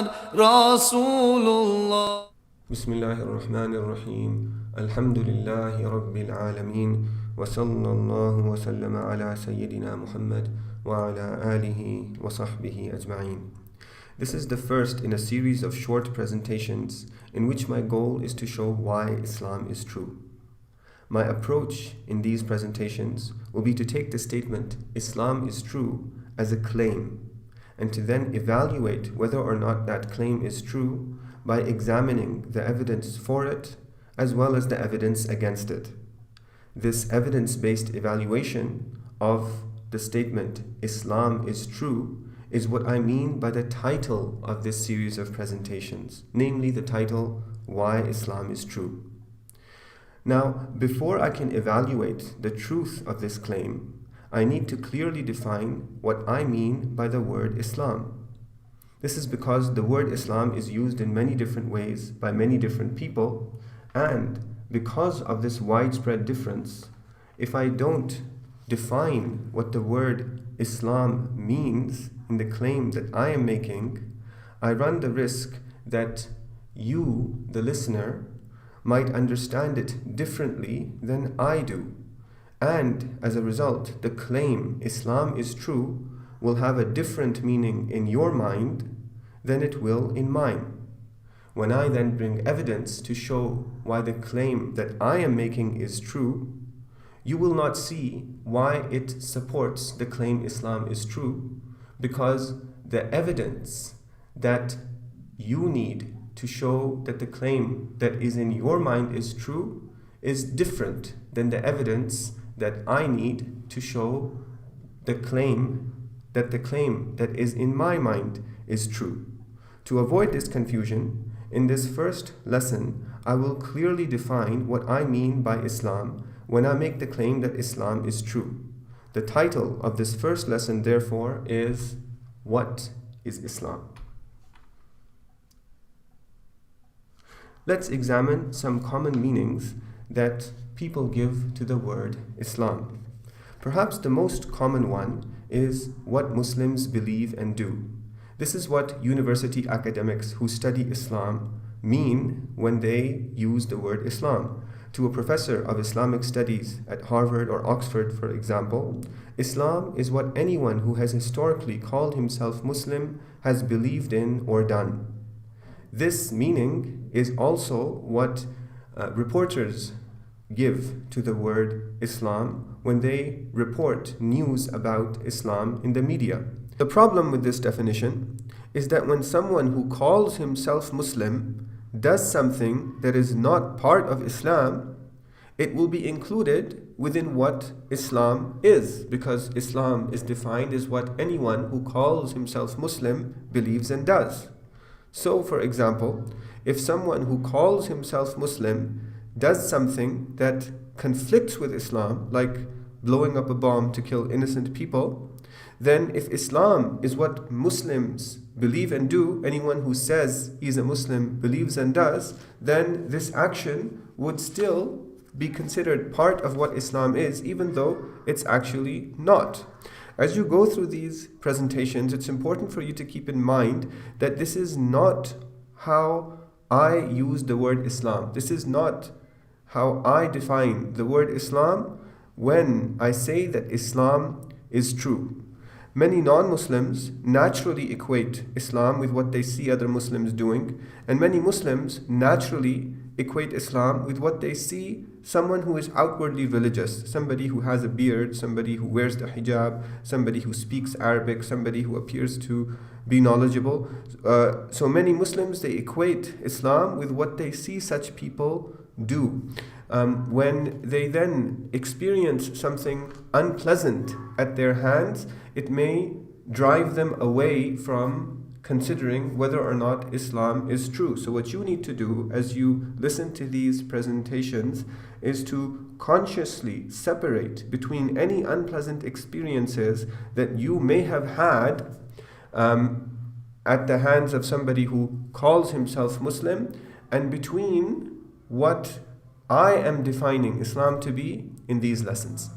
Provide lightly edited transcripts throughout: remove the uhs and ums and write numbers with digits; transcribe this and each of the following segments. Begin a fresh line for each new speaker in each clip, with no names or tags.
محمد رسول الله.
بسم الله الرحمن الرحيم. الحمد لله رب العالمين وصلى الله وسلم على سيدنا محمد وعلى آله وصحبه أجمعين. This is the first in a series of short presentations in which my goal is to show why Islam is true. My approach in these presentations will be to take the statement Islam is true as a claim and to then evaluate whether or not that claim is true by examining the evidence for it as well as the evidence against it. This evidence-based evaluation of the statement Islam is true is what I mean by the title of this series of presentations, namely the title Why Islam is True. Now, before I can evaluate the truth of this claim, I need to clearly define what I mean by the word Islam. This is because the word Islam is used in many different ways by many different people, and because of this widespread difference, if I don't define what the word Islam means in the claim that I am making, I run the risk that you, the listener, might understand it differently than I do. And as a result, the claim Islam is true will have a different meaning in your mind than it will in mine. When I then bring evidence to show why the claim that I am making is true, you will not see why it supports the claim Islam is true, because the evidence that you need to show that the claim that is in your mind is true is different than the evidence that I need to show the claim that is in my mind is true. To avoid this confusion, in this first lesson, I will clearly define what I mean by Islam when I make the claim that Islam is true. The title of this first lesson, therefore, is What is Islam? Let's examine some common meanings that people give to the word Islam. Perhaps the most common one is what Muslims believe and do. This is what university academics who study Islam mean when they use the word Islam. To a professor of Islamic studies at Harvard or Oxford, for example, Islam is what anyone who has historically called himself Muslim has believed in or done. This meaning is also what reporters give to the word Islam when they report news about Islam in the media. The problem with this definition is that when someone who calls himself Muslim does something that is not part of Islam, it will be included within what Islam is, because Islam is defined as what anyone who calls himself Muslim believes and does. So, for example, if someone who calls himself Muslim does something that conflicts with Islam, like blowing up a bomb to kill innocent people, then if Islam is what Muslims believe and do, anyone who says he's a Muslim believes and does, then this action would still be considered part of what Islam is, even though it's actually not. As you go through these presentations, it's important for you to keep in mind that this is not how I use the word Islam. This is not how I define the word Islam when I say that Islam is true. Many non-Muslims naturally equate Islam with what they see other Muslims doing, and many Muslims naturally equate Islam with what they see someone who is outwardly religious, somebody who has a beard, somebody who wears the hijab, somebody who speaks Arabic, somebody who appears to be knowledgeable. So many Muslims, they equate Islam with what they see such people do. When they then experience something unpleasant at their hands, it may drive them away from considering whether or not Islam is true. So what you need to do as you listen to these presentations is to consciously separate between any unpleasant experiences that you may have had at the hands of somebody who calls himself Muslim, and between what I am defining Islam to be in these lessons.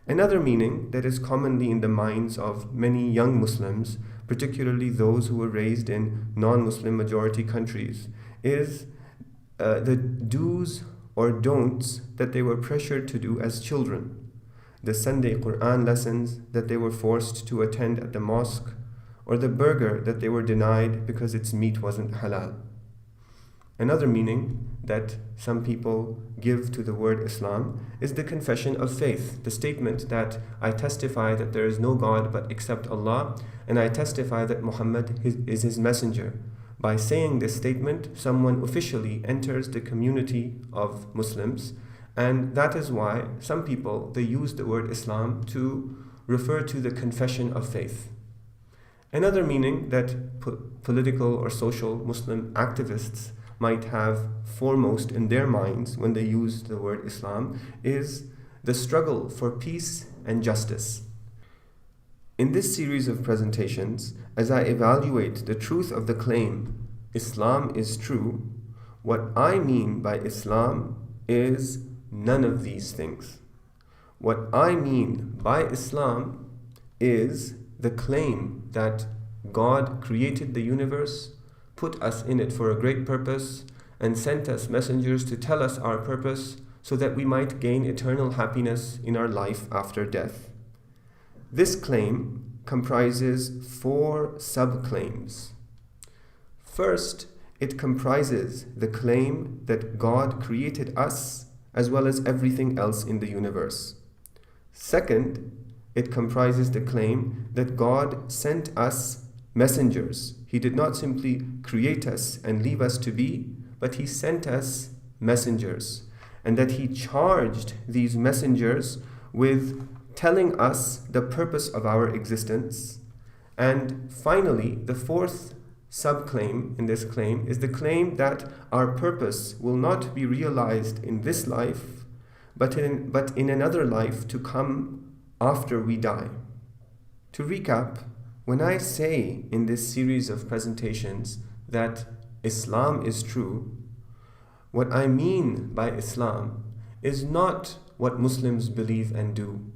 Another meaning that is commonly in the minds of many young Muslims, particularly those who were raised in non-Muslim majority countries, is the do's or don'ts that they were pressured to do as children, the Sunday Quran lessons that they were forced to attend at the mosque, or the burger that they were denied because its meat wasn't halal. Another meaning that some people give to the word Islam is the confession of faith, the statement that I testify that there is no God but except Allah, and I testify that Muhammad is his messenger. By saying this statement, someone officially enters the community of Muslims, and that is why some people, they use the word Islam to refer to the confession of faith. Another meaning that political or social Muslim activists might have foremost in their minds when they use the word Islam is the struggle for peace and justice. In this series of presentations, as I evaluate the truth of the claim, Islam is true, what I mean by Islam is none of these things. What I mean by Islam is the claim that God created the universe, put us in it for a great purpose, and sent us messengers to tell us our purpose so that we might gain eternal happiness in our life after death. This claim comprises 4 subclaims. First, it comprises the claim that God created us as well as everything else in the universe. Second, it comprises the claim that God sent us messengers. He did not simply create us and leave us to be, but He sent us messengers, and that He charged these messengers with telling us the purpose of our existence. And finally, the 4th subclaim in this claim is the claim that our purpose will not be realized in this life, but in another life to come after we die. To recap, when I say in this series of presentations that Islam is true, what I mean by Islam is not what Muslims believe and do,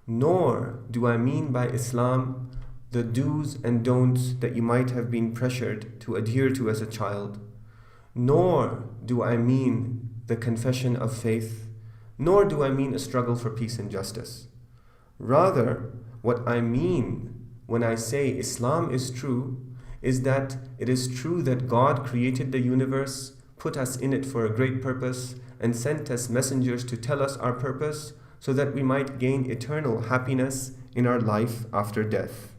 nor do I mean by Islam the do's and don'ts that you might have been pressured to adhere to as a child, nor do I mean the confession of faith, nor do I mean a struggle for peace and justice. Rather, what I mean when I say Islam is true is that it is true that God created the universe, put us in it for a great purpose, and sent us messengers to tell us our purpose so that we might gain eternal happiness in our life after death.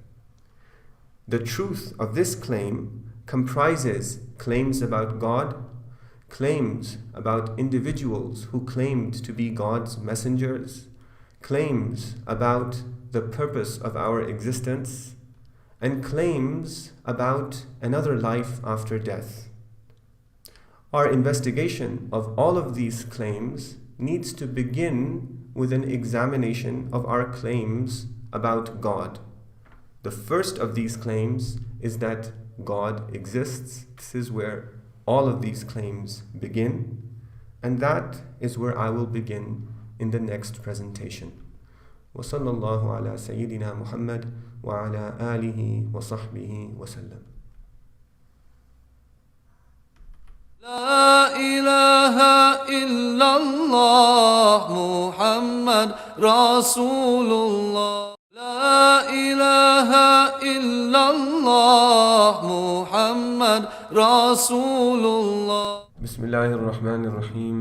The truth of this claim comprises claims about God, claims about individuals who claimed to be God's messengers, claims about the purpose of our existence, and claims about another life after death. Our investigation of all of these claims needs to begin with an examination of our claims about God. The first of these claims is that God exists. This is where all of these claims begin, and that is where I will begin in the next presentation. وصلى الله على سيدنا محمد وعلى آله وصحبه وسلم.
لا إله إلا الله محمد رسول الله. لا إله إلا الله محمد رسول الله.
بسم الله الرحمن الرحيم.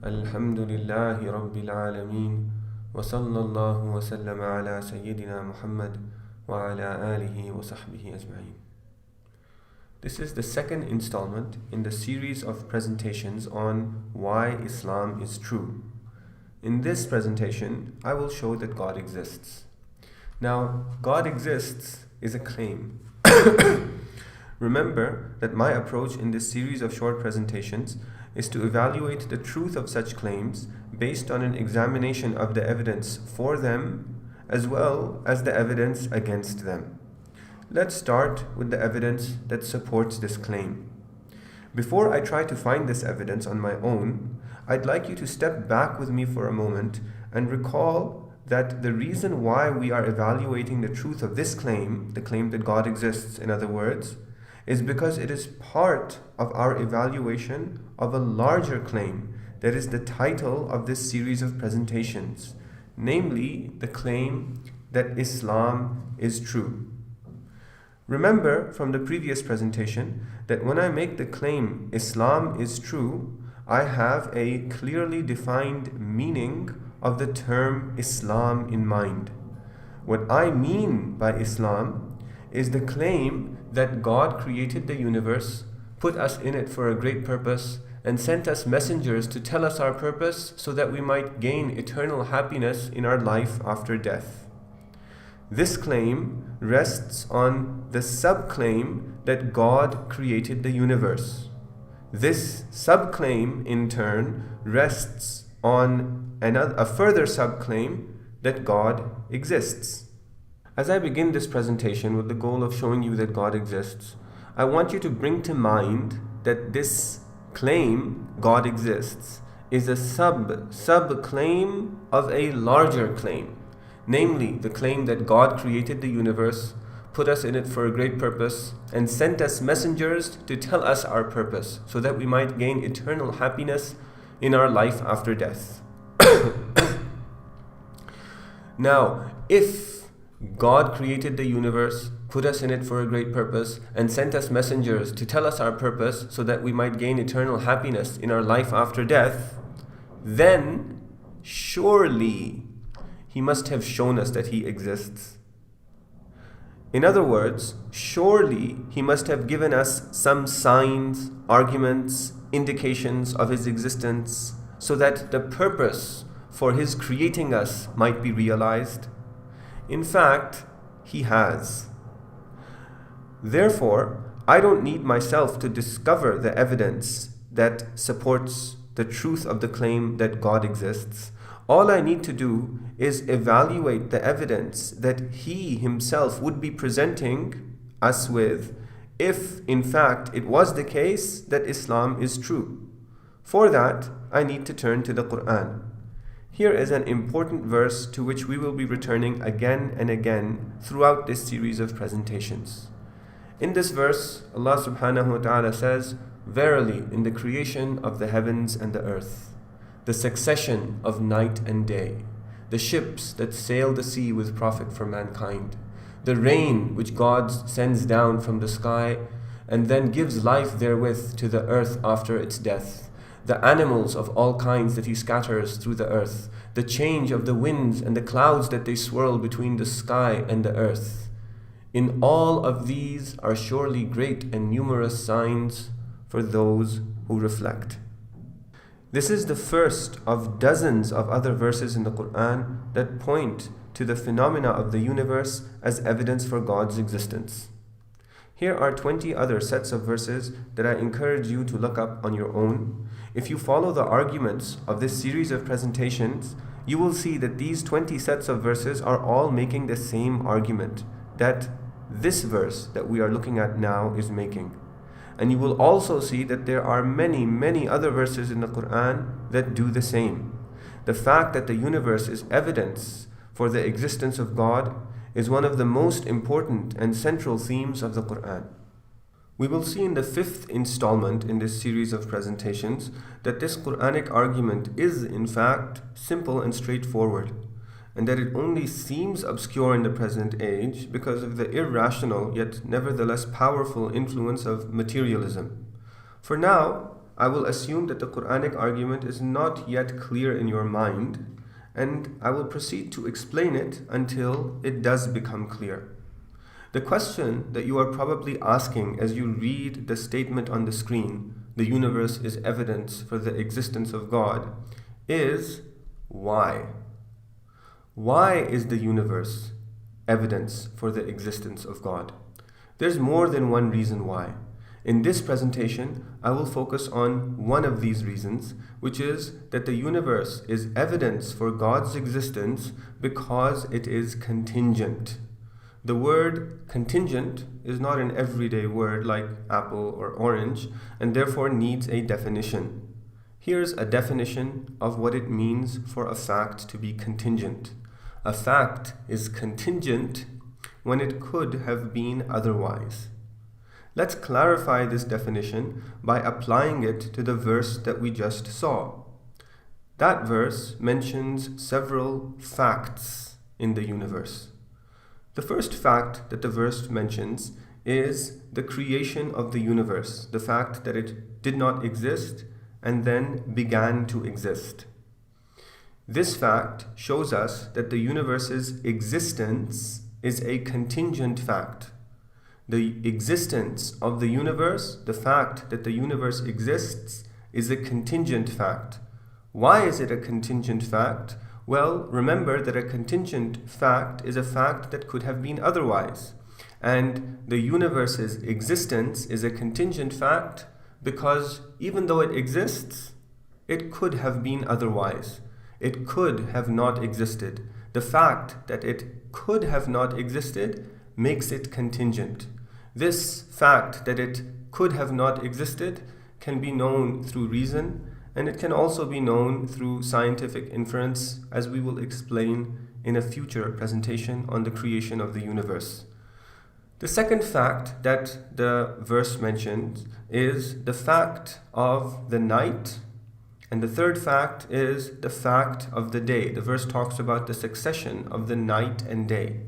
الحمد لله رب العالمين. وصلى الله وسلم على سيدنا محمد وعلى آله وصحبه أجمعين. This is the second installment in the series of presentations on why Islam is true. In this presentation, I will show that God exists. Now, God exists is a claim. Remember that my approach in this series of short presentations is to evaluate the truth of such claims based on an examination of the evidence for them as well as the evidence against them. Let's start with the evidence that supports this claim. Before I try to find this evidence on my own, I'd like you to step back with me for a moment and recall that the reason why we are evaluating the truth of this claim, the claim that God exists, in other words, is because it is part of our evaluation of a larger claim that is the title of this series of presentations, namely the claim that Islam is true. Remember from the previous presentation that when I make the claim Islam is true, I have a clearly defined meaning of the term Islam in mind. What I mean by Islam is the claim that God created the universe, put us in it for a great purpose, and sent us messengers to tell us our purpose so that we might gain eternal happiness in our life after death. This claim rests on the subclaim that God created the universe. This subclaim, in turn, rests on a further subclaim that God exists. As I begin this presentation with the goal of showing you that God exists, I want you to bring to mind that this claim, God exists, is a subclaim of a larger claim, namely the claim that God created the universe, put us in it for a great purpose, and sent us messengers to tell us our purpose so that we might gain eternal happiness in our life after death. Now, if God created the universe, put us in it for a great purpose, and sent us messengers to tell us our purpose so that we might gain eternal happiness in our life after death, then surely He must have shown us that He exists. In other words, surely He must have given us some signs, arguments, indications of His existence so that the purpose for His creating us might be realized. In fact, He has. Therefore, I don't need myself to discover the evidence that supports the truth of the claim that God exists. All I need to do is evaluate the evidence that He Himself would be presenting us with if, in fact, it was the case that Islam is true. For that, I need to turn to the Qur'an. Here is an important verse to which we will be returning again and again throughout this series of presentations. In this verse, Allah subhanahu wa ta'ala says, "Verily, in the creation of the heavens and the earth, the succession of night and day, the ships that sail the sea with profit for mankind, the rain which God sends down from the sky and then gives life therewith to the earth after its death, the animals of all kinds that He scatters through the earth, the change of the winds and the clouds that they swirl between the sky and the earth. In all of these are surely great and numerous signs for those who reflect." This is the first of dozens of other verses in the Qur'an that point to the phenomena of the universe as evidence for God's existence. Here are 20 other sets of verses that I encourage you to look up on your own. If you follow the arguments of this series of presentations, you will see that these 20 sets of verses are all making the same argument that this verse that we are looking at now is making. And you will also see that there are many, many other verses in the Qur'an that do the same. The fact that the universe is evidence for the existence of God is one of the most important and central themes of the Qur'an. We will see in the 5th installment in this series of presentations that this Qur'anic argument is in fact simple and straightforward, and that it only seems obscure in the present age because of the irrational yet nevertheless powerful influence of materialism. For now, I will assume that the Qur'anic argument is not yet clear in your mind, and I will proceed to explain it until it does become clear. The question that you are probably asking as you read the statement on the screen, "The universe is evidence for the existence of God," is why? Why is the universe evidence for the existence of God? There's more than one reason why. In this presentation, I will focus on one of these reasons, which is that the universe is evidence for God's existence because it is contingent. The word contingent is not an everyday word like apple or orange, and therefore needs a definition. Here's a definition of what it means for a fact to be contingent. A fact is contingent when it could have been otherwise. Let's clarify this definition by applying it to the verse that we just saw. That verse mentions several facts in the universe. The first fact that the verse mentions is the creation of the universe, the fact that it did not exist and then began to exist. This fact shows us that the universe's existence is a contingent fact. The existence of the universe, the fact that the universe exists, is a contingent fact. Why is it a contingent fact? Well, remember that a contingent fact is a fact that could have been otherwise. And the universe's existence is a contingent fact because even though it exists, it could have been otherwise. It could have not existed. The fact that it could have not existed makes it contingent. This fact that it could have not existed can be known through reason, and it can also be known through scientific inference, as we will explain in a future presentation on the creation of the universe. The second fact that the verse mentions is the fact of the night, and the third fact is the fact of the day. The verse talks about the succession of the night and day.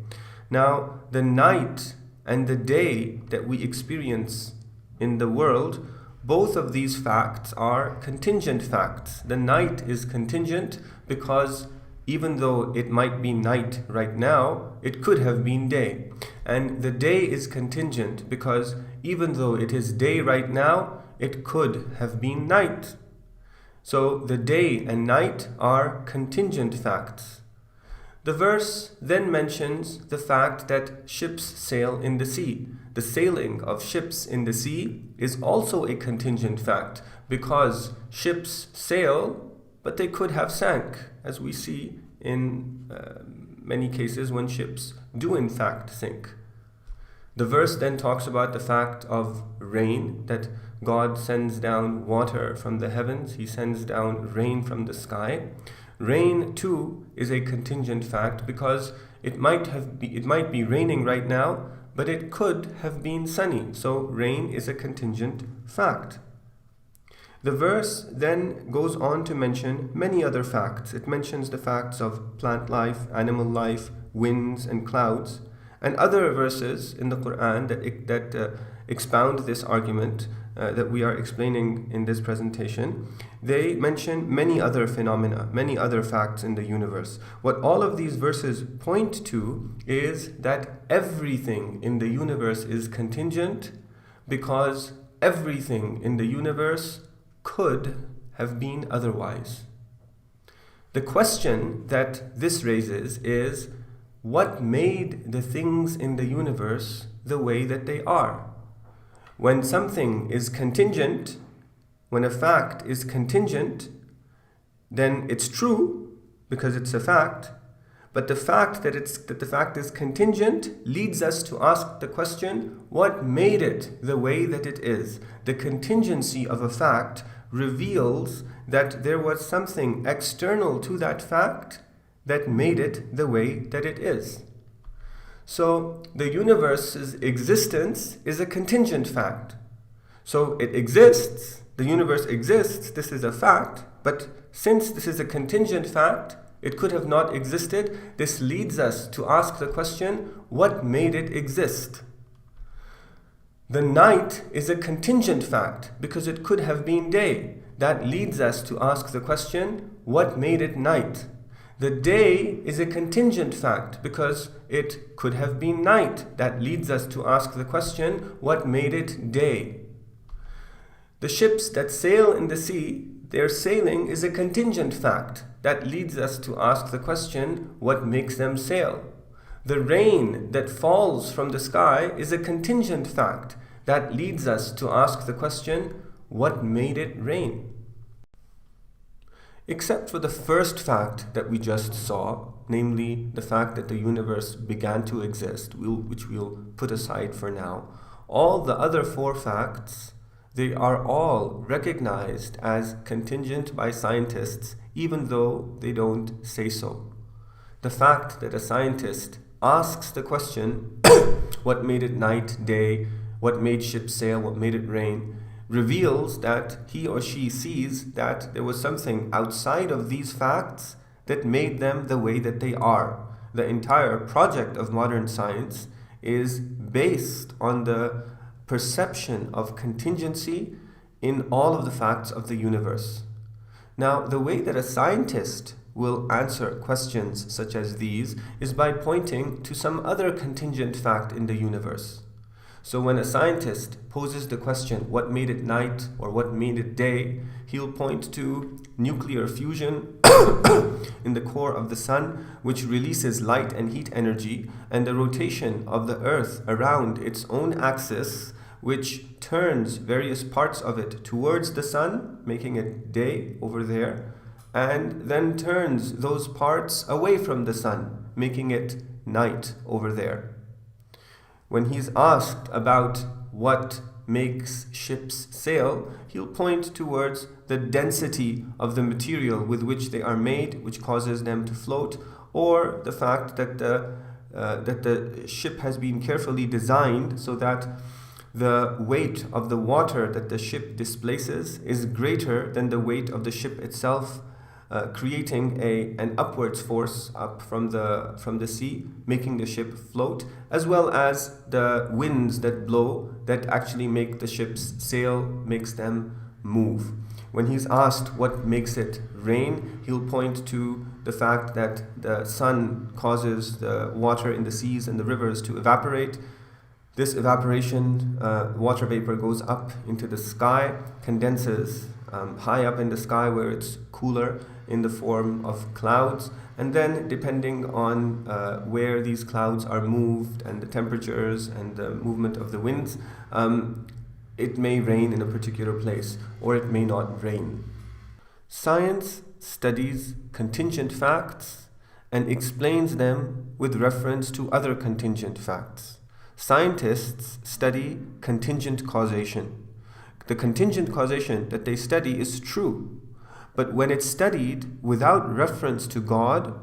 Now, the night and the day that we experience in the world, both of these facts are contingent facts. The night is contingent because even though it might be night right now, it could have been day. And the day is contingent because even though it is day right now, it could have been night. So the day and night are contingent facts. The verse then mentions the fact that ships sail in the sea. The sailing of ships in the sea is also a contingent fact because ships sail, but they could have sank, as we see in many cases when ships do in fact sink. The verse then talks about the fact of rain, that God sends down water from the heavens, He sends down rain from the sky. Rain too is a contingent fact because it might be raining right now, but it could have been sunny. So rain is a contingent fact. The verse then goes on to mention many other facts. It mentions the facts of plant life, animal life, winds and clouds, and other verses in the Quran that expound this argument that we are explaining in this presentation. They mention many other phenomena, many other facts in the universe. What all of these verses point to is that everything in the universe is contingent because everything in the universe could have been otherwise. The question that this raises is, what made the things in the universe the way that they are? When something is contingent, when a fact is contingent, then it's true because it's a fact. But the fact that the fact is contingent leads us to ask the question, what made it the way that it is? The contingency of a fact reveals that there was something external to that fact that made it the way that it is. So the universe's existence is a contingent fact. So it exists, the universe exists, this is a fact, but since this is a contingent fact, it could have not existed. This leads us to ask the question, what made it exist? The night is a contingent fact because it could have been day. That leads us to ask the question, what made it night? The day is a contingent fact because it could have been night. That leads us to ask the question, what made it day? The ships that sail in the sea, their sailing is a contingent fact. That leads us to ask the question, what makes them sail? The rain that falls from the sky is a contingent fact. That leads us to ask the question, what made it rain? Except for the first fact that we just saw, namely the fact that the universe began to exist, which we'll put aside for now, all the other four facts, they are all recognized as contingent by scientists, even though they don't say so. the fact that a scientist asks the question, what made it night, day, what made ships sail, what made it rain, reveals that he or she sees that there was something outside of these facts that made them the way that they are. The entire project of modern science is based on the perception of contingency in all of the facts of the universe. Now, the way that a scientist will answer questions such as these is by pointing to some other contingent fact in the universe. So when a scientist poses the question, what made it night or what made it day, he'll point to nuclear fusion in the core of the sun, which releases light and heat energy, and the rotation of the earth around its own axis, which turns various parts of it towards the sun, making it day over there, and then turns those parts away from the sun, making it night over there. When he's asked about what makes ships sail, he'll point towards the density of the material with which they are made, which causes them to float, or the fact that the ship has been carefully designed so that the weight of the water that the ship displaces is greater than the weight of the ship itself, creating an upwards force up from the sea, making the ship float, as well as the winds that blow that actually make the ships sail, makes them move. When he's asked what makes it rain, he'll point to the fact that the sun causes the water in the seas and the rivers to evaporate. This evaporation, water vapor goes up into the sky, condenses high up in the sky where it's cooler in the form of clouds, and then depending on where these clouds are moved and the temperatures and the movement of the winds, it may rain in a particular place or it may not rain. Science studies contingent facts and explains them with reference to other contingent facts. Scientists study contingent causation. The contingent causation that they study is true, but when it's studied without reference to God,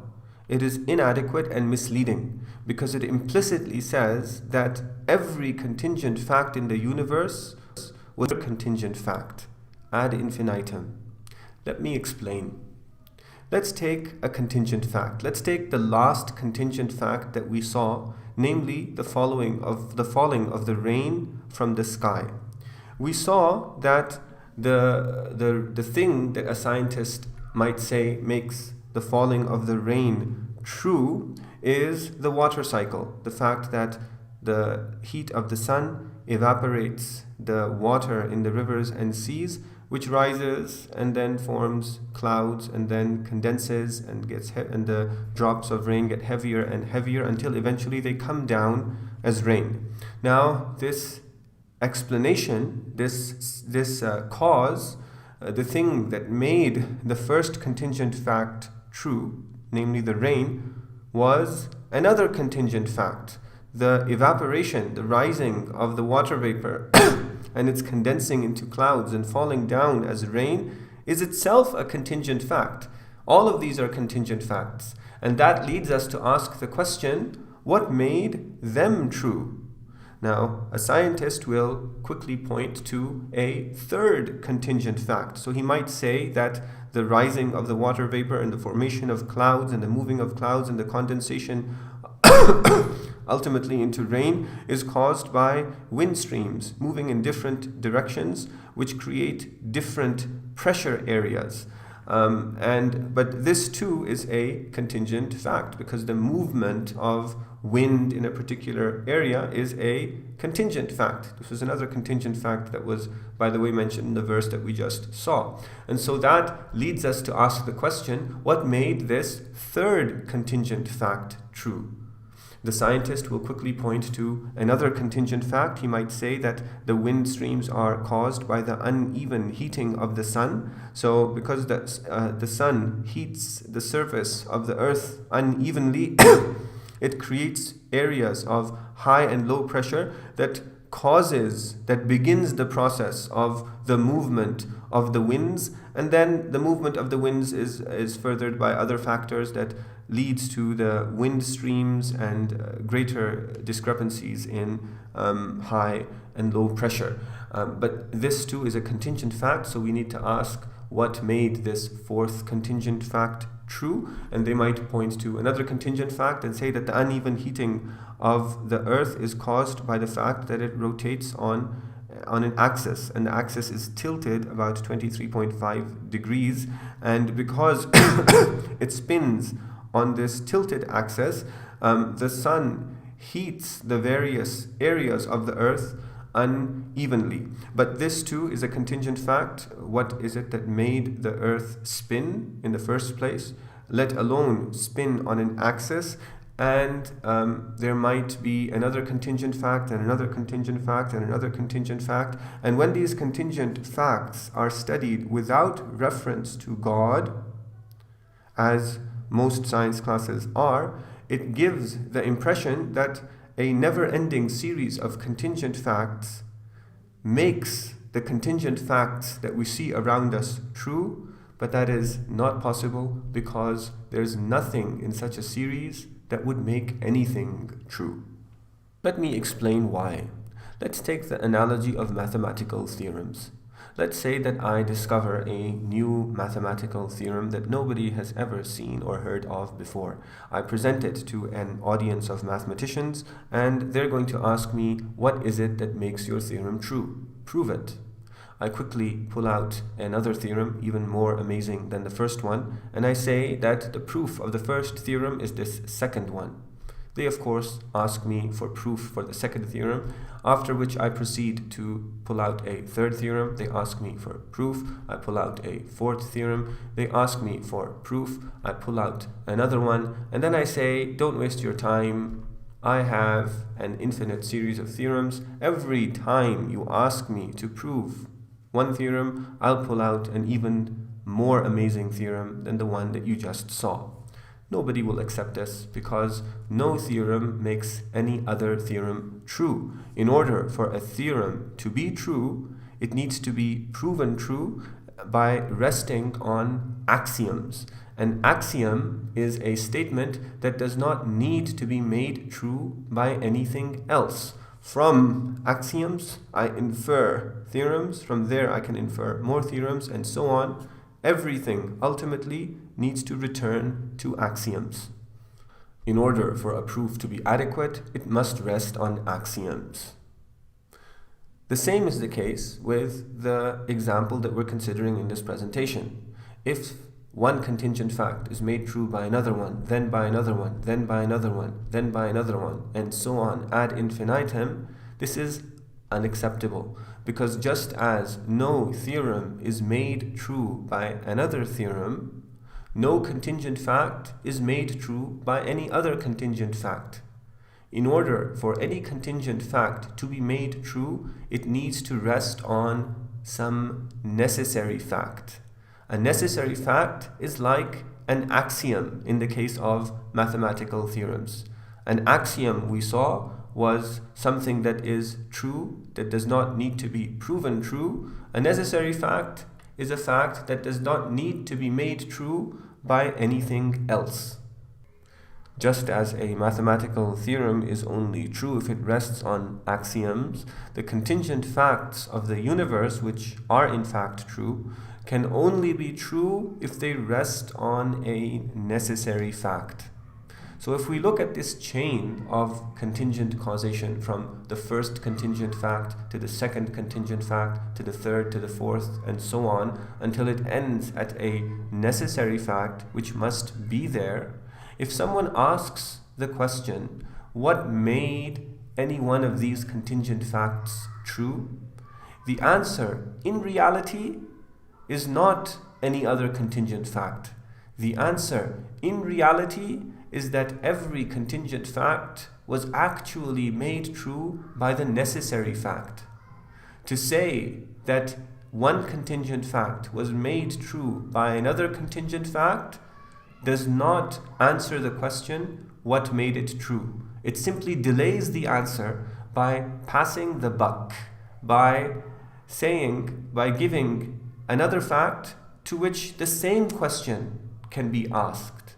it is inadequate and misleading because it implicitly says that every contingent fact in the universe was a contingent fact, ad infinitum. Let me explain. Let's take a contingent fact. Let's take the last contingent fact that we saw, namely the falling of the rain from the sky. We saw that the thing that a scientist might say makes the falling of the rain true is the water cycle, the fact that the heat of the sun evaporates the water in the rivers and seas, which rises and then forms clouds and then condenses and and the drops of rain get heavier and heavier until eventually they come down as rain. Now this explanation, this cause, the thing that made the first contingent fact true, namely the rain, was another contingent fact. The evaporation, the rising of the water vapor and its condensing into clouds and falling down as rain is itself a contingent fact. All of these are contingent facts. And that leads us to ask the question, what made them true? Now, a scientist will quickly point to a third contingent fact. So he might say that the rising of the water vapor and the formation of clouds and the moving of clouds and the condensation ultimately into rain is caused by wind streams moving in different directions, which create different pressure areas. But this too is a contingent fact because the movement of wind in a particular area is a contingent fact. This was another contingent fact that was, by the way, mentioned in the verse that we just saw. And so that leads us to ask the question, what made this third contingent fact true? The scientist will quickly point to another contingent fact. He might say that the wind streams are caused by the uneven heating of the sun. So because the sun heats the surface of the earth unevenly, it creates areas of high and low pressure that causes, that begins the process of the movement of the winds, and then the movement of the winds is furthered by other factors that leads to the wind streams and greater discrepancies in high and low pressure. But this too is a contingent fact, so we need to ask what made this fourth contingent fact true, and they might point to another contingent fact and say that the uneven heating of the earth is caused by the fact that it rotates on an axis, and the axis is tilted about 23.5 degrees, and because it spins on this tilted axis, the sun heats the various areas of the earth unevenly. But this too is a contingent fact. What is it that made the earth spin in the first place, let alone spin on an axis? And there might be another contingent fact and another contingent fact and another contingent fact. And when these contingent facts are studied without reference to God, as most science classes are, it gives the impression that a never-ending series of contingent facts makes the contingent facts that we see around us true, but that is not possible because there's nothing in such a series that would make anything true. Let me explain why. Let's take the analogy of mathematical theorems. Let's say that I discover a new mathematical theorem that nobody has ever seen or heard of before. I present it to an audience of mathematicians, and they're going to ask me, what is it that makes your theorem true? Prove it. I quickly pull out another theorem, even more amazing than the first one, and I say that the proof of the first theorem is this second one. They, of course, ask me for proof for the second theorem, after which I proceed to pull out a third theorem. They ask me for proof. I pull out a fourth theorem. They ask me for proof. I pull out another one. And then I say, don't waste your time. I have an infinite series of theorems. Every time you ask me to prove one theorem, I'll pull out an even more amazing theorem than the one that you just saw. Nobody will accept this because no theorem makes any other theorem true. In order for a theorem to be true, it needs to be proven true by resting on axioms. An axiom is a statement that does not need to be made true by anything else. From axioms, I infer theorems. From there, I can infer more theorems, and so on. Everything ultimately needs to return to axioms. In order for a proof to be adequate, it must rest on axioms. The same is the case with the example that we're considering in this presentation. If one contingent fact is made true by another one, then by another one, then by another one, then by another one, and so on ad infinitum, this is unacceptable. Because just as no theorem is made true by another theorem, no contingent fact is made true by any other contingent fact. In order for any contingent fact to be made true, it needs to rest on some necessary fact. A necessary fact is like an axiom in the case of mathematical theorems. An axiom, we saw, was something that is true, that does not need to be proven true. A necessary fact is a fact that does not need to be made true by anything else. Just as a mathematical theorem is only true if it rests on axioms, the contingent facts of the universe, which are in fact true, can only be true if they rest on a necessary fact. So if we look at this chain of contingent causation from the first contingent fact to the second contingent fact to the third to the fourth and so on until it ends at a necessary fact which must be there, if someone asks the question, what made any one of these contingent facts true? The answer, in reality, is not any other contingent fact. The answer, in reality, is that every contingent fact was actually made true by the necessary fact. To say that one contingent fact was made true by another contingent fact does not answer the question, what made it true? It simply delays the answer by passing the buck, by giving another fact to which the same question can be asked.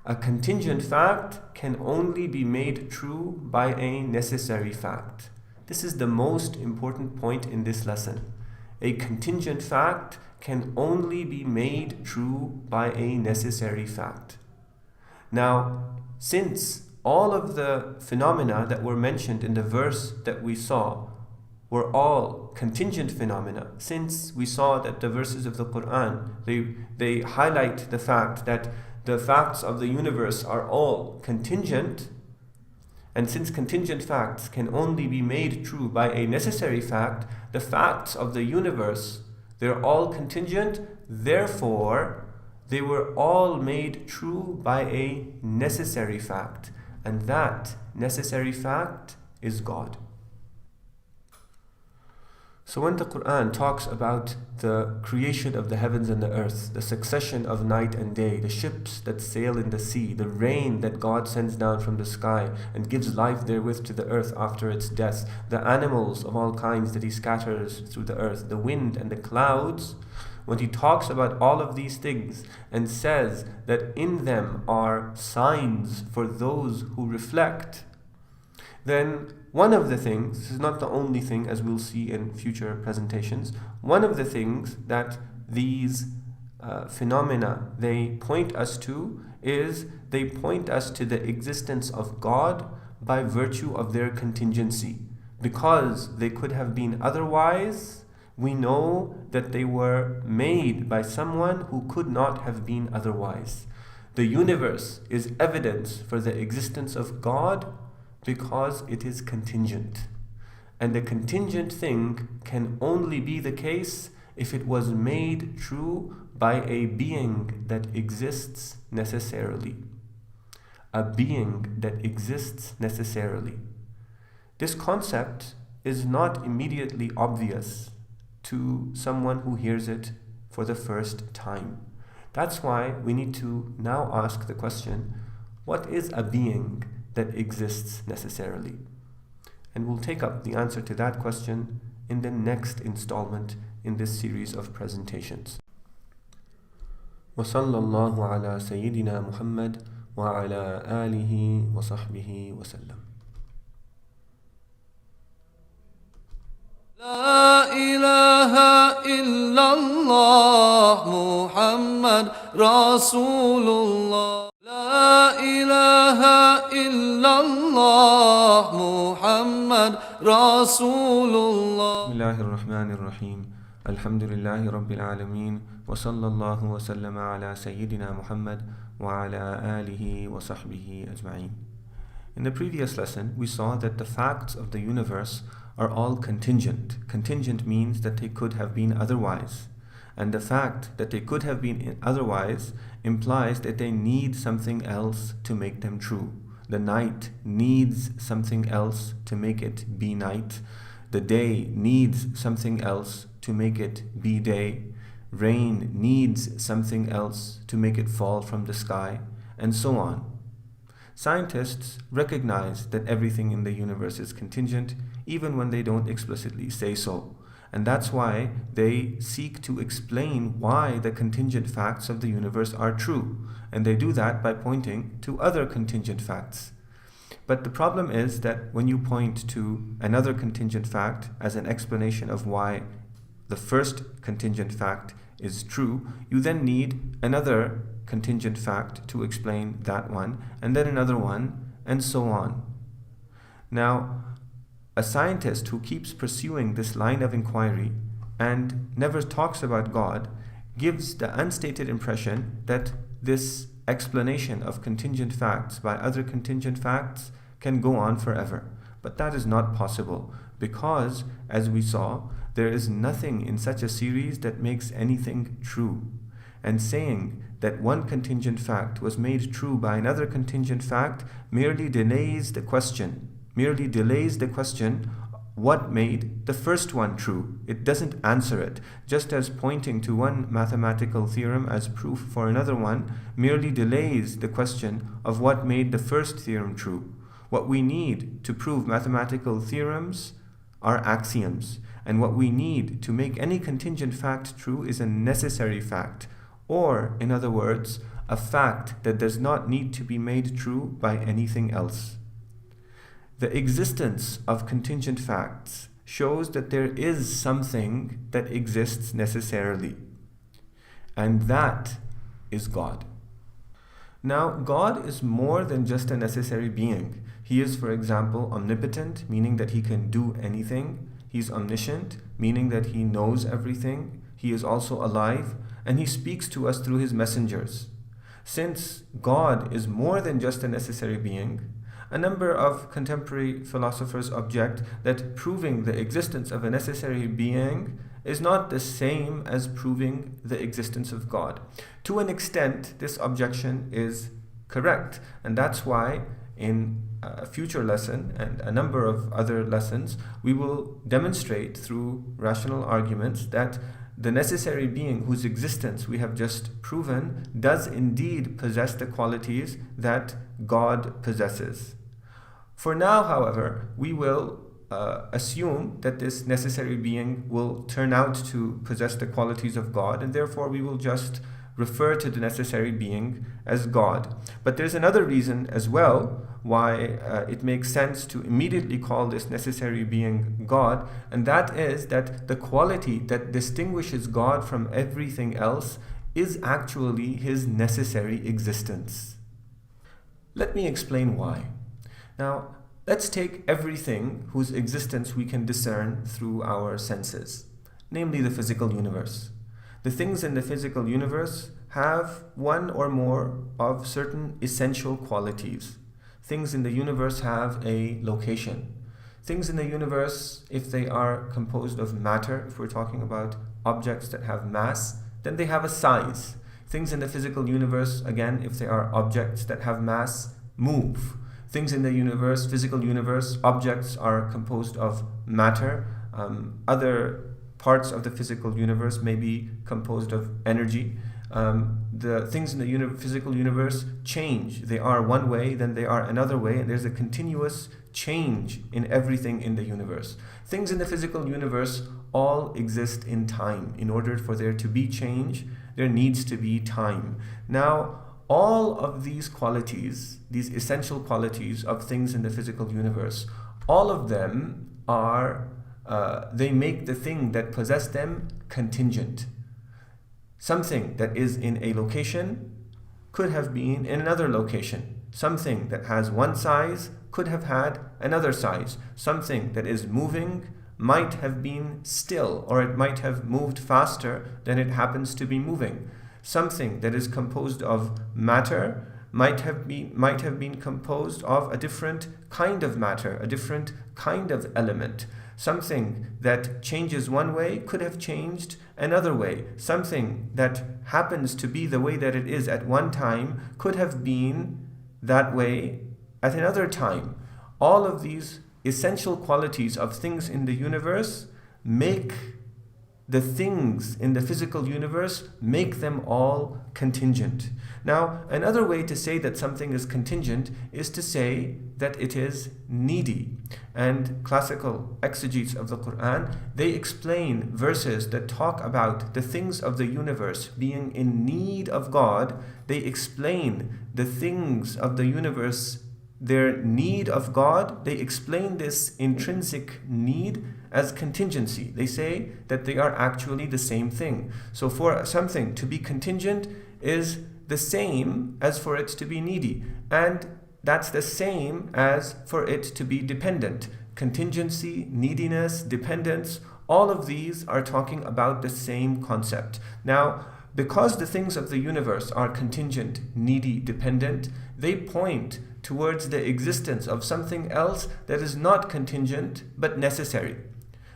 A contingent fact can only be made true by a necessary fact. This is the most important point in this lesson. A contingent fact can only be made true by a necessary fact. Now, since all of the phenomena that were mentioned in the verse that we saw were all contingent phenomena, since we saw that the verses of the Quran, they highlight the fact that the facts of the universe are all contingent, and since contingent facts can only be made true by a necessary fact, the facts of the universe, they're all contingent, therefore they were all made true by a necessary fact, and that necessary fact is God. So when the Quran talks about the creation of the heavens and the earth, the succession of night and day, the ships that sail in the sea, the rain that God sends down from the sky and gives life therewith to the earth after its death, the animals of all kinds that He scatters through the earth, the wind and the clouds, when He talks about all of these things and says that in them are signs for those who reflect, then one of the things, this is not the only thing as we'll see in future presentations, one of the things that these phenomena they point us to is they point us to the existence of God by virtue of their contingency. Because they could have been otherwise, we know that they were made by someone who could not have been otherwise. The universe is evidence for the existence of God because it is contingent. And a contingent thing can only be the case if it was made true by a being that exists necessarily. A being that exists necessarily. This concept is not immediately obvious to someone who hears it for the first time. That's why we need to now ask the question, what is a being that exists necessarily? And we'll take up the answer to that question in the next installment in this series of presentations. وصلى الله على سيدنا محمد وعلى آله وصحبه وسلم.
لا إله إلا الله محمد رسول الله. لا إله إلا الله محمد رسول الله.
بسم الله الرحمن الرحيم. الحمد لله رب العالمين وصلى الله وسلم على سيدنا محمد وعلى آله وصحبه أجمعين. In the previous lesson, we saw that the facts of the universe are all contingent. Contingent means that they could have been otherwise. And the fact that they could have been otherwise implies that they need something else to make them true. The night needs something else to make it be night. The day needs something else to make it be day. Rain needs something else to make it fall from the sky, and so on. Scientists recognize that everything in the universe is contingent, even when they don't explicitly say so. And that's why they seek to explain why the contingent facts of the universe are true. And they do that by pointing to other contingent facts. But the problem is that when you point to another contingent fact as an explanation of why the first contingent fact is true, you then need another contingent fact to explain that one, and then another one, and so on. Now, a scientist who keeps pursuing this line of inquiry and never talks about God gives the unstated impression that this explanation of contingent facts by other contingent facts can go on forever. But that is not possible because, as we saw, there is nothing in such a series that makes anything true. And saying that one contingent fact was made true by another contingent fact merely delays the question. What made the first one true? It doesn't answer it. Just as pointing to one mathematical theorem as proof for another one merely delays the question of what made the first theorem true. What we need to prove mathematical theorems are axioms. And what we need to make any contingent fact true is a necessary fact, or, in other words, a fact that does not need to be made true by anything else. The existence of contingent facts shows that there is something that exists necessarily, and that is God. Now, God is more than just a necessary being. He is, for example, omnipotent, meaning that he can do anything. He's omniscient, meaning that he knows everything. He is also alive, and he speaks to us through his messengers. Since God is more than just a necessary being, a number of contemporary philosophers object that proving the existence of a necessary being is not the same as proving the existence of God. To an extent, this objection is correct, and that's why in a future lesson and a number of other lessons, we will demonstrate through rational arguments that the necessary being whose existence we have just proven does indeed possess the qualities that God possesses. For now, however, we will assume that this necessary being will turn out to possess the qualities of God, and therefore we will just refer to the necessary being as God. But there's another reason as well why it makes sense to immediately call this necessary being God, and that is that the quality that distinguishes God from everything else is actually his necessary existence. Let me explain why. Now, let's take everything whose existence we can discern through our senses, namely the physical universe. The things in the physical universe have one or more of certain essential qualities. Things in the universe have a location. Things in the universe, if they are composed of matter, if we're talking about objects that have mass, then they have a size. Things in the physical universe, again, if they are objects that have mass, move. Things in the universe, physical universe, objects are composed of matter. Other parts of the physical universe may be composed of energy. The things in the physical universe change. They are one way, then they are another way, and there's a continuous change in everything in the universe. Things in the physical universe all exist in time. In order for there to be change, there needs to be time. Now, all of these qualities, these essential qualities of things in the physical universe, all of them are, they make the thing that possess them contingent. Something that is in a location could have been in another location. Something that has one size could have had another size. Something that is moving might have been still, or it might have moved faster than it happens to be moving. Something that is composed of matter might have been composed of a different kind of matter, a different kind of element. Something that changes one way could have changed another way. Something that happens to be the way that it is at one time could have been that way at another time. All of these essential qualities of things in the universe make the things in the physical universe, make them all contingent. Now, another way to say that something is contingent is to say that it is needy. And classical exegetes of the Quran, they explain verses that talk about the things of the universe being in need of God. They explain the things of the universe, their need of God. They explain this intrinsic need as contingency. They say that they are actually the same thing. So for something to be contingent is the same as for it to be needy. And that's the same as for it to be dependent. Contingency, neediness, dependence, all of these are talking about the same concept. Now, because the things of the universe are contingent, needy, dependent, they point towards the existence of something else that is not contingent but necessary.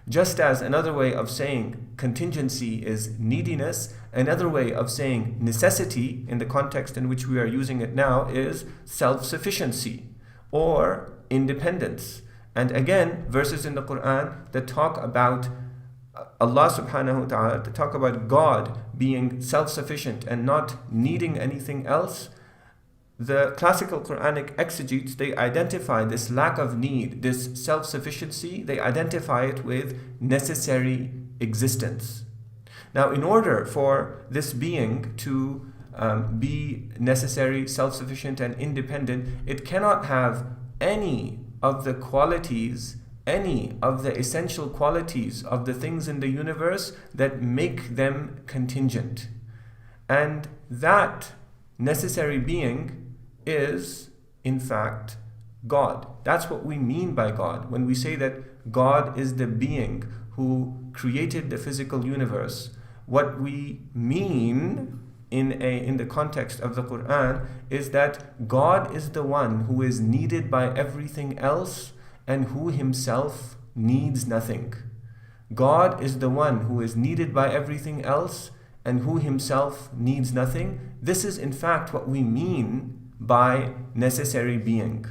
Just as another way of saying contingency is neediness, another way of saying necessity in the context in which we are using it now is self-sufficiency or independence. And again, verses in the Quran that talk about Allah subhanahu wa ta'ala, that talk about God being self-sufficient and not needing anything else, the classical Qur'anic exegetes, they identify this lack of need, this self-sufficiency, they identify it with necessary existence. Now, in order for this being to be necessary, self-sufficient, and independent, it cannot have any of the qualities, any of the essential qualities of the things in the universe that make them contingent. And that necessary being is, in fact, God. That's what we mean by God. When we say that God is the being who created the physical universe, what we mean in the context of the Quran is that God is the one who is needed by everything else and who himself needs nothing. God is the one who is needed by everything else and who himself needs nothing. This is in fact what we mean by necessary being.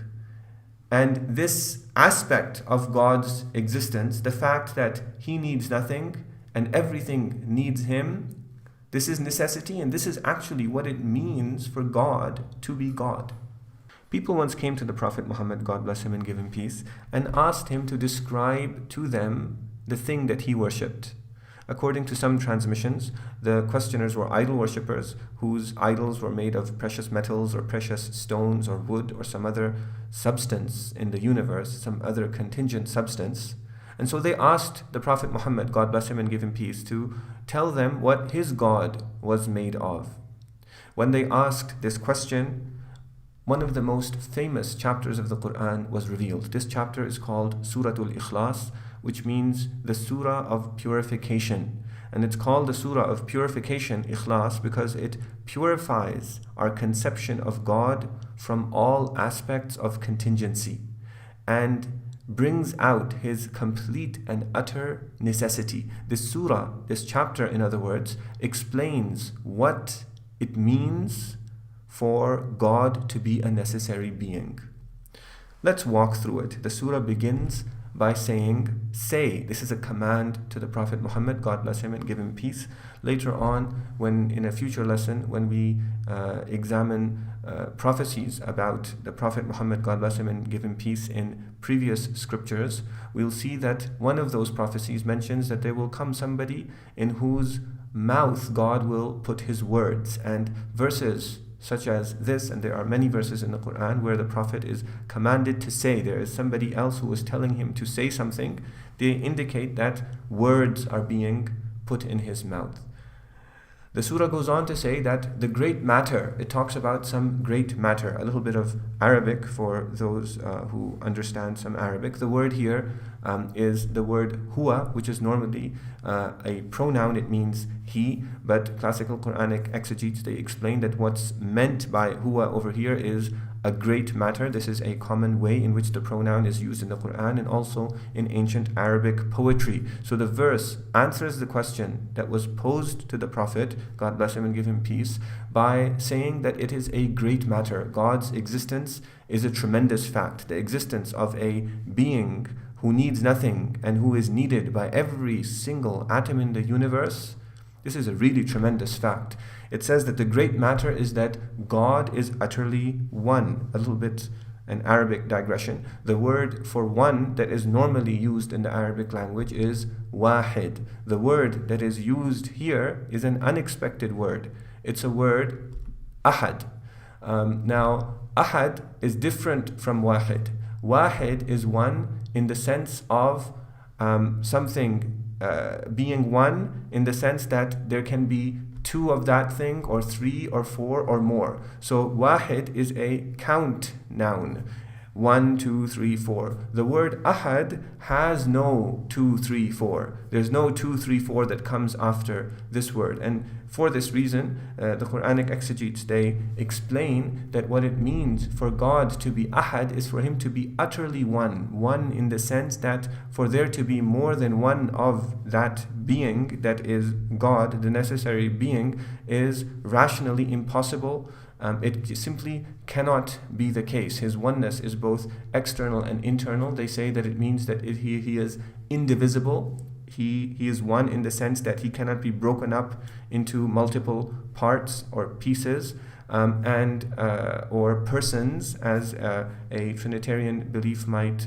And this aspect of God's existence, the fact that he needs nothing and everything needs him, this is necessity, and this is actually what it means for God to be God. People once came to the Prophet Muhammad, God bless him and give him peace, and asked him to describe to them the thing that he worshipped. According to some transmissions, the questioners were idol worshippers whose idols were made of precious metals or precious stones or wood or some other substance in the universe, some other contingent substance. And so they asked the Prophet Muhammad, God bless him and give him peace, to tell them what his God was made of. When they asked this question, one of the most famous chapters of the Quran was revealed. This chapter is called Suratul Ikhlas, which means the Surah of Purification. And it's called the Surah of Purification, Ikhlas, because it purifies our conception of God from all aspects of contingency and brings out his complete and utter necessity. This surah, this chapter in other words, explains what it means for God to be a necessary being. Let's walk through it. The surah begins by saying, say. This is a command to the Prophet Muhammad, God bless him and give him peace. Later on, when in a future lesson, when we examine prophecies about the Prophet Muhammad, God bless him and give him peace, in previous scriptures, we'll see that one of those prophecies mentions that there will come somebody in whose mouth God will put his words. And verses such as this, and there are many verses in the Quran where the Prophet is commanded to say, there is somebody else who is telling him to say something, they indicate that words are being put in his mouth. The surah goes on to say that the great matter, it talks about some great matter. A little bit of Arabic for those who understand some Arabic. The word here is the word huwa, which is normally a pronoun. It means he, but classical Quranic exegetes, they explain that what's meant by huwa over here is a great matter. This is a common way in which the pronoun is used in the Quran and also in ancient Arabic poetry. So the verse answers the question that was posed to the Prophet, God bless him and give him peace, by saying that it is a great matter. God's existence is a tremendous fact. The existence of a being who needs nothing and who is needed by every single atom in the universe, this is a really tremendous fact. It says that the great matter is that God is utterly one. A little bit an Arabic digression. The word for one that is normally used in the Arabic language is wahid. The word that is used here is an unexpected word. It's a word ahad. Now, ahad is different from wahid. Wahid is one in the sense of something being one, in the sense that there can be two of that thing, or three, or four, or more. So wahid is a count noun. 1, 2, 3, 4. The word ahad has no 2, 3, 4. There's no 2, 3, 4 that comes after this word. And for this reason, the Quranic exegetes, they explain that what it means for God to be ahad is for him to be utterly one. One in the sense that for there to be more than one of that being that is God, the necessary being, is rationally impossible. It simply cannot be the case. His oneness is both external and internal. They say that it means that he is indivisible. He is one in the sense that he cannot be broken up into multiple parts or pieces. or persons, as a Trinitarian belief might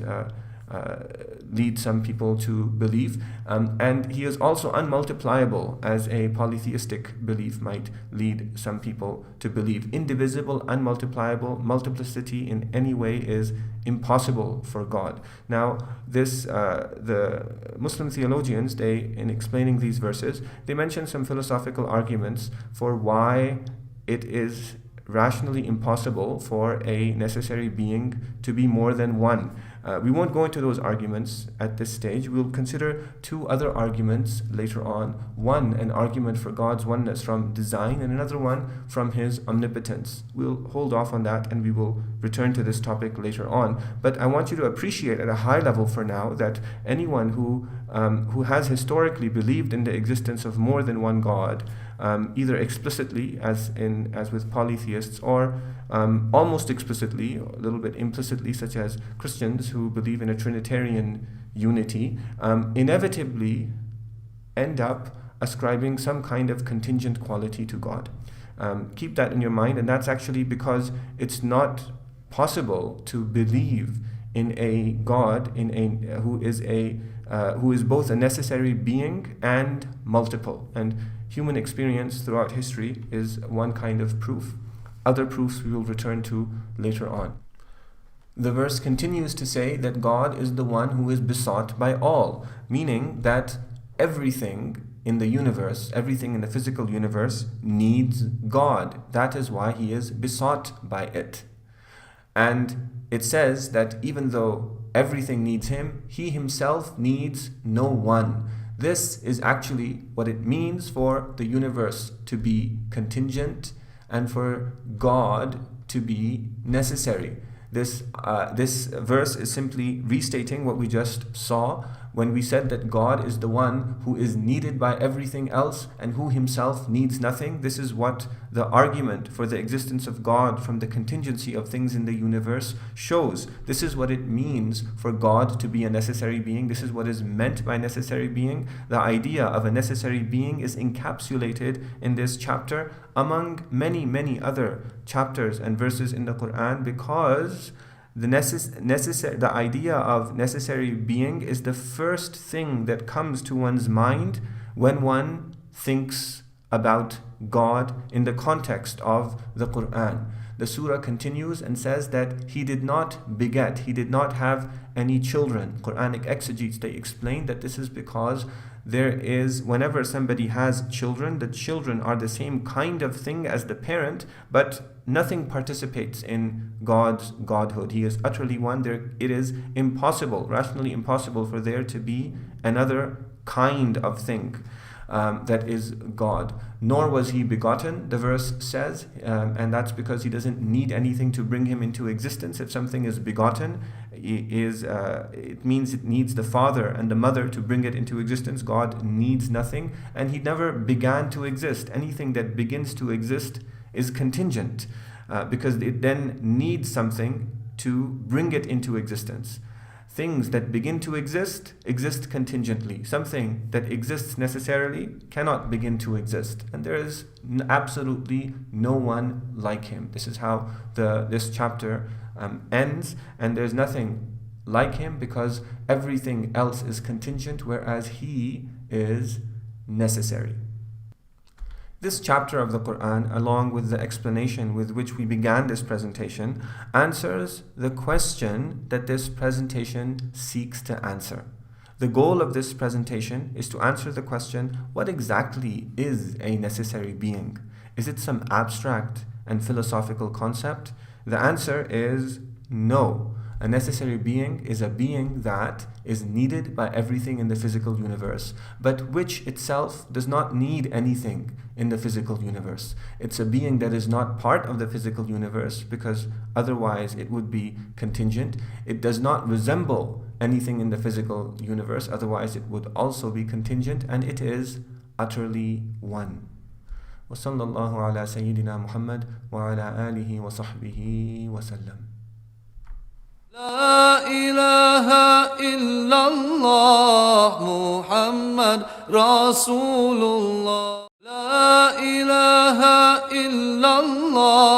lead some people to believe, and he is also unmultipliable, as a polytheistic belief might lead some people to believe. Indivisible, unmultipliable, multiplicity in any way is impossible for God. Now, the Muslim theologians, in explaining these verses, they mention some philosophical arguments for why it is rationally impossible for a necessary being to be more than one. We won't go into those arguments at this stage. We'll consider two other arguments later on. One, an argument for God's oneness from design, and another one from His omnipotence. We'll hold off on that and we will return to this topic later on. But I want you to appreciate at a high level for now that anyone who has historically believed in the existence of more than one God, either explicitly, as with polytheists, or almost explicitly, a little bit implicitly, such as Christians who believe in a Trinitarian unity, inevitably end up ascribing some kind of contingent quality to God. Keep that in your mind, and that's actually because it's not possible to believe in a God who is both a necessary being and multiple. And human experience throughout history is one kind of proof. Other proofs we will return to later on. The verse continues to say that God is the one who is besought by all, meaning that everything in the universe, everything in the physical universe needs God. That is why He is besought by it. And it says that even though everything needs Him, He Himself needs no one. This is actually what it means for the universe to be contingent and for God to be necessary. This verse is simply restating what we just saw when we said that God is the one who is needed by everything else and who Himself needs nothing. This is what the argument for the existence of God from the contingency of things in the universe shows. This is what it means for God to be a necessary being. This is what is meant by necessary being. The idea of a necessary being is encapsulated in this chapter among many, many other chapters and verses in the Quran, because the idea of necessary being is the first thing that comes to one's mind when one thinks about God in the context of the Quran. The surah continues and says that He did not beget, He did not have any children. Qur'anic exegetes, they explain that this is because whenever somebody has children, the children are the same kind of thing as the parent, but nothing participates in God's godhood. He is utterly one. It is impossible, rationally impossible, for there to be another kind of thing that is God. Nor was He begotten, the verse says, and that's because He doesn't need anything to bring Him into existence. If something is begotten, it means it needs the father and the mother to bring it into existence. God needs nothing, and He never began to exist. Anything that begins to exist is contingent, because it then needs something to bring it into existence. Things that begin to exist contingently. Something that exists necessarily cannot begin to exist, and there is absolutely no one like Him. This is how this chapter ends, and there's nothing like Him because everything else is contingent, whereas He is necessary. This chapter of the Quran, along with the explanation with which we began this presentation, answers the question that this presentation seeks to answer. The goal of this presentation is to answer the question, what exactly is a necessary being? Is it some abstract and philosophical concept? The answer is no. A necessary being is a being that is needed by everything in the physical universe, but which itself does not need anything in the physical universe. It's a being that is not part of the physical universe, because otherwise it would be contingent. It does not resemble anything in the physical universe, otherwise it would also be contingent, and it is utterly one. وصلى الله على سيدنا محمد وعلى آله وصحبه وسلم.
لا إله إلا الله محمد رسول الله. لا إله إلا الله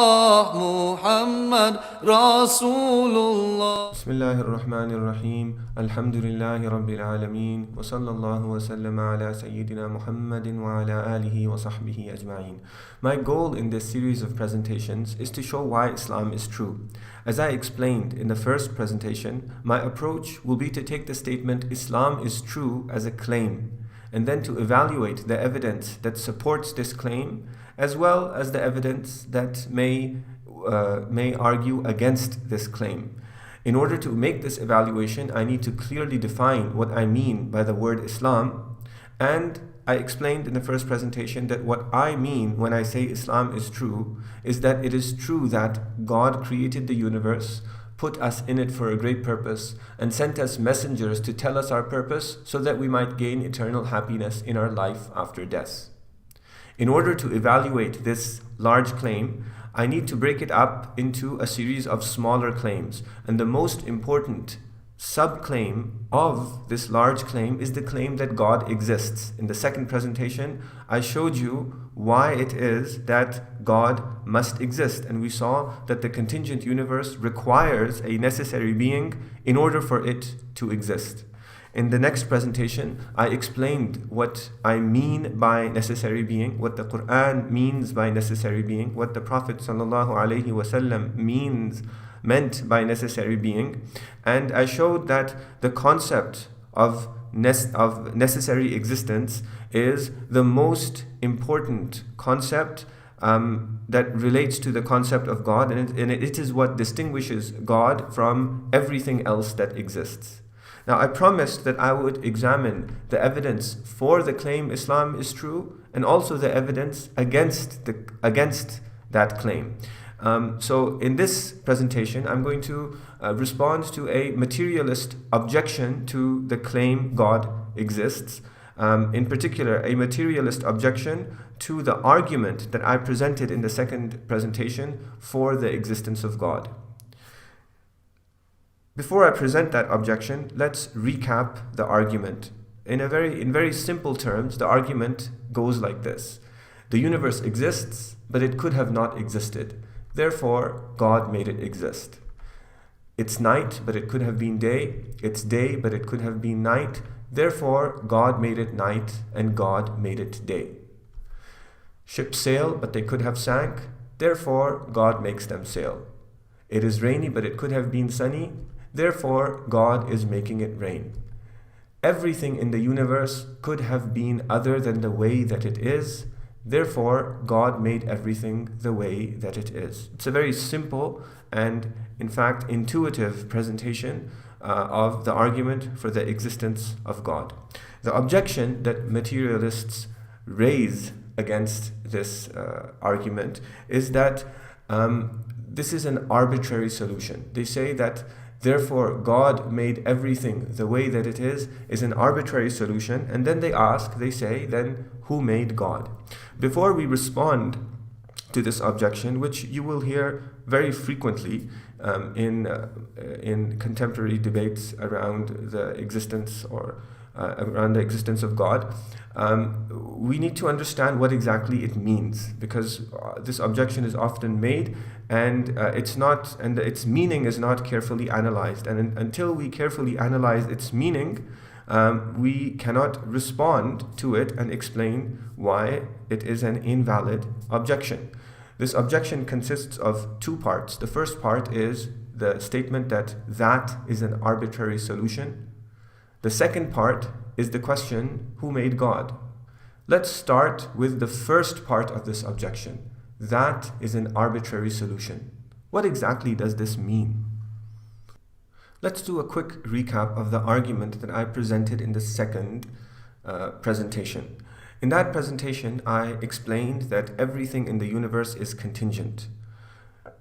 رسول الله.
بسم الله الرحمن الرحيم. الحمد لله رب العالمين وصلى الله وسلم على سيدنا محمد وعلى آله وصحبه أجمعين. My goal in this series of presentations is to show why Islam is true. As I explained in the first presentation, my approach will be to take the statement Islam is true as a claim, and then to evaluate the evidence that supports this claim, as well as the evidence that may argue against this claim. In order to make this evaluation, I need to clearly define what I mean by the word Islam, and I explained in the first presentation that what I mean when I say Islam is true is that it is true that God created the universe, put us in it for a great purpose, and sent us messengers to tell us our purpose so that we might gain eternal happiness in our life after death. In order to evaluate this large claim, I need to break it up into a series of smaller claims, and the most important sub-claim of this large claim is the claim that God exists. In the second presentation, I showed you why it is that God must exist, and we saw that the contingent universe requires a necessary being in order for it to exist. In the next presentation, I explained what I mean by necessary being, what the Quran means by necessary being, what the Prophet ﷺ meant by necessary being, and I showed that the concept of necessary existence is the most important concept that relates to the concept of God, and it is what distinguishes God from everything else that exists. Now, I promised that I would examine the evidence for the claim Islam is true, and also the evidence against that claim. So in this presentation, I'm going to respond to a materialist objection to the claim God exists. In particular, a materialist objection to the argument that I presented in the second presentation for the existence of God. Before I present that objection, let's recap the argument. In very simple terms, the argument goes like this. The universe exists, but it could have not existed. Therefore, God made it exist. It's night, but it could have been day. It's day, but it could have been night. Therefore, God made it night, and God made it day. Ships sail, but they could have sank. Therefore, God makes them sail. It is rainy, but it could have been sunny. Therefore, God is making it rain. Everything in the universe could have been other than the way that it is. Therefore, God made everything the way that it is. It's a very simple and, in fact, intuitive presentation of the argument for the existence of God. The objection that materialists raise against this argument is that this is an arbitrary solution. They say that therefore, God made everything the way that it is an arbitrary solution. And then they say, then who made God? Before we respond to this objection, which you will hear very frequently in contemporary debates around the existence of God, we need to understand what exactly it means, because this objection is often made and its meaning is not carefully analyzed, and until we carefully analyze its meaning, we cannot respond to it and explain why it is an invalid objection. This objection consists of two parts. The first part is the statement that is an arbitrary solution. The second part is the question, who made God? Let's start with the first part of this objection. That is an arbitrary solution. What exactly does this mean? Let's do a quick recap of the argument that I presented in the second presentation. In that presentation, I explained that everything in the universe is contingent.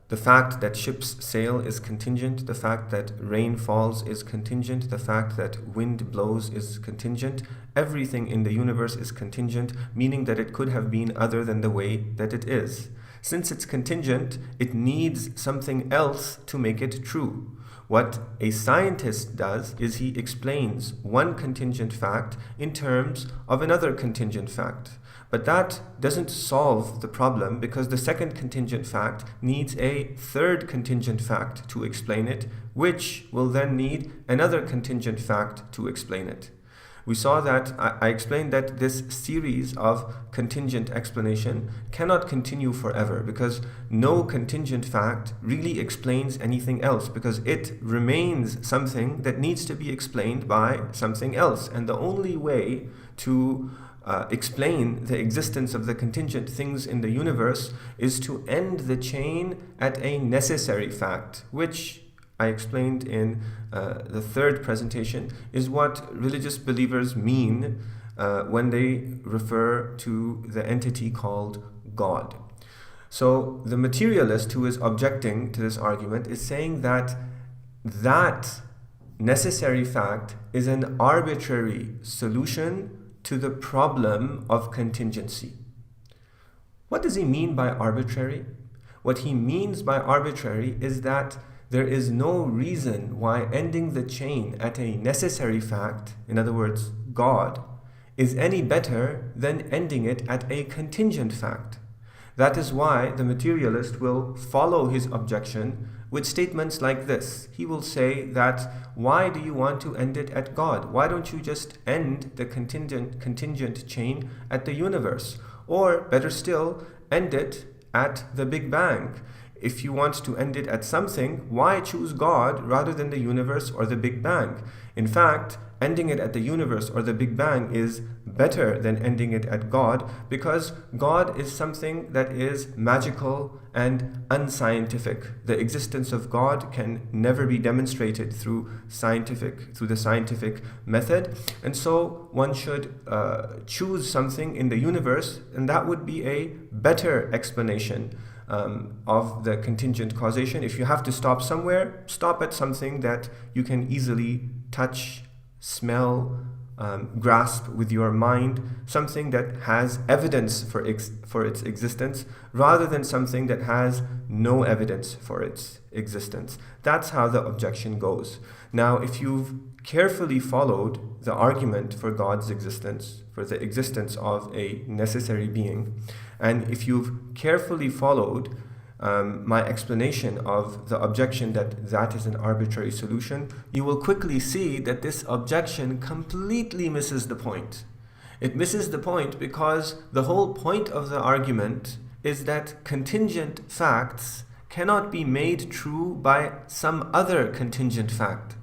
The fact that ships sail is contingent. The fact that rain falls is contingent. The fact that wind blows is contingent. Everything in the universe is contingent, meaning that it could have been other than the way that it is. Since it's contingent, it needs something else to make it true. What a scientist does is he explains one contingent fact in terms of another contingent fact. But that doesn't solve the problem, because the second contingent fact needs a third contingent fact to explain it, which will then need another contingent fact to explain it. We saw that, I explained that this series of contingent explanation cannot continue forever, because no contingent fact really explains anything else, because it remains something that needs to be explained by something else. And the only way to explain the existence of the contingent things in the universe is to end the chain at a necessary fact, which I explained in the third presentation is what religious believers mean when they refer to the entity called God. So the materialist who is objecting to this argument is saying that that necessary fact is an arbitrary solution to the problem of contingency. What does he mean by arbitrary? What he means by arbitrary is that there is no reason why ending the chain at a necessary fact, in other words, God, is any better than ending it at a contingent fact. That is why the materialist will follow his objection with statements like this. He will say that, why do you want to end it at God? Why don't you just end the contingent chain at the universe? Or, better still, end it at the Big Bang. If you want to end it at something, why choose God rather than the universe or the Big Bang? In fact, ending it at the universe or the Big Bang is better than ending it at God, because God is something that is magical and unscientific. The existence of God can never be demonstrated through the scientific method, and so one should choose something in the universe, and that would be a better explanation of the contingent causation. If you have to stop somewhere, stop at something that you can easily touch, smell, grasp with your mind, something that has evidence for its existence, rather than something that has no evidence for its existence. That's how the objection goes. Now, if you've carefully followed the argument for God's existence, for the existence of a necessary being, and if you've carefully followed my explanation of the objection that is an arbitrary solution, you will quickly see that this objection completely misses the point. It misses the point because the whole point of the argument is that contingent facts cannot be made true by some other contingent fact.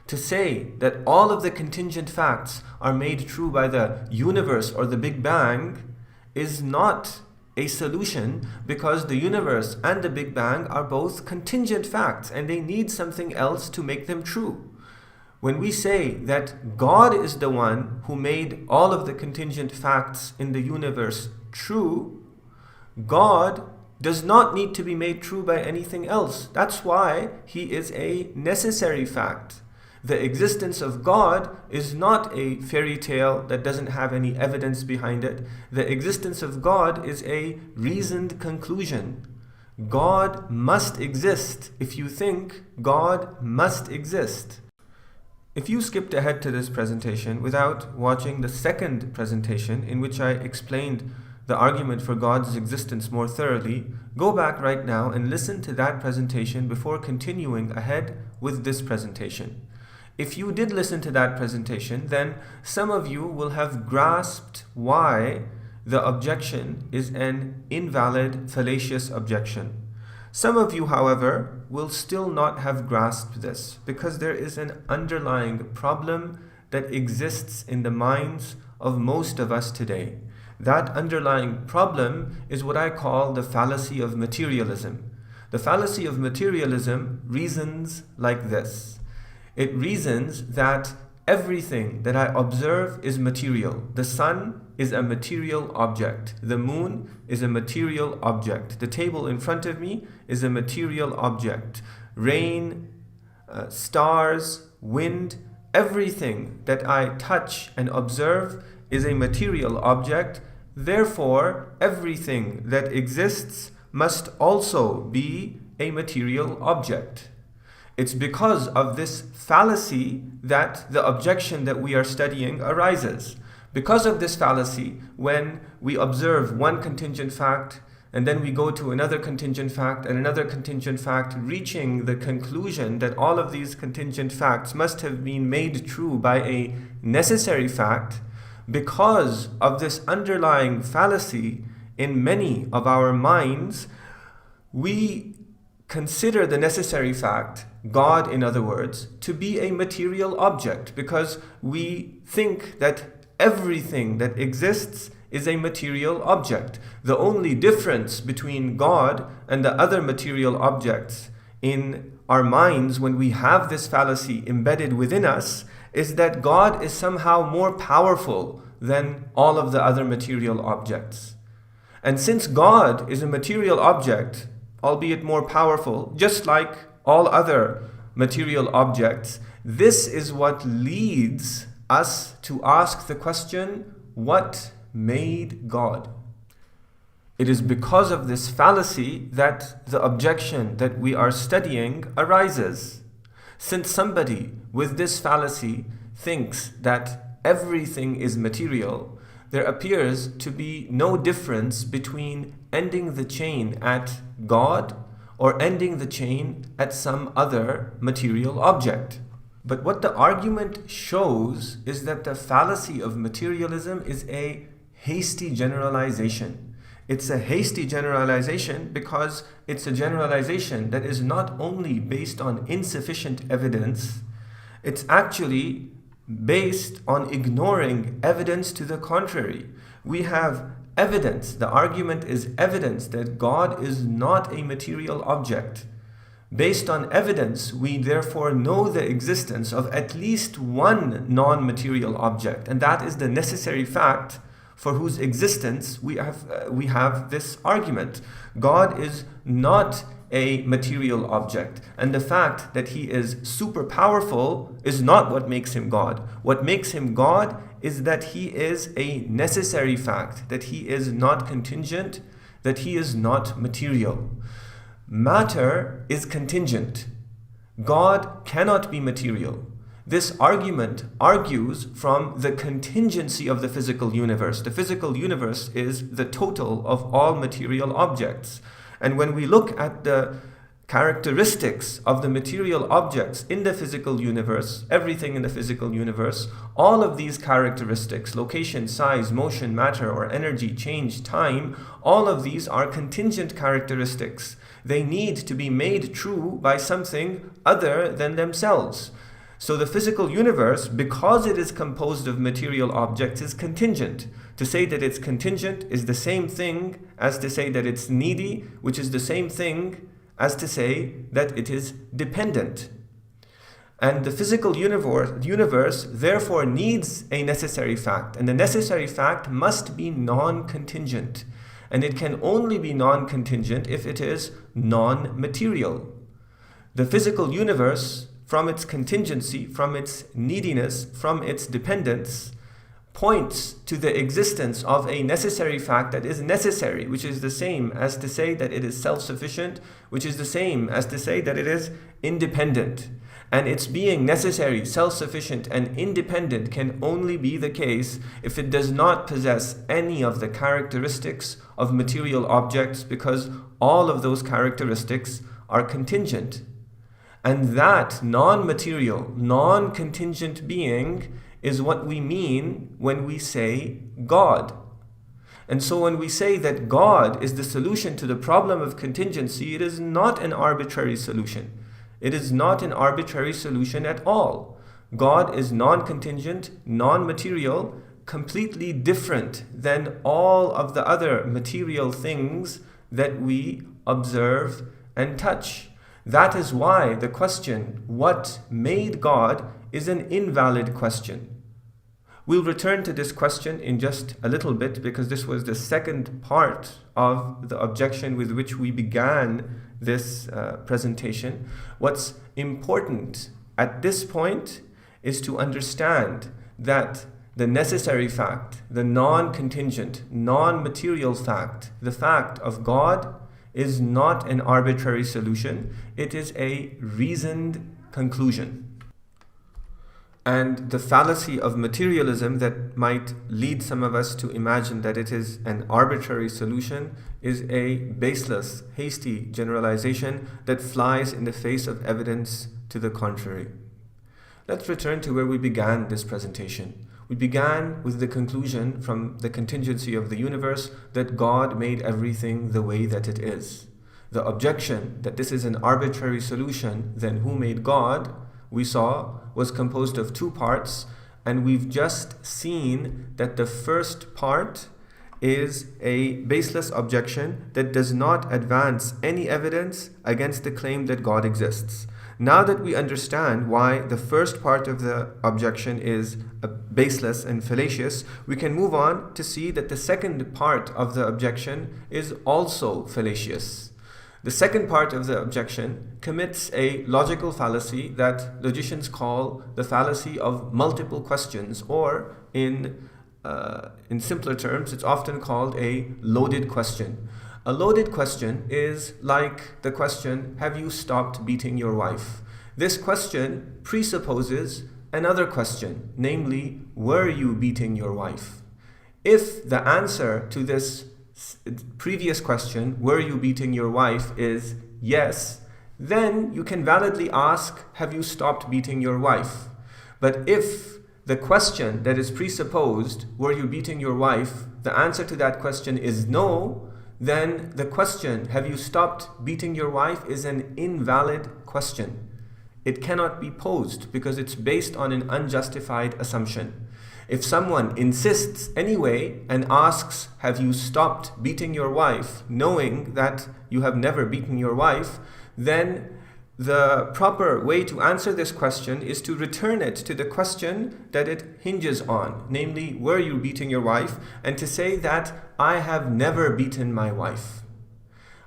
To say that all of the contingent facts are made true by the universe or the Big Bang is not a solution, because the universe and the Big Bang are both contingent facts and they need something else to make them true. When we say that God is the one who made all of the contingent facts in the universe true, God does not need to be made true by anything else. That's why he is a necessary fact. The existence of God is not a fairy tale that doesn't have any evidence behind it. The existence of God is a reasoned conclusion. God must exist. If you think, God must exist. If you skipped ahead to this presentation without watching the second presentation, in which I explained the argument for God's existence more thoroughly, go back right now and listen to that presentation before continuing ahead with this presentation. If you did listen to that presentation, then some of you will have grasped why the objection is an invalid, fallacious objection. Some of you, however, will still not have grasped this, because there is an underlying problem that exists in the minds of most of us today. That underlying problem is what I call the fallacy of materialism. The fallacy of materialism reasons like this. It reasons that everything that I observe is material. The sun is a material object. The moon is a material object. The table in front of me is a material object. Rain, stars, wind, everything that I touch and observe is a material object. Therefore, everything that exists must also be a material object. It's because of this fallacy that the objection that we are studying arises. Because of this fallacy, when we observe one contingent fact and then we go to another contingent fact and another contingent fact, reaching the conclusion that all of these contingent facts must have been made true by a necessary fact, because of this underlying fallacy in many of our minds, we consider the necessary fact, God in other words, to be a material object, because we think that everything that exists is a material object. The only difference between God and the other material objects in our minds when we have this fallacy embedded within us is that God is somehow more powerful than all of the other material objects. And since God is a material object, albeit more powerful, just like all other material objects, this is what leads us to ask the question, what made God? It is because of this fallacy that the objection that we are studying arises. Since somebody with this fallacy thinks that everything is material, there appears to be no difference between ending the chain at God or ending the chain at some other material object. But what the argument shows is that the fallacy of materialism is a hasty generalization. It's a hasty generalization because it's a generalization that is not only based on insufficient evidence, it's actually based on ignoring evidence to the contrary. We have evidence, the argument is evidence that God is not a material object. Based on evidence, we therefore know the existence of at least one non-material object, and that is the necessary fact for whose existence we have this argument. God is not a material object, and the fact that he is super powerful is not what makes him God. What makes him God is that he is a necessary fact, that he is not contingent, that he is not material. Matter is contingent. God cannot be material. This argument argues from the contingency of the physical universe. The physical universe is the total of all material objects. And when we look at the characteristics of the material objects in the physical universe, everything in the physical universe, all of these characteristics, location, size, motion, matter, or energy, change, time, all of these are contingent characteristics. They need to be made true by something other than themselves. So the physical universe, because it is composed of material objects, is contingent. To say that it's contingent is the same thing as to say that it's needy, which is the same thing as to say that it is dependent. And the physical universe therefore needs a necessary fact, and the necessary fact must be non-contingent. And it can only be non-contingent if it is non-material. The physical universe, from its contingency, from its neediness, from its dependence, points to the existence of a necessary fact that is necessary, which is the same as to say that it is self-sufficient, which is the same as to say that it is independent. And its being necessary, self-sufficient, and independent can only be the case if it does not possess any of the characteristics of material objects, because all of those characteristics are contingent. And that non-material, non-contingent being is what we mean when we say God. And so when we say that God is the solution to the problem of contingency, it is not an arbitrary solution. It is not an arbitrary solution at all. God is non-contingent, non-material, completely different than all of the other material things that we observe and touch. That is why the question, what made God, is an invalid question. We'll return to this question in just a little bit, because this was the second part of the objection with which we began this presentation. What's important at this point is to understand that the necessary fact, the non-contingent, non-material fact, the fact of God, is not an arbitrary solution. It is a reasoned conclusion. And the fallacy of materialism that might lead some of us to imagine that it is an arbitrary solution is a baseless, hasty generalization that flies in the face of evidence to the contrary. Let's return to where we began this presentation. We began with the conclusion from the contingency of the universe that God made everything the way that it is. The objection that this is an arbitrary solution, then who made God, we saw, was composed of two parts, and we've just seen that the first part is a baseless objection that does not advance any evidence against the claim that God exists. Now that we understand why the first part of the objection is baseless and fallacious, we can move on to see that the second part of the objection is also fallacious. The second part of the objection commits a logical fallacy that logicians call the fallacy of multiple questions, or in simpler terms, it's often called a loaded question. A loaded question is like the question, have you stopped beating your wife? This question presupposes another question, namely, were you beating your wife? If the answer to this previous question, were you beating your wife, is yes, then you can validly ask, have you stopped beating your wife? But if the question that is presupposed, were you beating your wife, the answer to that question is no, then the question, have you stopped beating your wife, is an invalid question. It cannot be posed because it's based on an unjustified assumption. If someone insists anyway and asks, have you stopped beating your wife, knowing that you have never beaten your wife, then the proper way to answer this question is to return it to the question that it hinges on, namely, were you beating your wife, and to say that I have never beaten my wife.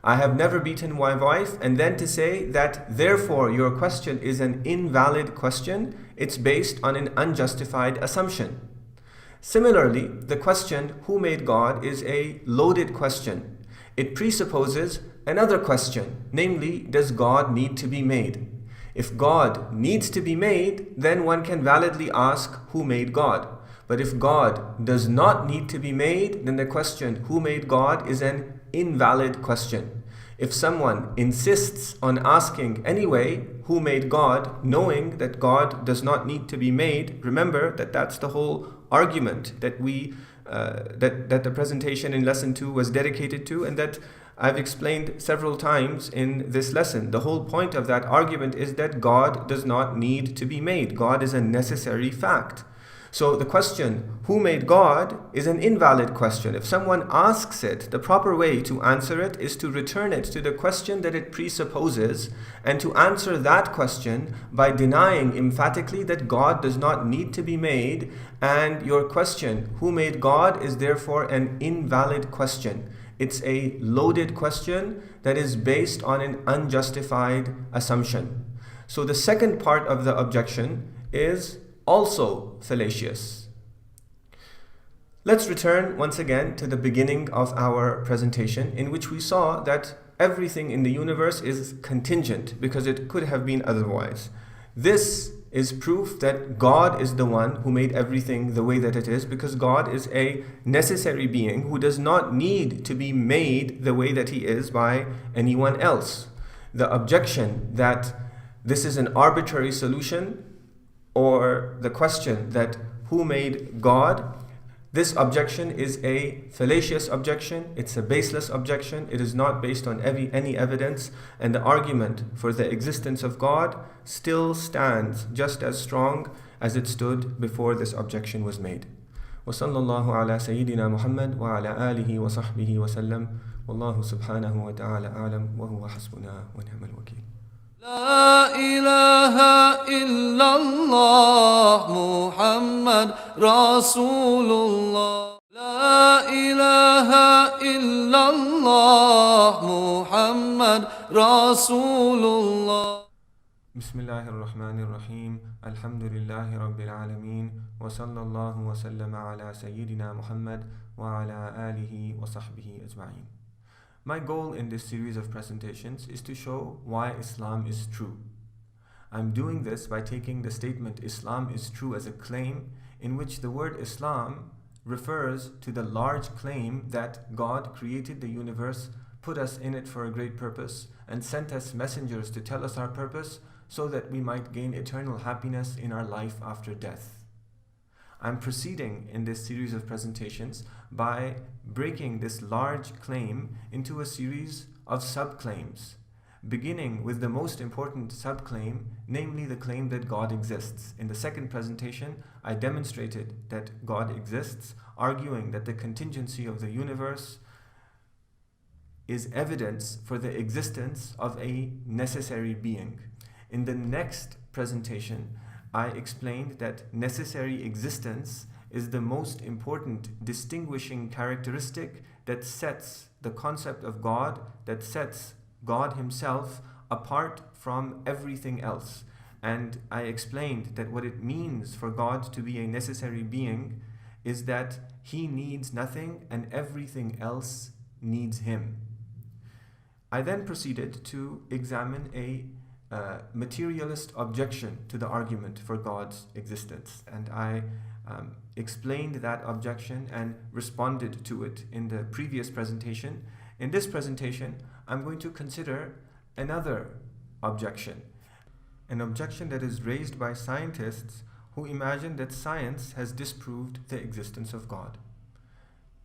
I have never beaten my wife, and then to say that therefore your question is an invalid question. It's based on an unjustified assumption. Similarly, the question, who made God, is a loaded question. It presupposes another question, namely, does God need to be made? If God needs to be made, then one can validly ask, who made God? But if God does not need to be made, then the question, who made God, is an invalid question. If someone insists on asking anyway, who made God, knowing that God does not need to be made, remember that that's the whole argument that that the presentation in lesson 2 was dedicated to, and that I've explained several times in this lesson. The whole point of that argument is that God does not need to be made. God is a necessary fact. So the question, who made God, is an invalid question. If someone asks it, the proper way to answer it is to return it to the question that it presupposes, and to answer that question by denying emphatically that God does not need to be made, and your question, who made God, is therefore an invalid question. It's a loaded question that is based on an unjustified assumption. So the second part of the objection is also fallacious. Let's return once again to the beginning of our presentation, in which we saw that everything in the universe is contingent because it could have been otherwise. This is proof that God is the one who made everything the way that it is, because God is a necessary being who does not need to be made the way that he is by anyone else. The objection that this is an arbitrary solution, or the question that who made God, this objection is a fallacious objection. It's a baseless objection. It is not based on any evidence, and the argument for the existence of God still stands just as strong as it stood before this objection was made. وصلى الله على سيدنا محمد وعلى آله وصحبه وسلم والله سبحانه وتعالى أعلم وهو حسبنا ونعم الوكيل.
لا إله إلا الله محمد رسول الله. لا إله إلا الله محمد رسول الله.
بسم الله الرحمن الرحيم. الحمد لله رب العالمين وصلى الله وسلم على سيدنا محمد وعلى آله وصحبه أجمعين. My goal in this series of presentations is to show why Islam is true. I'm doing this by taking the statement Islam is true as a claim, in which the word Islam refers to the large claim that God created the universe, put us in it for a great purpose, and sent us messengers to tell us our purpose so that we might gain eternal happiness in our life after death. I'm proceeding in this series of presentations by breaking this large claim into a series of subclaims, beginning with the most important subclaim, namely the claim that God exists. In the second presentation, I demonstrated that God exists, arguing that the contingency of the universe is evidence for the existence of a necessary being. In the next presentation, I explained that necessary existence is the most important distinguishing characteristic that sets the concept of God, that sets God himself apart from everything else. And I explained that what it means for God to be a necessary being is that he needs nothing and everything else needs him. I then proceeded to examine a materialist objection to the argument for God's existence, and I explained that objection and responded to it in the previous presentation. In this presentation, I'm going to consider another objection, an objection that is raised by scientists who imagine that science has disproved the existence of God.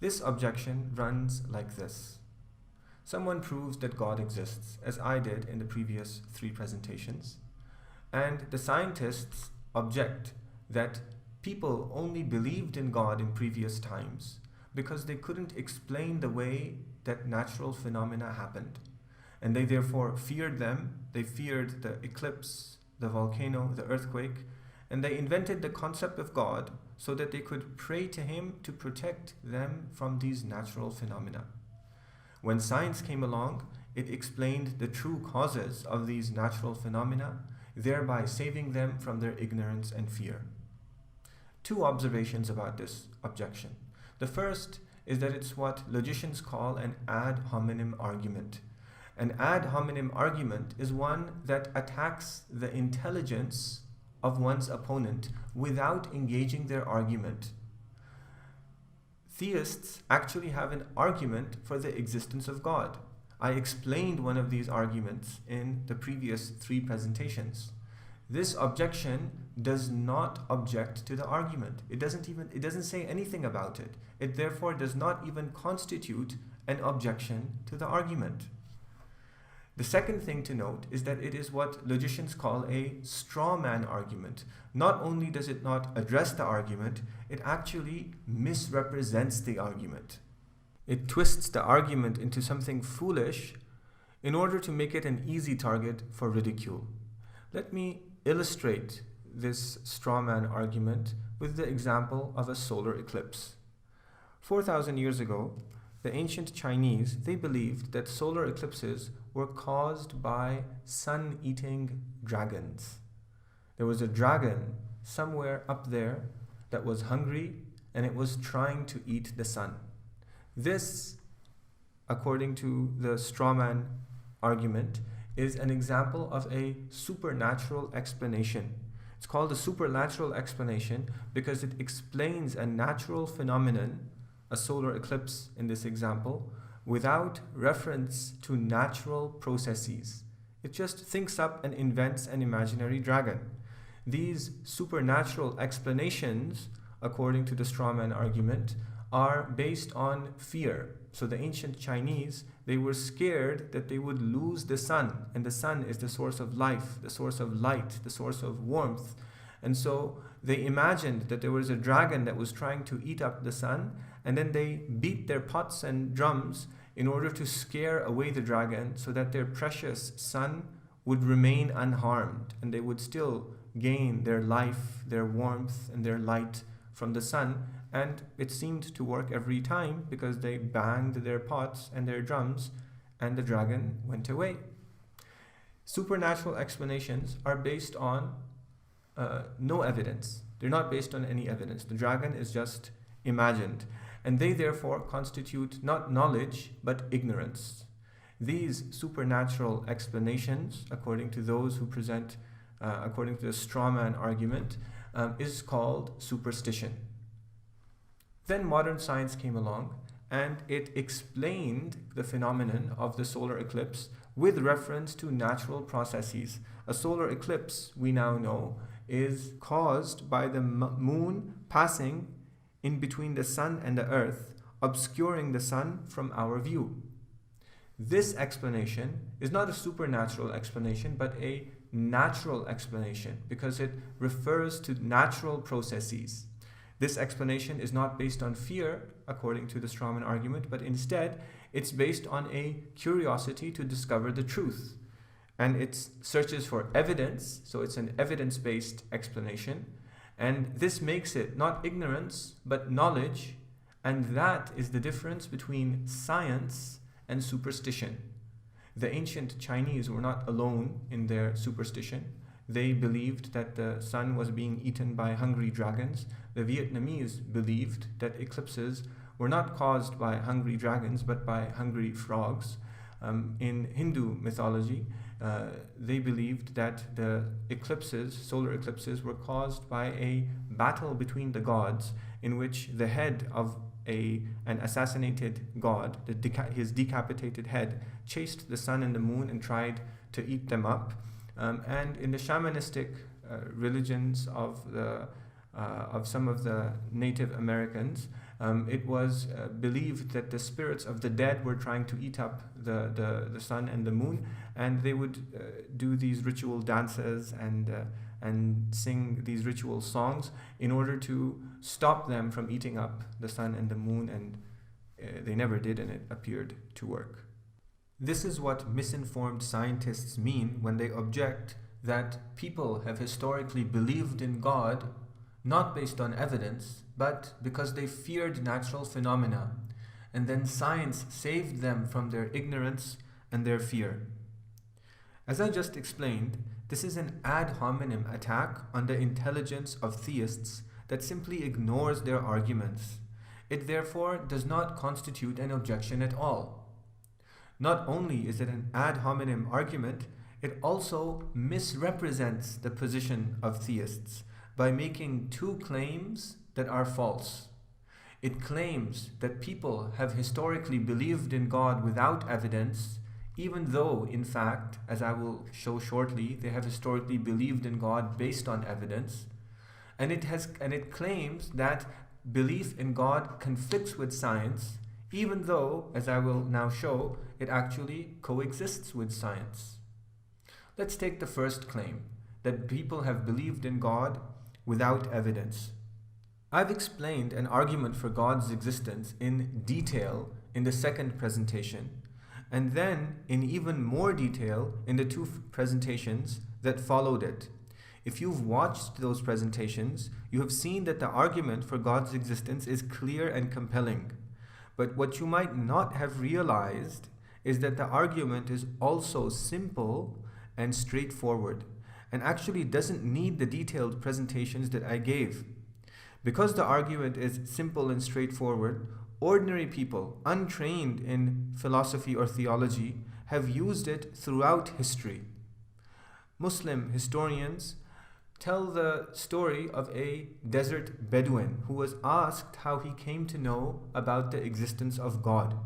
This objection runs like this. Someone proves that God exists, as I did in the previous 3 presentations, and the scientists object that people only believed in God in previous times because they couldn't explain the way that natural phenomena happened, and they therefore feared them. They feared the eclipse, the volcano, the earthquake, and they invented the concept of God so that they could pray to him to protect them from these natural phenomena. When science came along, it explained the true causes of these natural phenomena, thereby saving them from their ignorance and fear. 2 observations about this objection. The first is that it's what logicians call an ad hominem argument. An ad hominem argument is one that attacks the intelligence of one's opponent without engaging their argument. Theists actually have an argument for the existence of God. I explained one of these arguments in the previous 3 presentations. This objection does not object to the argument. It doesn't say anything about it. It therefore does not even constitute an objection to the argument. The second thing to note is that it is what logicians call a straw man argument. Not only does it not address the argument, it actually misrepresents the argument. It twists the argument into something foolish in order to make it an easy target for ridicule. Let me illustrate this straw man argument with the example of a solar eclipse. 4,000 years ago, the ancient Chinese, they believed that solar eclipses were caused by sun-eating dragons. There was a dragon somewhere up there that was hungry and it was trying to eat the sun. This, according to the straw man argument, is an example of a supernatural explanation. It's called a supernatural explanation because it explains a natural phenomenon, a solar eclipse in this example, without reference to natural processes. It just thinks up and invents an imaginary dragon. These supernatural explanations, according to the strawman argument, are based on fear. So the ancient Chinese, they were scared that they would lose the sun, and the sun is the source of life, the source of light, the source of warmth. And so they imagined that there was a dragon that was trying to eat up the sun, and then they beat their pots and drums in order to scare away the dragon so that their precious sun would remain unharmed and they would still gain their life, their warmth, and their light from the sun. And it seemed to work every time because they banged their pots and their drums and the dragon went away. Supernatural explanations are based on no evidence. They're not based on any evidence. The dragon is just imagined, and they therefore constitute not knowledge but ignorance. These supernatural explanations, according to those who present according to the straw man argument, is called superstition. Then modern science came along and it explained the phenomenon of the solar eclipse with reference to natural processes. A solar eclipse, we now know, is caused by the moon passing in between the sun and the earth, obscuring the sun from our view. This explanation is not a supernatural explanation, but a natural explanation because it refers to natural processes. This explanation is not based on fear, according to the strawman argument, but instead it's based on a curiosity to discover the truth. And it searches for evidence, so it's an evidence-based explanation. And this makes it not ignorance, but knowledge. And that is the difference between science and superstition. The ancient Chinese were not alone in their superstition. They believed that the sun was being eaten by hungry dragons. The Vietnamese believed that eclipses were not caused by hungry dragons, but by hungry frogs. In Hindu mythology, they believed that the eclipses, solar eclipses, were caused by a battle between the gods in which the head of an assassinated god, his decapitated head, chased the sun and the moon and tried to eat them up. And in the shamanistic religions of some of the Native Americans, it was believed that the spirits of the dead were trying to eat up the sun and the moon, and they would do these ritual dances and sing these ritual songs in order to stop them from eating up the sun and the moon, and they never did, and it appeared to work. This is what misinformed scientists mean when they object that people have historically believed in God not based on evidence, but because they feared natural phenomena, and then science saved them from their ignorance and their fear. As I just explained, this is an ad hominem attack on the intelligence of theists that simply ignores their arguments. It therefore does not constitute an objection at all. Not only is it an ad hominem argument, it also misrepresents the position of theists by making two claims that are false. It claims that people have historically believed in God without evidence, even though, in fact, as I will show shortly, they have historically believed in God based on evidence. And it claims that belief in God conflicts with science, even though, as I will now show, it actually coexists with science. Let's take the first claim, that people have believed in God without evidence. I've explained an argument for God's existence in detail in the second presentation, and then in even more detail in the two presentations that followed it. If you've watched those presentations, you have seen that the argument for God's existence is clear and compelling. But what you might not have realized is that the argument is also simple and straightforward, and actually doesn't need the detailed presentations that I gave. Because the argument is simple and straightforward, ordinary people, untrained in philosophy or theology, have used it throughout history. Muslim historians tell the story of a desert Bedouin who was asked how he came to know about the existence of God.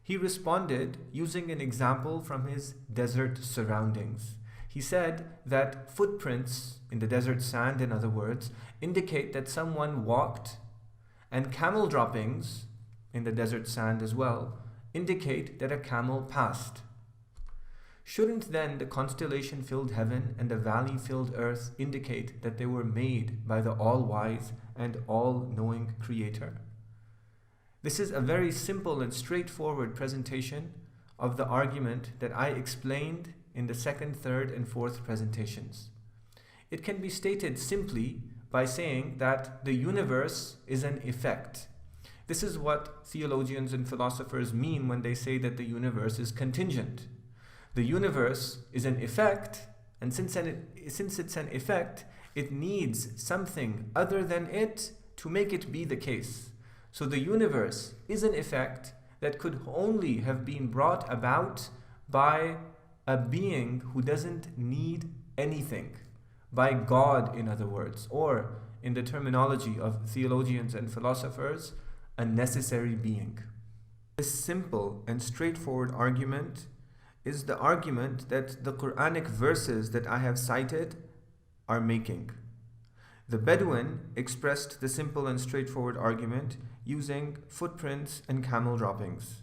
He responded using an example from his desert surroundings. He said that footprints in the desert sand, in other words, indicate that someone walked, and camel droppings in the desert sand as well indicate that a camel passed. Shouldn't then the constellation-filled heaven and the valley-filled earth indicate that they were made by the all-wise and all-knowing Creator? This is a very simple and straightforward presentation of the argument that I explained in the second, third, and fourth presentations. It can be stated simply by saying that the universe is an effect. This is what theologians and philosophers mean when they say that the universe is contingent. The universe is an effect, and since it's an effect, it needs something other than it to make it be the case. So the universe is an effect that could only have been brought about by a being who doesn't need anything. By God, in other words, or in the terminology of theologians and philosophers, a necessary being. This simple and straightforward argument is the argument that the Qur'anic verses that I have cited are making. The Bedouin expressed the simple and straightforward argument using footprints and camel droppings.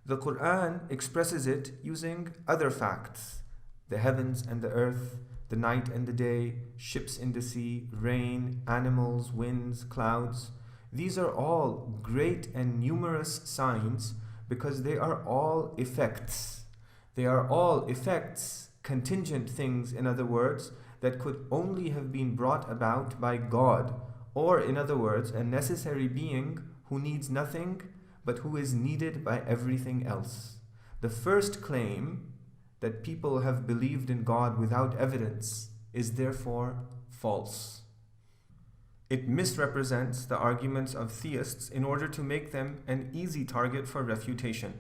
The Qur'an expresses it using other facts: the heavens and the earth, the night and the day, ships in the sea, rain, animals, winds, clouds. These are all great and numerous signs because they are all effects. They are all effects, contingent things, in other words, that could only have been brought about by God, or in other words, a necessary being who needs nothing but who is needed by everything else. The first claim, that people have believed in God without evidence, is therefore false. It misrepresents the arguments of theists in order to make them an easy target for refutation.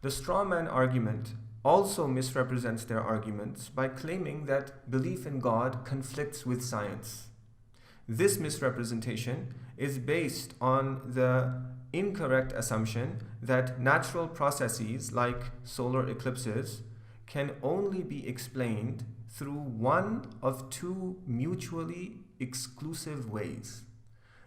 The straw man argument also misrepresents their arguments by claiming that belief in God conflicts with science. This misrepresentation is based on the incorrect assumption that natural processes like solar eclipses can only be explained through one of two mutually exclusive ways.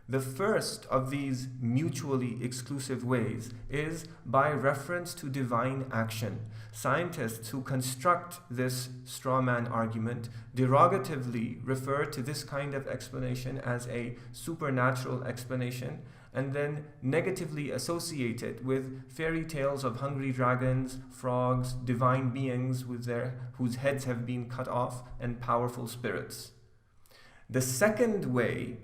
The first of these mutually exclusive ways is by reference to divine action. Scientists who construct this straw man argument derogatively refer to this kind of explanation as a supernatural explanation, and then negatively associate it with fairy tales of hungry dragons, frogs, divine beings whose heads have been cut off, and powerful spirits. The second way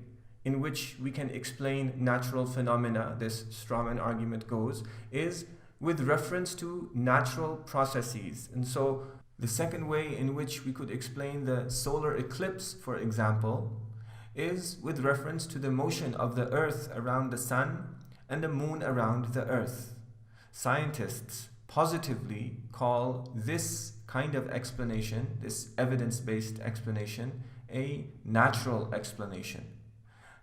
in which we can explain natural phenomena, this strawman argument goes, is with reference to natural processes. And so the second way in which we could explain the solar eclipse, for example, is with reference to the motion of the earth around the sun and the moon around the earth. Scientists positively call this kind of explanation, this evidence-based explanation, a natural explanation.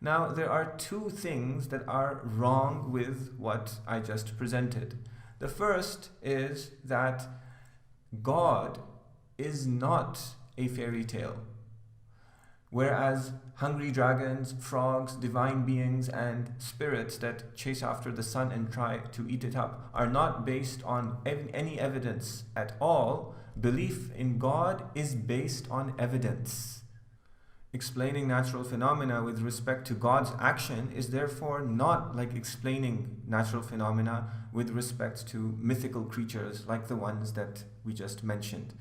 Now, there are two things that are wrong with what I just presented. The first is that God is not a fairy tale, whereas hungry dragons, frogs, divine beings, and spirits that chase after the sun and try to eat it up are not based on any evidence at all. Belief in God is based on evidence. Explaining natural phenomena with respect to God's action is therefore not like explaining natural phenomena with respect to mythical creatures like the ones that we just mentioned.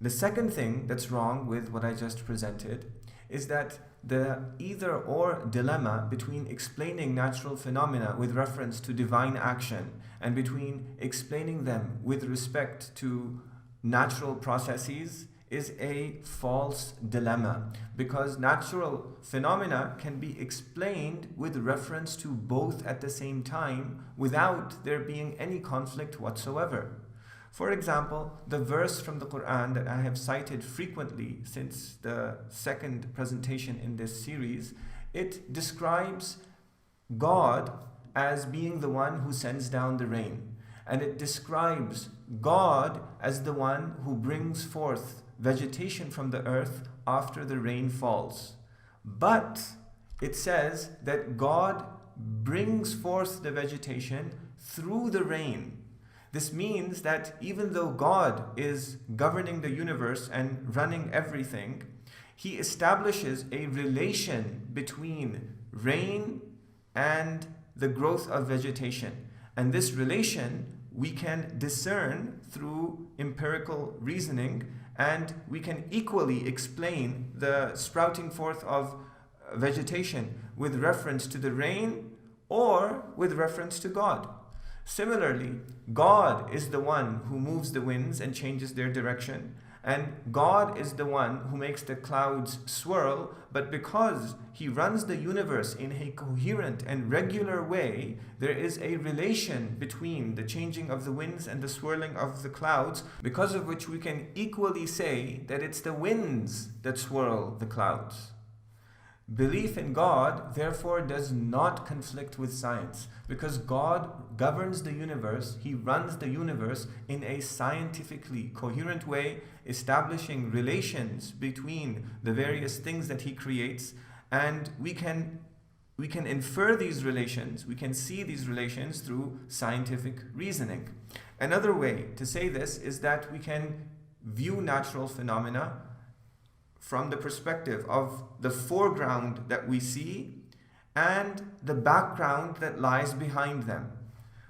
The second thing that's wrong with what I just presented is that the either-or dilemma between explaining natural phenomena with reference to divine action and between explaining them with respect to natural processes is a false dilemma, because natural phenomena can be explained with reference to both at the same time without there being any conflict whatsoever. For example, the verse from the Quran that I have cited frequently since the second presentation in this series, it describes God as being the one who sends down the rain. And it describes God as the one who brings forth vegetation from the earth after the rain falls. But it says that God brings forth the vegetation through the rain. This means that even though God is governing the universe and running everything, He establishes a relation between rain and the growth of vegetation. And this relation we can discern through empirical reasoning, and we can equally explain the sprouting forth of vegetation with reference to the rain or with reference to God. Similarly, God is the one who moves the winds and changes their direction, And God is the one who makes the clouds swirl, but because He runs the universe in a coherent and regular way, there is a relation between the changing of the winds and the swirling of the clouds, because of which we can equally say that it's the winds that swirl the clouds. Belief in God, therefore, does not conflict with science, because God governs the universe, He runs the universe in a scientifically coherent way, establishing relations between the various things that He creates, and we can infer these relations, we can see these relations through scientific reasoning. Another way to say this is that we can view natural phenomena from the perspective of the foreground that we see and the background that lies behind them.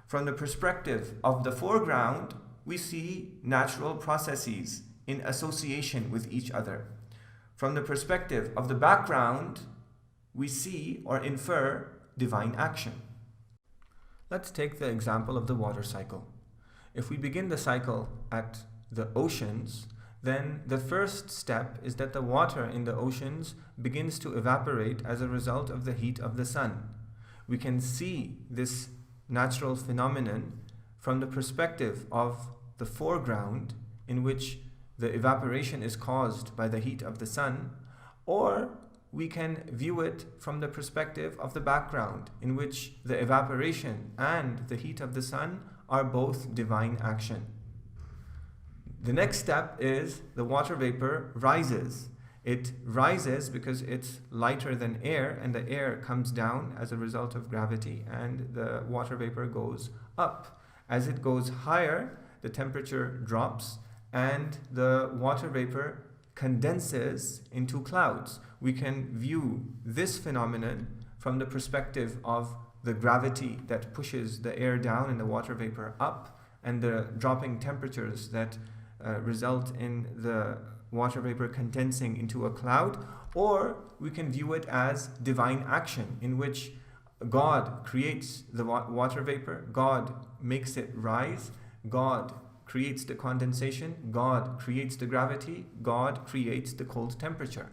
From the perspective of the foreground, we see natural processes in association with each other. From the perspective of the background, we see or infer divine action. Let's take the example of the water cycle. If we begin the cycle at the oceans, then the first step is that the water in the oceans begins to evaporate as a result of the heat of the sun. We can see this natural phenomenon from the perspective of the foreground, in which the evaporation is caused by the heat of the sun, or we can view it from the perspective of the background, in which the evaporation and the heat of the sun are both divine action. The next step is the water vapor rises. It rises because it's lighter than air, and the air comes down as a result of gravity, and the water vapor goes up. As it goes higher, the temperature drops and the water vapor condenses into clouds. We can view this phenomenon from the perspective of the gravity that pushes the air down and the water vapor up, and the dropping temperatures that result in the water vapor condensing into a cloud. Or we can view it as divine action, in which God creates the water vapor, God makes it rise, God creates the condensation, God creates the gravity, God creates the cold temperature.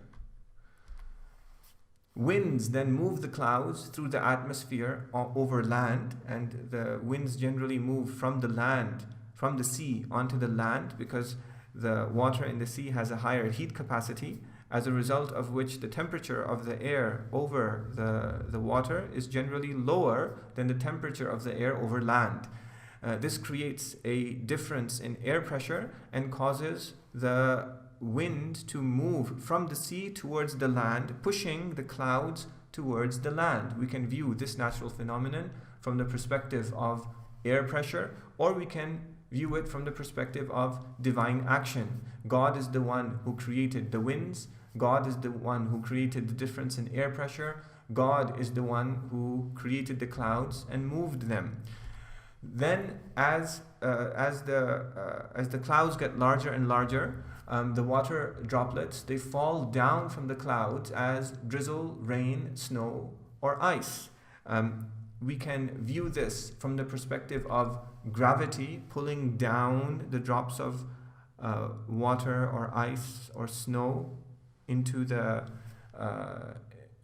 Winds then move the clouds through the atmosphere over land, and the winds generally move from the sea onto the land, because the water in the sea has a higher heat capacity, as a result of which the temperature of the air over the water is generally lower than the temperature of the air over land. This creates a difference in air pressure and causes the wind to move from the sea towards the land, pushing the clouds towards the land. We can view this natural phenomenon from the perspective of air pressure, or we can view it from the perspective of divine action. God is the one who created the winds, God is the one who created the difference in air pressure, God is the one who created the clouds and moved them. Then as the clouds get larger and larger, the water droplets, they fall down from the clouds as drizzle, rain, snow, or ice. We can view this from the perspective of gravity pulling down the drops of water or ice or snow into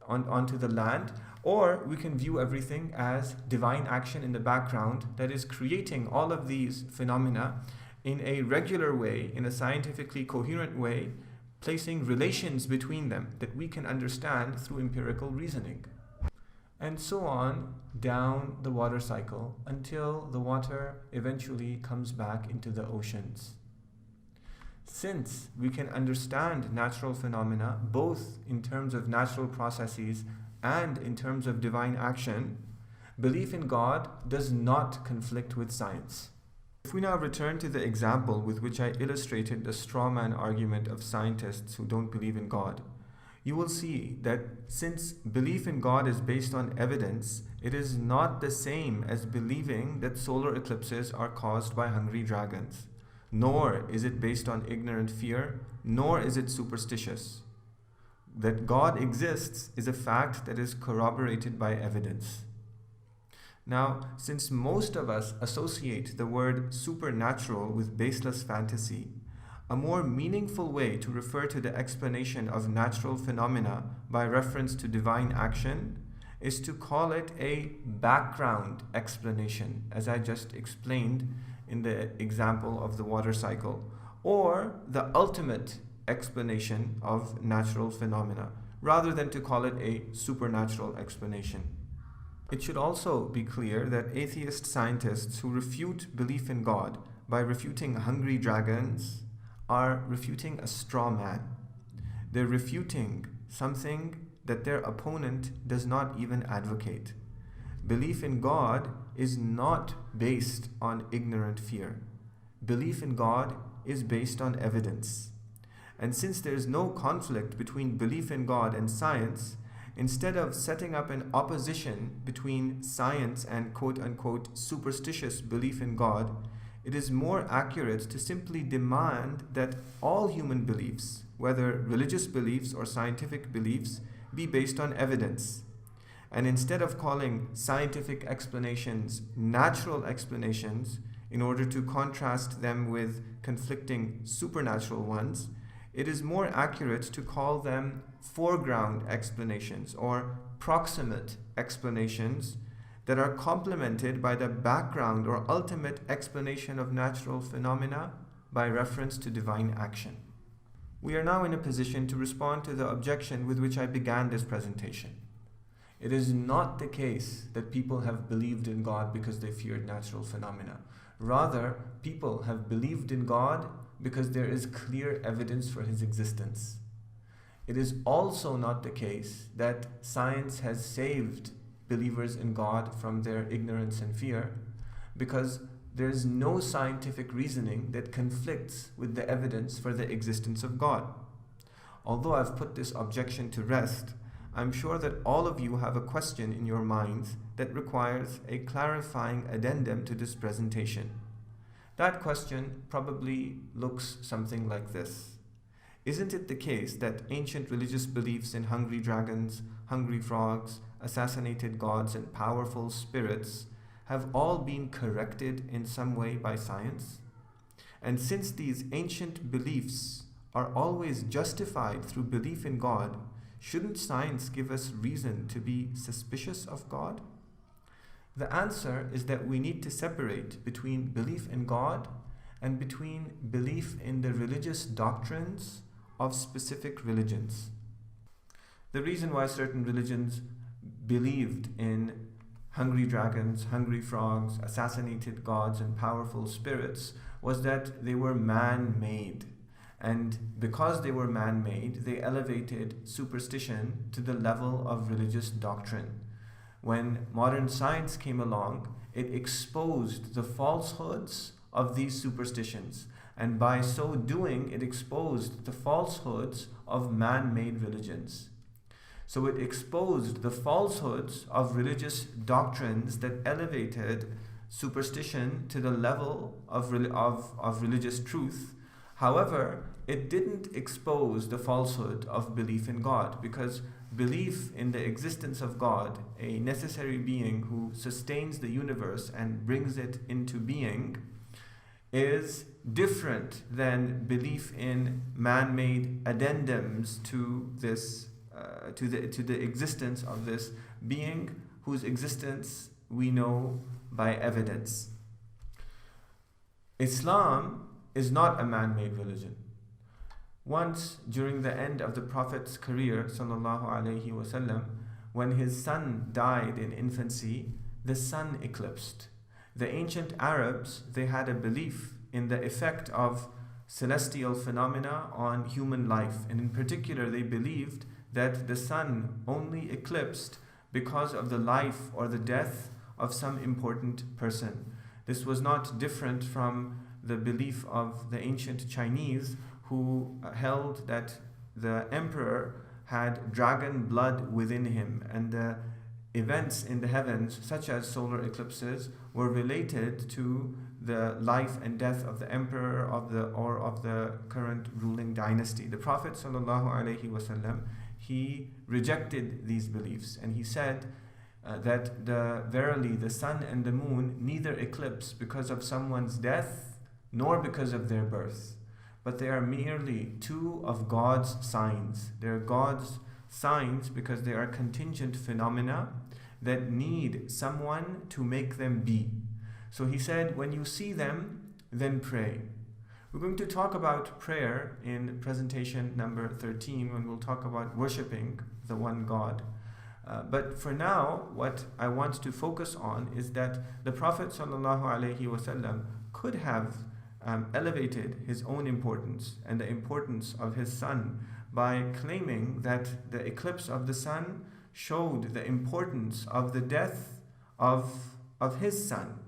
onto the land, or we can view everything as divine action in the background that is creating all of these phenomena in a regular way, in a scientifically coherent way, placing relations between them that we can understand through empirical reasoning. And so on down the water cycle until the water eventually comes back into the oceans. Since we can understand natural phenomena both in terms of natural processes and in terms of divine action, belief in God does not conflict with science. If we now return to the example with which I illustrated the straw man argument of scientists who don't believe in God, you will see that since belief in God is based on evidence, it is not the same as believing that solar eclipses are caused by hungry dragons. Nor is it based on ignorant fear, nor is it superstitious. That God exists is a fact that is corroborated by evidence. Now, since most of us associate the word supernatural with baseless fantasy, A more meaningful way to refer to the explanation of natural phenomena by reference to divine action is to call it a background explanation, as I just explained in the example of the water cycle, or the ultimate explanation of natural phenomena, rather than to call it a supernatural explanation. It should also be clear that atheist scientists who refute belief in God by refuting hungry dragons are refuting a straw man. They're refuting something that their opponent does not even advocate. Belief in God is not based on ignorant fear. Belief in God is based on evidence. And since there is no conflict between belief in God and science, instead of setting up an opposition between science and quote-unquote superstitious belief in God, it is more accurate to simply demand that all human beliefs, whether religious beliefs or scientific beliefs, be based on evidence. And instead of calling scientific explanations natural explanations in order to contrast them with conflicting supernatural ones, it is more accurate to call them foreground explanations or proximate explanations that are complemented by the background or ultimate explanation of natural phenomena by reference to divine action. We are now in a position to respond to the objection with which I began this presentation. It is not the case that people have believed in God because they feared natural phenomena. Rather, people have believed in God because there is clear evidence for His existence. It is also not the case that science has saved believers in God from their ignorance and fear, because there is no scientific reasoning that conflicts with the evidence for the existence of God. Although I've put this objection to rest, I'm sure that all of you have a question in your minds that requires a clarifying addendum to this presentation. That question probably looks something like this. Isn't it the case that ancient religious beliefs in hungry dragons, hungry frogs, assassinated gods, and powerful spirits have all been corrected in some way by science? And since these ancient beliefs are always justified through belief in God, shouldn't science give us reason to be suspicious of God? The answer is that we need to separate between belief in God and between belief in the religious doctrines of specific religions. The reason why certain religions believed in hungry dragons, hungry frogs, assassinated gods, and powerful spirits was that they were man-made. And because they were man-made, they elevated superstition to the level of religious doctrine. When modern science came along, it exposed the falsehoods of these superstitions. And by so doing, it exposed the falsehoods of man-made religions. So it exposed the falsehoods of religious doctrines that elevated superstition to the level of religious truth. However, it didn't expose the falsehood of belief in God, because belief in the existence of God, a necessary being who sustains the universe and brings it into being, is different than belief in man-made addendums to this, to the existence of this being whose existence we know by evidence. Islam is not a man-made religion. Once, during the end of the Prophet's career, sallallahu alaihi wasallam, when his son died in infancy, the sun eclipsed. The ancient Arabs, they had a belief in the effect of celestial phenomena on human life, and in particular they believed that the sun only eclipsed because of the life or the death of some important person. This was not different from the belief of the ancient Chinese, who held that the emperor had dragon blood within him, and the events in the heavens, such as solar eclipses, were related to the life and death of the emperor of the current ruling dynasty. The Prophet ﷺ, he rejected these beliefs, and he said that verily the sun and the moon neither eclipse because of someone's death nor because of their birth, but they are merely two of God's signs. They are God's signs because they are contingent phenomena that need someone to make them be. So he said, when you see them, then pray. We're going to talk about prayer in presentation number 13 when we'll talk about worshipping the one God. But for now, what I want to focus on is that the Prophet ﷺ could have elevated his own importance and the importance of his son by claiming that the eclipse of the sun showed the importance of the death of his son.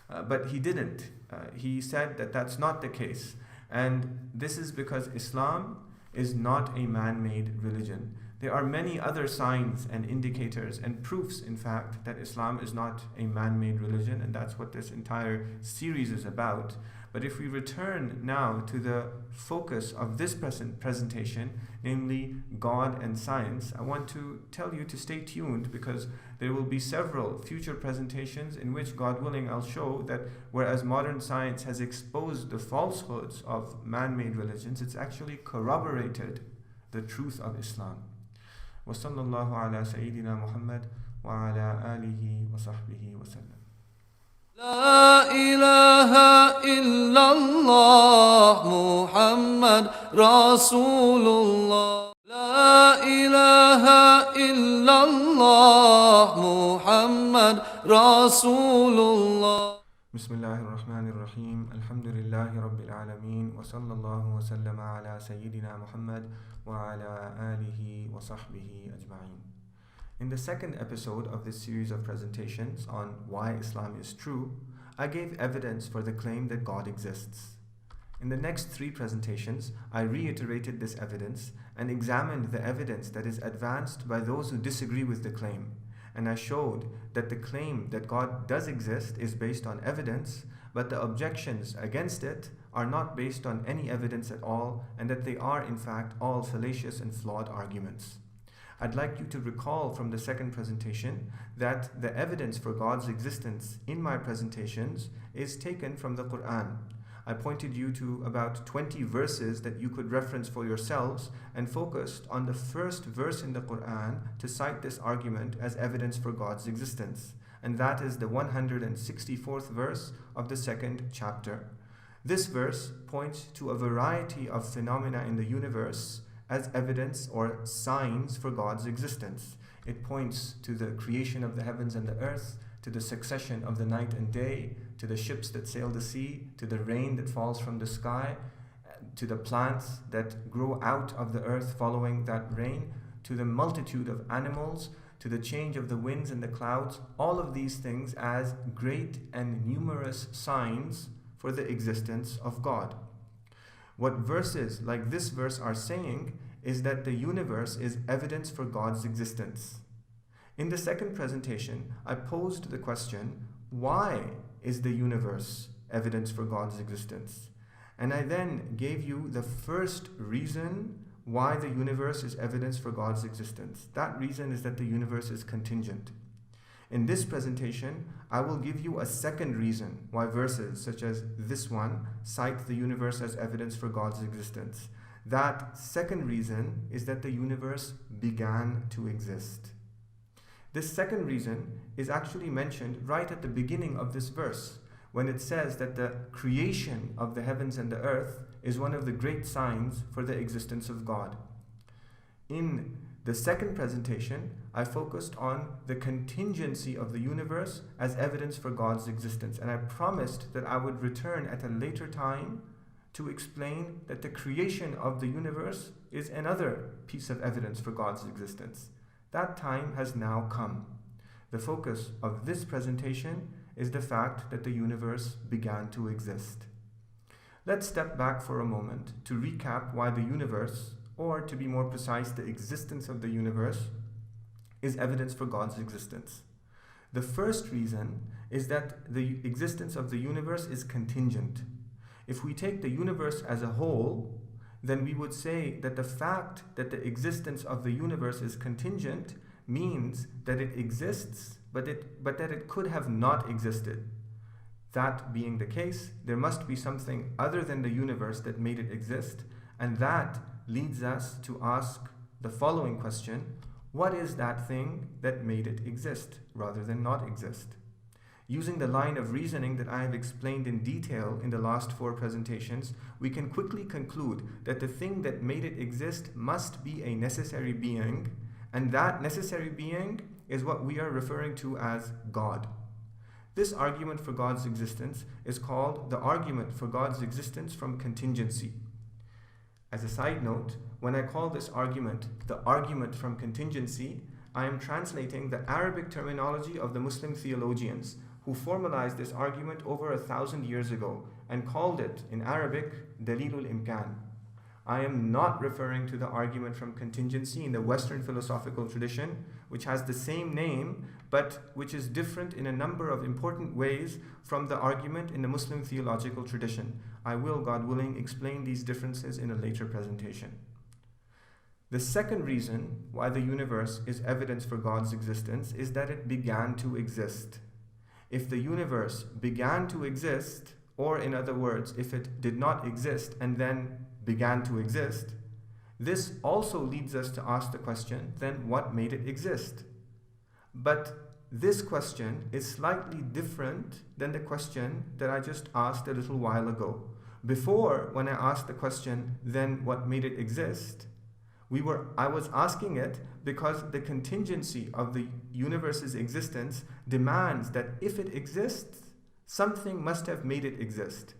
But he didn't. He said that that's not the case. And this is because Islam is not a man-made religion. There are many other signs and indicators and proofs, in fact, that Islam is not a man-made religion, and that's what this entire series is about. But if we return now to the focus of this presentation, namely God and science, I want to tell you to stay tuned because there will be several future presentations in which, God willing, I'll show that whereas modern science has exposed the falsehoods of man-made religions, it's actually corroborated the truth of Islam. وصلى الله على سيدنا محمد وعلى آله وصحبه وسلم.
لا إله إلا الله محمد رسول الله لا إله إلا الله محمد رسول الله.
بسم الله الرحمن الرحيم. الحمد لله رب العالمين وصلى الله وسلم على سيدنا محمد وعلى آله وصحبه أجمعين. In the second episode of this series of presentations on why Islam is true, I gave evidence for the claim that God exists. In the next three presentations, I reiterated this evidence and examined the evidence that is advanced by those who disagree with the claim. And I showed that the claim that God does exist is based on evidence, but the objections against it are not based on any evidence at all, and that they are in fact all fallacious and flawed arguments. I'd like you to recall from the second presentation that the evidence for God's existence in my presentations is taken from the Qur'an. I pointed you to about 20 verses that you could reference for yourselves and focused on the first verse in the Qur'an to cite this argument as evidence for God's existence. And that is the 164th verse of the second chapter. This verse points to a variety of phenomena in the universe as evidence or signs for God's existence. It points to the creation of the heavens and the earth, to the succession of the night and day, to the ships that sail the sea, to the rain that falls from the sky, to the plants that grow out of the earth following that rain, to the multitude of animals, to the change of the winds and the clouds, all of these things as great and numerous signs for the existence of God. What verses like this verse are saying is that the universe is evidence for God's existence. In the second presentation, I posed the question, why is the universe evidence for God's existence? And I then gave you the first reason why the universe is evidence for God's existence. That reason is that the universe is contingent. In this presentation, I will give you a second reason why verses such as this one cite the universe as evidence for God's existence. That second reason is that the universe began to exist. This second reason is actually mentioned right at the beginning of this verse, when it says that the creation of the heavens and the earth is one of the great signs for the existence of God. In the second presentation, I focused on the contingency of the universe as evidence for God's existence, and I promised that I would return at a later time to explain that the creation of the universe is another piece of evidence for God's existence. That time has now come. The focus of this presentation is the fact that the universe began to exist. Let's step back for a moment to recap why the universe, or to be more precise, the existence of the universe, is evidence for God's existence. The first reason is that the existence of the universe is contingent. If we take the universe as a whole, then we would say that the fact that the existence of the universe is contingent means that it exists, but that it could have not existed. That being the case, there must be something other than the universe that made it exist, and that leads us to ask the following question: what is that thing that made it exist rather than not exist? Using the line of reasoning that I have explained in detail in the last 4 presentations, we can quickly conclude that the thing that made it exist must be a necessary being, and that necessary being is what we are referring to as God. This argument for God's existence is called the argument for God's existence from contingency. As a side note, when I call this argument the argument from contingency, I am translating the Arabic terminology of the Muslim theologians who formalized this argument over 1,000 years ago and called it in Arabic Dalilul Imkan. I am not referring to the argument from contingency in the Western philosophical tradition, which has the same name but which is different in a number of important ways from the argument in the Muslim theological tradition. I will, God willing, explain these differences in a later presentation. The second reason why the universe is evidence for God's existence is that it began to exist. If the universe began to exist, or in other words, if it did not exist and then began to exist, this also leads us to ask the question, then what made it exist? But this question is slightly different than the question that I just asked a little while ago. Before, when I asked the question, then what made it exist? I was asking it because the contingency of the universe's existence demands that if it exists, something must have made it exist.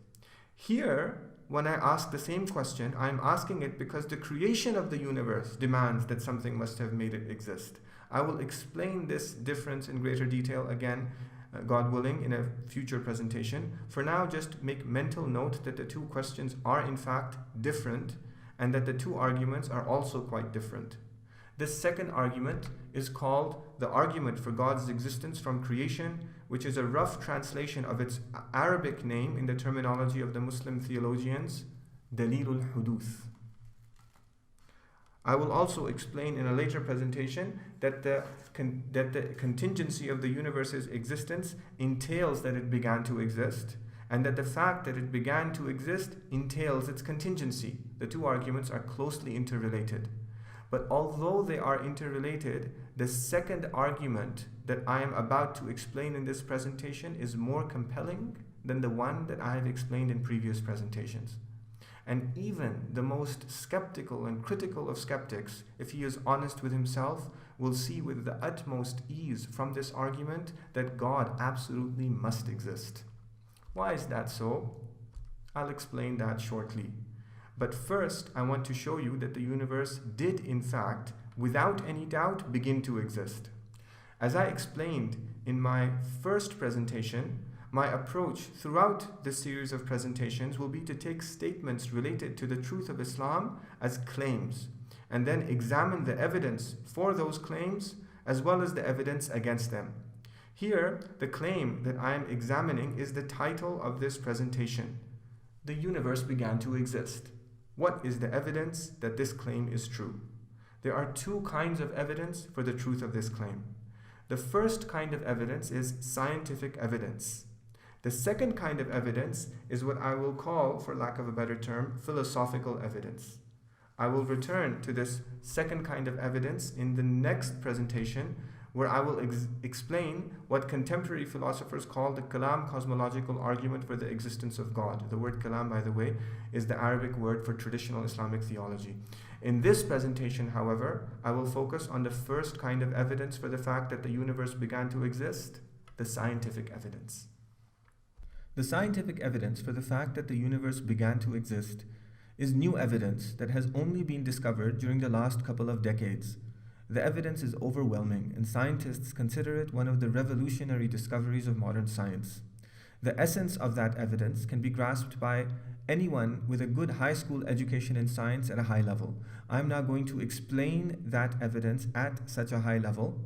Here, when I ask the same question, I'm asking it because the creation of the universe demands that something must have made it exist. I will explain this difference in greater detail again, God willing, in a future presentation. For now, just make mental note that the 2 questions are in fact different, and that the 2 arguments are also quite different. This second argument is called the argument for God's existence from creation, which is a rough translation of its Arabic name in the terminology of the Muslim theologians, Dalilul Huduth. I will also explain in a later presentation that the contingency of the universe's existence entails that it began to exist, and that the fact that it began to exist entails its contingency. The 2 arguments are closely interrelated. But although they are interrelated, the second argument that I am about to explain in this presentation is more compelling than the one that I have explained in previous presentations. And even the most skeptical and critical of skeptics, if he is honest with himself, will see with the utmost ease from this argument that God absolutely must exist. Why is that so? I'll explain that shortly. But first, I want to show you that the universe did, in fact, without any doubt, begin to exist. As I explained in my first presentation, my approach throughout this series of presentations will be to take statements related to the truth of Islam as claims, and then examine the evidence for those claims as well as the evidence against them. Here, the claim that I am examining is the title of this presentation. The universe began to exist. What is the evidence that this claim is true? There are 2 kinds of evidence for the truth of this claim. The first kind of evidence is scientific evidence. The second kind of evidence is what I will call, for lack of a better term, philosophical evidence. I will return to this second kind of evidence in the next presentation, where I will explain what contemporary philosophers call the Kalam cosmological argument for the existence of God. The word Kalam, by the way, is the Arabic word for traditional Islamic theology. In this presentation, however, I will focus on the first kind of evidence for the fact that the universe began to exist, the scientific evidence. The scientific evidence for the fact that the universe began to exist is new evidence that has only been discovered during the last couple of decades. The evidence is overwhelming, and scientists consider it one of the revolutionary discoveries of modern science. The essence of that evidence can be grasped by anyone with a good high school education in science at a high level. I'm now going to explain that evidence at such a high level.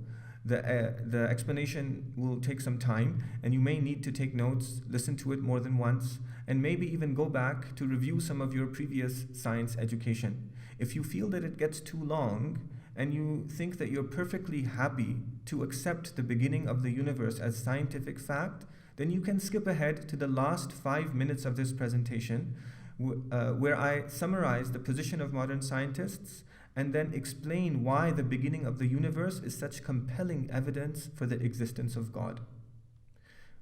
The explanation will take some time, and you may need to take notes, listen to it more than once, and maybe even go back to review some of your previous science education. If you feel that it gets too long, and you think that you're perfectly happy to accept the beginning of the universe as scientific fact, then you can skip ahead to the last 5 minutes of this presentation, where I summarize the position of modern scientists and then explain why the beginning of the universe is such compelling evidence for the existence of God.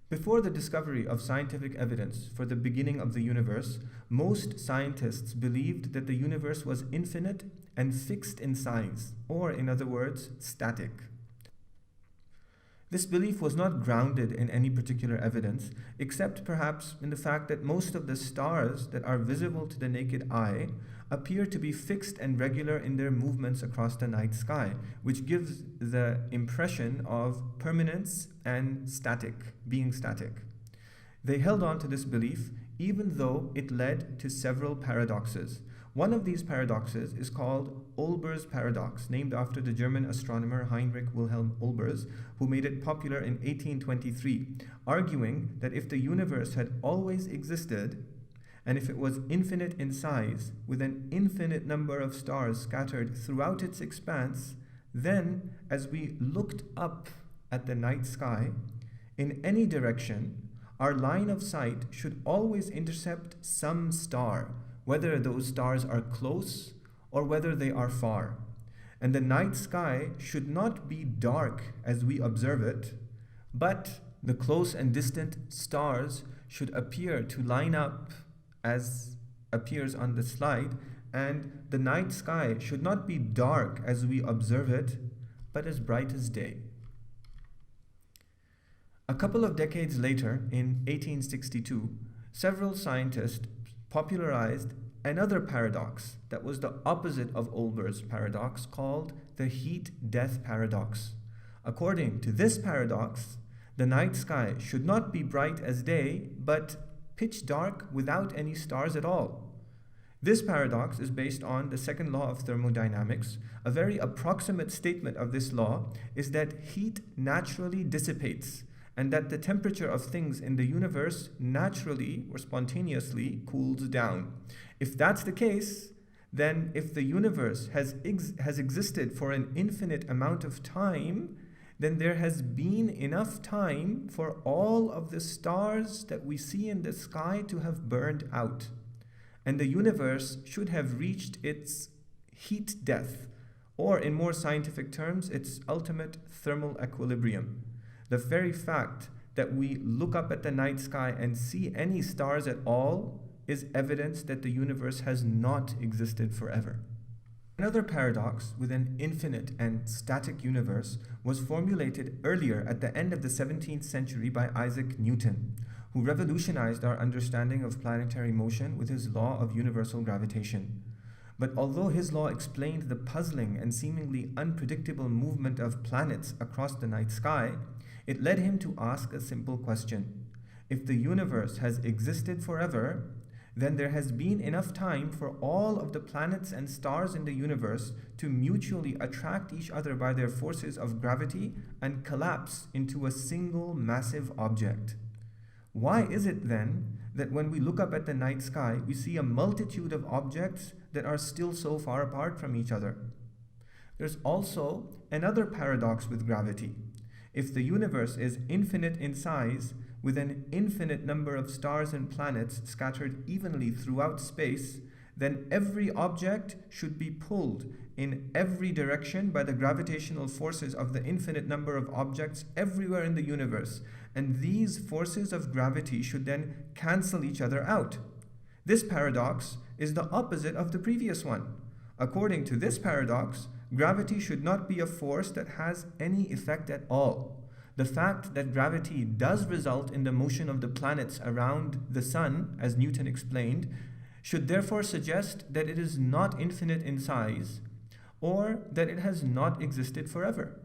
Before the discovery of scientific evidence for the beginning of the universe, most scientists believed that the universe was infinite and fixed in size, or in other words, static. This belief was not grounded in any particular evidence, except perhaps in the fact that most of the stars that are visible to the naked eye appear to be fixed and regular in their movements across the night sky, which gives the impression of permanence and being static. They held on to this belief even though it led to several paradoxes. One of these paradoxes is called Olbers' paradox, named after the German astronomer Heinrich Wilhelm Olbers, who made it popular in 1823, arguing that if the universe had always existed, and if it was infinite in size, with an infinite number of stars scattered throughout its expanse, then, as we looked up at the night sky, in any direction, our line of sight should always intercept some star, whether those stars are close or whether they are far. And the night sky should not be dark as we observe it, but the close and distant stars should appear to line up as appears on the slide, and the night sky should not be dark as we observe it, but as bright as day. A couple of decades later, in 1862, several scientists popularized another paradox that was the opposite of Olbers' paradox, called the heat-death paradox. According to this paradox, the night sky should not be bright as day, but pitch dark without any stars at all. This paradox is based on the second law of thermodynamics. A very approximate statement of this law is that heat naturally dissipates, and that the temperature of things in the universe naturally or spontaneously cools down. If that's the case, then if the universe has existed for an infinite amount of time, then there has been enough time for all of the stars that we see in the sky to have burned out. And the universe should have reached its heat death, or in more scientific terms, its ultimate thermal equilibrium. The very fact that we look up at the night sky and see any stars at all is evidence that the universe has not existed forever. Another paradox with an infinite and static universe was formulated earlier at the end of the 17th century by Isaac Newton, who revolutionized our understanding of planetary motion with his law of universal gravitation. But although his law explained the puzzling and seemingly unpredictable movement of planets across the night sky, it led him to ask a simple question. If the universe has existed forever, then there has been enough time for all of the planets and stars in the universe to mutually attract each other by their forces of gravity and collapse into a single massive object. Why is it then that when we look up at the night sky, we see a multitude of objects that are still so far apart from each other? There's also another paradox with gravity. If the universe is infinite in size, with an infinite number of stars and planets scattered evenly throughout space, then every object should be pulled in every direction by the gravitational forces of the infinite number of objects everywhere in the universe, and these forces of gravity should then cancel each other out. This paradox is the opposite of the previous one. According to this paradox, gravity should not be a force that has any effect at all. The fact that gravity does result in the motion of the planets around the sun, as Newton explained, should therefore suggest that it is not infinite in size, or that it has not existed forever.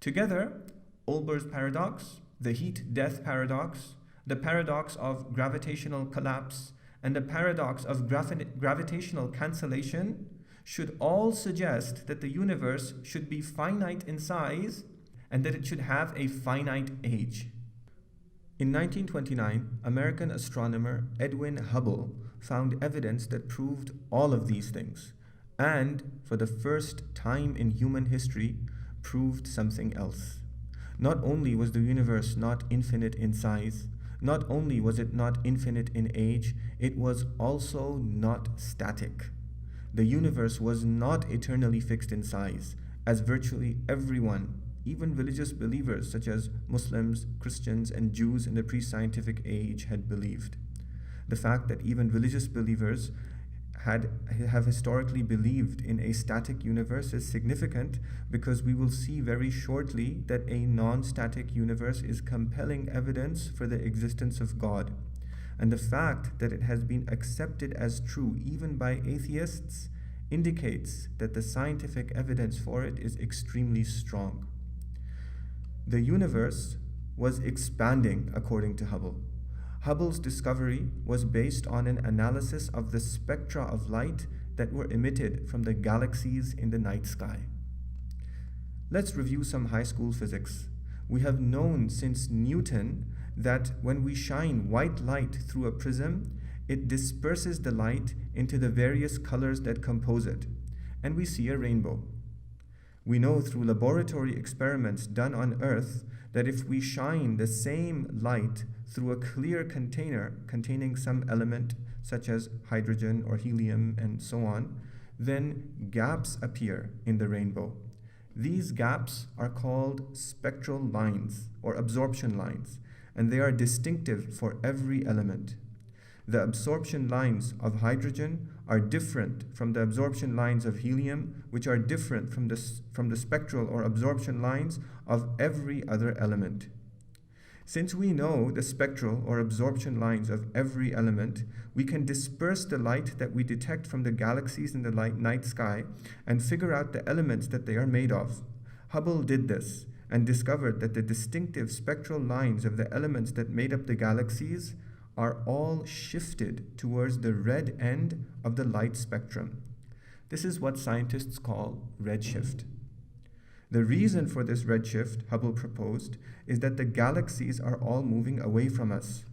Together, Olbers' paradox, the heat-death paradox, the paradox of gravitational collapse, and the paradox of gravitational cancellation should all suggest that the universe should be finite in size and that it should have a finite age. In 1929, American astronomer Edwin Hubble found evidence that proved all of these things, and for the first time in human history, proved something else. Not only was the universe not infinite in size, not only was it not infinite in age, it was also not static. The universe was not eternally fixed in size, as virtually everyone, even religious believers such as Muslims, Christians, and Jews in the pre-scientific age had believed. The fact that even religious believers have historically believed in a static universe is significant because we will see very shortly that a non-static universe is compelling evidence for the existence of God. And the fact that it has been accepted as true even by atheists indicates that the scientific evidence for it is extremely strong. The universe was expanding according to Hubble. Hubble's discovery was based on an analysis of the spectra of light that were emitted from the galaxies in the night sky. Let's review some high school physics. We have known since Newton that when we shine white light through a prism, it disperses the light into the various colors that compose it, and we see a rainbow. We know through laboratory experiments done on Earth that if we shine the same light through a clear container containing some element such as hydrogen or helium and so on, then gaps appear in the rainbow. These gaps are called spectral lines or absorption lines, and they are distinctive for every element. The absorption lines of hydrogen are different from the absorption lines of helium, which are different from the spectral or absorption lines of every other element. Since we know the spectral or absorption lines of every element, we can disperse the light that we detect from the galaxies in the night sky and figure out the elements that they are made of. Hubble did this and discovered that the distinctive spectral lines of the elements that made up the galaxies are all shifted towards the red end of the light spectrum. This is what scientists call redshift. The reason for this redshift, Hubble proposed, is that the galaxies are all moving away from us.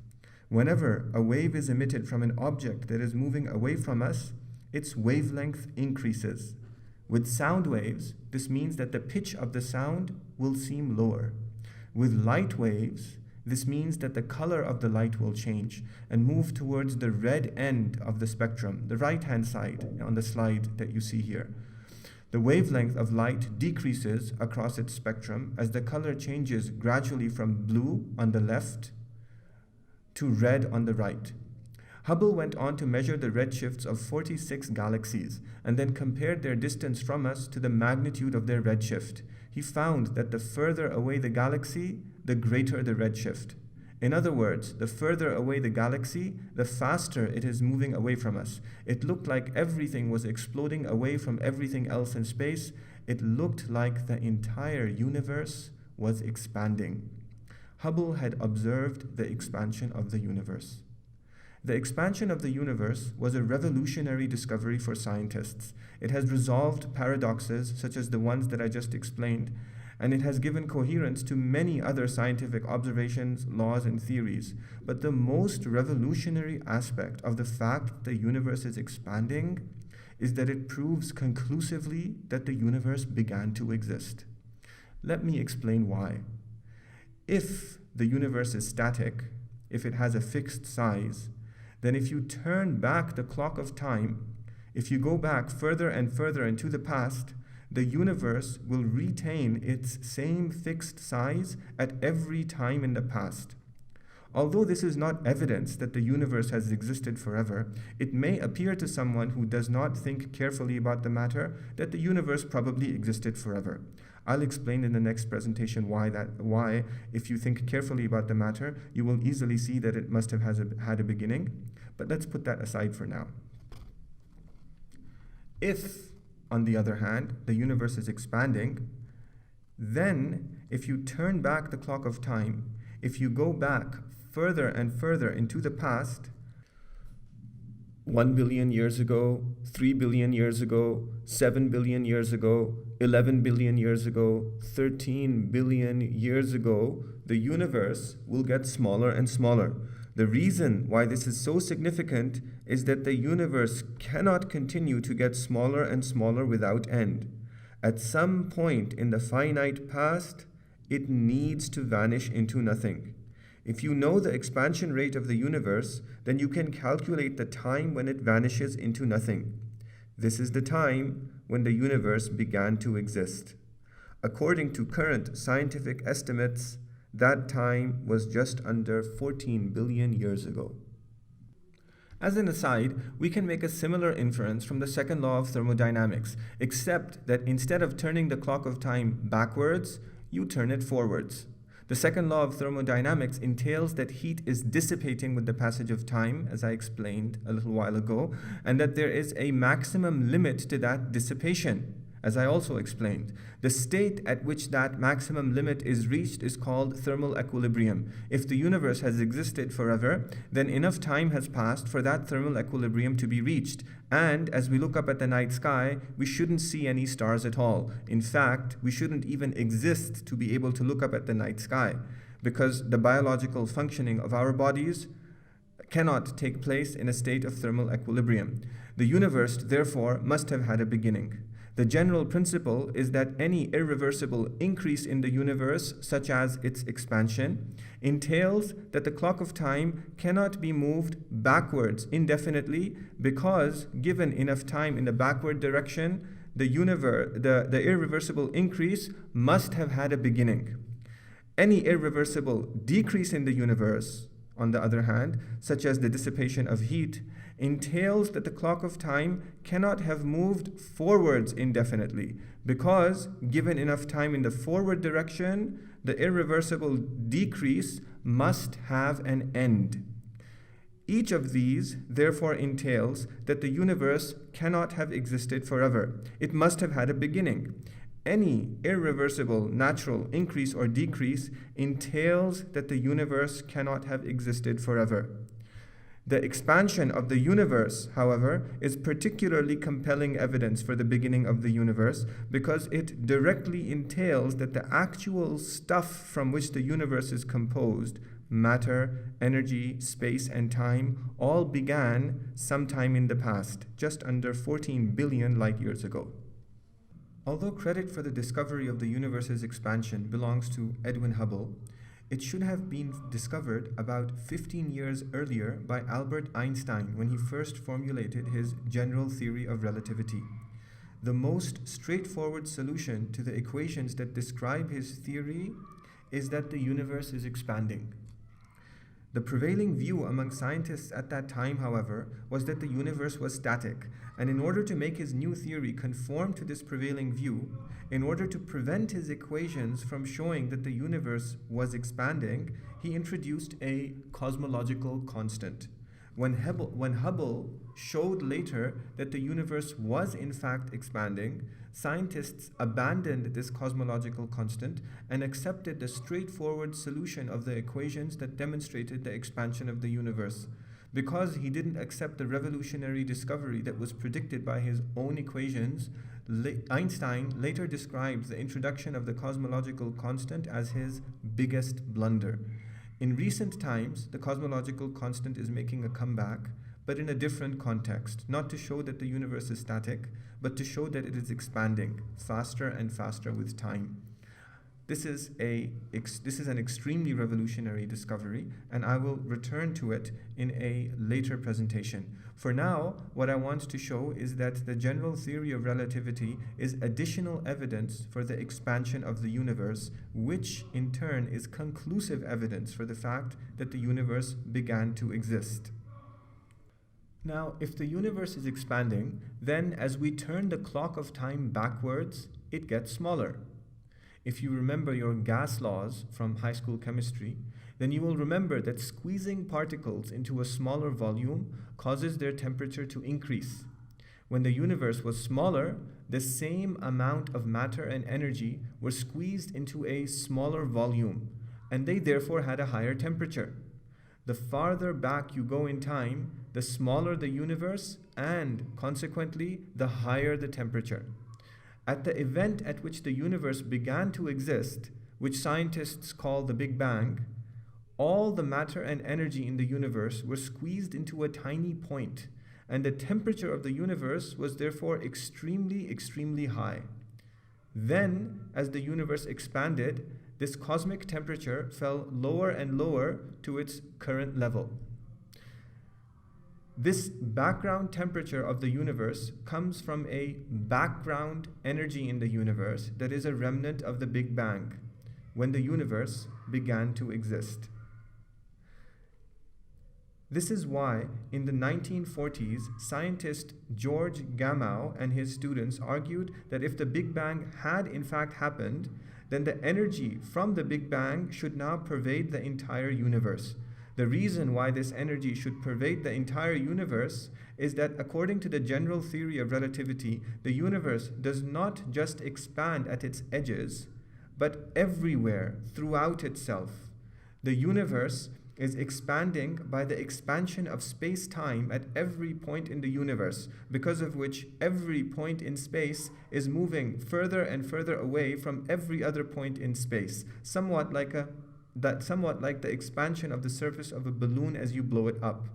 Whenever a wave is emitted from an object that is moving away from us, its wavelength increases. With sound waves, this means that the pitch of the sound will seem lower. With light waves, this means that the color of the light will change and move towards the red end of the spectrum, the right-hand side on the slide that you see here. The wavelength of light decreases across its spectrum as the color changes gradually from blue on the left to red on the right. Hubble went on to measure the redshifts of 46 galaxies and then compared their distance from us to the magnitude of their redshift. He found that the further away the galaxy, the greater the redshift. In other words, the further away the galaxy, the faster it is moving away from us. It looked like everything was exploding away from everything else in space. It looked like the entire universe was expanding. Hubble had observed the expansion of the universe. The expansion of the universe was a revolutionary discovery for scientists. It has resolved paradoxes such as the ones that I just explained, and it has given coherence to many other scientific observations, laws, and theories. But the most revolutionary aspect of the fact that the universe is expanding is that it proves conclusively that the universe began to exist. Let me explain why. If the universe is static, if it has a fixed size, then if you turn back the clock of time, if you go back further and further into the past, the universe will retain its same fixed size at every time in the past. Although this is not evidence that the universe has existed forever, it may appear to someone who does not think carefully about the matter that the universe probably existed forever. I'll explain in the next presentation why, if you think carefully about the matter, you will easily see that it must have had a beginning. But let's put that aside for now. If, on the other hand, the universe is expanding, then if you turn back the clock of time, if you go back further and further into the past, 1 billion years ago, 3 billion years ago, 7 billion years ago, 11 billion years ago, 13 billion years ago, the universe will get smaller and smaller. The reason why this is so significant is that the universe cannot continue to get smaller and smaller without end. At some point in the finite past, it needs to vanish into nothing. If you know the expansion rate of the universe, then you can calculate the time when it vanishes into nothing. This is the time when the universe began to exist. According to current scientific estimates, that time was just under 14 billion years ago. As an aside, we can make a similar inference from the second law of thermodynamics, except that instead of turning the clock of time backwards, you turn it forwards. The second law of thermodynamics entails that heat is dissipating with the passage of time, as I explained a little while ago, and that there is a maximum limit to that dissipation, as I also explained. The state at which that maximum limit is reached is called thermal equilibrium. If the universe has existed forever, then enough time has passed for that thermal equilibrium to be reached. And as we look up at the night sky, we shouldn't see any stars at all. In fact, we shouldn't even exist to be able to look up at the night sky, because the biological functioning of our bodies cannot take place in a state of thermal equilibrium. The universe, therefore, must have had a beginning. The general principle is that any irreversible increase in the universe, such as its expansion, entails that the clock of time cannot be moved backwards indefinitely, because given enough time in the backward direction, the irreversible increase must have had a beginning. Any irreversible decrease in the universe, on the other hand, such as the dissipation of heat, entails that the clock of time cannot have moved forwards indefinitely, because given enough time in the forward direction, the irreversible decrease must have an end. Each of these therefore entails that the universe cannot have existed forever. It must have had a beginning. Any irreversible natural increase or decrease entails that the universe cannot have existed forever. The expansion of the universe, however, is particularly compelling evidence for the beginning of the universe, because it directly entails that the actual stuff from which the universe is composed, matter, energy, space, and time, all began sometime in the past, just under 14 billion light years ago. Although credit for the discovery of the universe's expansion belongs to Edwin Hubble, it should have been discovered about 15 years earlier by Albert Einstein when he first formulated his general theory of relativity. The most straightforward solution to the equations that describe his theory is that the universe is expanding. The prevailing view among scientists at that time, however, was that the universe was static, and in order to make his new theory conform to this prevailing view, in order to prevent his equations from showing that the universe was expanding, he introduced a cosmological constant. When Hubble showed later that the universe was in fact expanding, scientists abandoned this cosmological constant and accepted the straightforward solution of the equations that demonstrated the expansion of the universe. Because he didn't accept the revolutionary discovery that was predicted by his own equations, Einstein later described the introduction of the cosmological constant as his biggest blunder. In recent times, the cosmological constant is making a comeback, but in a different context, not to show that the universe is static, but to show that it is expanding faster and faster with time. This is an extremely revolutionary discovery, and I will return to it in a later presentation. For now, what I want to show is that the general theory of relativity is additional evidence for the expansion of the universe, which in turn is conclusive evidence for the fact that the universe began to exist. Now, if the universe is expanding, then as we turn the clock of time backwards, it gets smaller. If you remember your gas laws from high school chemistry, then you will remember that squeezing particles into a smaller volume causes their temperature to increase. When the universe was smaller, the same amount of matter and energy were squeezed into a smaller volume, and they therefore had a higher temperature. The farther back you go in time, the smaller the universe, and consequently, the higher the temperature. At the event at which the universe began to exist, which scientists call the Big Bang, all the matter and energy in the universe were squeezed into a tiny point, and the temperature of the universe was therefore extremely, extremely high. Then, as the universe expanded, this cosmic temperature fell lower and lower to its current level. This background temperature of the universe comes from a background energy in the universe that is a remnant of the Big Bang, when the universe began to exist. This is why in the 1940s, scientist George Gamow and his students argued that if the Big Bang had in fact happened, then the energy from the Big Bang should now pervade the entire universe. The reason why this energy should pervade the entire universe is that according to the general theory of relativity, the universe does not just expand at its edges, but everywhere throughout itself. The universe is expanding by the expansion of space-time at every point in the universe, because of which every point in space is moving further and further away from every other point in space, somewhat like the expansion of the surface of a balloon as you blow it up.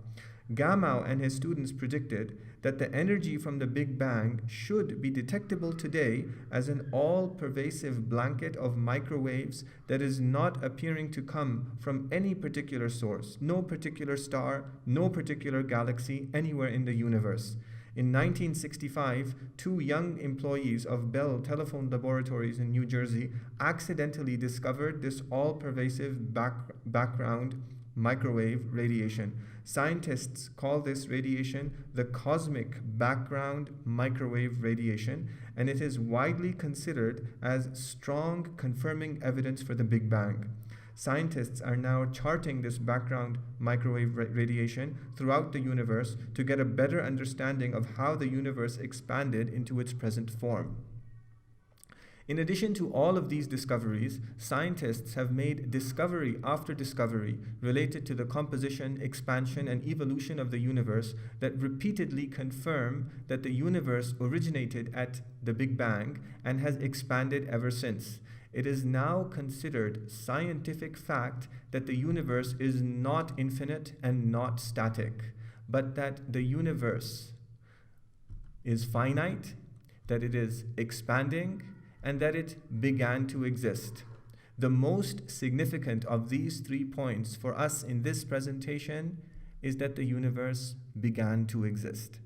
Gamow and his students predicted that the energy from the Big Bang should be detectable today as an all-pervasive blanket of microwaves that is not appearing to come from any particular source, no particular star, no particular galaxy anywhere in the universe. In 1965, two young employees of Bell Telephone Laboratories in New Jersey accidentally discovered this all-pervasive background microwave radiation. Scientists call this radiation the cosmic background microwave radiation, and it is widely considered as strong confirming evidence for the Big Bang. Scientists are now charting this background microwave radiation throughout the universe to get a better understanding of how the universe expanded into its present form. In addition to all of these discoveries, scientists have made discovery after discovery related to the composition, expansion, and evolution of the universe that repeatedly confirm that the universe originated at the Big Bang and has expanded ever since. It is now considered scientific fact that the universe is not infinite and not static, but that the universe is finite, that it is expanding, and that it began to exist. The most significant of these 3 points for us in this presentation is that the universe began to exist.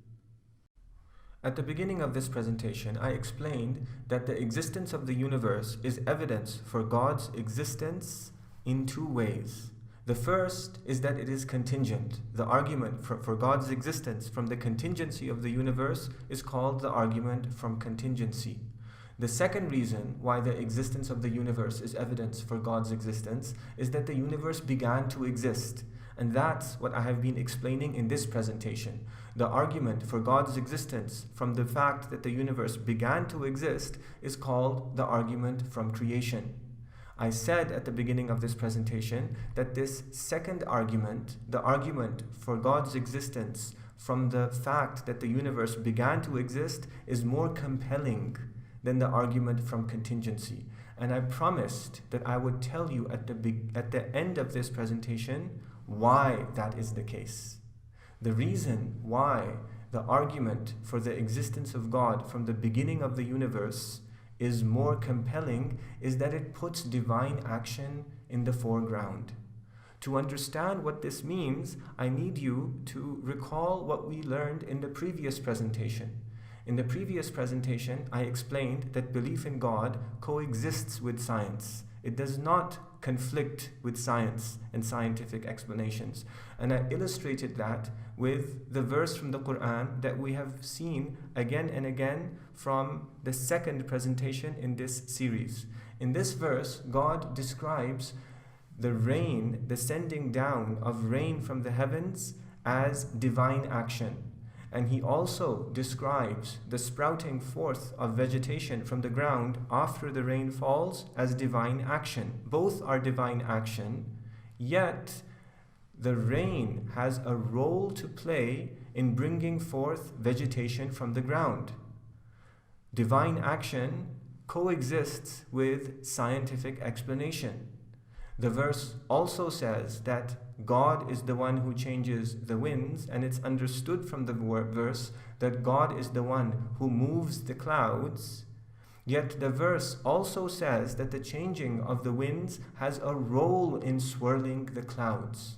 At the beginning of this presentation, I explained that the existence of the universe is evidence for God's existence in 2 ways. The first is that it is contingent. The argument for God's existence from the contingency of the universe is called the argument from contingency. The second reason why the existence of the universe is evidence for God's existence is that the universe began to exist. And that's what I have been explaining in this presentation. The argument for God's existence from the fact that the universe began to exist is called the argument from creation. I said at the beginning of this presentation that this second argument, the argument for God's existence from the fact that the universe began to exist, is more compelling than the argument from contingency. And I promised that I would tell you at the end of this presentation why that is the case. The reason why the argument for the existence of God from the beginning of the universe is more compelling is that it puts divine action in the foreground. To understand what this means, I need you to recall what we learned in the previous presentation. In the previous presentation, I explained that belief in God coexists with science. It does not conflict with science and scientific explanations. And I illustrated that with the verse from the Quran that we have seen again and again from the second presentation in this series. In this verse, God describes the rain, the sending down of rain from the heavens as divine action. And he also describes the sprouting forth of vegetation from the ground after the rain falls as divine action. Both are divine action, yet the rain has a role to play in bringing forth vegetation from the ground. Divine action coexists with scientific explanation. The verse also says that God is the one who changes the winds, and it's understood from the verse that God is the one who moves the clouds, Yet the verse also says that the changing of the winds has a role in swirling the clouds.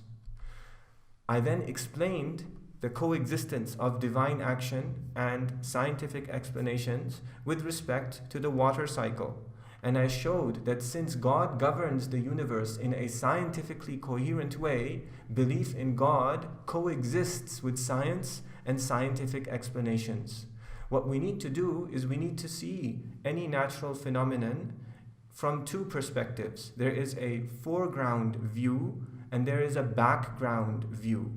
I then explained the coexistence of divine action and scientific explanations with respect to the water cycle. And I showed that since God governs the universe in a scientifically coherent way, belief in God coexists with science and scientific explanations. What we need to do is we need to see any natural phenomenon from two perspectives. There is a foreground view and there is a background view.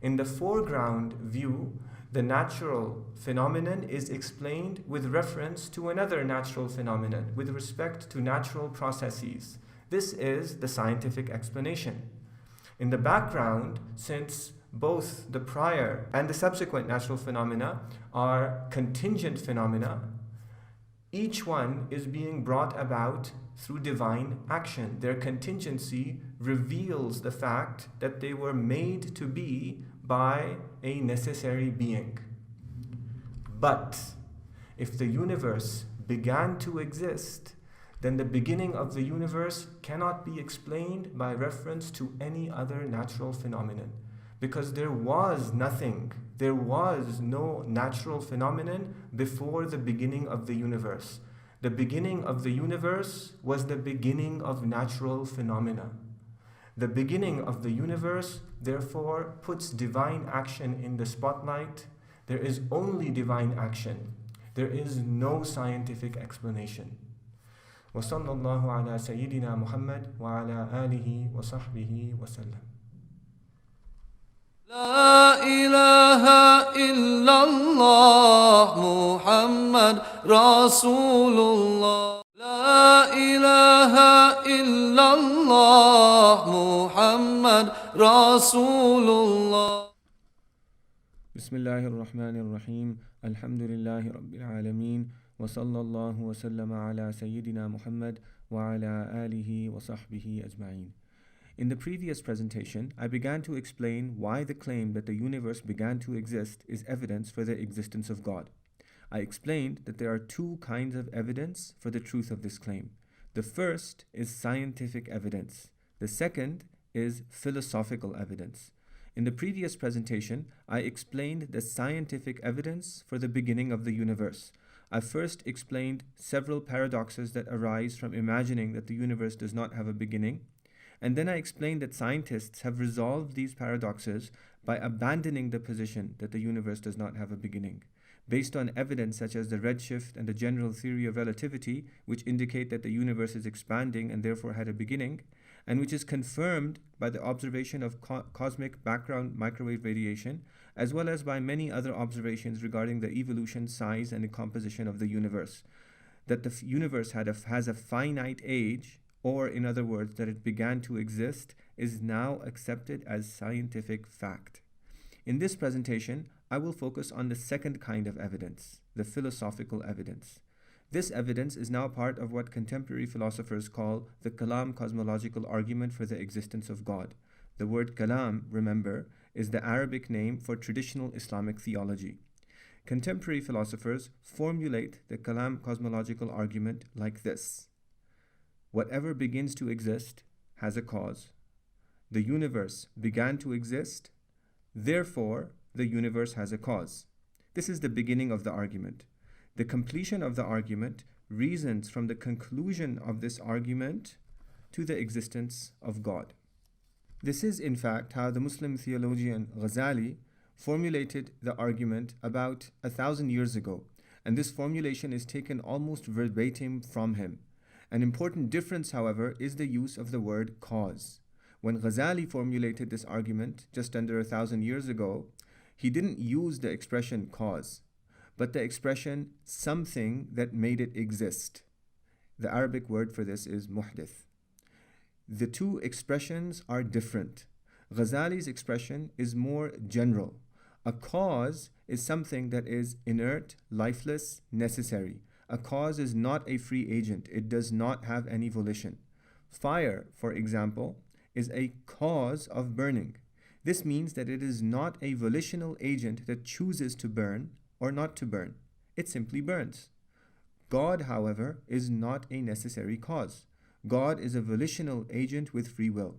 In the foreground view, the natural phenomenon is explained with reference to another natural phenomenon with respect to natural processes. This is the scientific explanation. In the background, since both the prior and the subsequent natural phenomena are contingent phenomena, each one is being brought about through divine action. Their contingency reveals the fact that they were made to be by a necessary being. But if the universe began to exist, then the beginning of the universe cannot be explained by reference to any other natural phenomenon. Because there was nothing, there was no natural phenomenon before the beginning of the universe. The beginning of the universe was the beginning of natural phenomena. The beginning of the universe, therefore, puts divine action in the spotlight. There is only divine action. There is no scientific explanation. وصلى الله على سيدنا محمد وعلى آله وصحبه وسلم.
لا إله إلا الله محمد رسول الله لا إله إلا الله محمد رسول الله
بسم الله الرحمن الرحيم الحمد لله رب العالمين وصلى الله وسلم على سيدنا محمد وعلى آله وصحبه أجمعين. In the previous presentation, I began to explain why the claim that the universe began to exist is evidence for the existence of God. I explained that there are two kinds of evidence for the truth of this claim. The first is scientific evidence. The second is philosophical evidence. In the previous presentation, I explained the scientific evidence for the beginning of the universe. I first explained several paradoxes that arise from imagining that the universe does not have a beginning. And then I explained that scientists have resolved these paradoxes by abandoning the position that the universe does not have a beginning, based on evidence such as the redshift and the general theory of relativity, which indicate that the universe is expanding and therefore had a beginning, and which is confirmed by the observation of cosmic background microwave radiation, as well as by many other observations regarding the evolution, size, and the composition of the universe. That the universe has a finite age, or in other words, that it began to exist, is now accepted as scientific fact. In this presentation, I will focus on the second kind of evidence, the philosophical evidence. This evidence is now part of what contemporary philosophers call the Kalam cosmological argument for the existence of God. The word Kalam, remember, is the Arabic name for traditional Islamic theology. Contemporary philosophers formulate the Kalam cosmological argument like this. Whatever begins to exist has a cause. The universe began to exist, therefore the universe has a cause. This is the beginning of the argument. The completion of the argument reasons from the conclusion of this argument to the existence of God. This is in fact how the Muslim theologian Ghazali formulated the argument about 1,000 years ago, and this formulation is taken almost verbatim from him. An important difference, however, is the use of the word cause. When Ghazali formulated this argument just under 1,000 years ago, he didn't use the expression cause, but the expression something that made it exist. The Arabic word for this is muhdith. The two expressions are different. Ghazali's expression is more general. A cause is something that is inert, lifeless, necessary. A cause is not a free agent. It does not have any volition. Fire, for example, is a cause of burning. This means that it is not a volitional agent that chooses to burn or not to burn. It simply burns. God, however, is not a necessary cause. God is a volitional agent with free will.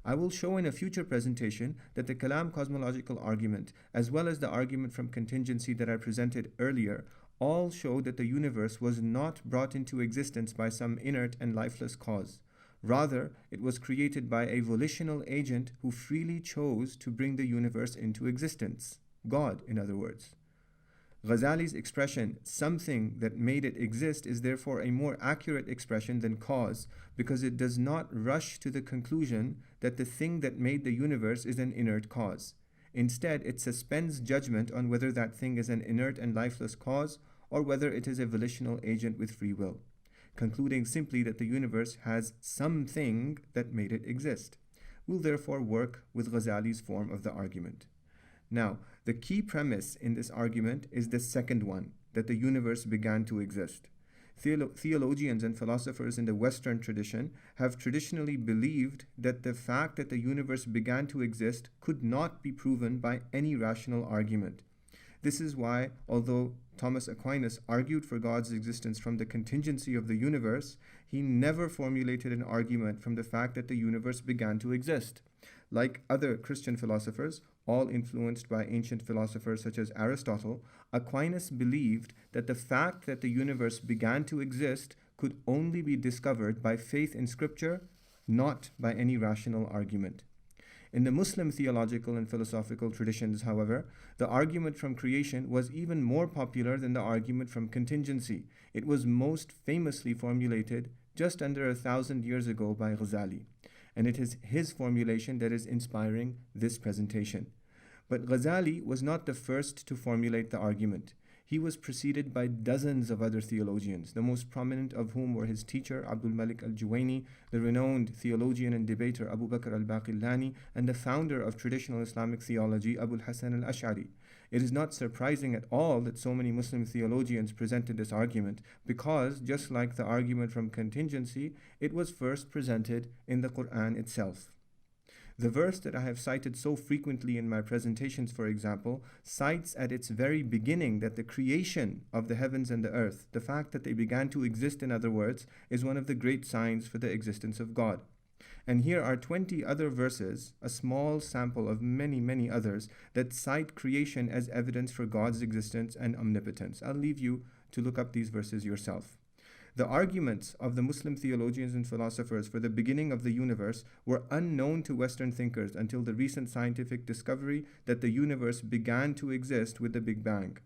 I will show in a future presentation that the Kalam cosmological argument, as well as the argument from contingency that I presented earlier, all show that the universe was not brought into existence by some inert and lifeless cause. Rather, it was created by a volitional agent who freely chose to bring the universe into existence. God, in other words. Ghazali's expression, something that made it exist, is therefore a more accurate expression than cause, because it does not rush to the conclusion that the thing that made the universe is an inert cause. Instead, it suspends judgment on whether that thing is an inert and lifeless cause or whether it is a volitional agent with free will, concluding simply that the universe has something that made it exist. We'll therefore work with Ghazali's form of the argument. Now, the key premise in this argument is the second one, that the universe began to exist. Theologians and philosophers in the Western tradition have traditionally believed that the fact that the universe began to exist could not be proven by any rational argument. This is why, although Thomas Aquinas argued for God's existence from the contingency of the universe, he never formulated an argument from the fact that the universe began to exist. Like other Christian philosophers, all influenced by ancient philosophers such as Aristotle, Aquinas believed that the fact that the universe began to exist could only be discovered by faith in Scripture, not by any rational argument. In the Muslim theological and philosophical traditions, however, the argument from creation was even more popular than the argument from contingency. It was most famously formulated just under 1,000 years ago by Ghazali, and it is his formulation that is inspiring this presentation. But Ghazali was not the first to formulate the argument. He was preceded by dozens of other theologians, the most prominent of whom were his teacher Abdul Malik al-Juwayni, the renowned theologian and debater Abu Bakr al-Baqillani, and the founder of traditional Islamic theology Abu al-Hasan al-Ash'ari. It is not surprising at all that so many Muslim theologians presented this argument, because, just like the argument from contingency, it was first presented in the Qur'an itself. The verse that I have cited so frequently in my presentations, for example, cites at its very beginning that the creation of the heavens and the earth, the fact that they began to exist, in other words, is one of the great signs for the existence of God. And here are 20 other verses, a small sample of many, many others, that cite creation as evidence for God's existence and omnipotence. I'll leave you to look up these verses yourself. The arguments of the Muslim theologians and philosophers for the beginning of the universe were unknown to Western thinkers until the recent scientific discovery that the universe began to exist with the Big Bang.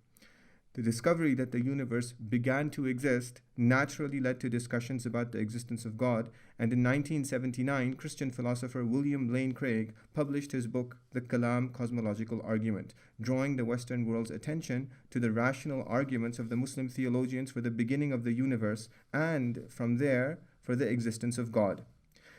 The discovery that the universe began to exist naturally led to discussions about the existence of God, and in 1979, Christian philosopher William Lane Craig published his book, The Kalam Cosmological Argument, drawing the Western world's attention to the rational arguments of the Muslim theologians for the beginning of the universe, and from there, for the existence of God.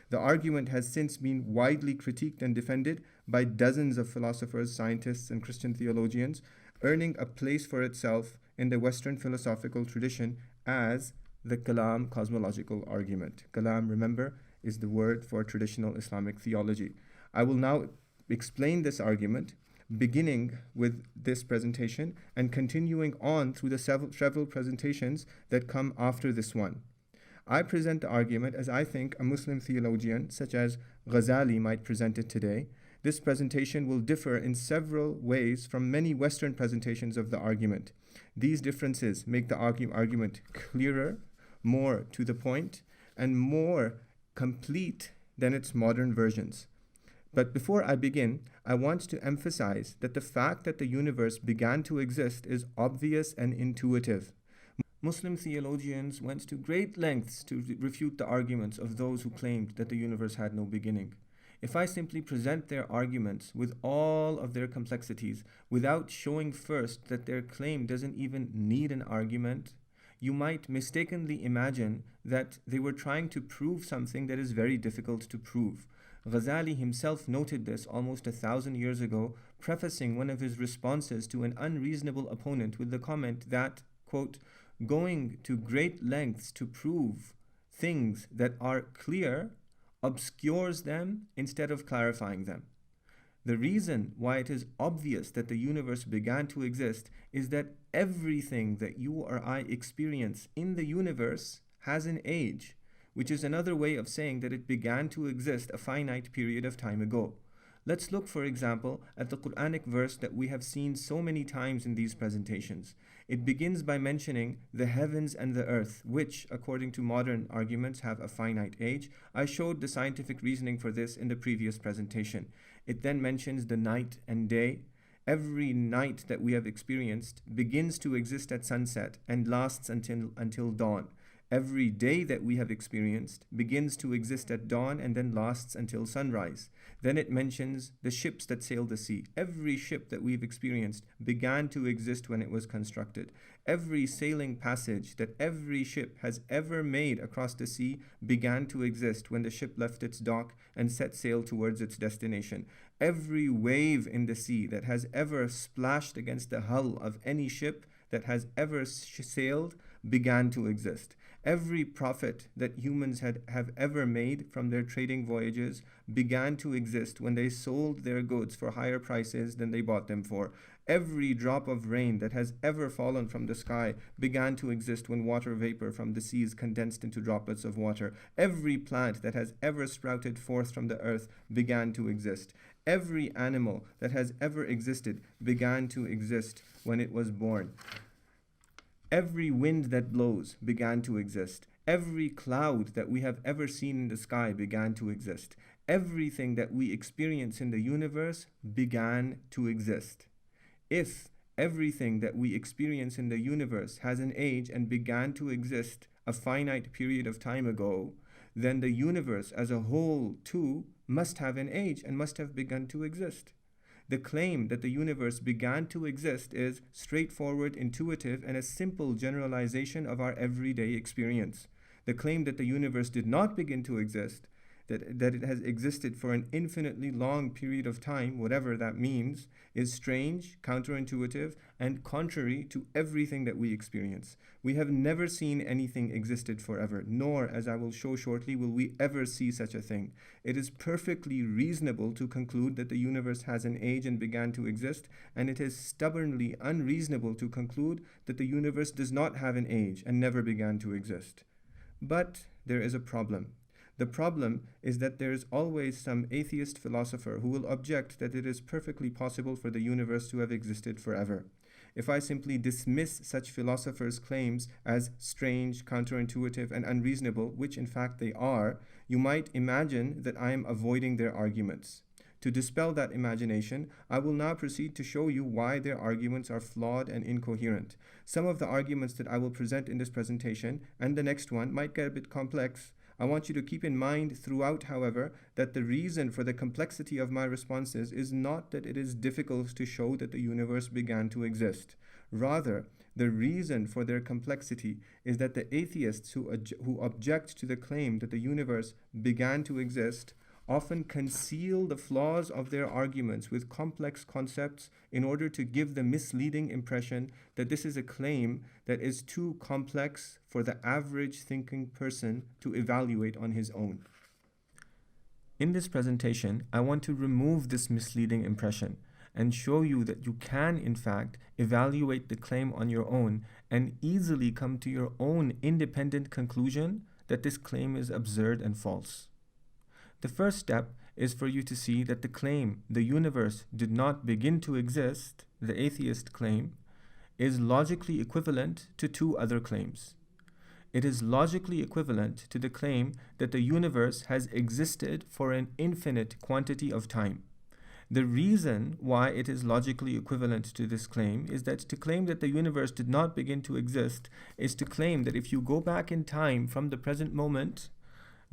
The argument has since been widely critiqued and defended by dozens of philosophers, scientists, and Christian theologians, earning a place for itself in the Western philosophical tradition as the Kalam cosmological argument. Kalam, remember, is the word for traditional Islamic theology. I will now explain this argument, beginning with this presentation and continuing on through the several presentations that come after this one. I present the argument as I think a Muslim theologian such as Ghazali might present it today. This presentation will differ in several ways from many Western presentations of the argument. These differences make the argument clearer, more to the point, and more complete than its modern versions. But before I begin, I want to emphasize that the fact that the universe began to exist is obvious and intuitive. Muslim theologians went to great lengths to refute the arguments of those who claimed that the universe had no beginning. If I simply present their arguments with all of their complexities without showing first that their claim doesn't even need an argument, you might mistakenly imagine that they were trying to prove something that is very difficult to prove. Ghazali himself noted this almost 1,000 years ago, prefacing one of his responses to an unreasonable opponent with the comment that, quote, "Going to great lengths to prove things that are clear obscures them instead of clarifying them." The reason why it is obvious that the universe began to exist is that everything that you or I experience in the universe has an age, which is another way of saying that it began to exist a finite period of time ago. Let's look, for example, at the Qur'anic verse that we have seen so many times in these presentations. It begins by mentioning the heavens and the earth, which, according to modern arguments, have a finite age. I showed the scientific reasoning for this in the previous presentation. It then mentions the night and day. Every night that we have experienced begins to exist at sunset and lasts until dawn. Every day that we have experienced begins to exist at dawn and then lasts until sunrise. Then it mentions the ships that sail the sea. Every ship that we've experienced began to exist when it was constructed. Every sailing passage that every ship has ever made across the sea began to exist when the ship left its dock and set sail towards its destination. Every wave in the sea that has ever splashed against the hull of any ship that has ever sailed began to exist. Every profit that humans have ever made from their trading voyages began to exist when they sold their goods for higher prices than they bought them for. Every drop of rain that has ever fallen from the sky began to exist when water vapor from the seas condensed into droplets of water. Every plant that has ever sprouted forth from the earth began to exist. Every animal that has ever existed began to exist when it was born. Every wind that blows began to exist. Every cloud that we have ever seen in the sky began to exist. Everything that we experience in the universe began to exist. If everything that we experience in the universe has an age and began to exist a finite period of time ago, then the universe as a whole too must have an age and must have begun to exist. The claim that the universe began to exist is straightforward, intuitive, and a simple generalization of our everyday experience. The claim that the universe did not begin to exist, that it has existed for an infinitely long period of time, whatever that means, is strange, counterintuitive, and contrary to everything that we experience. We have never seen anything existed forever, nor, as I will show shortly, will we ever see such a thing. It is perfectly reasonable to conclude that the universe has an age and began to exist, and it is stubbornly unreasonable to conclude that the universe does not have an age and never began to exist. But there is a problem. The problem is that there is always some atheist philosopher who will object that it is perfectly possible for the universe to have existed forever. If I simply dismiss such philosophers' claims as strange, counterintuitive, and unreasonable, which in fact they are, you might imagine that I am avoiding their arguments. To dispel that imagination, I will now proceed to show you why their arguments are flawed and incoherent. Some of the arguments that I will present in this presentation and the next one might get a bit complex. I want you to keep in mind throughout, however, that the reason for the complexity of my responses is not that it is difficult to show that the universe began to exist. Rather, the reason for their complexity is that the atheists who object to the claim that the universe began to exist often conceal the flaws of their arguments with complex concepts in order to give the misleading impression that this is a claim that is too complex for the average thinking person to evaluate on his own. In this presentation, I want to remove this misleading impression and show you that you can, in fact, evaluate the claim on your own and easily come to your own independent conclusion that this claim is absurd and false. The first step is for you to see that the claim the universe did not begin to exist, the atheist claim, is logically equivalent to two other claims. It is logically equivalent to the claim that the universe has existed for an infinite quantity of time. The reason why it is logically equivalent to this claim is that to claim that the universe did not begin to exist is to claim that if you go back in time from the present moment,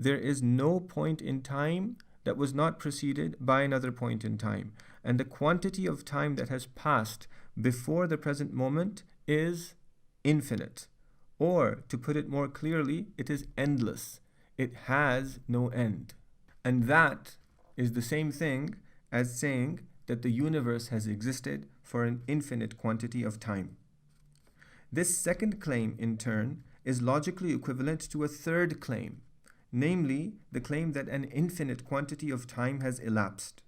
there is no point in time that was not preceded by another point in time. And the quantity of time that has passed before the present moment is infinite. Or, to put it more clearly, it is endless. It has no end. And that is the same thing as saying that the universe has existed for an infinite quantity of time. This second claim, in turn, is logically equivalent to a third claim, namely, the claim that an infinite quantity of time has elapsed.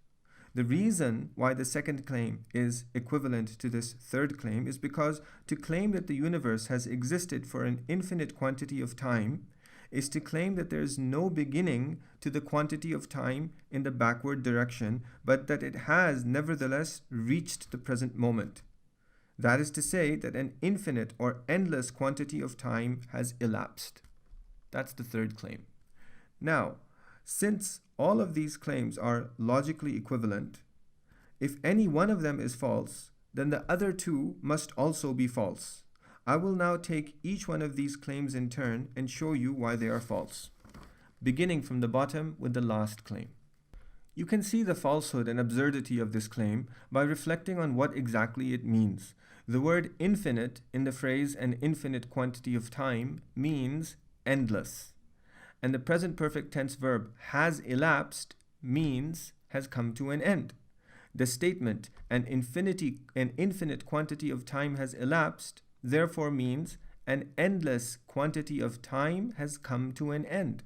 The reason why the second claim is equivalent to this third claim is because to claim that the universe has existed for an infinite quantity of time is to claim that there is no beginning to the quantity of time in the backward direction, but that it has nevertheless reached the present moment. That is to say that an infinite or endless quantity of time has elapsed. That's the third claim. Now, since all of these claims are logically equivalent, if any one of them is false, then the other two must also be false. I will now take each one of these claims in turn and show you why they are false, beginning from the bottom with the last claim. You can see the falsehood and absurdity of this claim by reflecting on what exactly it means. The word infinite in the phrase an infinite quantity of time means endless, and the present perfect tense verb has elapsed means has come to an end. The statement an infinite quantity of time has elapsed therefore means an endless quantity of time has come to an end.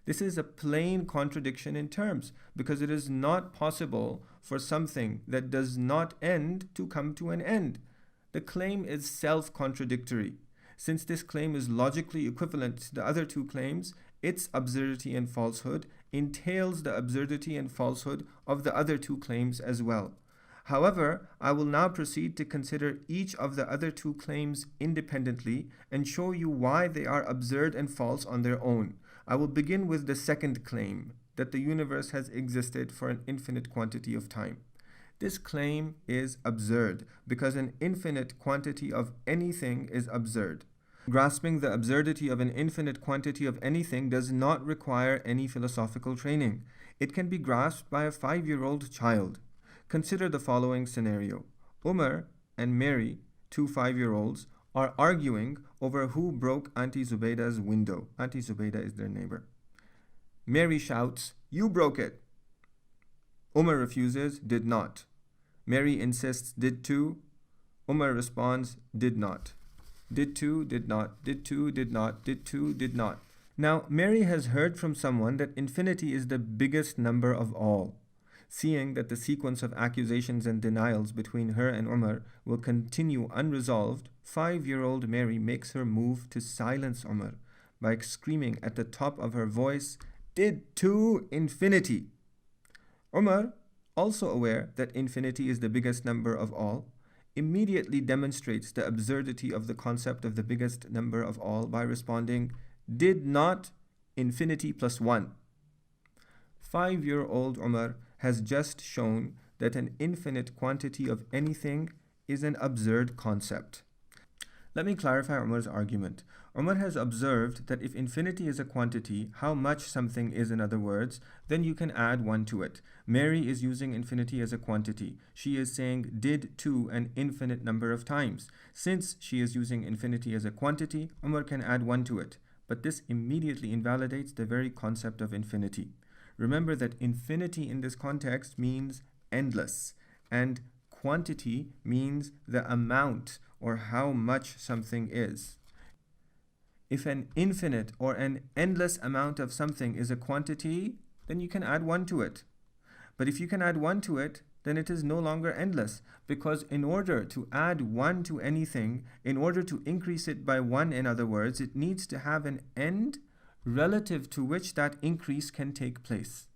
This is a plain contradiction in terms, because it is not possible for something that does not end to come to an end. The claim is self-contradictory. Since this claim is logically equivalent to the other two claims, its absurdity and falsehood entails the absurdity and falsehood of the other two claims as well. However, I will now proceed to consider each of the other two claims independently and show you why they are absurd and false on their own. I will begin with the second claim, that the universe has existed for an infinite quantity of time. This claim is absurd because an infinite quantity of anything is absurd. Grasping the absurdity of an infinite quantity of anything does not require any philosophical training. It can be grasped by a 5-year-old child. Consider the following scenario. Umar and Mary, two 5-year-olds, are arguing over who broke Auntie Zubaida's window. Auntie Zubaida is their neighbor. Mary shouts, "You broke it." Umar refuses, "Did not." Mary insists, "Did too." Umar responds, "Did not." Did too, did not, did too, did not, did too, did not. Now, Mary has heard from someone that infinity is the biggest number of all. Seeing that the sequence of accusations and denials between her and Umar will continue unresolved, 5-year-old Mary makes her move to silence Umar by screaming at the top of her voice, "Did to infinity." Umar, also aware that infinity is the biggest number of all, immediately demonstrates the absurdity of the concept of the biggest number of all by responding, "Did not infinity plus 1. 5-year-old Umar has just shown that an infinite quantity of anything is an absurd concept. Let me clarify Umar's argument. Umar has observed that if infinity is a quantity, how much something is in other words, then you can add 1 to it. Mary is using infinity as a quantity. She is saying did to an infinite number of times. Since she is using infinity as a quantity, Umar can add 1 to it. But this immediately invalidates the very concept of infinity. Remember that infinity in this context means endless, and quantity means the amount or how much something is. If an infinite or an endless amount of something is a quantity, then you can add 1 to it. But if you can add 1 to it, then it is no longer endless, because in order to add 1 to anything, in order to increase it by 1, in other words, it needs to have an end relative to which that increase can take place.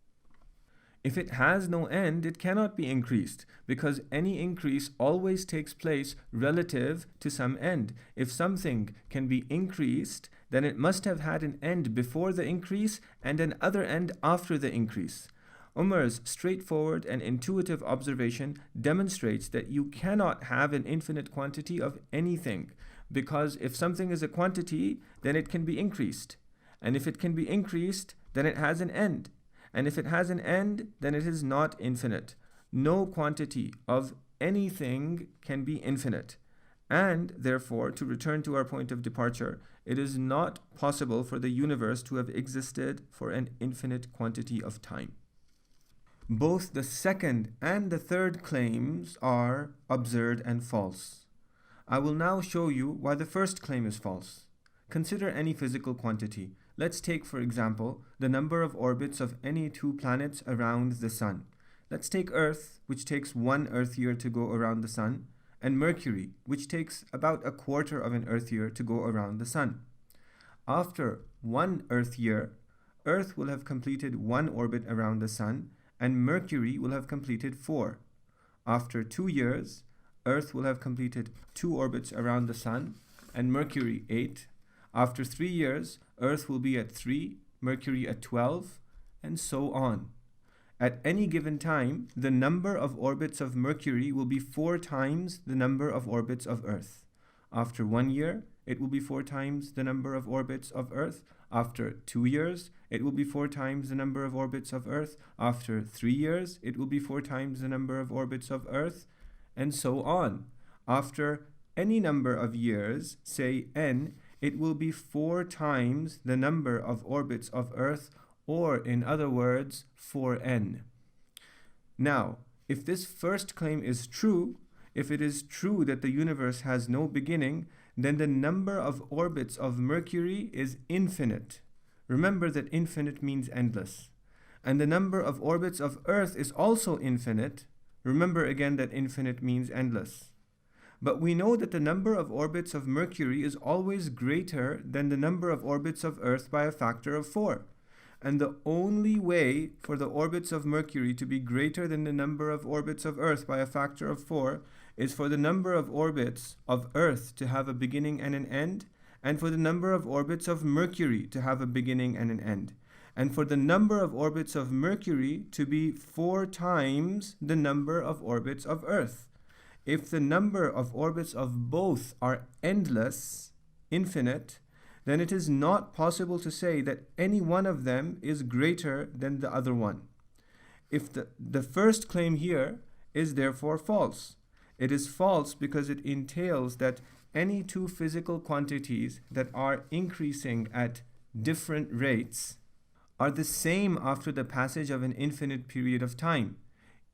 If it has no end, it cannot be increased, because any increase always takes place relative to some end. If something can be increased, then it must have had an end before the increase and an other end after the increase. Umar's straightforward and intuitive observation demonstrates that you cannot have an infinite quantity of anything, because if something is a quantity, then it can be increased. And if it can be increased, then it has an end. And if it has an end, then it is not infinite. No quantity of anything can be infinite. And therefore, to return to our point of departure, it is not possible for the universe to have existed for an infinite quantity of time. Both the second and the third claims are absurd and false. I will now show you why the first claim is false. Consider any physical quantity. Let's take, for example, the number of orbits of any 2 planets around the Sun. Let's take Earth, which takes 1 Earth year to go around the Sun, and Mercury, which takes about 1/4 of an Earth year to go around the Sun. After 1 Earth year, Earth will have completed 1 orbit around the Sun, and Mercury will have completed 4. After 2 years, Earth will have completed 2 orbits around the Sun, and Mercury 8. After 3 years, Earth will be at 3, Mercury at 12, and so on. At any given time, the number of orbits of Mercury will be 4 times the number of orbits of Earth. After 1 year, it will be 4 times the number of orbits of Earth. After 2 years, it will be 4 times the number of orbits of Earth. After 3 years, it will be 4 times the number of orbits of Earth, and so on. After any number of years, say n, it will be 4 times the number of orbits of Earth, or in other words, 4n. Now, if this first claim is true, if it is true that the universe has no beginning, then the number of orbits of Mercury is infinite. Remember that infinite means endless. And the number of orbits of Earth is also infinite. Remember again that infinite means endless. But we know that the number of orbits of Mercury is always greater than the number of orbits of Earth by a factor of 4. And the only way for the orbits of Mercury to be greater than the number of orbits of Earth by a factor of 4 is for the number of orbits of Earth to have a beginning and an end, and for the number of orbits of Mercury to have a beginning and an end, and for the number of orbits of Mercury to be 4 times the number of orbits of Earth. If the number of orbits of both are endless, infinite, then it is not possible to say that any one of them is greater than the other one. If the first claim here is therefore false. It is false because it entails that any 2 physical quantities that are increasing at different rates are the same after the passage of an infinite period of time.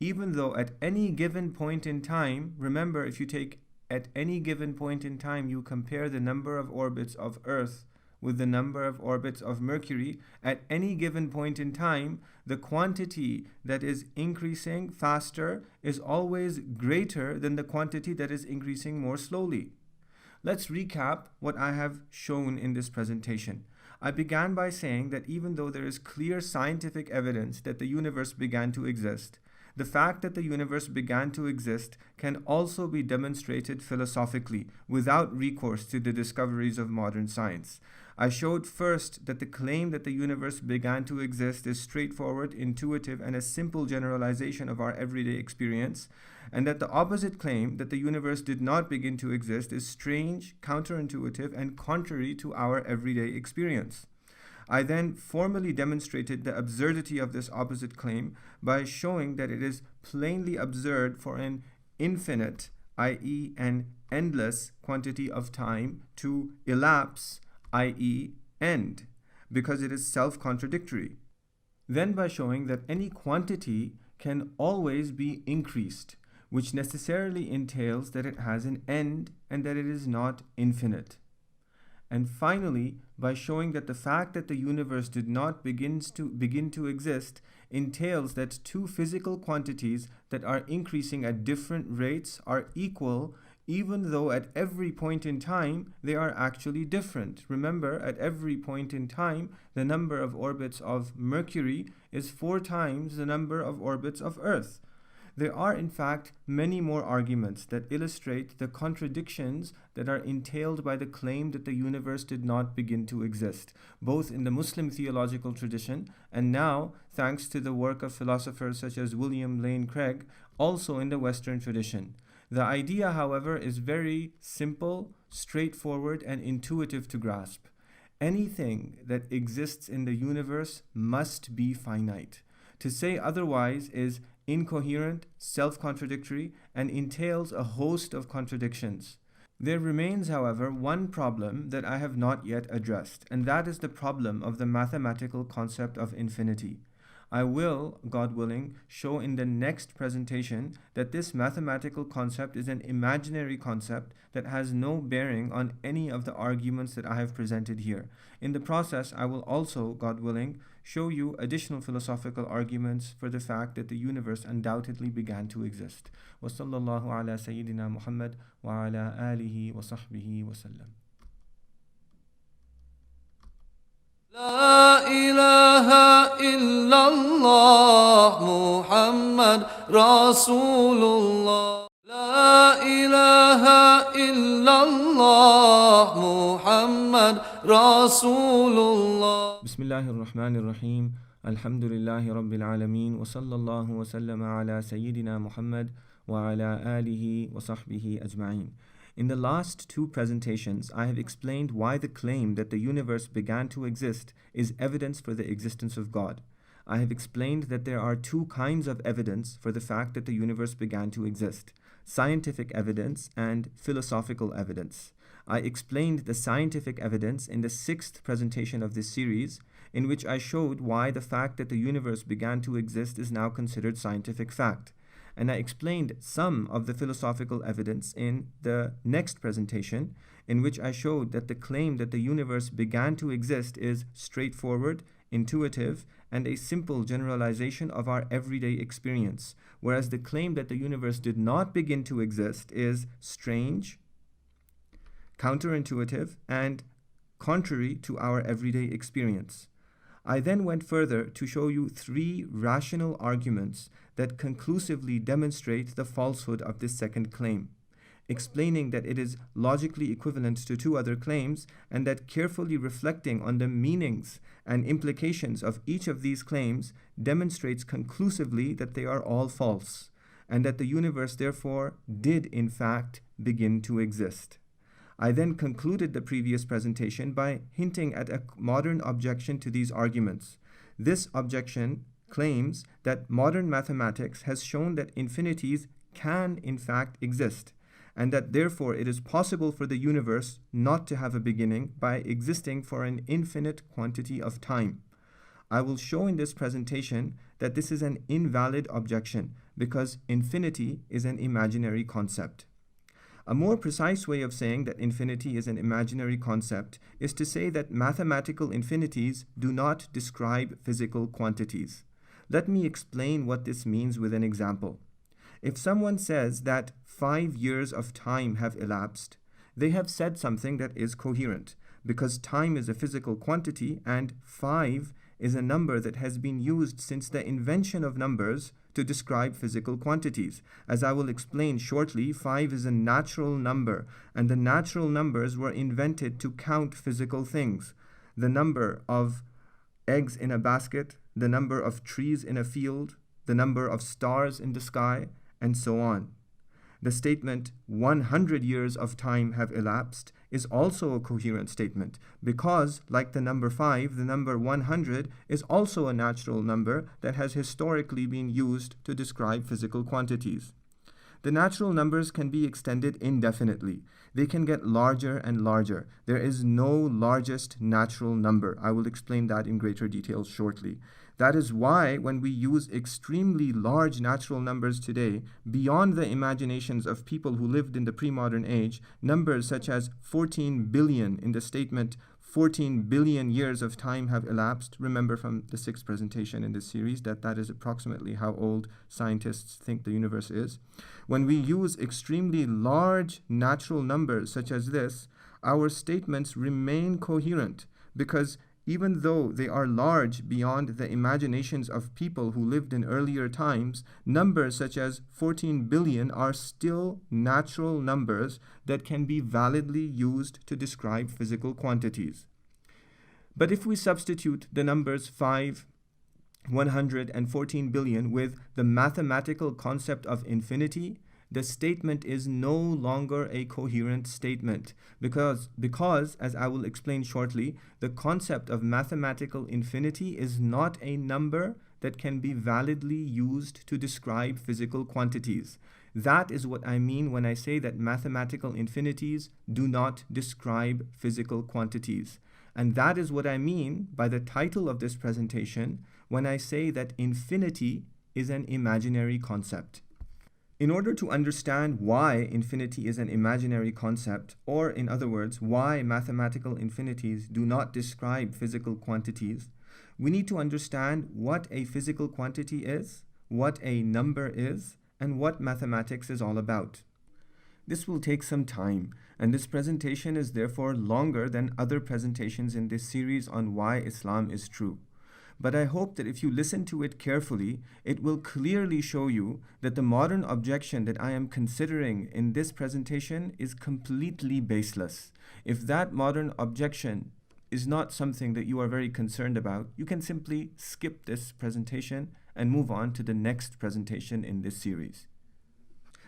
Even though at any given point in time, remember, if you take at any given point in time, you compare the number of orbits of Earth with the number of orbits of Mercury, at any given point in time, the quantity that is increasing faster is always greater than the quantity that is increasing more slowly. Let's recap what I have shown in this presentation. I began by saying that even though there is clear scientific evidence that the universe began to exist, the fact that the universe began to exist can also be demonstrated philosophically without recourse to the discoveries of modern science. I showed first that the claim that the universe began to exist is straightforward, intuitive, and a simple generalization of our everyday experience, and that the opposite claim, that the universe did not begin to exist, is strange, counterintuitive, and contrary to our everyday experience. I then formally demonstrated the absurdity of this opposite claim by showing that it is plainly absurd for an infinite, i.e. an endless quantity of time to elapse, i.e. end, because it is self-contradictory. Then by showing that any quantity can always be increased, which necessarily entails that it has an end and that it is not infinite. And finally, by showing that the fact that the universe did not begin to exist entails that 2 physical quantities that are increasing at different rates are equal, even though at every point in time they are actually different. Remember, at every point in time, the number of orbits of Mercury is 4 times the number of orbits of Earth. There are, in fact, many more arguments that illustrate the contradictions that are entailed by the claim that the universe did not begin to exist, both in the Muslim theological tradition and now, thanks to the work of philosophers such as William Lane Craig, also in the Western tradition. The idea, however, is very simple, straightforward, and intuitive to grasp. Anything that exists in the universe must be finite. To say otherwise is incoherent, self-contradictory, and entails a host of contradictions. There remains, however, one problem that I have not yet addressed, and that is the problem of the mathematical concept of infinity. I will, God willing, show in the next presentation that this mathematical concept is an imaginary concept that has no bearing on any of the arguments that I have presented here. In the process, I will also, God willing, show you additional philosophical arguments for the fact that the universe undoubtedly began to exist. Wa sallallahu ala Sayyidina Muhammad wa ala alihi wa sahbihi wa sallam.
لا إله إلا الله محمد رسول الله لا إله إلا الله محمد رسول الله
Bismillah ar-Rahman ar-Rahim. Alhamdulillahi Rabbil Alameen. Wa sallallahu wa sallama ala Sayyidina Muhammad wa ala alihi wa sahbihi ajma'in. In the last two presentations, I have explained why the claim that the universe began to exist is evidence for the existence of God. I have explained that there are two kinds of evidence for the fact that the universe began to exist: scientific evidence and philosophical evidence. I explained the scientific evidence in the sixth presentation of this series, in which I showed why the fact that the universe began to exist is now considered scientific fact. And I explained some of the philosophical evidence in the next presentation, in which I showed that the claim that the universe began to exist is straightforward, intuitive, and a simple generalization of our everyday experience, whereas the claim that the universe did not begin to exist is strange, counterintuitive, and contrary to our everyday experience. I then went further to show you three rational arguments that conclusively demonstrate the falsehood of this second claim, explaining that it is logically equivalent to two other claims, and that carefully reflecting on the meanings and implications of each of these claims demonstrates conclusively that they are all false, and that the universe therefore did in fact begin to exist. I then concluded the previous presentation by hinting at a modern objection to these arguments. This objection claims that modern mathematics has shown that infinities can in fact exist, and that therefore it is possible for the universe not to have a beginning by existing for an infinite quantity of time. I will show in this presentation that this is an invalid objection because infinity is an imaginary concept. A more precise way of saying that infinity is an imaginary concept is to say that mathematical infinities do not describe physical quantities. Let me explain what this means with an example. If someone says that 5 years of time have elapsed, they have said something that is coherent, because time is a physical quantity and 5 is a number that has been used since the invention of numbers to describe physical quantities. As I will explain shortly, 5 is a natural number, and the natural numbers were invented to count physical things. The number of eggs in a basket, the number of trees in a field, the number of stars in the sky, and so on. The statement 100 years of time have elapsed is also a coherent statement because, like the number 5, the number 100 is also a natural number that has historically been used to describe physical quantities. The natural numbers can be extended indefinitely. They can get larger and larger. There is no largest natural number. I will explain that in greater detail shortly. That is why when we use extremely large natural numbers today, beyond the imaginations of people who lived in the pre-modern age, numbers such as 14 billion in the statement 14 billion years of time have elapsed. Remember from the sixth presentation in this series that is approximately how old scientists think the universe is. When we use extremely large natural numbers such as this, our statements remain coherent because even though they are large beyond the imaginations of people who lived in earlier times, numbers such as 14 billion are still natural numbers that can be validly used to describe physical quantities. But if we substitute the numbers 5, 100, and 14 billion with the mathematical concept of infinity, the statement is no longer a coherent statement because, as I will explain shortly, the concept of mathematical infinity is not a number that can be validly used to describe physical quantities. That is what I mean when I say that mathematical infinities do not describe physical quantities. And that is what I mean by the title of this presentation when I say that infinity is an imaginary concept. In order to understand why infinity is an imaginary concept, or in other words, why mathematical infinities do not describe physical quantities, We need to understand what a physical quantity is, what a number is, and what mathematics is all about. This will take some time, and this presentation is therefore longer than other presentations in this series on why Islam is true. But I hope that if you listen to it carefully, it will clearly show you that the modern objection that I am considering in this presentation is completely baseless. If that modern objection is not something that you are very concerned about, you can simply skip this presentation and move on to the next presentation in this series.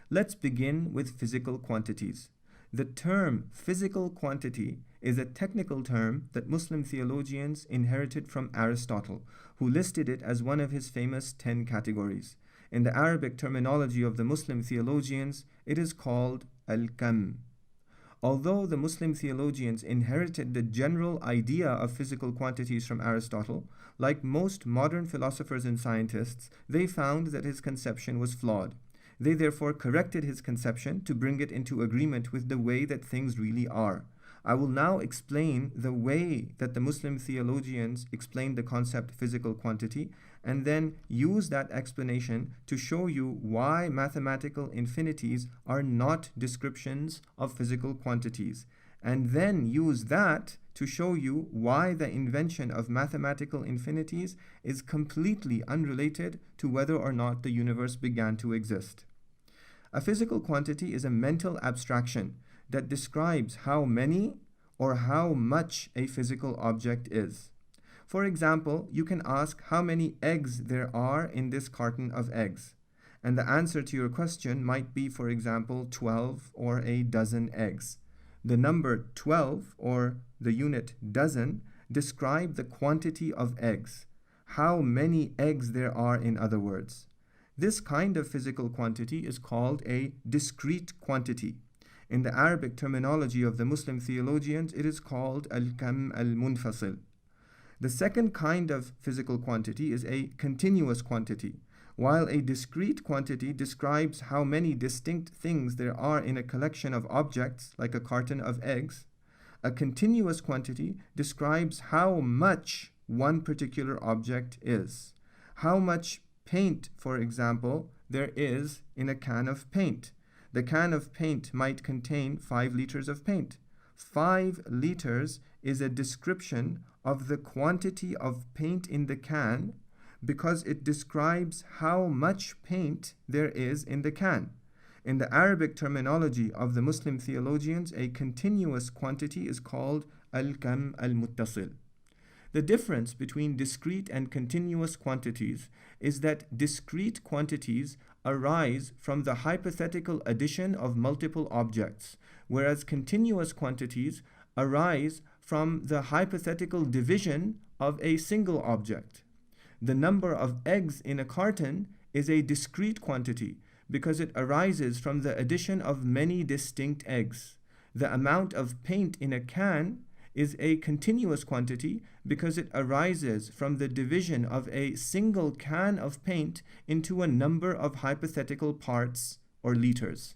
Let's begin with physical quantities. The term physical quantity is a technical term that Muslim theologians inherited from Aristotle, who listed it as one of his famous 10 categories. In the Arabic terminology of the Muslim theologians, it is called al-kam. Although the Muslim theologians inherited the general idea of physical quantities from Aristotle, like most modern philosophers and scientists, they found that his conception was flawed. They therefore corrected his conception to bring it into agreement with the way that things really are. I will now explain the way that the Muslim theologians explained the concept physical quantity, and then use that explanation to show you why mathematical infinities are not descriptions of physical quantities, and then use that to show you why the invention of mathematical infinities is completely unrelated to whether or not the universe began to exist. A physical quantity is a mental abstraction that describes how many or how much a physical object is. For example, you can ask how many eggs there are in this carton of eggs, and the answer to your question might be, for example, 12 or a dozen eggs. The number 12 or the unit dozen describe the quantity of eggs, how many eggs there are, in other words. This kind of physical quantity is called a discrete quantity. In the Arabic terminology of the Muslim theologians, it is called al-kam al-munfasil. The second kind of physical quantity is a continuous quantity. While a discrete quantity describes how many distinct things there are in a collection of objects, like a carton of eggs, a continuous quantity describes how much one particular object is. How much paint, for example, there is in a can of paint. The can of paint might contain 5 liters of paint. 5 liters is a description of the quantity of paint in the can because it describes how much paint there is in the can. In the Arabic terminology of the Muslim theologians, a continuous quantity is called al-kam al-muttasil. The difference between discrete and continuous quantities is that discrete quantities arise from the hypothetical addition of multiple objects, whereas continuous quantities arise from the hypothetical division of a single object. The number of eggs in a carton is a discrete quantity because it arises from the addition of many distinct eggs. The amount of paint in a can is a continuous quantity because it arises from the division of a single can of paint into a number of hypothetical parts or liters.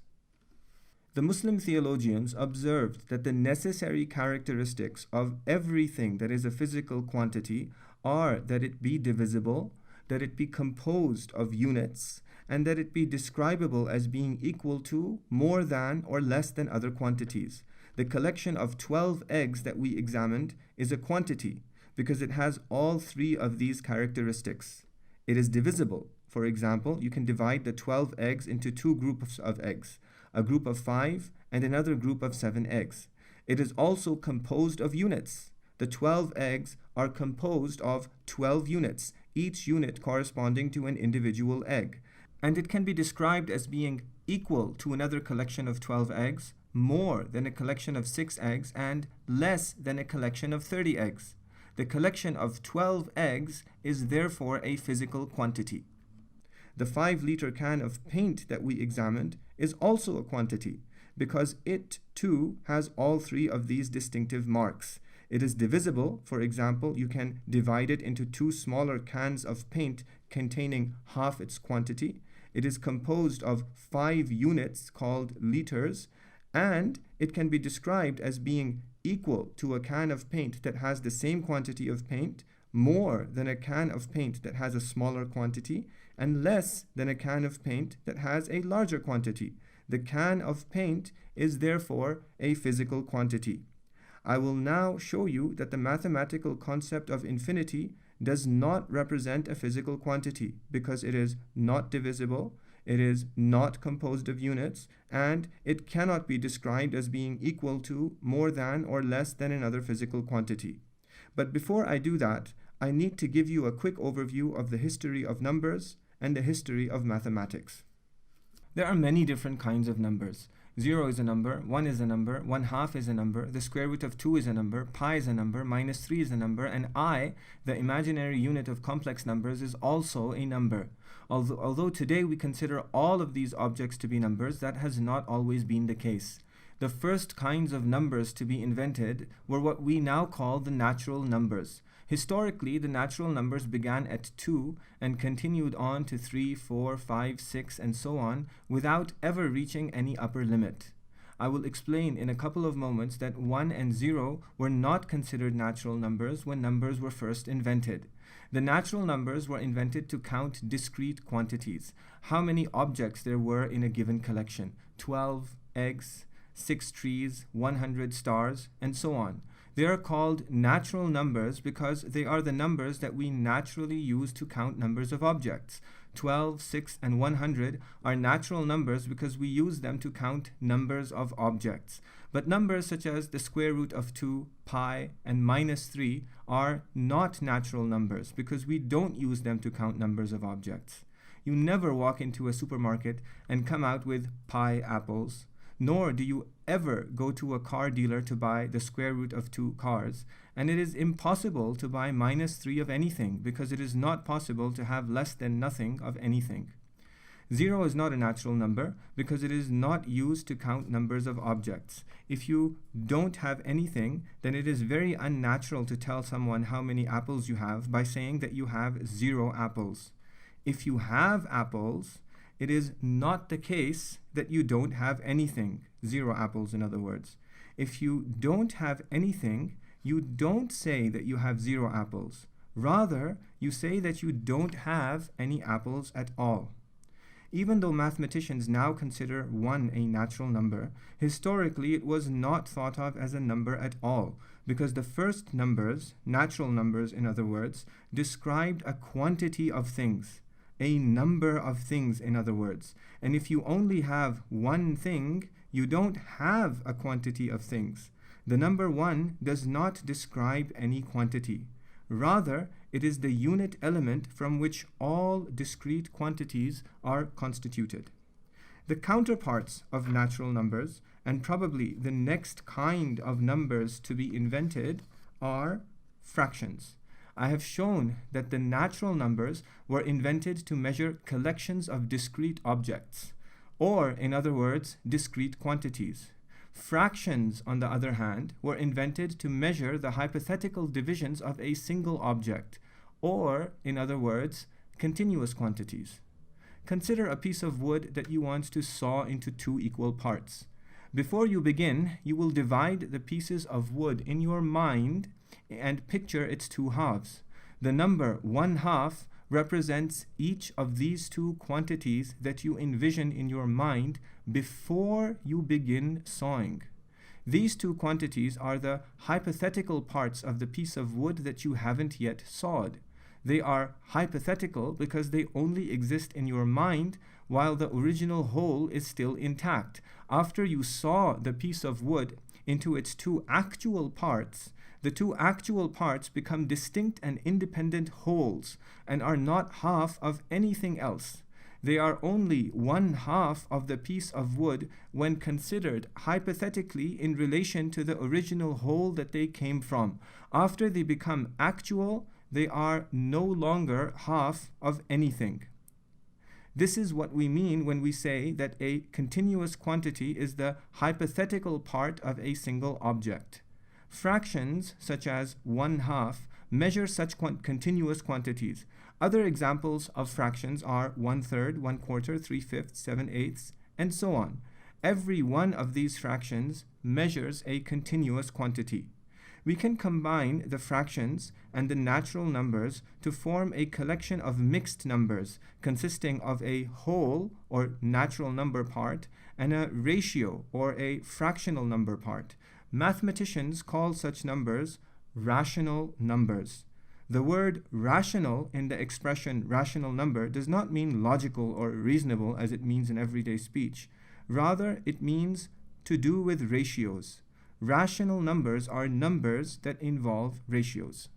The Muslim theologians observed that the necessary characteristics of everything that is a physical quantity are that it be divisible, that it be composed of units, and that it be describable as being equal to, more than, or less than other quantities. The collection of 12 eggs that we examined is a quantity because it has all 3 of these characteristics. It is divisible. For example, you can divide the 12 eggs into 2 groups of eggs, a group of 5 and another group of 7 eggs. It is also composed of units. The 12 eggs are composed of 12 units, each unit corresponding to an individual egg. And it can be described as being equal to another collection of 12 eggs, more than a collection of 6 eggs, and less than a collection of 30 eggs. The collection of 12 eggs is therefore a physical quantity. The 5-liter can of paint that we examined is also a quantity because it too has all 3 of these distinctive marks. It is divisible. For example, you can divide it into 2 smaller cans of paint containing half its quantity. It is composed of 5 units called liters, and it can be described as being equal to a can of paint that has the same quantity of paint more than a can of paint that has a smaller quantity, and less than a can of paint that has a larger quantity. The can of paint is therefore a physical quantity. I will now show you that the mathematical concept of infinity does not represent a physical quantity because it is not divisible, it is not composed of units, and it cannot be described as being equal to, more than, or less than another physical quantity. But before I do that, I need to give you a quick overview of the history of numbers and the history of mathematics. There are many different kinds of numbers. 0 is a number, 1 is a number, 1/2 is a number, the square root of 2 is a number, pi is a number, -3 is a number, and I, the imaginary unit of complex numbers, is also a number. Although today we consider all of these objects to be numbers, that has not always been the case. The first kinds of numbers to be invented were what we now call the natural numbers. Historically, the natural numbers began at 2 and continued on to 3, 4, 5, 6, and so on without ever reaching any upper limit. I will explain in a couple of moments that 1 and 0 were not considered natural numbers when numbers were first invented. The natural numbers were invented to count discrete quantities, how many objects there were in a given collection, 12 eggs, 6 trees, 100 stars, and so on. They are called natural numbers because they are the numbers that we naturally use to count numbers of objects. 12, 6, and 100 are natural numbers because we use them to count numbers of objects. But numbers such as the square root of 2, pi, and -3 are not natural numbers because we don't use them to count numbers of objects. You never walk into a supermarket and come out with pi apples, nor do you ever go to a car dealer to buy the square root of 2 cars, and it is impossible to buy -3 of anything because it is not possible to have less than nothing of anything. 0 is not a natural number because it is not used to count numbers of objects. If you don't have anything, then it is very unnatural to tell someone how many apples you have by saying that you have 0 apples. If you have apples, it is not the case that you don't have anything, 0 apples in other words. If you don't have anything, you don't say that you have 0 apples. Rather, you say that you don't have any apples at all. Even though mathematicians now consider 1 a natural number, historically it was not thought of as a number at all, because the first numbers, natural numbers in other words, described a quantity of things. A number of things, in other words. And if you only have one thing, you don't have a quantity of things. The number 1 does not describe any quantity. Rather, it is the unit element from which all discrete quantities are constituted. The counterparts of natural numbers, and probably the next kind of numbers to be invented, are fractions. I have shown that the natural numbers were invented to measure collections of discrete objects, or in other words, discrete quantities. Fractions, on the other hand, were invented to measure the hypothetical divisions of a single object, or in other words, continuous quantities. Consider a piece of wood that you want to saw into 2 equal parts. Before you begin, you will divide the pieces of wood in your mind and picture its 2 halves. The number 1/2 represents each of these 2 quantities that you envision in your mind before you begin sawing. These 2 quantities are the hypothetical parts of the piece of wood that you haven't yet sawed. They are hypothetical because they only exist in your mind while the original whole is still intact. After you saw the piece of wood into its 2 actual parts, the 2 actual parts become distinct and independent wholes and are not half of anything else. They are only 1/2 of the piece of wood when considered hypothetically in relation to the original whole that they came from. After they become actual, they are no longer half of anything. This is what we mean when we say that a continuous quantity is the hypothetical part of a single object. Fractions, such as 1/2, measure such continuous quantities. Other examples of fractions are 1/3, 1/4, 3/5, 7/8, and so on. Every one of these fractions measures a continuous quantity. we can combine the fractions and the natural numbers to form a collection of mixed numbers consisting of a whole or natural number part and a ratio or a fractional number part. Mathematicians call such numbers rational numbers. The word rational in the expression rational number does not mean logical or reasonable as it means in everyday speech. Rather, it means to do with ratios. Rational numbers are numbers that involve ratios.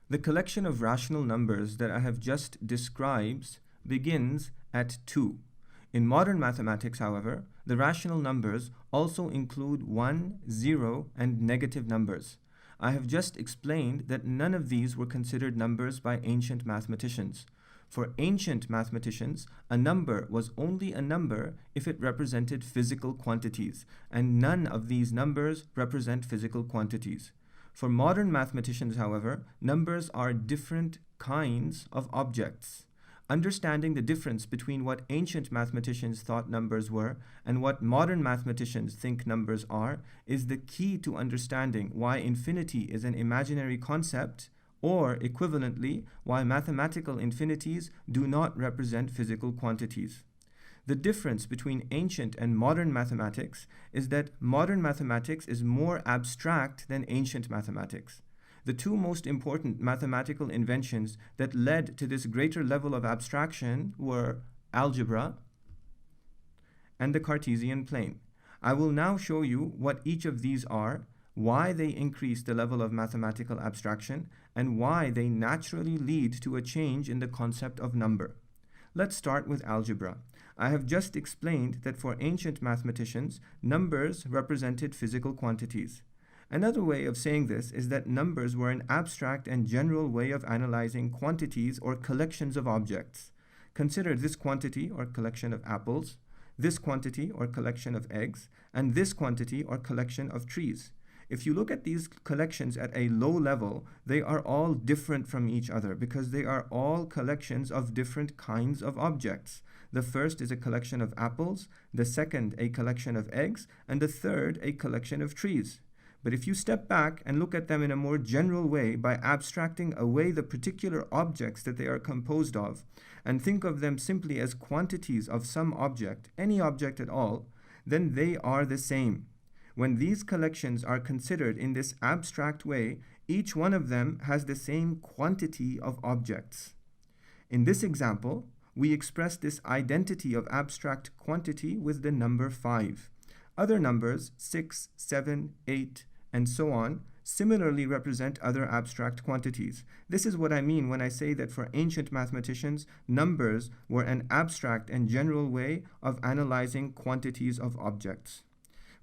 The collection of rational numbers that I have just described begins at 2. In modern mathematics, however, the rational numbers also include 1, 0, and negative numbers. I have just explained that none of these were considered numbers by ancient mathematicians. For ancient mathematicians, a number was only a number if it represented physical quantities, and none of these numbers represent physical quantities. For modern mathematicians, however, numbers are different kinds of objects. Understanding the difference between what ancient mathematicians thought numbers were and what modern mathematicians think numbers are is the key to understanding why infinity is an imaginary concept, or equivalently, why mathematical infinities do not represent physical quantities. The difference between ancient and modern mathematics is that modern mathematics is more abstract than ancient mathematics. The two most important mathematical inventions that led to this greater level of abstraction were algebra and the Cartesian plane. I will now show you what each of these are, why they increase the level of mathematical abstraction, and why they naturally lead to a change in the concept of number. Let's start with algebra. I have just explained that for ancient mathematicians, numbers represented physical quantities. Another way of saying this is that numbers were an abstract and general way of analyzing quantities or collections of objects. Consider this quantity or collection of apples, this quantity or collection of eggs, and this quantity or collection of trees. If you look at these collections at a low level, they are all different from each other because they are all collections of different kinds of objects. The first is a collection of apples, the second a collection of eggs, and the third a collection of trees. But if you step back and look at them in a more general way by abstracting away the particular objects that they are composed of and think of them simply as quantities of some object, any object at all, then they are the same. When these collections are considered in this abstract way, each one of them has the same quantity of objects. In this example, we express this identity of abstract quantity with the number 5. Other numbers, 6, 7, 8, and so on, similarly represent other abstract quantities. This is what I mean when I say that for ancient mathematicians, numbers were an abstract and general way of analyzing quantities of objects.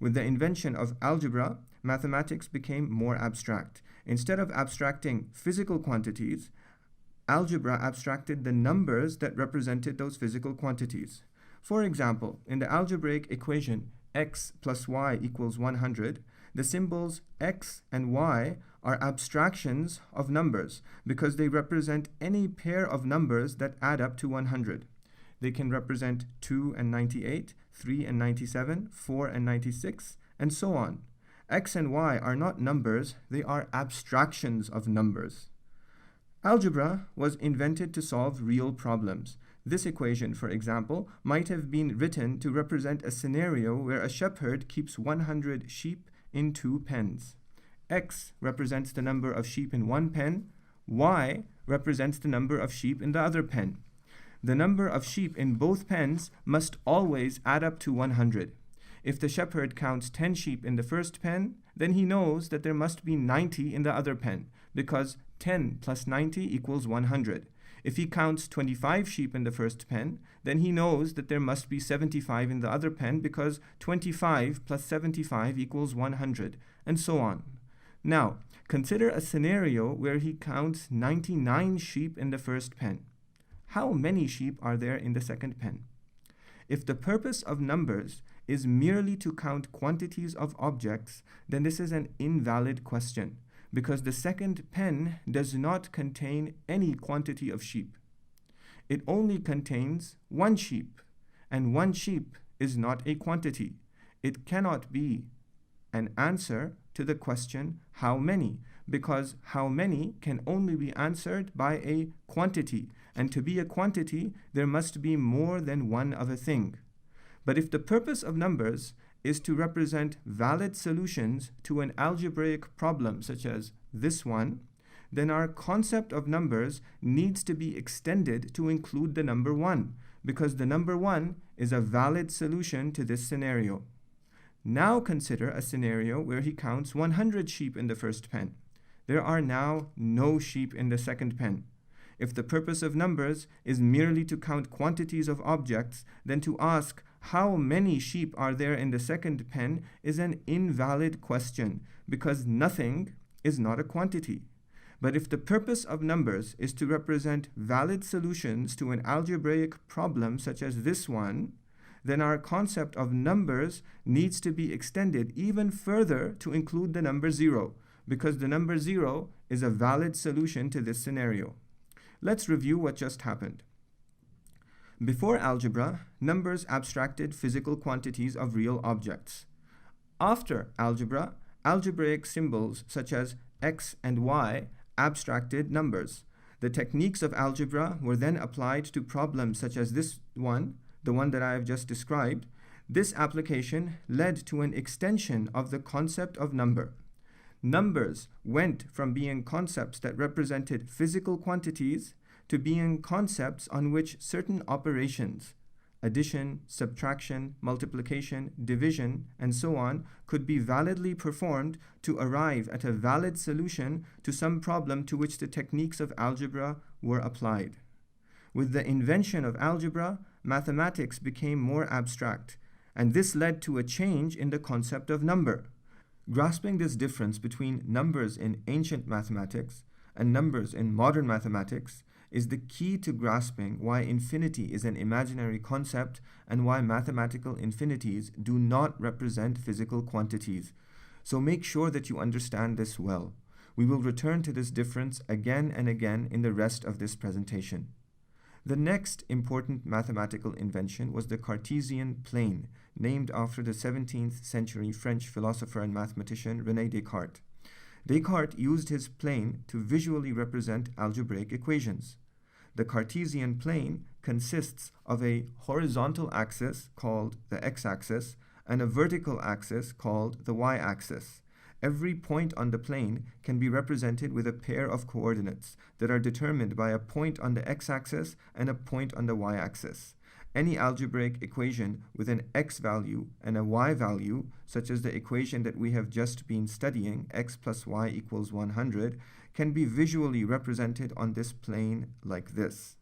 With the invention of algebra, mathematics became more abstract. Instead of abstracting physical quantities, algebra abstracted the numbers that represented those physical quantities. For example, in the algebraic equation x plus y equals 100, the symbols x and y are abstractions of numbers because they represent any pair of numbers that add up to 100. They can represent 2 and 98, 3 and 97, 4 and 96, and so on. X and y are not numbers, they are abstractions of numbers. Algebra was invented to solve real problems. This equation, for example, might have been written to represent a scenario where a shepherd keeps 100 sheep in 2 pens. X represents the number of sheep in one pen, Y represents the number of sheep in the other pen. The number of sheep in both pens must always add up to 100. If the shepherd counts 10 sheep in the first pen, then he knows that there must be 90 in the other pen, because 10 plus 90 equals 100. If he counts 25 sheep in the first pen, then he knows that there must be 75 in the other pen because 25 plus 75 equals 100, and so on. Now, consider a scenario where he counts 99 sheep in the first pen. How many sheep are there in the second pen? If the purpose of numbers is merely to count quantities of objects, then this is an invalid question, because the second pen does not contain any quantity of sheep. It only contains 1 sheep, and 1 sheep is not a quantity. It cannot be an answer to the question how many, because how many can only be answered by a quantity, and to be a quantity there must be more than one of a thing. But if the purpose of numbers is to represent valid solutions to an algebraic problem such as this one, then our concept of numbers needs to be extended to include the number 1, because the number 1 is a valid solution to this scenario. Now consider a scenario where he counts 100 sheep in the first pen. There are now no sheep in the second pen. If the purpose of numbers is merely to count quantities of objects, then to ask how many sheep are there in the second pen is an invalid question, because nothing is not a quantity. But if the purpose of numbers is to represent valid solutions to an algebraic problem such as this one, then our concept of numbers needs to be extended even further to include the number 0, because the number 0 is a valid solution to this scenario. Let's review what just happened. Before algebra, numbers abstracted physical quantities of real objects. After algebra, algebraic symbols such as x and y abstracted numbers. The techniques of algebra were then applied to problems such as this one, the one that I have just described. This application led to an extension of the concept of number. Numbers went from being concepts that represented physical quantities to being concepts on which certain operations, addition, subtraction, multiplication, division, and so on, could be validly performed to arrive at a valid solution to some problem to which the techniques of algebra were applied. With the invention of algebra, mathematics became more abstract, and this led to a change in the concept of number. Grasping this difference between numbers in ancient mathematics and numbers in modern mathematics is the key to grasping why infinity is an imaginary concept and why mathematical infinities do not represent physical quantities. So make sure that you understand this well. We will return to this difference again and again in the rest of this presentation. The next important mathematical invention was the Cartesian plane, named after the 17th century French philosopher and mathematician René Descartes. Descartes used his plane to visually represent algebraic equations. The Cartesian plane consists of a horizontal axis called the x-axis and a vertical axis called the y-axis. Every point on the plane can be represented with a pair of coordinates that are determined by a point on the x-axis and a point on the y-axis. Any algebraic equation with an x value and a y value, such as the equation that we have just been studying, x plus y equals 100, can be visually represented on this plane like this.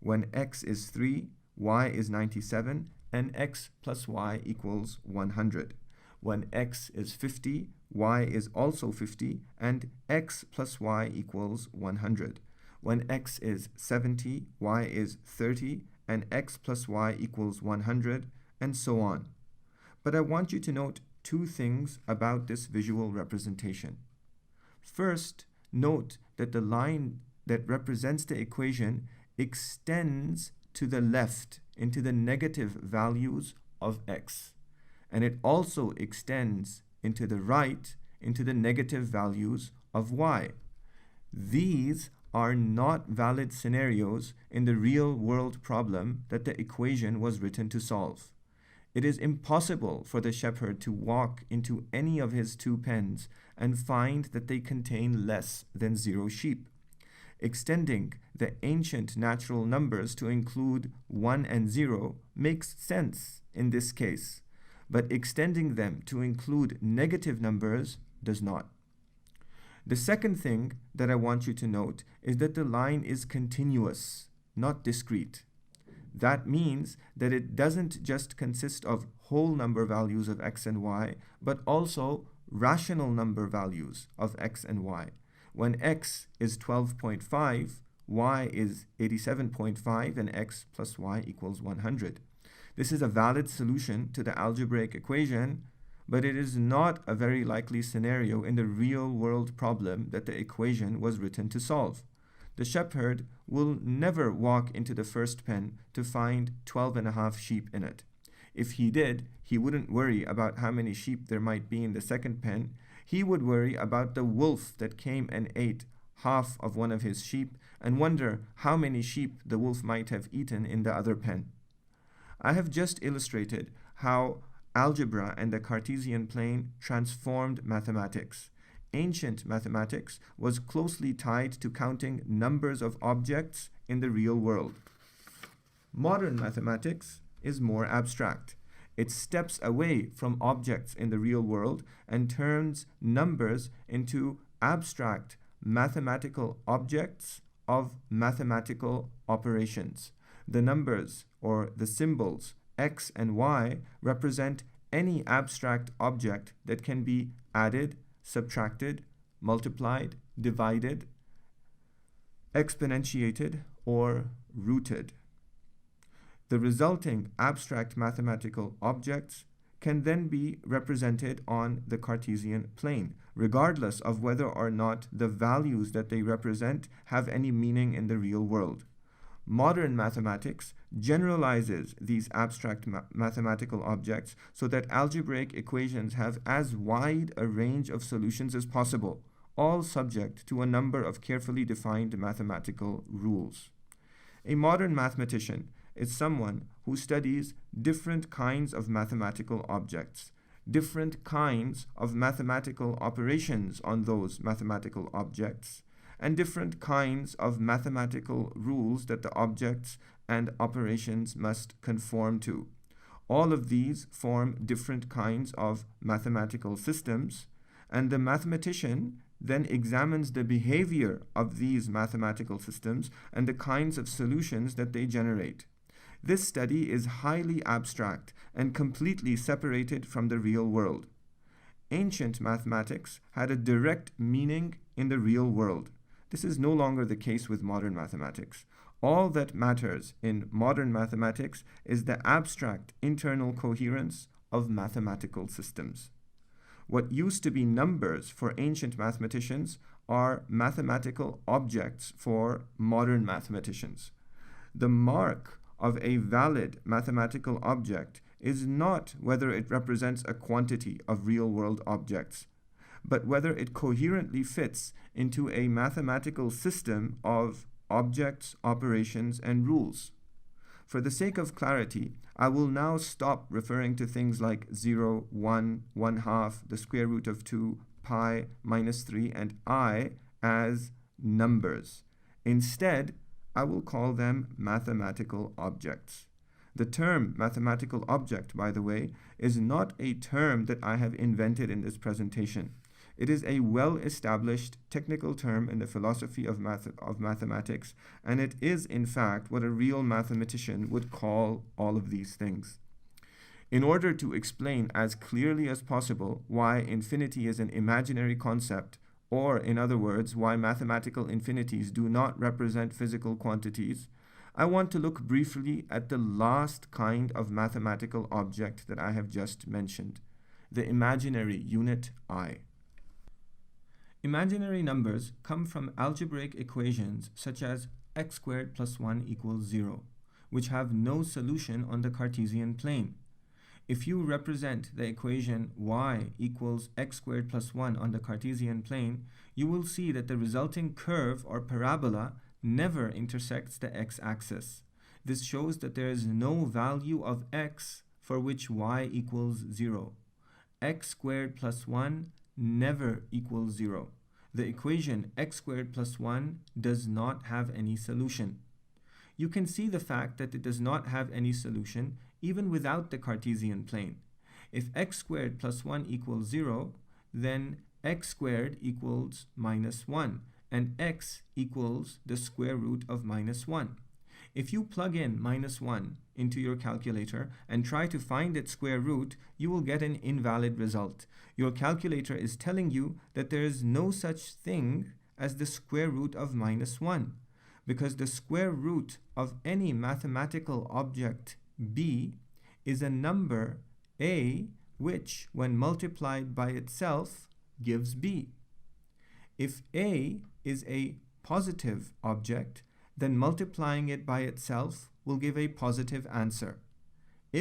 When x is 3, y is 97, and x plus y equals 100. When x is 50, y is also 50, and x plus y equals 100. When x is 70, y is 30, and x plus y equals 100, and so on. But I want you to note two things about this visual representation. First, note that the line that represents the equation extends to the left into the negative values of x, and it also extends into the right into the negative values of y. These are not valid scenarios in the real-world problem that the equation was written to solve. It is impossible for the shepherd to walk into any of his 2 pens and find that they contain less than 0 sheep. Extending the ancient natural numbers to include 1 and 0 makes sense in this case, but extending them to include negative numbers does not. The second thing that I want you to note is that the line is continuous, not discrete. That means that it doesn't just consist of whole number values of x and y, but also rational number values of x and y. When x is 12.5, y is 87.5, and x plus y equals 100. This is a valid solution to the algebraic equation, but it is not a very likely scenario in the real-world problem that the equation was written to solve. The shepherd will never walk into the first pen to find 12.5 sheep in it. If he did, he wouldn't worry about how many sheep there might be in the second pen. He would worry about the wolf that came and ate half of one of his sheep and wonder how many sheep the wolf might have eaten in the other pen. I have just illustrated how algebra and the Cartesian plane transformed mathematics. Ancient mathematics was closely tied to counting numbers of objects in the real world. Modern mathematics is more abstract. It steps away from objects in the real world and turns numbers into abstract mathematical objects of mathematical operations. The numbers or the symbols x and y represent any abstract object that can be added, subtracted, multiplied, divided, exponentiated, or rooted. The resulting abstract mathematical objects can then be represented on the Cartesian plane, regardless of whether or not the values that they represent have any meaning in the real world. Modern mathematics generalizes these abstract mathematical objects so that algebraic equations have as wide a range of solutions as possible, all subject to a number of carefully defined mathematical rules. A modern mathematician is someone who studies different kinds of mathematical objects, different kinds of mathematical operations on those mathematical objects, and different kinds of mathematical rules that the objects and operations must conform to. All of these form different kinds of mathematical systems, and the mathematician then examines the behavior of these mathematical systems and the kinds of solutions that they generate. This study is highly abstract and completely separated from the real world. Ancient mathematics had a direct meaning in the real world. This is no longer the case with modern mathematics. All that matters in modern mathematics is the abstract internal coherence of mathematical systems. What used to be numbers for ancient mathematicians are mathematical objects for modern mathematicians. The mark of a valid mathematical object is not whether it represents a quantity of real-world objects, but whether it coherently fits into a mathematical system of objects, operations, and rules. For the sake of clarity, I will now stop referring to things like 0, 1, 1/2, the square root of 2, pi, -3, and I as numbers. Instead, I will call them mathematical objects. The term mathematical object, by the way, is not a term that I have invented in this presentation. It is a well-established technical term in the philosophy of mathematics, and it is, in fact, what a real mathematician would call all of these things. In order to explain as clearly as possible why infinity is an imaginary concept, or, in other words, why mathematical infinities do not represent physical quantities, I want to look briefly at the last kind of mathematical object that I have just mentioned, the imaginary unit I. Imaginary numbers come from algebraic equations such as x squared plus 1 equals 0, which have no solution on the Cartesian plane. If you represent the equation y equals x squared plus 1 on the Cartesian plane, you will see that the resulting curve or parabola never intersects the x-axis. This shows that there is no value of x for which y equals 0. X squared plus 1 never equals 0. The equation x squared plus 1 does not have any solution. You can see the fact that it does not have any solution even without the Cartesian plane. If x squared plus 1 equals 0, then x squared equals -1, and x equals the square root of -1. If you plug in -1 into your calculator and try to find its square root, you will get an invalid result. Your calculator is telling you that there is no such thing as the square root of -1, because the square root of any mathematical object b is a number a which, when multiplied by itself, gives b. If a is a positive object, then multiplying it by itself will give a positive answer.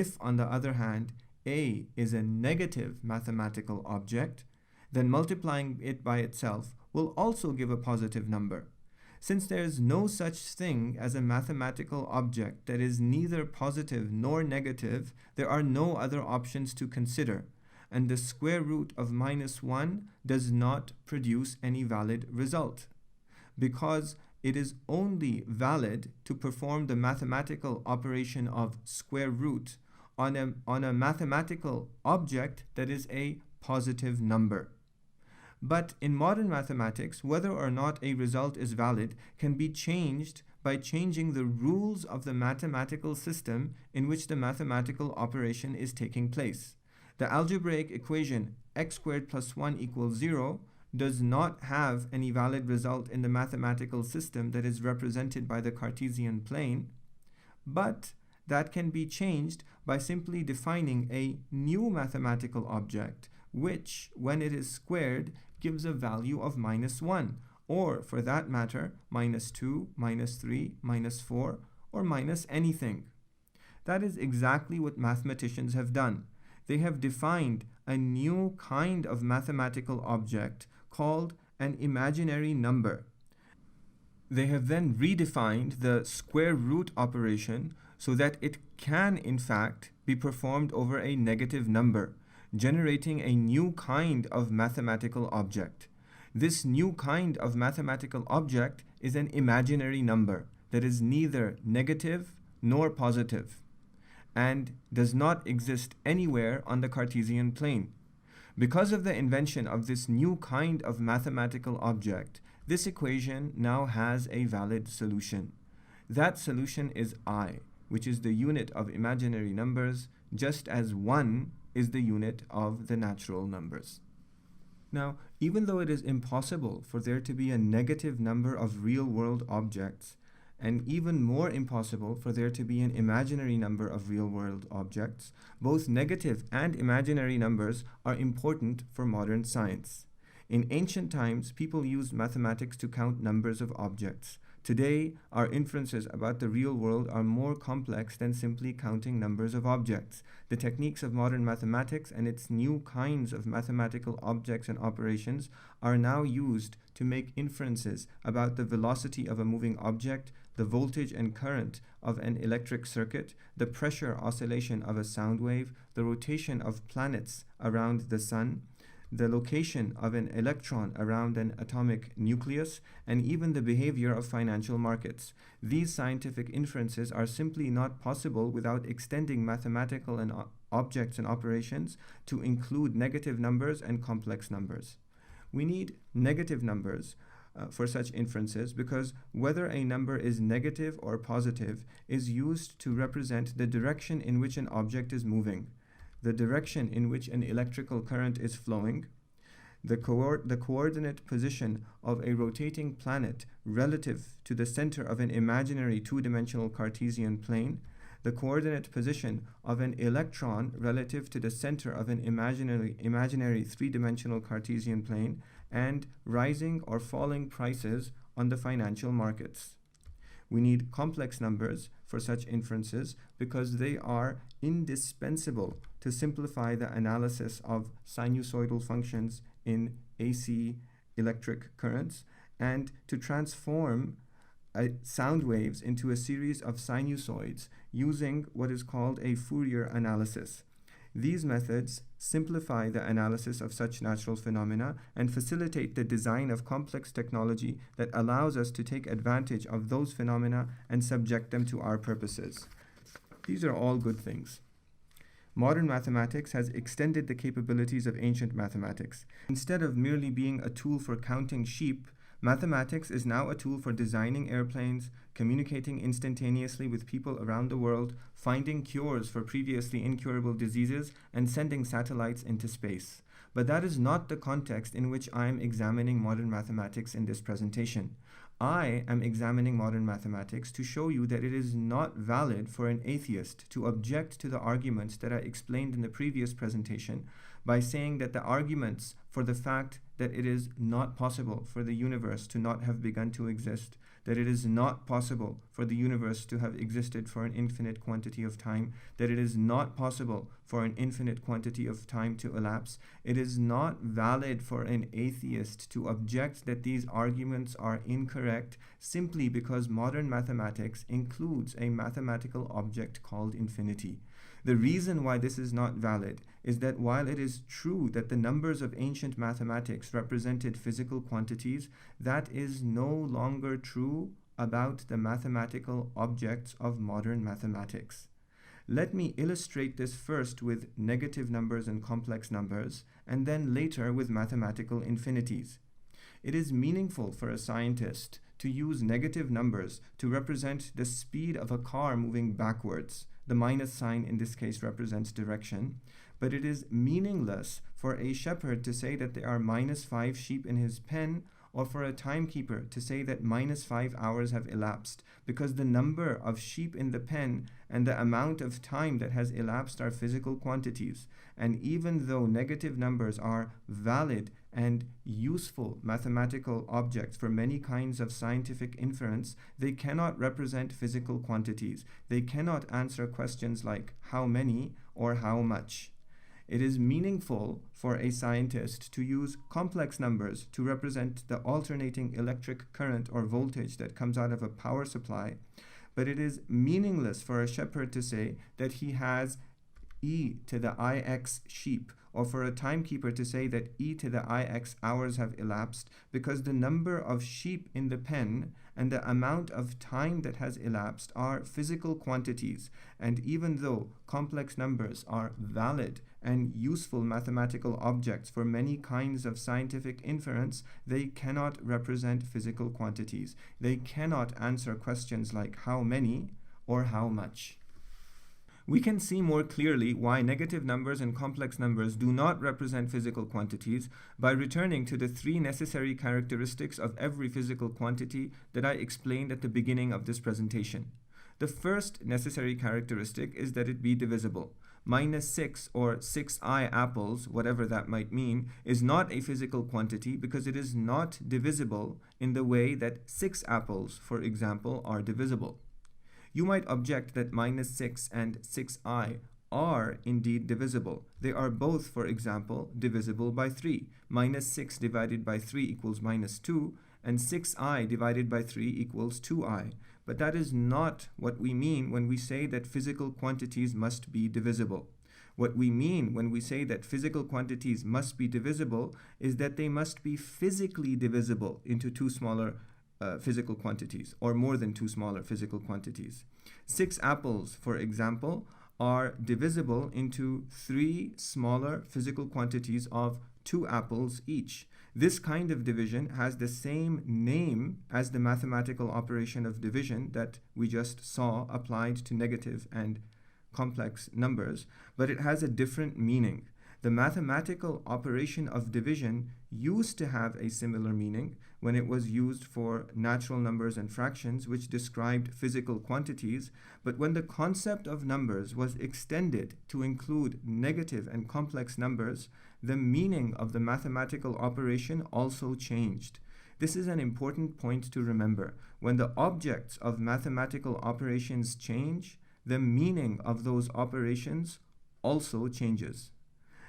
If, on the other hand, A is a negative mathematical object, then multiplying it by itself will also give a positive number. Since there is no such thing as a mathematical object that is neither positive nor negative, there are no other options to consider, and the square root of -1 does not produce any valid result, because it is only valid to perform the mathematical operation of square root on a mathematical object that is a positive number. But in modern mathematics, whether or not a result is valid can be changed by changing the rules of the mathematical system in which the mathematical operation is taking place. The algebraic equation x squared plus 1 equals 0 does not have any valid result in the mathematical system that is represented by the Cartesian plane, but that can be changed by simply defining a new mathematical object, which, when it is squared, gives a value of -1, or for that matter, -2, -3, -4, or minus anything. That is exactly what mathematicians have done. They have defined a new kind of mathematical object called an imaginary number. They have then redefined the square root operation so that it can in fact be performed over a negative number, generating a new kind of mathematical object. This new kind of mathematical object is an imaginary number that is neither negative nor positive and does not exist anywhere on the Cartesian plane. Because of the invention of this new kind of mathematical object, this equation now has a valid solution. That solution is I, which is the unit of imaginary numbers, just as 1 is the unit of the natural numbers. Now, even though it is impossible for there to be a negative number of real-world objects, and even more impossible for there to be an imaginary number of real-world objects, both negative and imaginary numbers are important for modern science. In ancient times, people used mathematics to count numbers of objects. Today, our inferences about the real world are more complex than simply counting numbers of objects. The techniques of modern mathematics and its new kinds of mathematical objects and operations are now used to make inferences about the velocity of a moving object, the voltage and current of an electric circuit, the pressure oscillation of a sound wave, the rotation of planets around the sun, the location of an electron around an atomic nucleus, and even the behavior of financial markets. These scientific inferences are simply not possible without extending mathematical and objects and operations to include negative numbers and complex numbers. We need negative numbers for such inferences because whether a number is negative or positive is used to represent the direction in which an object is moving, the direction in which an electrical current is flowing, the coordinate position of a rotating planet relative to the center of an imaginary two-dimensional Cartesian plane, the coordinate position of an electron relative to the center of an imaginary three-dimensional Cartesian plane, and rising or falling prices on the financial markets. We need complex numbers for such inferences because they are indispensable to simplify the analysis of sinusoidal functions in AC electric currents and to transform sound waves into a series of sinusoids using what is called a Fourier analysis. These methods simplify the analysis of such natural phenomena and facilitate the design of complex technology that allows us to take advantage of those phenomena and subject them to our purposes. These are all good things. Modern mathematics has extended the capabilities of ancient mathematics. Instead of merely being a tool for counting sheep, mathematics is now a tool for designing airplanes, communicating instantaneously with people around the world, finding cures for previously incurable diseases, and sending satellites into space. But that is not the context in which I am examining modern mathematics in this presentation. I am examining modern mathematics to show you that it is not valid for an atheist to object to the arguments that I explained in the previous presentation by saying that the arguments for the fact that it is not possible for the universe to not have begun to exist, that it is not possible for the universe to have existed for an infinite quantity of time, that it is not possible for an infinite quantity of time to elapse. It is not valid for an atheist to object that these arguments are incorrect simply because modern mathematics includes a mathematical object called infinity. The reason why this is not valid is that while it is true that the numbers of ancient mathematics represented physical quantities, that is no longer true about the mathematical objects of modern mathematics. Let me illustrate this first with negative numbers and complex numbers, and then later with mathematical infinities. It is meaningful for a scientist to use negative numbers to represent the speed of a car moving backwards. The minus sign in this case represents direction, but it is meaningless for a shepherd to say that there are -5 sheep in his pen, or for a timekeeper to say that -5 hours have elapsed, because the number of sheep in the pen and the amount of time that has elapsed are physical quantities. And even though negative numbers are valid and useful mathematical objects for many kinds of scientific inference, they cannot represent physical quantities. They cannot answer questions like how many or how much. It is meaningful for a scientist to use complex numbers to represent the alternating electric current or voltage that comes out of a power supply, but it is meaningless for a shepherd to say that he has e to the ix sheep, or for a timekeeper to say that e to the ix hours have elapsed, because the number of sheep in the pen and the amount of time that has elapsed are physical quantities. And even though complex numbers are valid and useful mathematical objects for many kinds of scientific inference, they cannot represent physical quantities. They cannot answer questions like how many or how much. We can see more clearly why negative numbers and complex numbers do not represent physical quantities by returning to the 3 necessary characteristics of every physical quantity that I explained at the beginning of this presentation. The first necessary characteristic is that it be divisible. -6 or 6i apples, whatever that might mean, is not a physical quantity because it is not divisible in the way that 6 apples, for example, are divisible. You might object that -6 and 6i are indeed divisible. They are both, for example, divisible by 3. -6 divided by 3 equals -2, and 6i divided by 3 equals 2i. But that is not what we mean when we say that physical quantities must be divisible. What we mean when we say that physical quantities must be divisible is that they must be physically divisible into 2 smaller physical quantities, or more than 2 smaller physical quantities. 6 apples, for example, are divisible into 3 smaller physical quantities of 2 apples each. This kind of division has the same name as the mathematical operation of division that we just saw applied to negative and complex numbers, but it has a different meaning. The mathematical operation of division used to have a similar meaning when it was used for natural numbers and fractions, which described physical quantities, but when the concept of numbers was extended to include negative and complex numbers, the meaning of the mathematical operation also changed. This is an important point to remember. When the objects of mathematical operations change, the meaning of those operations also changes.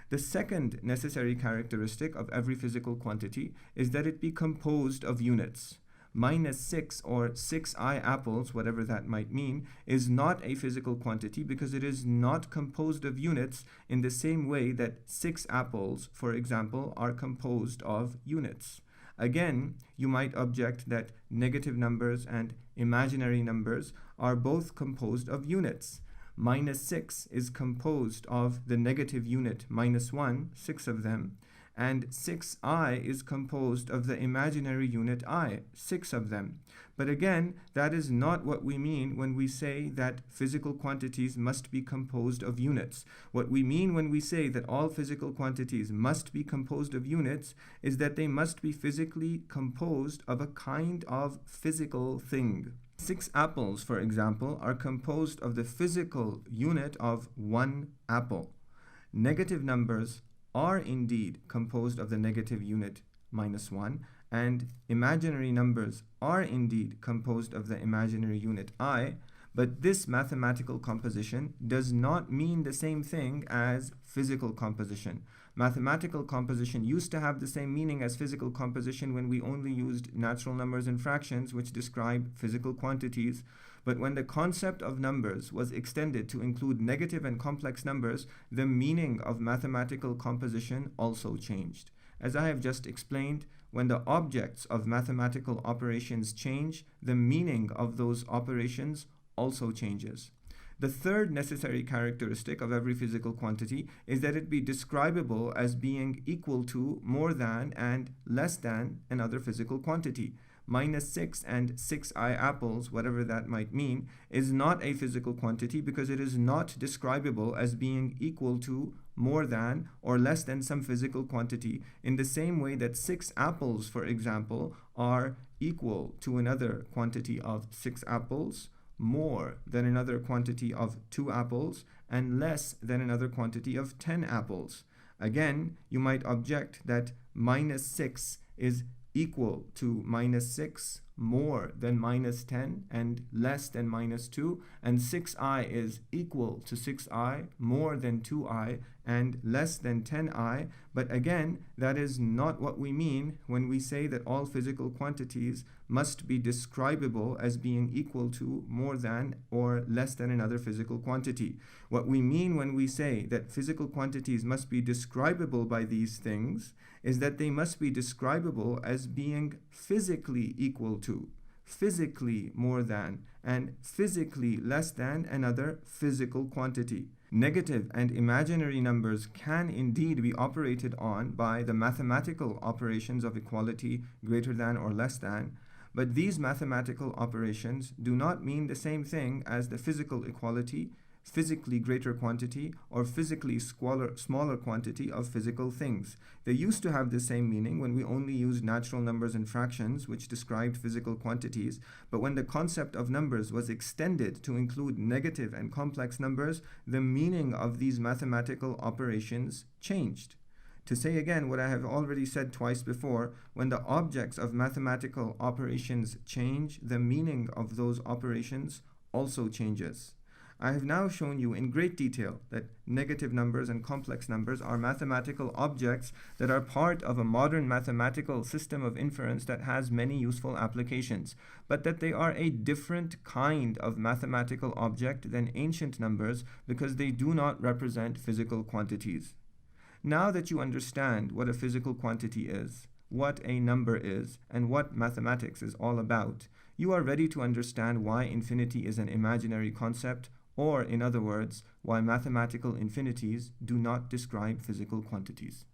The second necessary characteristic of every physical quantity is that it be composed of units. -6 or 6i apples, whatever that might mean, is not a physical quantity because it is not composed of units in the same way that 6 apples, for example, are composed of units. Again, you might object that negative numbers and imaginary numbers are both composed of units. -6 is composed of the negative unit -1, 6 of them, and 6i is composed of the imaginary unit I, 6 of them. But again, that is not what we mean when we say that physical quantities must be composed of units. What we mean when we say that all physical quantities must be composed of units is that they must be physically composed of a kind of physical thing. 6 apples, for example, are composed of the physical unit of 1 apple. Negative numbers are indeed composed of the negative unit -1, and imaginary numbers are indeed composed of the imaginary unit I, but this mathematical composition does not mean the same thing as physical composition. Mathematical composition used to have the same meaning as physical composition when we only used natural numbers and fractions, which describe physical quantities. But when the concept of numbers was extended to include negative and complex numbers, the meaning of mathematical composition also changed. As I have just explained, when the objects of mathematical operations change, the meaning of those operations also changes. The third necessary characteristic of every physical quantity is that it be describable as being equal to, more than, and less than another physical quantity. -6 and 6i apples, whatever that might mean, is not a physical quantity because it is not describable as being equal to, more than, or less than some physical quantity, in the same way that 6 apples, for example, are equal to another quantity of 6 apples, more than another quantity of 2 apples, and less than another quantity of 10 apples. Again, you might object that -6 is equal to -6, more than -10, and less than -2, and 6i is equal to 6i, more than 2i, and less than 10i. But again, that is not what we mean when we say that all physical quantities must be describable as being equal to, more than, or less than another physical quantity. What we mean when we say that physical quantities must be describable by these things is that they must be describable as being physically equal to, physically more than, and physically less than another physical quantity. Negative and imaginary numbers can indeed be operated on by the mathematical operations of equality, greater than or less than, but these mathematical operations do not mean the same thing as the physical equality, physically greater quantity, or physically smaller quantity of physical things. They used to have the same meaning when we only used natural numbers and fractions, which described physical quantities, but when the concept of numbers was extended to include negative and complex numbers, the meaning of these mathematical operations changed. To say again what I have already said twice before, when the objects of mathematical operations change, the meaning of those operations also changes. I have now shown you in great detail that negative numbers and complex numbers are mathematical objects that are part of a modern mathematical system of inference that has many useful applications, but that they are a different kind of mathematical object than ancient numbers because they do not represent physical quantities. Now that you understand what a physical quantity is, what a number is, and what mathematics is all about, you are ready to understand why infinity is an imaginary concept, or, in other words, why mathematical infinities do not describe physical quantities.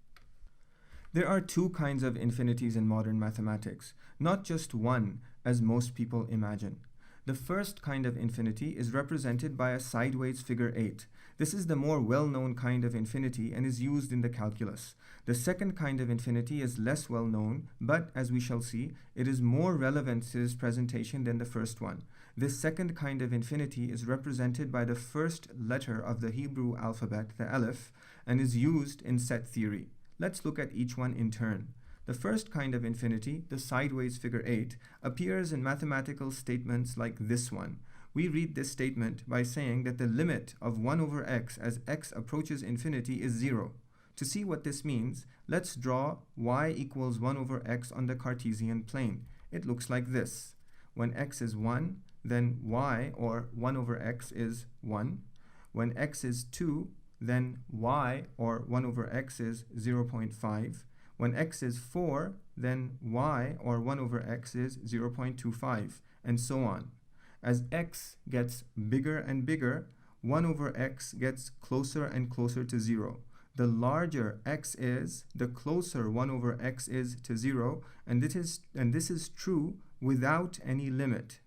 There are two kinds of infinities in modern mathematics, not just one, as most people imagine. The first kind of infinity is represented by a sideways figure 8. This is the more well-known kind of infinity and is used in the calculus. The second kind of infinity is less well-known, but, as we shall see, it is more relevant to this presentation than the first one. This second kind of infinity is represented by the first letter of the Hebrew alphabet, the Aleph, and is used in set theory. Let's look at each one in turn. The first kind of infinity, the sideways figure 8, appears in mathematical statements like this one. We read this statement by saying that the limit of 1 over x as x approaches infinity is 0. To see what this means, let's draw y equals 1 over x on the Cartesian plane. It looks like this. When x is 1, then y, or 1 over x, is 1. When x is 2, then y, or 1 over x, is 0.5. When x is 4, then y, or 1 over x, is 0.25, and so on. As x gets bigger and bigger, 1 over x gets closer and closer to 0. The larger x is, the closer 1 over x is to 0, and this is true without any limit.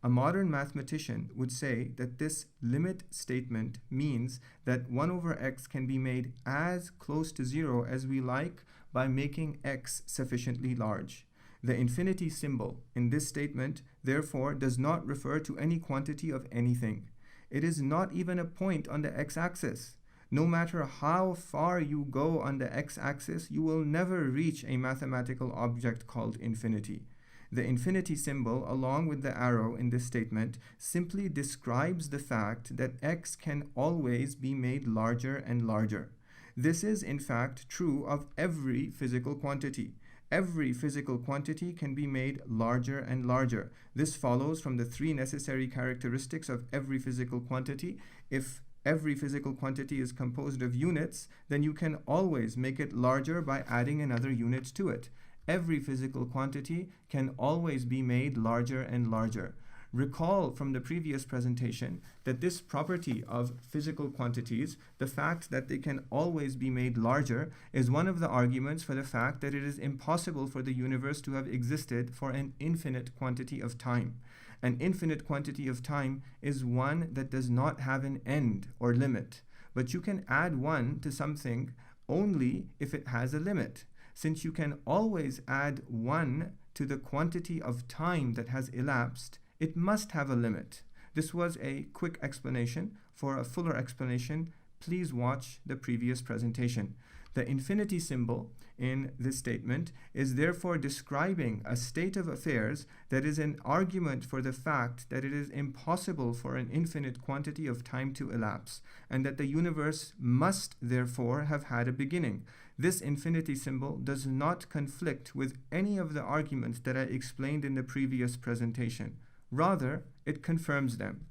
A modern mathematician would say that this limit statement means that 1 over x can be made as close to 0 as we like by making x sufficiently large. The infinity symbol in this statement, therefore, does not refer to any quantity of anything. It is not even a point on the x-axis. No matter how far you go on the x-axis, you will never reach a mathematical object called infinity. The infinity symbol, along with the arrow in this statement, simply describes the fact that x can always be made larger and larger. This is, in fact, true of every physical quantity. Every physical quantity can be made larger and larger. This follows from the three necessary characteristics of every physical quantity. If every physical quantity is composed of units, then you can always make it larger by adding another unit to it. Every physical quantity can always be made larger and larger. Recall from the previous presentation that this property of physical quantities, the fact that they can always be made larger, is one of the arguments for the fact that it is impossible for the universe to have existed for an infinite quantity of time. An infinite quantity of time is one that does not have an end or limit, but you can add one to something only if it has a limit. Since you can always add one to the quantity of time that has elapsed, it must have a limit. This was a quick explanation. For a fuller explanation, please watch the previous presentation. The infinity symbol in this statement is therefore describing a state of affairs that is an argument for the fact that it is impossible for an infinite quantity of time to elapse, and that the universe must therefore have had a beginning. This infinity symbol does not conflict with any of the arguments that I explained in the previous presentation. Rather, it confirms them.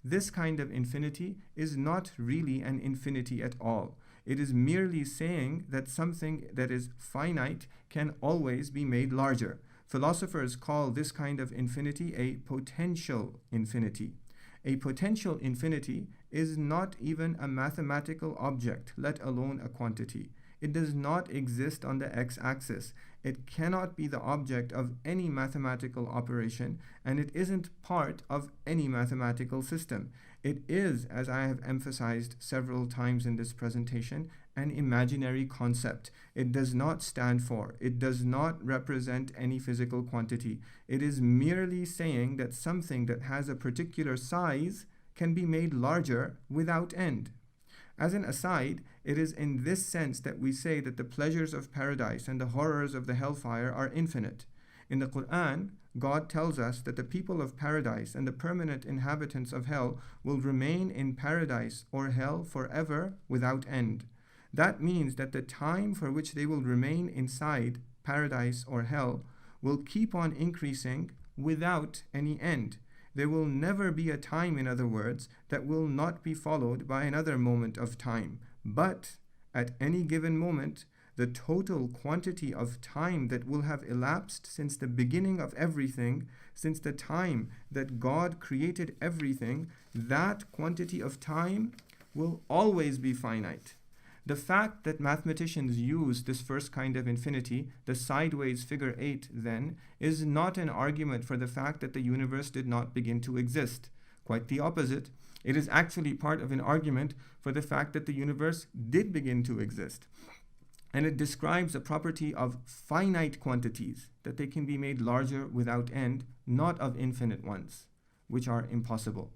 This kind of infinity is not really an infinity at all. It is merely saying that something that is finite can always be made larger. Philosophers call this kind of infinity a potential infinity. A potential infinity is not even a mathematical object, let alone a quantity. It does not exist on the x-axis. It cannot be the object of any mathematical operation, and it isn't part of any mathematical system. It is, as I have emphasized several times in this presentation, an imaginary concept. It does not stand for, it does not represent any physical quantity. It is merely saying that something that has a particular size can be made larger without end. As an aside, it is in this sense that we say that the pleasures of paradise and the horrors of the hellfire are infinite. In the Qur'an, God tells us that the people of paradise and the permanent inhabitants of hell will remain in paradise or hell forever without end. That means that the time for which they will remain inside paradise or hell will keep on increasing without any end. There will never be a time, in other words, that will not be followed by another moment of time. But at any given moment, the total quantity of time that will have elapsed since the beginning of everything, since the time that God created everything, that quantity of time will always be finite. The fact that mathematicians use this first kind of infinity, the sideways figure 8, then, is not an argument for the fact that the universe did not begin to exist. Quite the opposite. It is actually part of an argument for the fact that the universe did begin to exist. And it describes a property of finite quantities, that they can be made larger without end, not of infinite ones, which are impossible.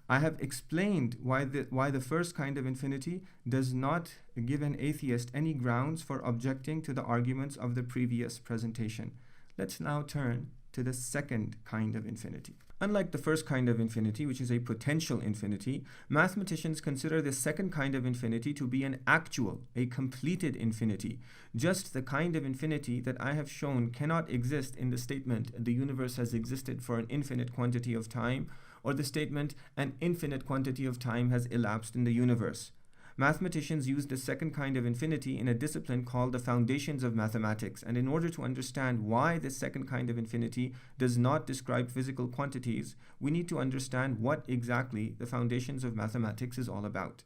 I have explained why the first kind of infinity does not give an atheist any grounds for objecting to the arguments of the previous presentation. Let's now turn to the second kind of infinity. Unlike the first kind of infinity, which is a potential infinity, mathematicians consider the second kind of infinity to be an actual, a completed infinity, just the kind of infinity that I have shown cannot exist in the statement the universe has existed for an infinite quantity of time, or the statement an infinite quantity of time has elapsed in the universe. Mathematicians use the second kind of infinity in a discipline called the foundations of mathematics, and in order to understand why this second kind of infinity does not describe physical quantities, we need to understand what exactly the foundations of mathematics is all about.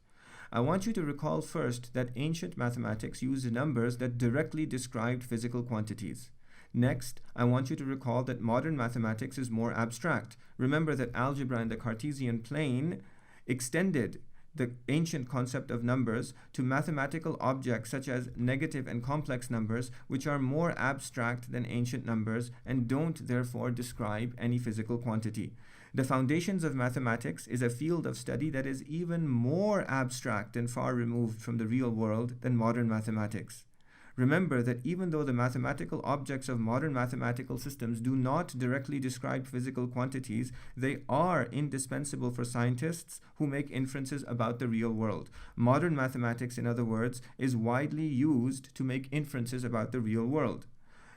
I want you to recall first that ancient mathematics used numbers that directly described physical quantities. Next, I want you to recall that modern mathematics is more abstract. Remember that algebra and the Cartesian plane extended the ancient concept of numbers to mathematical objects such as negative and complex numbers, which are more abstract than ancient numbers and don't therefore describe any physical quantity. The foundations of mathematics is a field of study that is even more abstract and far removed from the real world than modern mathematics. Remember that even though the mathematical objects of modern mathematical systems do not directly describe physical quantities, they are indispensable for scientists who make inferences about the real world. Modern mathematics, in other words, is widely used to make inferences about the real world.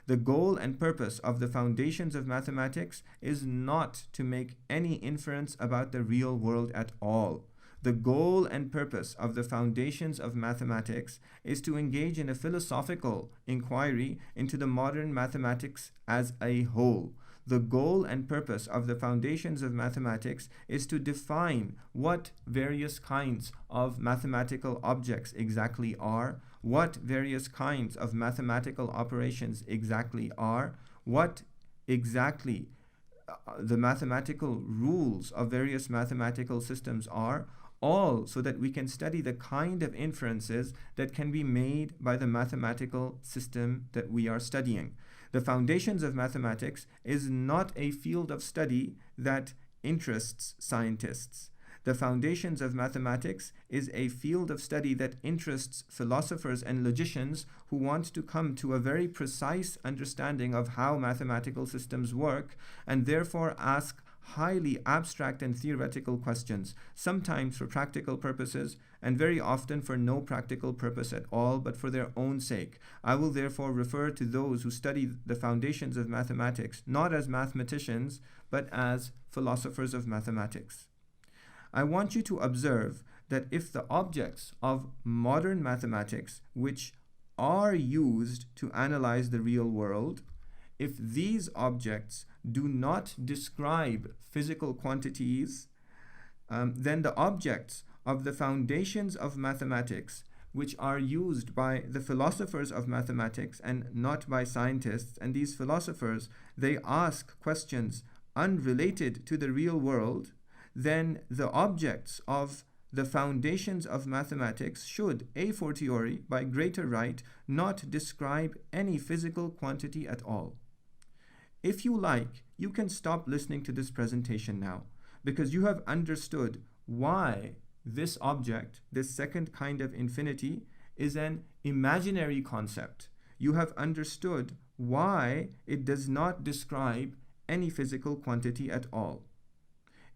The goal and purpose of the foundations of mathematics is not to make any inference about the real world at all. The goal and purpose of the foundations of mathematics is to engage in a philosophical inquiry into the modern mathematics as a whole. The goal and purpose of the foundations of mathematics is to define what various kinds of mathematical objects exactly are, what various kinds of mathematical operations exactly are, what exactly the mathematical rules of various mathematical systems are, all so that we can study the kind of inferences that can be made by the mathematical system that we are studying. The foundations of mathematics is not a field of study that interests scientists. The foundations of mathematics is a field of study that interests philosophers and logicians who want to come to a very precise understanding of how mathematical systems work and therefore ask highly abstract and theoretical questions, sometimes for practical purposes and very often for no practical purpose at all, but for their own sake. I will therefore refer to those who study the foundations of mathematics not as mathematicians, but as philosophers of mathematics. I want you to observe that if the objects of modern mathematics, which are used to analyze the real world, if these objects do not describe physical quantities, then the objects of the foundations of mathematics, which are used by the philosophers of mathematics and not by scientists, and these philosophers, they ask questions unrelated to the real world, then the objects of the foundations of mathematics should, a fortiori, by greater right, not describe any physical quantity at all. If you like, you can stop listening to this presentation now, because you have understood why this object, this second kind of infinity, is an imaginary concept. You have understood why it does not describe any physical quantity at all.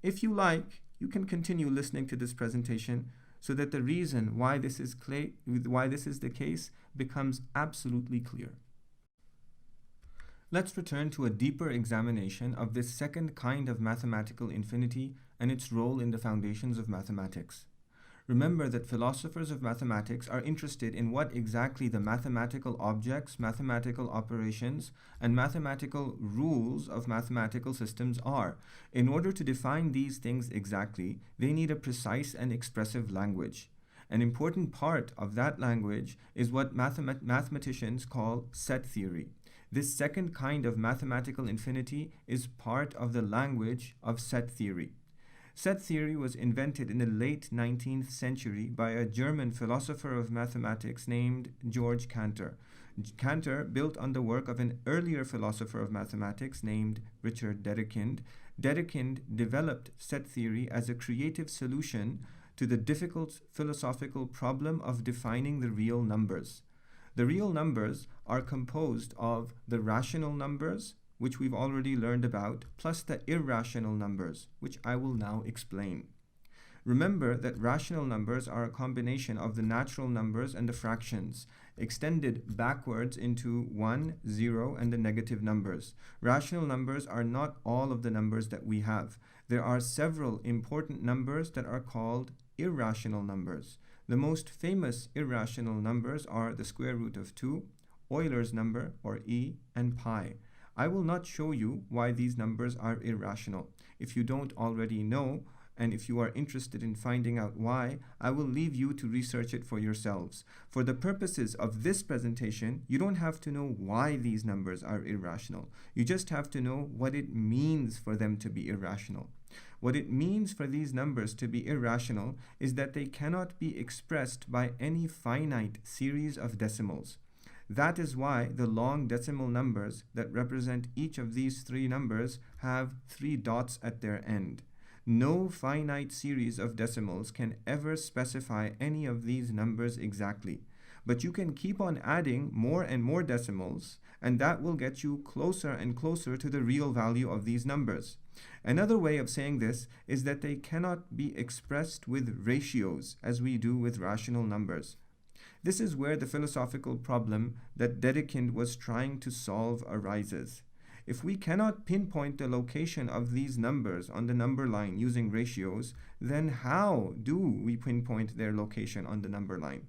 If you like, you can continue listening to this presentation so that the reason why this is the case becomes absolutely clear. Let's return to a deeper examination of this second kind of mathematical infinity and its role in the foundations of mathematics. Remember that philosophers of mathematics are interested in what exactly the mathematical objects, mathematical operations, and mathematical rules of mathematical systems are. In order to define these things exactly, they need a precise and expressive language. An important part of that language is what mathematicians call set theory. This second kind of mathematical infinity is part of the language of set theory. Set theory was invented in the late 19th century by a German philosopher of mathematics named Georg Cantor. Cantor built on the work of an earlier philosopher of mathematics named Richard Dedekind. Dedekind developed set theory as a creative solution to the difficult philosophical problem of defining the real numbers. The real numbers are composed of the rational numbers, which we've already learned about, plus the irrational numbers, which I will now explain. Remember that rational numbers are a combination of the natural numbers and the fractions, extended backwards into 1, 0, and the negative numbers. Rational numbers are not all of the numbers that we have. There are several important numbers that are called irrational numbers. The most famous irrational numbers are the square root of 2, Euler's number, or E, and pi. I will not show you why these numbers are irrational. If you don't already know, and if you are interested in finding out why, I will leave you to research it for yourselves. For the purposes of this presentation, you don't have to know why these numbers are irrational. You just have to know what it means for them to be irrational. What it means for these numbers to be irrational is that they cannot be expressed by any finite series of decimals. That is why the long decimal numbers that represent each of these three numbers have three dots at their end. No finite series of decimals can ever specify any of these numbers exactly. But you can keep on adding more and more decimals, and that will get you closer and closer to the real value of these numbers. Another way of saying this is that they cannot be expressed with ratios as we do with rational numbers. This is where the philosophical problem that Dedekind was trying to solve arises. If we cannot pinpoint the location of these numbers on the number line using ratios, then how do we pinpoint their location on the number line?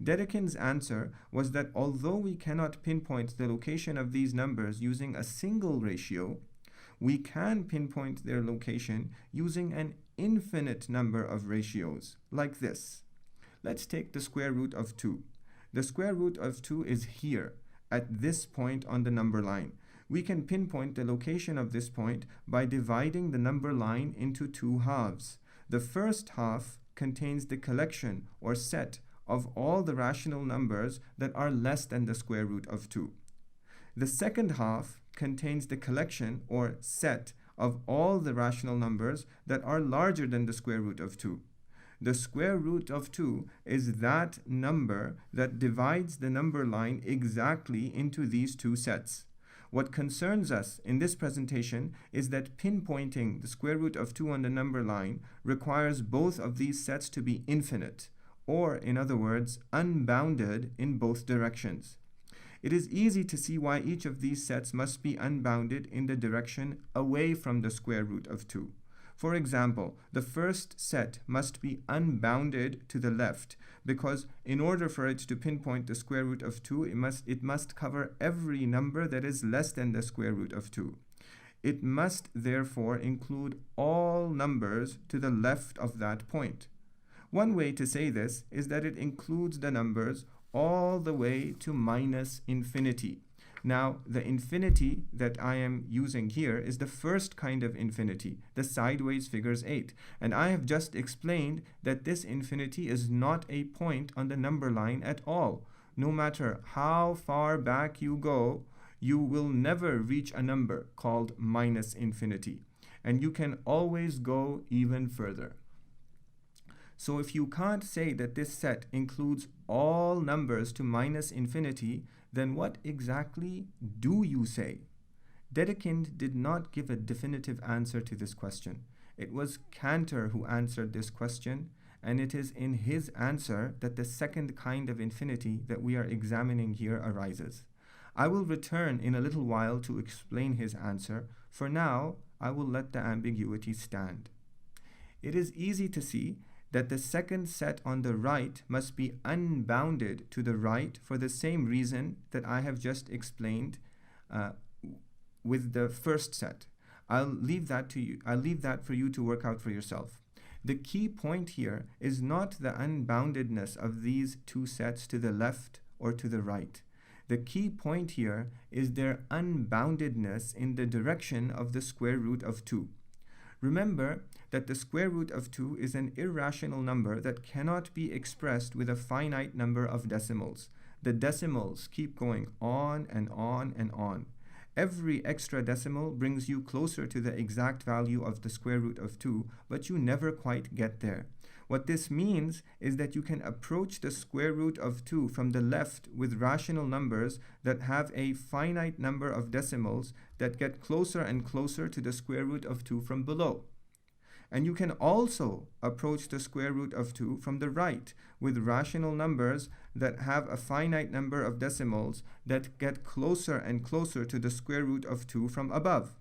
Dedekind's answer was that although we cannot pinpoint the location of these numbers using a single ratio, we can pinpoint their location using an infinite number of ratios, like this. Let's take the square root of 2. The square root of 2 is here, at this point on the number line. We can pinpoint the location of this point by dividing the number line into two halves. The first half contains the collection or set of all the rational numbers that are less than the square root of 2. The second half contains the collection or set of all the rational numbers that are larger than the square root of 2. The square root of 2 is that number that divides the number line exactly into these two sets. What concerns us in this presentation is that pinpointing the square root of 2 on the number line requires both of these sets to be infinite, or in other words, unbounded in both directions. It is easy to see why each of these sets must be unbounded in the direction away from the square root of 2. For example, the first set must be unbounded to the left because in order for it to pinpoint the square root of 2, it must cover every number that is less than the square root of 2. It must therefore include all numbers to the left of that point. One way to say this is that it includes the numbers all the way to minus infinity. Now, the infinity that I am using here is the first kind of infinity, the sideways figures 8. And I have just explained that this infinity is not a point on the number line at all. No matter how far back you go, you will never reach a number called minus infinity. And you can always go even further. So if you can't say that this set includes all numbers to minus infinity, then what exactly do you say? Dedekind did not give a definitive answer to this question. It was Cantor who answered this question, and it is in his answer that the second kind of infinity that we are examining here arises. I will return in a little while to explain his answer. For now, I will let the ambiguity stand. It is easy to see that the second set on the right must be unbounded to the right for the same reason that I have just explained with the first set. I'll leave that for you to work out for yourself. The key point here is not the unboundedness of these two sets to the left or to the right. The key point here is their unboundedness in the direction of the square root of 2. Remember that the square root of 2 is an irrational number that cannot be expressed with a finite number of decimals. The decimals keep going on and on and on. Every extra decimal brings you closer to the exact value of the square root of 2, but you never quite get there. What this means is that you can approach the square root of 2 from the left with rational numbers that have a finite number of decimals that get closer and closer to the square root of 2 from below. And you can also approach the square root of 2 from the right with rational numbers that have a finite number of decimals that get closer and closer to the square root of 2 from above.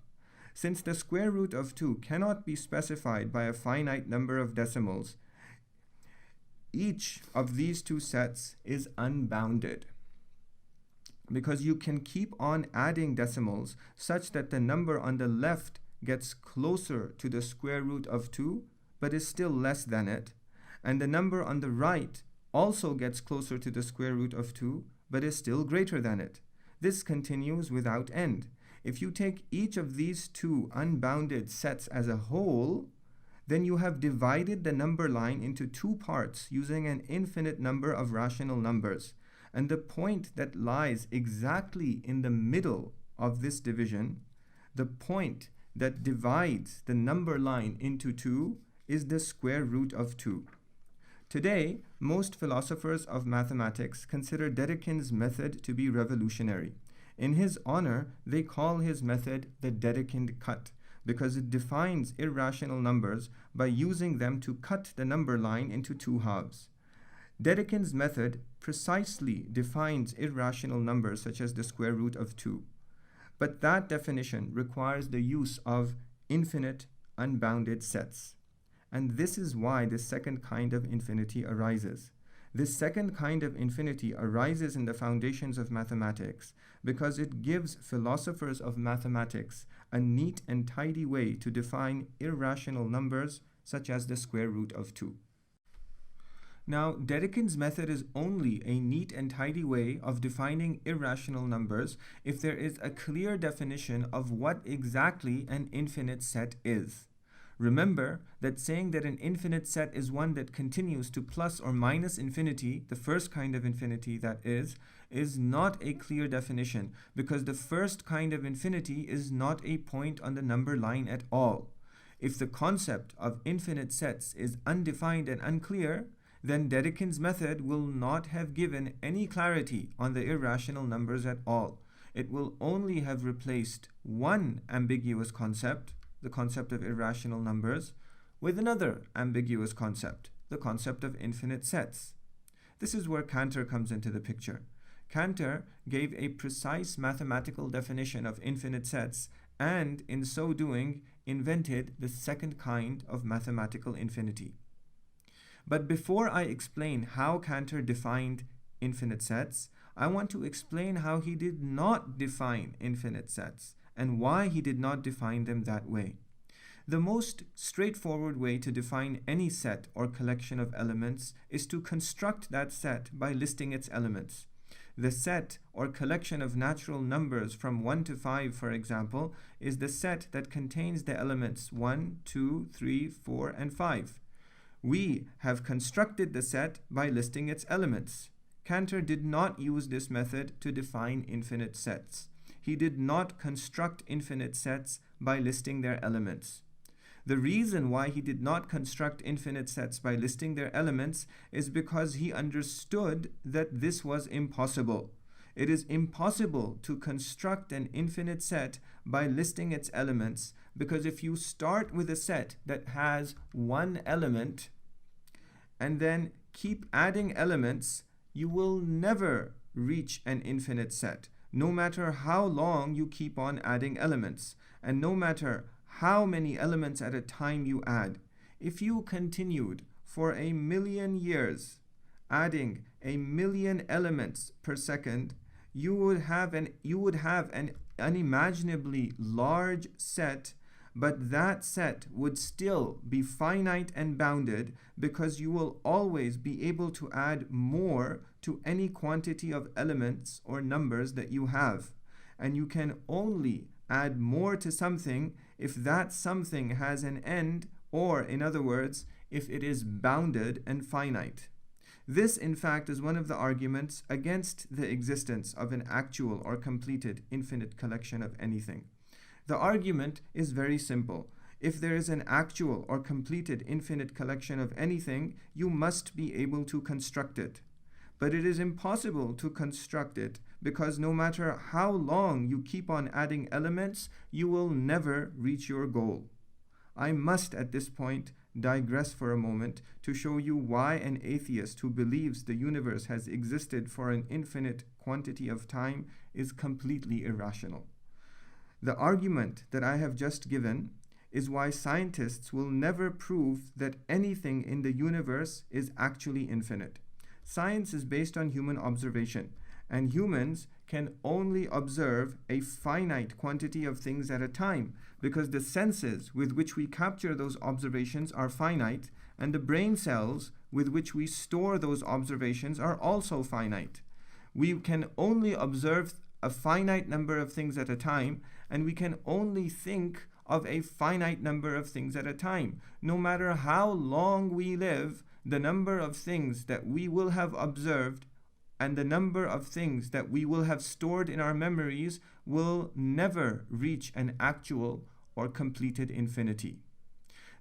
Since the square root of 2 cannot be specified by a finite number of decimals, each of these two sets is unbounded because you can keep on adding decimals such that the number on the left gets closer to the square root of 2 but is still less than it, and the number on the right also gets closer to the square root of 2 but is still greater than it. This continues without end. If you take each of these two unbounded sets as a whole, then you have divided the number line into two parts using an infinite number of rational numbers. And the point that lies exactly in the middle of this division, the point that divides the number line into two, is the square root of 2. Today, most philosophers of mathematics consider Dedekind's method to be revolutionary. In his honor, they call his method the Dedekind cut, because it defines irrational numbers by using them to cut the number line into two halves. Dedekind's method precisely defines irrational numbers such as the square root of 2. But that definition requires the use of infinite, unbounded sets. And this is why the second kind of infinity arises. This second kind of infinity arises in the foundations of mathematics because it gives philosophers of mathematics a neat and tidy way to define irrational numbers such as the square root of 2. Now, Dedekind's method is only a neat and tidy way of defining irrational numbers if there is a clear definition of what exactly an infinite set is. Remember that saying that an infinite set is one that continues to plus or minus infinity, the first kind of infinity that is not a clear definition because the first kind of infinity is not a point on the number line at all. If the concept of infinite sets is undefined and unclear, then Dedekind's method will not have given any clarity on the irrational numbers at all. It will only have replaced one ambiguous concept, the concept of irrational numbers, with another ambiguous concept, the concept of infinite sets. This is where Cantor comes into the picture. Cantor gave a precise mathematical definition of infinite sets and, in so doing, invented the second kind of mathematical infinity. But before I explain how Cantor defined infinite sets, I want to explain how he did not define infinite sets and why he did not define them that way. The most straightforward way to define any set or collection of elements is to construct that set by listing its elements. The set or collection of natural numbers from 1 to 5, for example, is the set that contains the elements 1, 2, 3, 4, and 5. We have constructed the set by listing its elements. Cantor did not use this method to define infinite sets. He did not construct infinite sets by listing their elements. The reason why he did not construct infinite sets by listing their elements is because he understood that this was impossible. It is impossible to construct an infinite set by listing its elements because if you start with a set that has one element and then keep adding elements, you will never reach an infinite set, no matter how long you keep on adding elements, and no matter how many elements at a time you add. If you continued for 1,000,000 years adding 1,000,000 elements per second, you would have an unimaginably large set, but that set would still be finite and bounded because you will always be able to add more to any quantity of elements or numbers that you have. And you can only add more to something if that something has an end, or in other words, if it is bounded and finite. This, in fact, is one of the arguments against the existence of an actual or completed infinite collection of anything. The argument is very simple. If there is an actual or completed infinite collection of anything, you must be able to construct it. But it is impossible to construct it because no matter how long you keep on adding elements, you will never reach your goal. I must at this point digress for a moment to show you why an atheist who believes the universe has existed for an infinite quantity of time is completely irrational. The argument that I have just given is why scientists will never prove that anything in the universe is actually infinite. Science is based on human observation, and humans can only observe a finite quantity of things at a time because the senses with which we capture those observations are finite, and the brain cells with which we store those observations are also finite. We can only observe a finite number of things at a time, and we can only think of a finite number of things at a time. No matter how long we live, the number of things that we will have observed and the number of things that we will have stored in our memories will never reach an actual or completed infinity.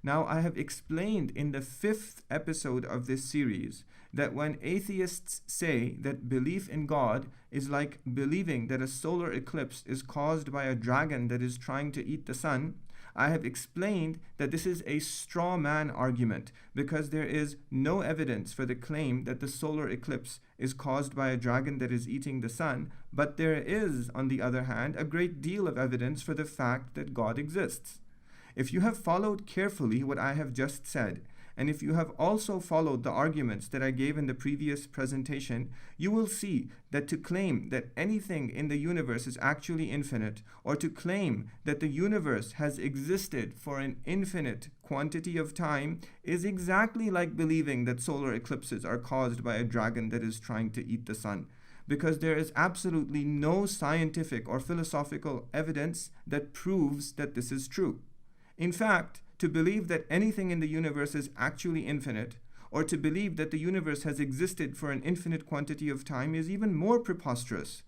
Now, I have explained in the 5th episode of this series that when atheists say that belief in God is like believing that a solar eclipse is caused by a dragon that is trying to eat the sun, I have explained that this is a straw man argument because there is no evidence for the claim that the solar eclipse is caused by a dragon that is eating the sun, but there is, on the other hand, a great deal of evidence for the fact that God exists. If you have followed carefully what I have just said, and if you have also followed the arguments that I gave in the previous presentation, you will see that to claim that anything in the universe is actually infinite, or to claim that the universe has existed for an infinite quantity of time, is exactly like believing that solar eclipses are caused by a dragon that is trying to eat the sun, because there is absolutely no scientific or philosophical evidence that proves that this is true. In fact, to believe that anything in the universe is actually infinite, or to believe that the universe has existed for an infinite quantity of time, is even more preposterous.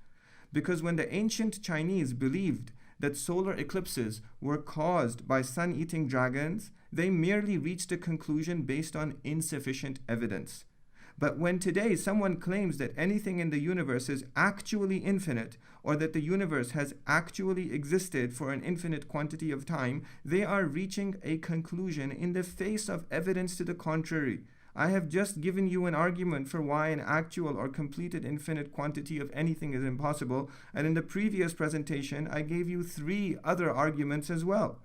Because when the ancient Chinese believed that solar eclipses were caused by sun-eating dragons, they merely reached a conclusion based on insufficient evidence. But when today someone claims that anything in the universe is actually infinite, or that the universe has actually existed for an infinite quantity of time, they are reaching a conclusion in the face of evidence to the contrary. I have just given you an argument for why an actual or completed infinite quantity of anything is impossible, and in the previous presentation I gave you 3 other arguments as well.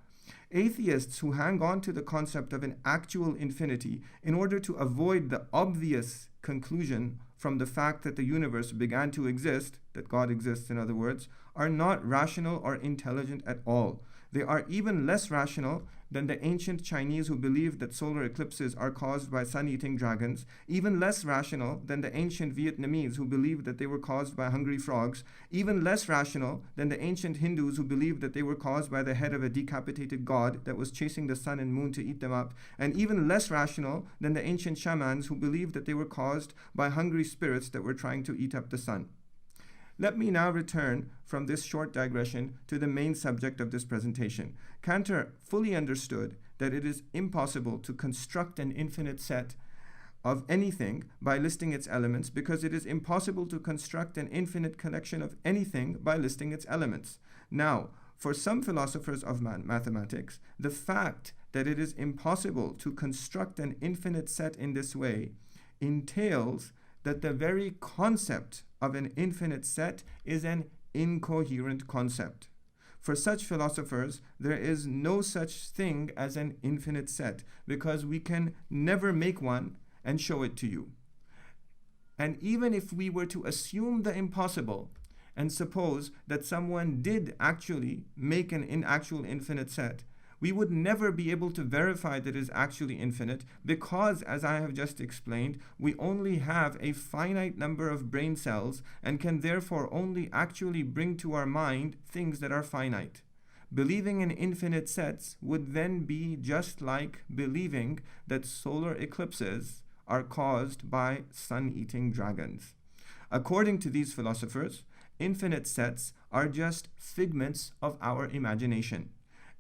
Atheists who hang on to the concept of an actual infinity in order to avoid the obvious conclusion from the fact that the universe began to exist, that God exists in other words, are not rational or intelligent at all. They are even less rational than the ancient Chinese who believed that solar eclipses are caused by sun-eating dragons, even less rational than the ancient Vietnamese who believed that they were caused by hungry frogs, even less rational than the ancient Hindus who believed that they were caused by the head of a decapitated god that was chasing the sun and moon to eat them up, and even less rational than the ancient shamans who believed that they were caused by hungry spirits that were trying to eat up the sun. Let me now return from this short digression to the main subject of this presentation. Cantor fully understood that it is impossible to construct an infinite set of anything by listing its elements, because it is impossible to construct an infinite collection of anything by listing its elements. Now, for some philosophers of mathematics, the fact that it is impossible to construct an infinite set in this way entails that the very concept of an infinite set is an incoherent concept. For such philosophers, there is no such thing as an infinite set, because we can never make one and show it to you. And even if we were to assume the impossible and suppose that someone did actually make an actual infinite set, we would never be able to verify that it is actually infinite, because, as I have just explained, we only have a finite number of brain cells and can therefore only actually bring to our mind things that are finite. Believing in infinite sets would then be just like believing that solar eclipses are caused by sun-eating dragons. According to these philosophers, infinite sets are just figments of our imagination.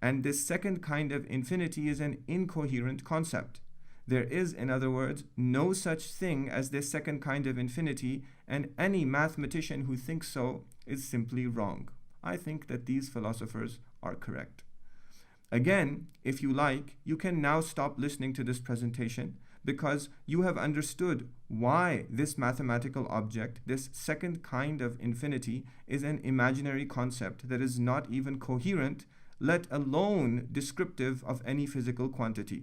And this second kind of infinity is an incoherent concept. There is, in other words, no such thing as this second kind of infinity, and any mathematician who thinks so is simply wrong. I think that these philosophers are correct. Again, if you like, you can now stop listening to this presentation, because you have understood why this mathematical object, this second kind of infinity, is an imaginary concept that is not even coherent, let alone descriptive of any physical quantity.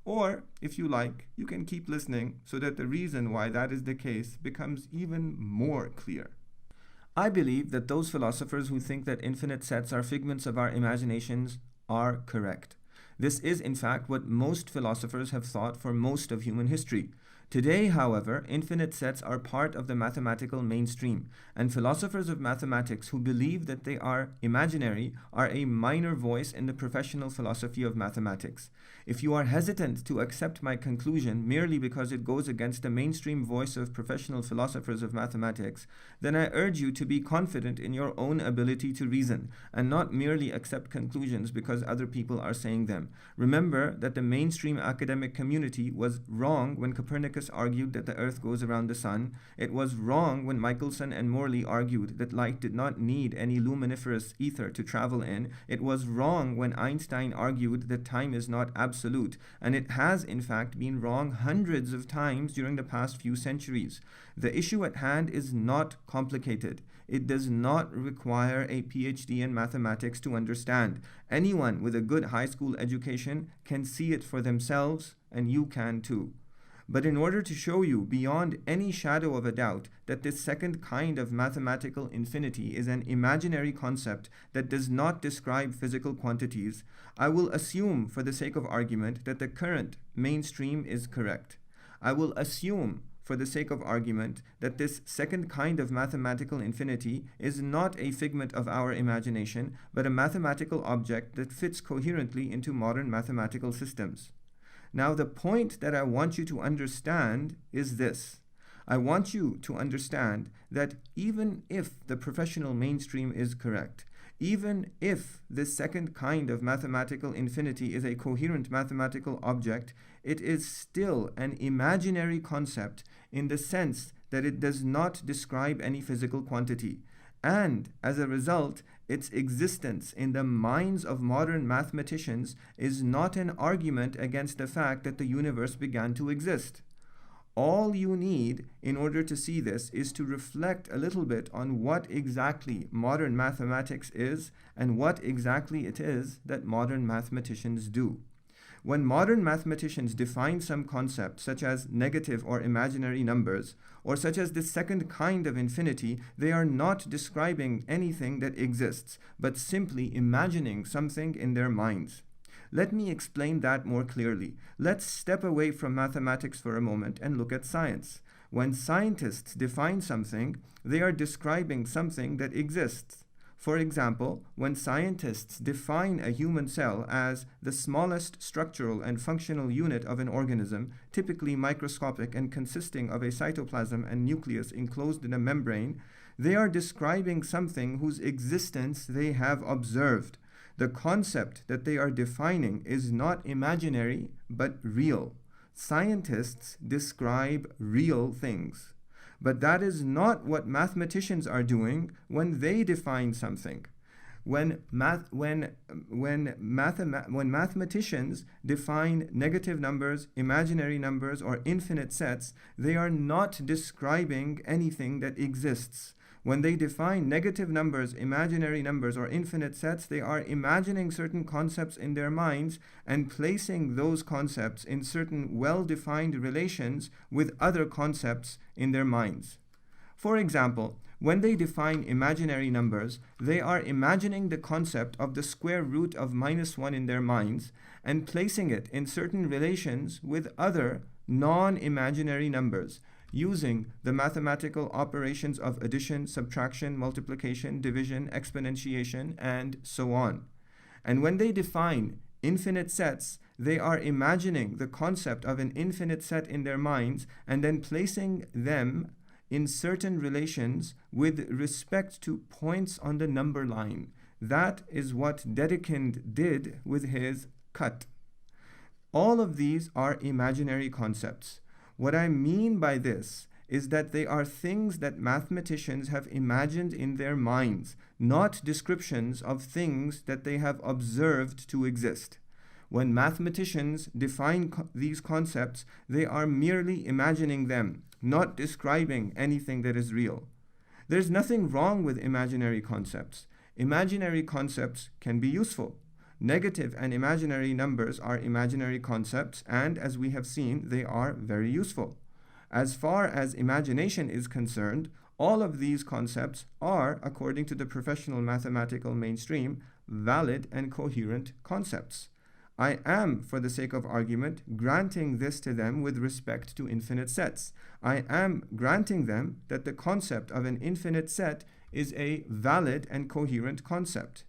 Or, if you like, you can keep listening so that the reason why that is the case becomes even more clear. I believe that those philosophers who think that infinite sets are figments of our imaginations are correct. This is, in fact, what most philosophers have thought for most of human history. Today, however, infinite sets are part of the mathematical mainstream, and philosophers of mathematics who believe that they are imaginary are a minor voice in the professional philosophy of mathematics. If you are hesitant to accept my conclusion merely because it goes against the mainstream voice of professional philosophers of mathematics, then I urge you to be confident in your own ability to reason, and not merely accept conclusions because other people are saying them. Remember that the mainstream academic community was wrong when Copernicus argued that the earth goes around the sun. It was wrong when Michelson and Morley argued that light did not need any luminiferous ether to travel in. It was wrong when Einstein argued that time is not absolute, and it has in fact been wrong hundreds of times during the past few centuries. The issue at hand is not complicated. It does not require a PhD in mathematics to understand. Anyone with a good high school education can see it for themselves, and you can too. But in order to show you beyond any shadow of a doubt that this second kind of mathematical infinity is an imaginary concept that does not describe physical quantities, I will assume for the sake of argument that the current mainstream is correct. I will assume for the sake of argument that this second kind of mathematical infinity is not a figment of our imagination, but a mathematical object that fits coherently into modern mathematical systems. Now, the point that I want you to understand is this. I want you to understand that even if the professional mainstream is correct, even if this second kind of mathematical infinity is a coherent mathematical object, it is still an imaginary concept in the sense that it does not describe any physical quantity. And as a result, its existence in the minds of modern mathematicians is not an argument against the fact that the universe began to exist. All you need in order to see this is to reflect a little bit on what exactly modern mathematics is and what exactly it is that modern mathematicians do. When modern mathematicians define some concept, such as negative or imaginary numbers, or such as the second kind of infinity, they are not describing anything that exists, but simply imagining something in their minds. Let me explain that more clearly. Let's step away from mathematics for a moment and look at science. When scientists define something, they are describing something that exists. For example, when scientists define a human cell as the smallest structural and functional unit of an organism, typically microscopic and consisting of a cytoplasm and nucleus enclosed in a membrane, they are describing something whose existence they have observed. The concept that they are defining is not imaginary, but real. Scientists describe real things. But that is not what mathematicians are doing when they define something. When mathematicians define negative numbers, imaginary numbers, or infinite sets, they are not describing anything that exists. When they define negative numbers, imaginary numbers, or infinite sets, they are imagining certain concepts in their minds and placing those concepts in certain well-defined relations with other concepts in their minds. For example, when they define imaginary numbers, they are imagining the concept of the square root of -1 in their minds and placing it in certain relations with other non-imaginary numbers, using the mathematical operations of addition, subtraction, multiplication, division, exponentiation, and so on. And when they define infinite sets, they are imagining the concept of an infinite set in their minds and then placing them in certain relations with respect to points on the number line. That is what Dedekind did with his cut. All of these are imaginary concepts. What I mean by this is that they are things that mathematicians have imagined in their minds, not descriptions of things that they have observed to exist. When mathematicians define these concepts, they are merely imagining them, not describing anything that is real. There's nothing wrong with imaginary concepts. Imaginary concepts can be useful. Negative and imaginary numbers are imaginary concepts, and as we have seen, they are very useful. As far as imagination is concerned, all of these concepts are, according to the professional mathematical mainstream, valid and coherent concepts. I am, for the sake of argument, granting this to them with respect to infinite sets. I am granting them that the concept of an infinite set is a valid and coherent concept.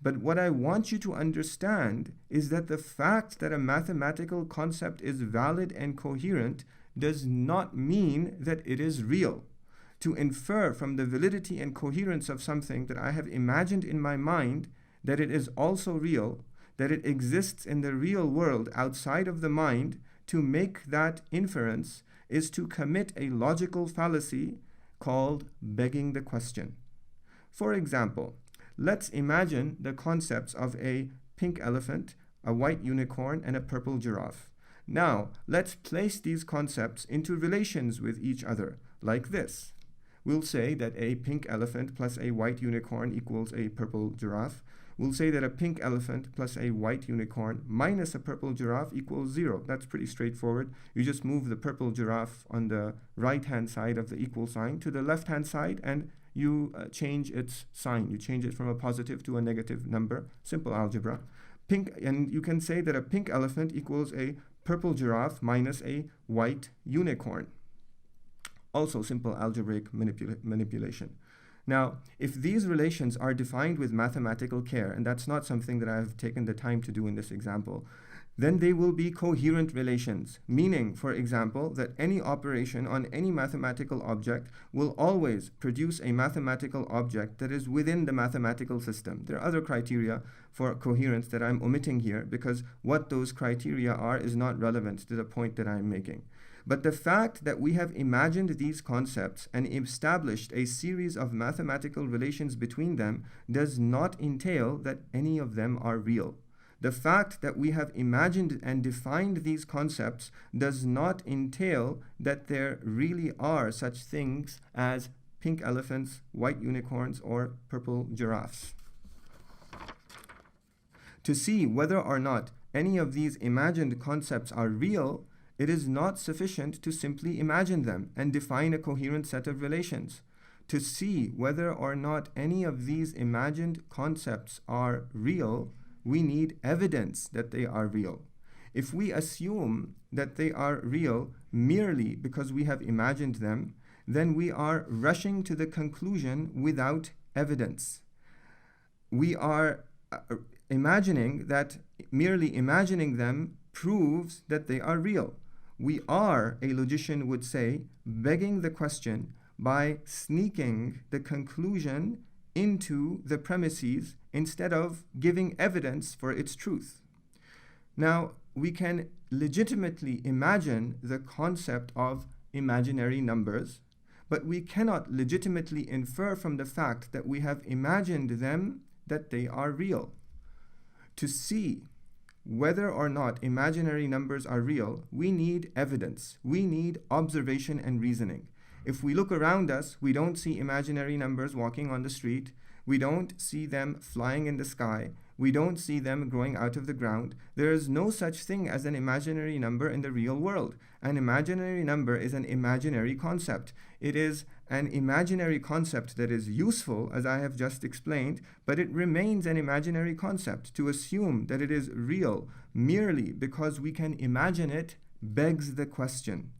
But what I want you to understand is that the fact that a mathematical concept is valid and coherent does not mean that it is real. To infer from the validity and coherence of something that I have imagined in my mind that it is also real, that it exists in the real world outside of the mind, to make that inference is to commit a logical fallacy called begging the question. For example, let's imagine the concepts of a pink elephant, a white unicorn, and a purple giraffe. Now, let's place these concepts into relations with each other, like this. We'll say that a pink elephant plus a white unicorn equals a purple giraffe. We'll say that a pink elephant plus a white unicorn minus a purple giraffe equals 0. That's pretty straightforward. You just move the purple giraffe on the right-hand side of the equal sign to the left-hand side, and you change its sign. You change it from a positive to a negative number. Simple algebra. And you can say that a pink elephant equals a purple giraffe minus a white unicorn. Also simple algebraic manipulation. Now, if these relations are defined with mathematical care, and that's not something that I've taken the time to do in this example, then they will be coherent relations, meaning, for example, that any operation on any mathematical object will always produce a mathematical object that is within the mathematical system. There are other criteria for coherence that I'm omitting here because what those criteria are is not relevant to the point that I'm making. But the fact that we have imagined these concepts and established a series of mathematical relations between them does not entail that any of them are real. The fact that we have imagined and defined these concepts does not entail that there really are such things as pink elephants, white unicorns, or purple giraffes. To see whether or not any of these imagined concepts are real, it is not sufficient to simply imagine them and define a coherent set of relations. To see whether or not any of these imagined concepts are real, we need evidence that they are real. If we assume that they are real merely because we have imagined them, then we are rushing to the conclusion without evidence. We are imagining that merely imagining them proves that they are real. We are, a logician would say, begging the question by sneaking the conclusion into the premises instead of giving evidence for its truth. Now, we can legitimately imagine the concept of imaginary numbers, but we cannot legitimately infer from the fact that we have imagined them that they are real. To see whether or not imaginary numbers are real, we need evidence. We need observation and reasoning. If we look around us, we don't see imaginary numbers walking on the street. We don't see them flying in the sky. We don't see them growing out of the ground. There is no such thing as an imaginary number in the real world. An imaginary number is an imaginary concept. It is an imaginary concept that is useful, as I have just explained, but it remains an imaginary concept. To assume that it is real merely because we can imagine it begs the question.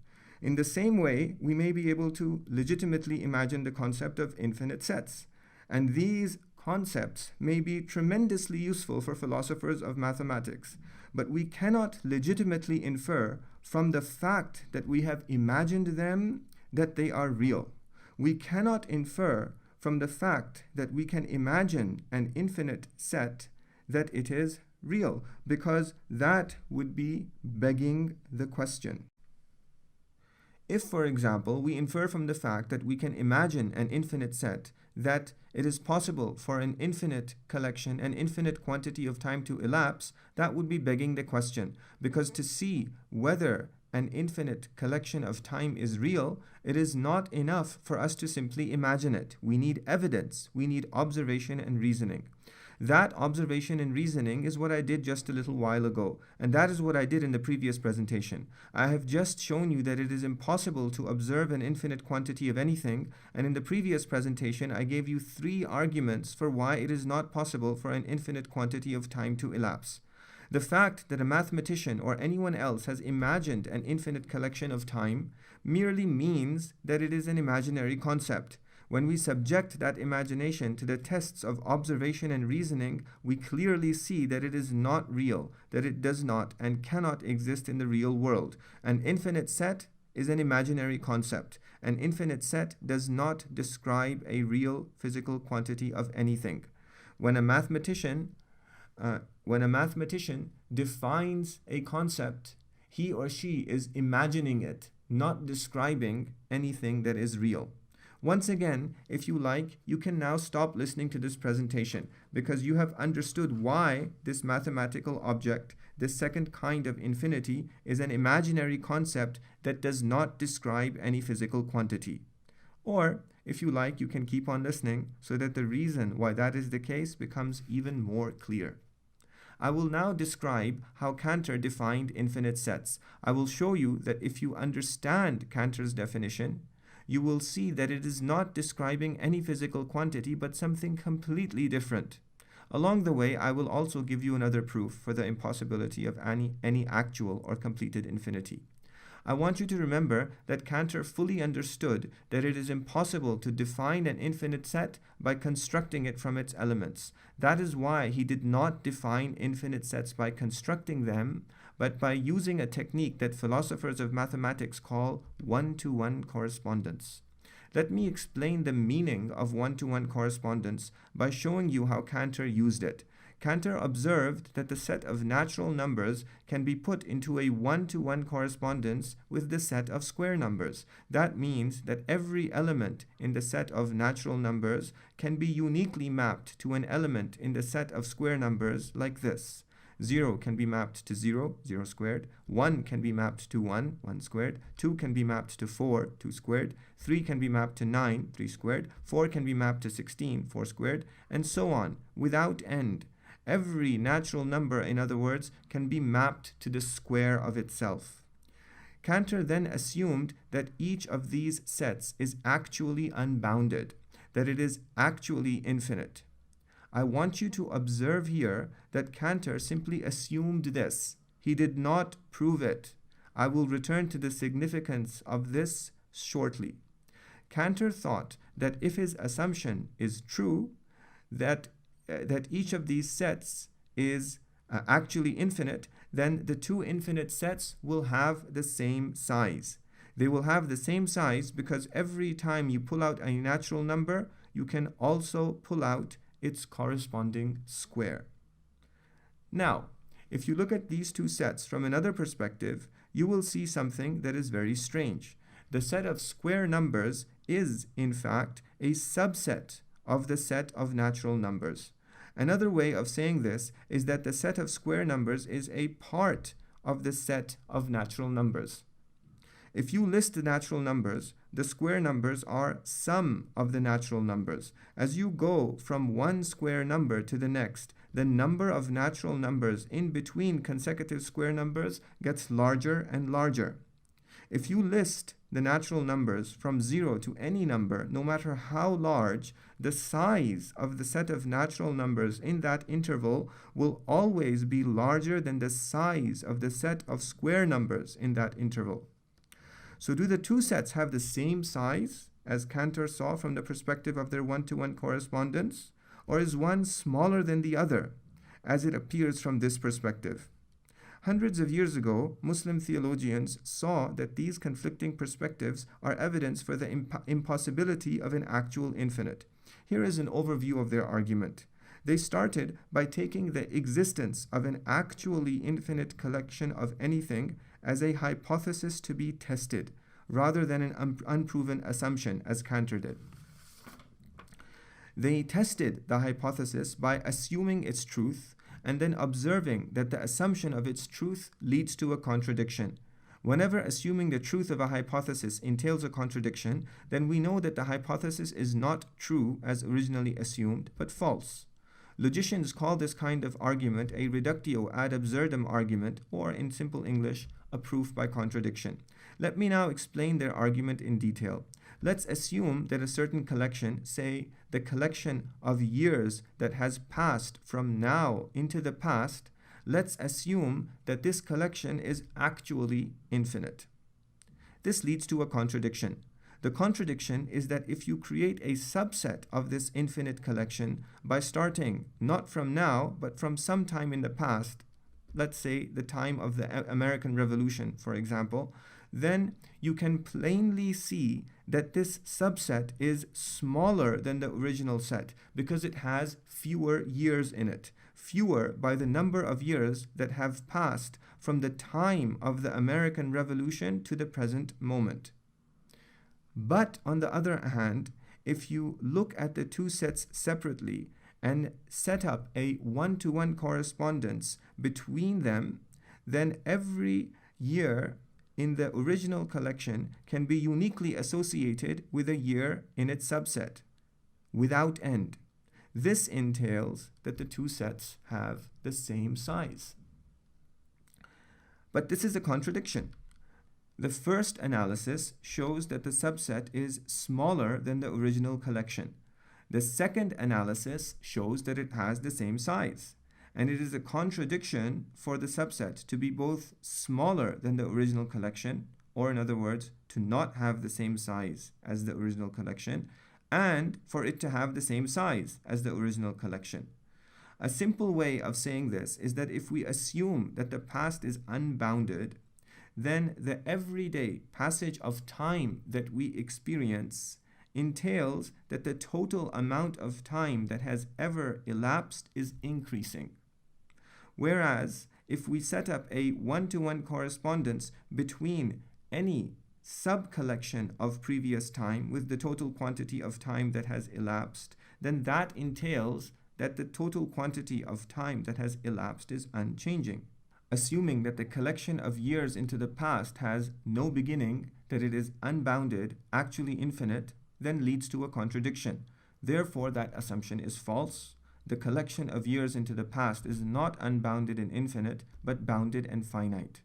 In the same way, we may be able to legitimately imagine the concept of infinite sets. And these concepts may be tremendously useful for philosophers of mathematics, but we cannot legitimately infer from the fact that we have imagined them that they are real. We cannot infer from the fact that we can imagine an infinite set that it is real, because that would be begging the question. If, for example, we infer from the fact that we can imagine an infinite set that it is possible for an infinite collection, an infinite quantity of time to elapse, that would be begging the question. Because to see whether an infinite collection of time is real, it is not enough for us to simply imagine it. We need evidence. We need observation and reasoning. That observation and reasoning is what I did just a little while ago, and that is what I did in the previous presentation. I have just shown you that it is impossible to observe an infinite quantity of anything, and in the previous presentation I gave you 3 arguments for why it is not possible for an infinite quantity of time to elapse. The fact that a mathematician or anyone else has imagined an infinite collection of time merely means that it is an imaginary concept. When we subject that imagination to the tests of observation and reasoning, we clearly see that it is not real, that it does not and cannot exist in the real world. An infinite set is an imaginary concept. An infinite set does not describe a real physical quantity of anything. When a mathematician defines a concept, he or she is imagining it, not describing anything that is real. Once again, if you like, you can now stop listening to this presentation because you have understood why this mathematical object, this second kind of infinity, is an imaginary concept that does not describe any physical quantity. Or, if you like, you can keep on listening so that the reason why that is the case becomes even more clear. I will now describe how Cantor defined infinite sets. I will show you that if you understand Cantor's definition, you will see that it is not describing any physical quantity but something completely different. Along the way, I will also give you another proof for the impossibility of any actual or completed infinity. I want you to remember that Cantor fully understood that it is impossible to define an infinite set by constructing it from its elements. That is why he did not define infinite sets by constructing them, but by using a technique that philosophers of mathematics call one-to-one correspondence. Let me explain the meaning of one-to-one correspondence by showing you how Cantor used it. Cantor observed that the set of natural numbers can be put into a one-to-one correspondence with the set of square numbers. That means that every element in the set of natural numbers can be uniquely mapped to an element in the set of square numbers like this. 0 can be mapped to 0, 0 squared. 1 can be mapped to 1, 1 squared. 2 can be mapped to 4, 2 squared. 3 can be mapped to 9, 3 squared. 4 can be mapped to 16, 4 squared, and so on, without end. Every natural number, in other words, can be mapped to the square of itself. Cantor then assumed that each of these sets is actually unbounded, that it is actually infinite. I want you to observe here that Cantor simply assumed this. He did not prove it. I will return to the significance of this shortly. Cantor thought that if his assumption is true, that each of these sets is actually infinite, then the two infinite sets will have the same size. They will have the same size because every time you pull out a natural number, you can also pull out its corresponding square. Now, if you look at these two sets from another perspective, you will see something that is very strange. The set of square numbers is, in fact, a subset of the set of natural numbers. Another way of saying this is that the set of square numbers is a part of the set of natural numbers. If you list the natural numbers, the square numbers are some of the natural numbers. As you go from one square number to the next, the number of natural numbers in between consecutive square numbers gets larger and larger. If you list the natural numbers from 0 to any number, no matter how large, the size of the set of natural numbers in that interval will always be larger than the size of the set of square numbers in that interval. So do the two sets have the same size, as Cantor saw from the perspective of their one-to-one correspondence, or is one smaller than the other, as it appears from this perspective? Hundreds of years ago, Muslim theologians saw that these conflicting perspectives are evidence for the impossibility of an actual infinite. Here is an overview of their argument. They started by taking the existence of an actually infinite collection of anything as a hypothesis to be tested, rather than an unproven assumption, as Cantor did. They tested the hypothesis by assuming its truth and then observing that the assumption of its truth leads to a contradiction. Whenever assuming the truth of a hypothesis entails a contradiction, then we know that the hypothesis is not true as originally assumed, but false. Logicians call this kind of argument a reductio ad absurdum argument, or in simple English, a proof by contradiction. Let me now explain their argument in detail. Let's assume that a certain collection, say the collection of years that has passed from now into the past, let's assume that this collection is actually infinite. This leads to a contradiction. The contradiction is that if you create a subset of this infinite collection by starting not from now, but from some time in the past, let's say the time of the American Revolution, for example, then you can plainly see that this subset is smaller than the original set because it has fewer years in it. Fewer by the number of years that have passed from the time of the American Revolution to the present moment. But on the other hand, if you look at the two sets separately and set up a one-to-one correspondence between them, then every year in the original collection can be uniquely associated with a year in its subset, without end. This entails that the two sets have the same size. But this is a contradiction. The first analysis shows that the subset is smaller than the original collection. The second analysis shows that it has the same size. And it is a contradiction for the subset to be both smaller than the original collection, or in other words, to not have the same size as the original collection, and for it to have the same size as the original collection. A simple way of saying this is that if we assume that the past is unbounded, then the everyday passage of time that we experience entails that the total amount of time that has ever elapsed is increasing. Whereas, if we set up a one-to-one correspondence between any sub-collection of previous time with the total quantity of time that has elapsed, then that entails that the total quantity of time that has elapsed is unchanging. Assuming that the collection of years into the past has no beginning, that it is unbounded, actually infinite, then leads to a contradiction. Therefore, that assumption is false. The collection of years into the past is not unbounded and infinite, but bounded and finite.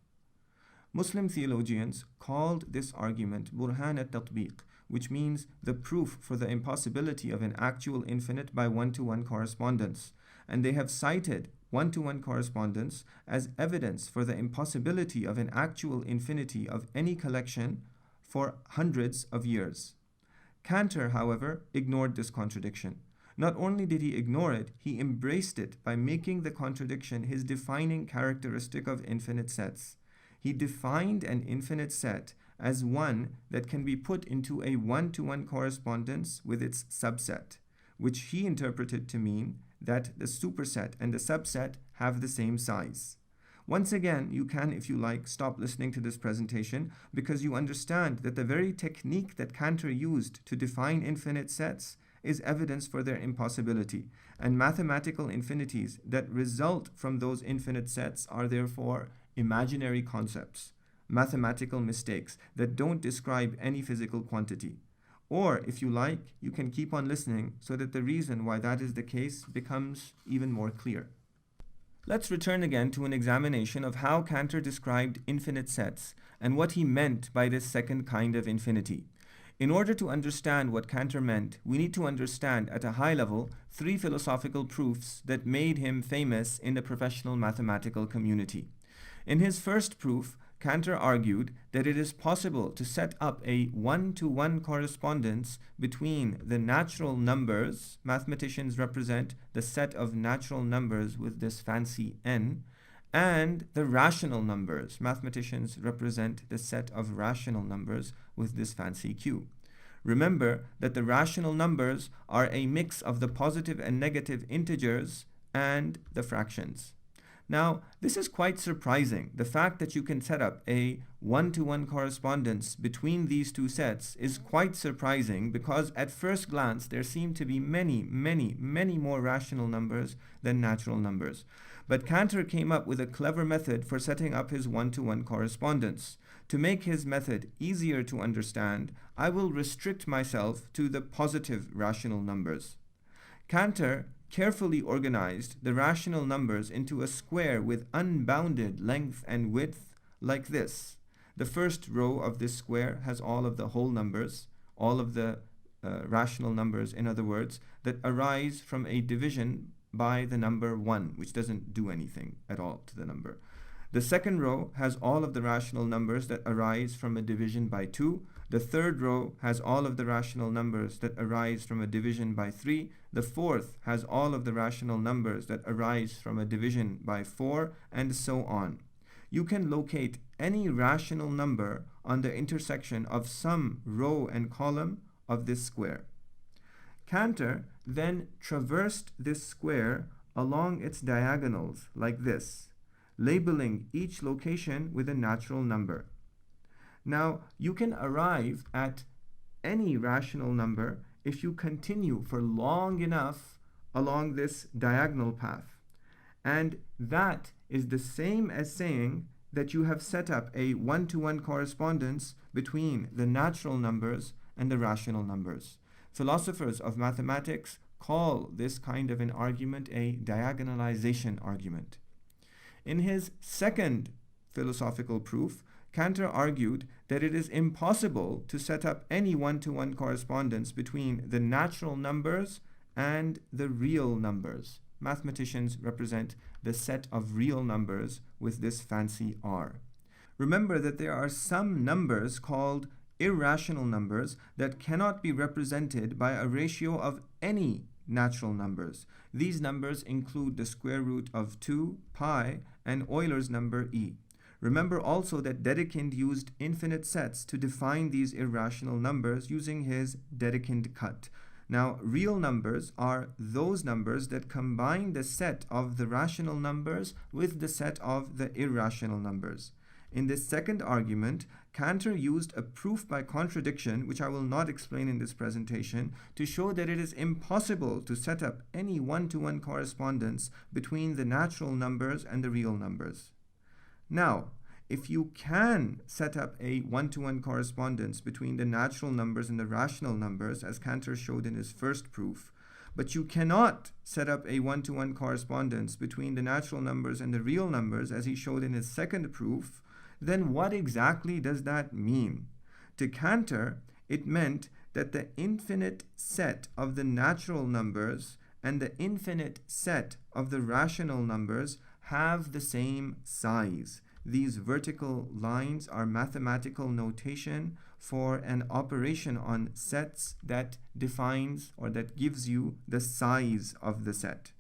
Muslim theologians called this argument Burhan al-Tatbiq, which means the proof for the impossibility of an actual infinite by one-to-one correspondence. And they have cited one-to-one correspondence as evidence for the impossibility of an actual infinity of any collection for hundreds of years. Cantor, however, ignored this contradiction. Not only did he ignore it, he embraced it by making the contradiction his defining characteristic of infinite sets. He defined an infinite set as one that can be put into a one-to-one correspondence with its subset, which he interpreted to mean that the superset and the subset have the same size. Once again, you can, if you like, stop listening to this presentation because you understand that the very technique that Cantor used to define infinite sets is evidence for their impossibility, and mathematical infinities that result from those infinite sets are therefore imaginary concepts, mathematical mistakes that don't describe any physical quantity. Or, if you like, you can keep on listening so that the reason why that is the case becomes even more clear. Let's return again to an examination of how Cantor described infinite sets and what he meant by this second kind of infinity. In order to understand what Cantor meant, we need to understand at a high level 3 philosophical proofs that made him famous in the professional mathematical community. In his first proof, Cantor argued that it is possible to set up a one-to-one correspondence between the natural numbers, mathematicians represent the set of natural numbers with this fancy n, and the rational numbers, mathematicians represent the set of rational numbers with this fancy q. Remember that the rational numbers are a mix of the positive and negative integers and the fractions. Now, this is quite surprising. The fact that you can set up a one-to-one correspondence between these two sets is quite surprising because at first glance there seem to be many more rational numbers than natural numbers. But Cantor came up with a clever method for setting up his one-to-one correspondence. To make his method easier to understand, I will restrict myself to the positive rational numbers. Cantor carefully organized the rational numbers into a square with unbounded length and width like this. The first row of this square has all of the whole numbers, all of the rational numbers, in other words, that arise from a division by the number 1, which doesn't do anything at all to the number. The second row has all of the rational numbers that arise from a division by 2. The third row has all of the rational numbers that arise from a division by 3. The fourth has all of the rational numbers that arise from a division by 4, and so on. You can locate any rational number on the intersection of some row and column of this square. Cantor then traversed this square along its diagonals like this, labeling each location with a natural number. Now, you can arrive at any rational number if you continue for long enough along this diagonal path. And that is the same as saying that you have set up a one-to-one correspondence between the natural numbers and the rational numbers. Philosophers of mathematics call this kind of an argument a diagonalization argument. In his second philosophical proof, Cantor argued that it is impossible to set up any one-to-one correspondence between the natural numbers and the real numbers. Mathematicians represent the set of real numbers with this fancy R. Remember that there are some numbers called irrational numbers that cannot be represented by a ratio of any natural numbers. These numbers include the square root of 2 pi and Euler's number e. Remember also that Dedekind used infinite sets to define these irrational numbers using his Dedekind cut. Now, real numbers are those numbers that combine the set of the rational numbers with the set of the irrational numbers. In this second argument, Cantor used a proof by contradiction, which I will not explain in this presentation, to show that it is impossible to set up any one-to-one correspondence between the natural numbers and the real numbers. Now, if you can set up a one-to-one correspondence between the natural numbers and the rational numbers, as Cantor showed in his first proof, but you cannot set up a one-to-one correspondence between the natural numbers and the real numbers, as he showed in his second proof, then what exactly does that mean? To Cantor, it meant that the infinite set of the natural numbers and the infinite set of the rational numbers have the same size. These vertical lines are mathematical notation for an operation on sets that defines or that gives you the size of the set.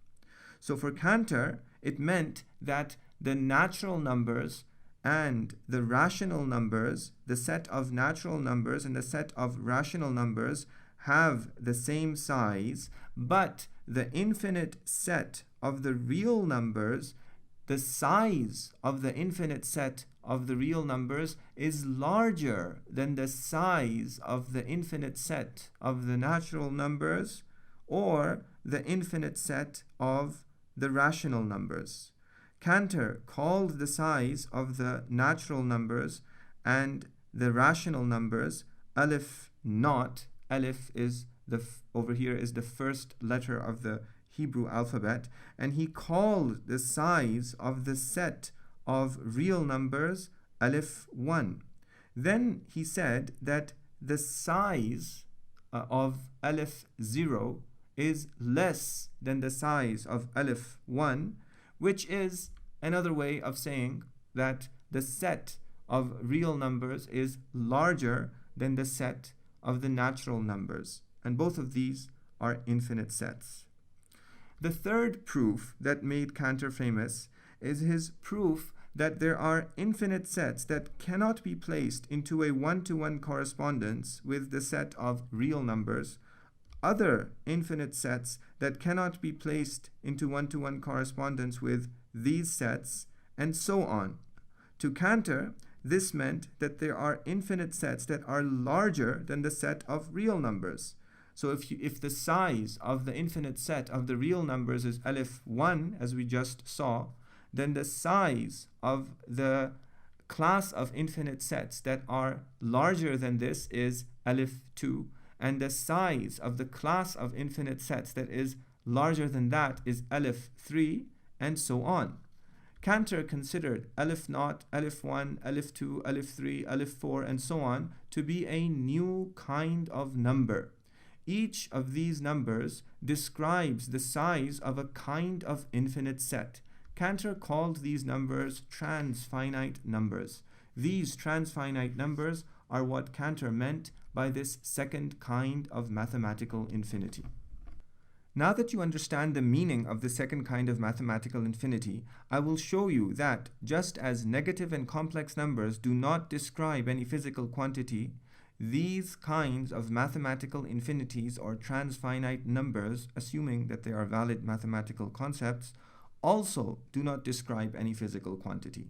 So for Cantor, it meant that the natural numbers and the rational numbers, the set of natural numbers and the set of rational numbers have the same size, but the infinite set of the real numbers, the size of the infinite set of the real numbers is larger than the size of the infinite set of the natural numbers or the infinite set of the rational numbers. Cantor called the size of the natural numbers and the rational numbers aleph naught. Aleph is over here is the first letter of the Hebrew alphabet, and he called the size of the set of real numbers aleph 1. Then he said that the size of aleph 0 is less than the size of aleph 1, which is another way of saying that the set of real numbers is larger than the set of the natural numbers. And both of these are infinite sets. The third proof that made Cantor famous is his proof that there are infinite sets that cannot be placed into a one-to-one correspondence with the set of real numbers, other infinite sets that cannot be placed into one-to-one correspondence with these sets, and so on. To Cantor, this meant that there are infinite sets that are larger than the set of real numbers. So if the size of the infinite set of the real numbers is aleph 1, as we just saw, then the size of the class of infinite sets that are larger than this is aleph 2, and the size of the class of infinite sets that is larger than that is aleph 3, and so on. Cantor considered aleph naught, aleph 1, aleph 2, aleph 3, aleph 4, and so on to be a new kind of number. each of these numbers describes the size of a kind of infinite set. Cantor called these numbers transfinite numbers. These transfinite numbers are what Cantor meant by this second kind of mathematical infinity. Now that you understand the meaning of the second kind of mathematical infinity, I will show you that just as negative and complex numbers do not describe any physical quantity, these kinds of mathematical infinities or transfinite numbers, assuming that they are valid mathematical concepts, also do not describe any physical quantity.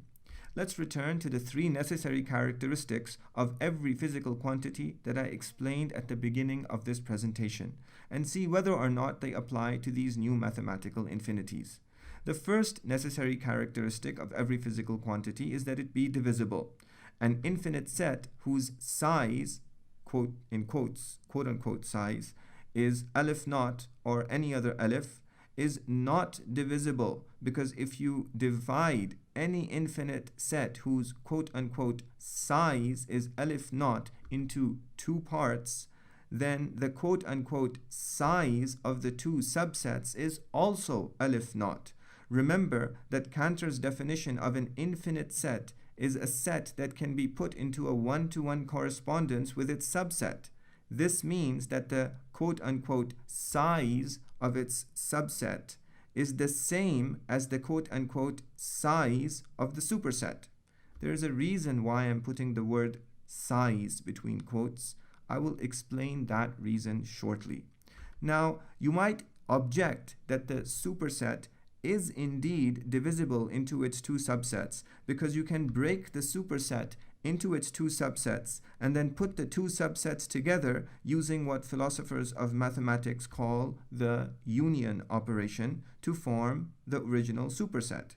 Let's return to the three necessary characteristics of every physical quantity that I explained at the beginning of this presentation and see whether or not they apply to these new mathematical infinities. The first necessary characteristic of every physical quantity is that it be divisible. An infinite set whose size, quote unquote size, is aleph naught or any other aleph, is not divisible, because if you divide any infinite set whose quote unquote size is aleph naught into two parts, then the quote unquote size of the two subsets is also aleph naught. Remember that Cantor's definition of an infinite set is a set that can be put into a one-to-one correspondence with its subset. This means that the quote unquote size of its subset is the same as the quote unquote size of the superset. There is a reason why I'm putting the word size between quotes. I will explain that reason shortly. Now, you might object that the superset is indeed divisible into its two subsets, because you can break the superset into its two subsets and then put the two subsets together using what philosophers of mathematics call the union operation to form the original superset.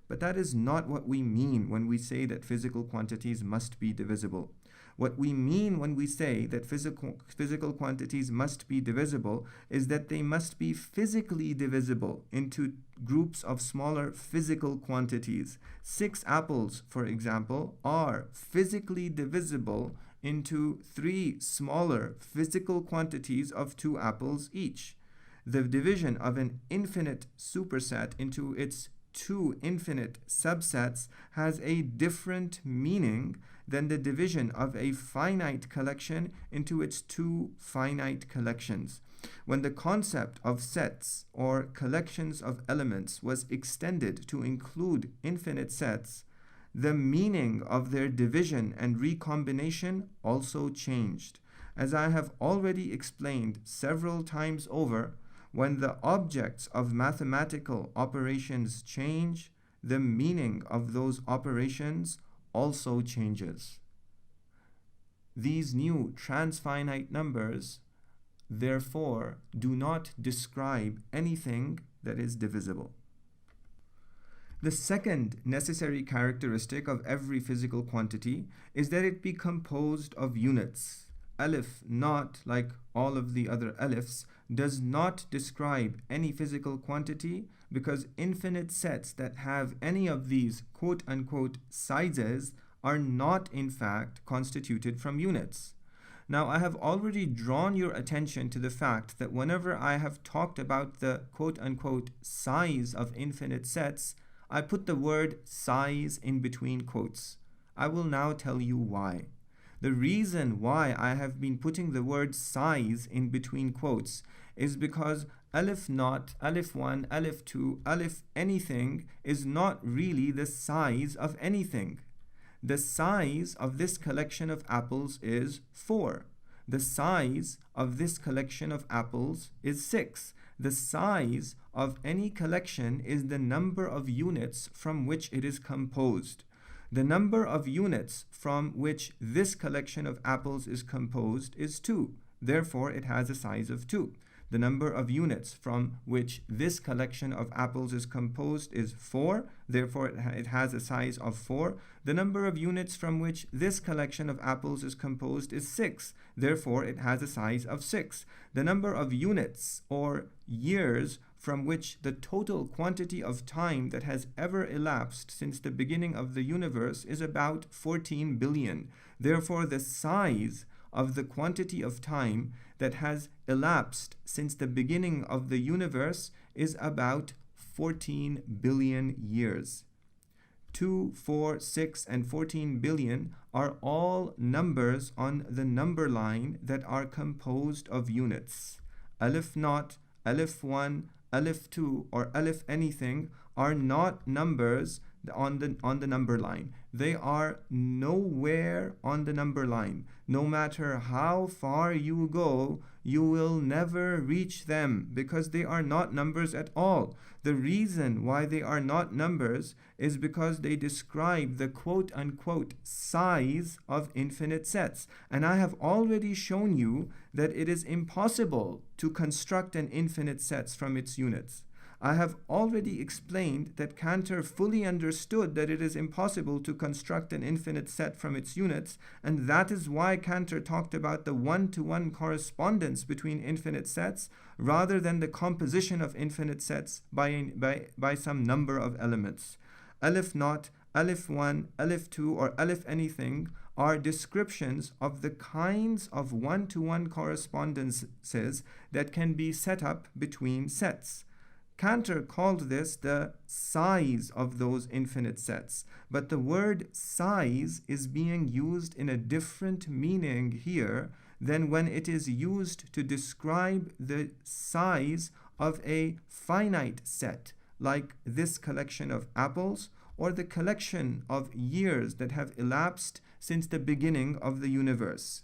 But that is not what we mean when we say that physical quantities must be divisible. What we mean when we say that physical quantities must be divisible is that they must be physically divisible into groups of smaller physical quantities. 6 apples, for example, are physically divisible into 3 smaller physical quantities of 2 apples each. The division of an infinite superset into its 2 infinite subsets has a different meaning than the division of a finite collection into its 2 finite collections. When the concept of sets or collections of elements was extended to include infinite sets, the meaning of their division and recombination also changed. As I have already explained several times over, when the objects of mathematical operations change, the meaning of those operations also changes. These new transfinite numbers, therefore, do not describe anything that is divisible. The second necessary characteristic of every physical quantity is that it be composed of units. Aleph naught, like all of the other alephs, does not describe any physical quantity, because infinite sets that have any of these quote unquote sizes are not in fact constituted from units. Now, I have already drawn your attention to the fact that whenever I have talked about the quote unquote size of infinite sets, I put the word size in between quotes. I will now tell you why. The reason why I have been putting the word size in between quotes is because aleph naught, aleph 1, aleph 2, aleph anything is not really the size of anything. The size of this collection of apples is 4. The size of this collection of apples is 6. The size of any collection is the number of units from which it is composed. The number of units from which this collection of apples is composed is 2. Therefore, it has a size of 2. The number of units from which this collection of apples is composed is 4. Therefore, it has a size of 4. The number of units from which this collection of apples is composed is 6. Therefore, it has a size of 6. The number of units or years from which the total quantity of time that has ever elapsed since the beginning of the universe is about 14 billion. Therefore, the size of the quantity of time that has elapsed since the beginning of the universe is about 14 billion years. 2, 4, 6, and 14 billion are all numbers on the number line that are composed of units. Alif naught, Alif 1, Alif 2, or Alif anything are not numbers on the number line. They are nowhere on the number line. No matter how far you go, you will never reach them because they are not numbers at all. The reason why they are not numbers is because they describe the quote-unquote size of infinite sets. And I have already shown you that it is impossible to construct an infinite set from its units. I have already explained that Cantor fully understood that it is impossible to construct an infinite set from its units, and that is why Cantor talked about the one-to-one correspondence between infinite sets rather than the composition of infinite sets by some number of elements. Alif naught, Alif 1, Alif 2, or Alif anything are descriptions of the kinds of one-to-one correspondences that can be set up between sets. Cantor called this the size of those infinite sets, but the word size is being used in a different meaning here than when it is used to describe the size of a finite set, like this collection of apples or the collection of years that have elapsed since the beginning of the universe.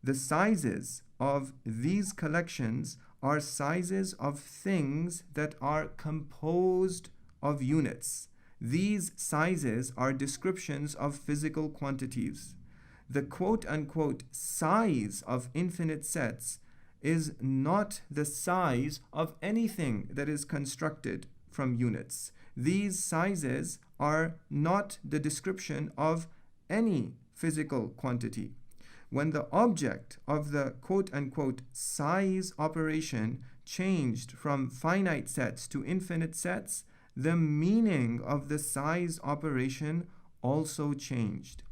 The sizes of these collections are sizes of things that are composed of units. These sizes are descriptions of physical quantities. The quote-unquote size of infinite sets is not the size of anything that is constructed from units. These sizes are not the description of any physical quantity. When the object of the quote-unquote size operation changed from finite sets to infinite sets, the meaning of the size operation also changed.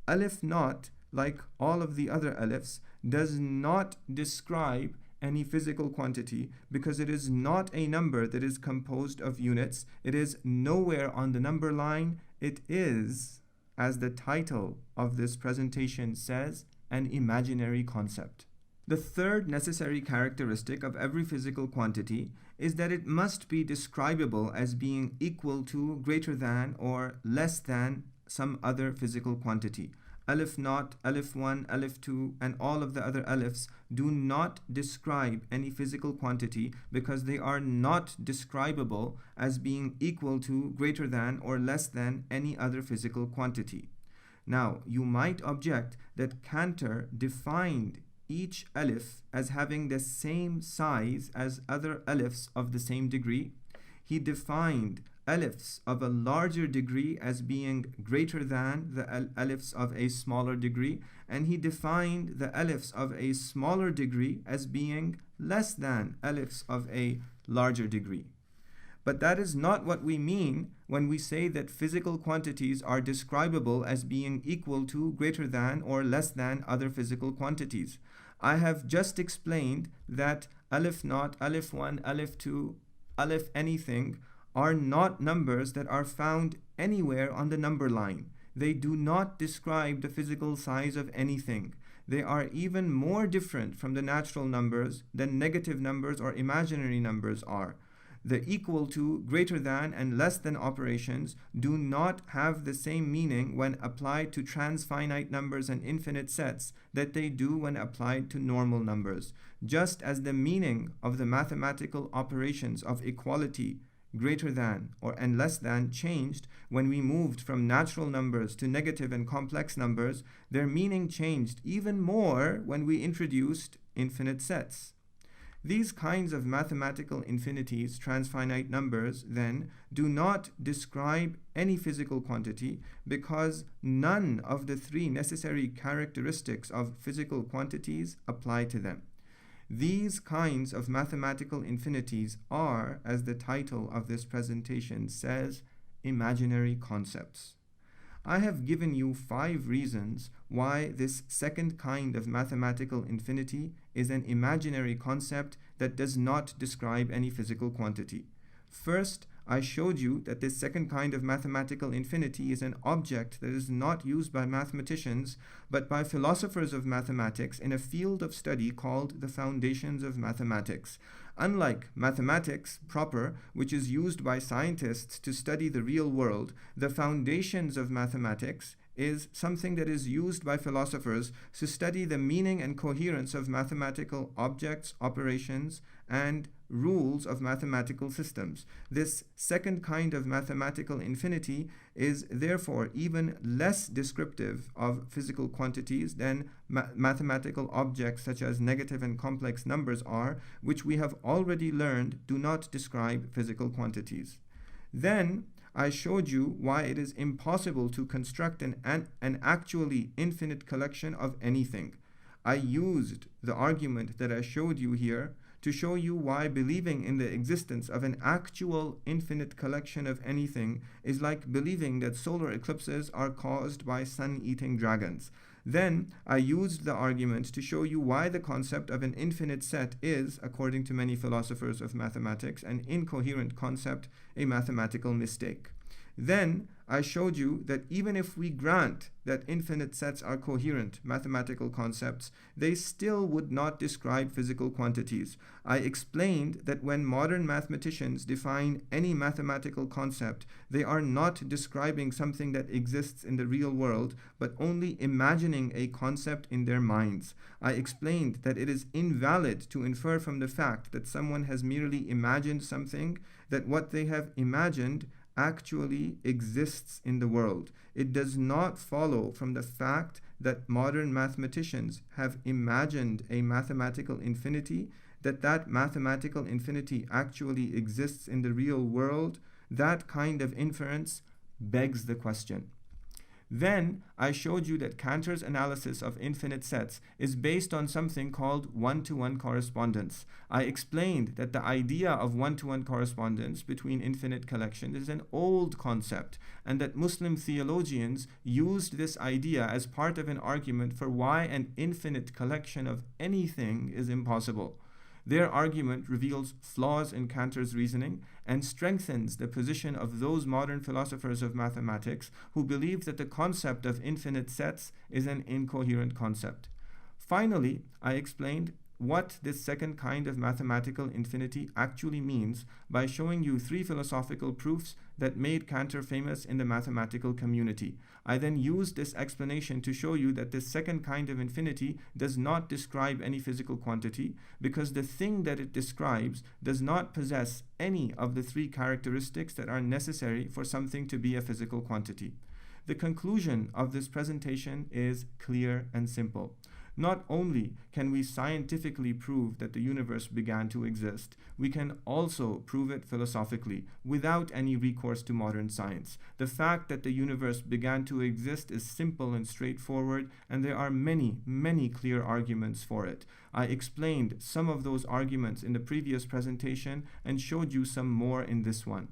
Alif naught, like all of the other alifs, does not describe any physical quantity because it is not a number that is composed of units. It is nowhere on the number line. It is, as the title of this presentation says, an imaginary concept. The third necessary characteristic of every physical quantity is that it must be describable as being equal to, greater than, or less than some other physical quantity. Alif naught, Alif 1, Alif 2, and all of the other alifs do not describe any physical quantity because they are not describable as being equal to, greater than, or less than any other physical quantity. Now, you might object that Cantor defined each alif as having the same size as other alifs of the same degree. He defined alifs of a larger degree as being greater than the alifs of a smaller degree, and he defined the alifs of a smaller degree as being less than alifs of a larger degree. But that is not what we mean when we say that physical quantities are describable as being equal to, greater than, or less than other physical quantities. I have just explained that Alif naught, Alif 1, Alif 2, Alif anything are not numbers that are found anywhere on the number line. They do not describe the physical size of anything. They are even more different from the natural numbers than negative numbers or imaginary numbers are. The equal to, greater than, and less than operations do not have the same meaning when applied to transfinite numbers and infinite sets that they do when applied to normal numbers. Just as the meaning of the mathematical operations of equality, greater than, and less than changed when we moved from natural numbers to negative and complex numbers, their meaning changed even more when we introduced infinite sets. These kinds of mathematical infinities, transfinite numbers, then, do not describe any physical quantity because none of the three necessary characteristics of physical quantities apply to them. These kinds of mathematical infinities are, as the title of this presentation says, imaginary concepts. I have given you 5 reasons why this second kind of mathematical infinity is an imaginary concept that does not describe any physical quantity. First, I showed you that this second kind of mathematical infinity is an object that is not used by mathematicians, but by philosophers of mathematics in a field of study called the foundations of mathematics. Unlike mathematics proper, which is used by scientists to study the real world, the foundations of mathematics is something that is used by philosophers to study the meaning and coherence of mathematical objects, operations, and rules of mathematical systems. This second kind of mathematical infinity is therefore even less descriptive of physical quantities than mathematical objects such as negative and complex numbers are, which we have already learned do not describe physical quantities. Then I showed you why it is impossible to construct an actually infinite collection of anything. I used the argument that I showed you here to show you why believing in the existence of an actual infinite collection of anything is like believing that solar eclipses are caused by sun-eating dragons. Then I used the argument to show you why the concept of an infinite set is, according to many philosophers of mathematics, an incoherent concept, a mathematical mistake. Then I showed you that even if we grant that infinite sets are coherent mathematical concepts, they still would not describe physical quantities. I explained that when modern mathematicians define any mathematical concept, they are not describing something that exists in the real world, but only imagining a concept in their minds. I explained that it is invalid to infer from the fact that someone has merely imagined something that what they have imagined actually exists in the world. It does not follow from the fact that modern mathematicians have imagined a mathematical infinity, that mathematical infinity actually exists in the real world. That kind of inference begs the question. Then I showed you that Cantor's analysis of infinite sets is based on something called one-to-one correspondence. I explained that the idea of one-to-one correspondence between infinite collections is an old concept, and that Muslim theologians used this idea as part of an argument for why an infinite collection of anything is impossible. Their argument reveals flaws in Cantor's reasoning and strengthens the position of those modern philosophers of mathematics who believe that the concept of infinite sets is an incoherent concept. Finally, I explained what this second kind of mathematical infinity actually means by showing you 3 philosophical proofs that made Cantor famous in the mathematical community. I then used this explanation to show you that this second kind of infinity does not describe any physical quantity, because the thing that it describes does not possess any of the 3 characteristics that are necessary for something to be a physical quantity. The conclusion of this presentation is clear and simple. Not only can we scientifically prove that the universe began to exist, we can also prove it philosophically without any recourse to modern science. The fact that the universe began to exist is simple and straightforward, and there are many, many clear arguments for it. I explained some of those arguments in the previous presentation and showed you some more in this one.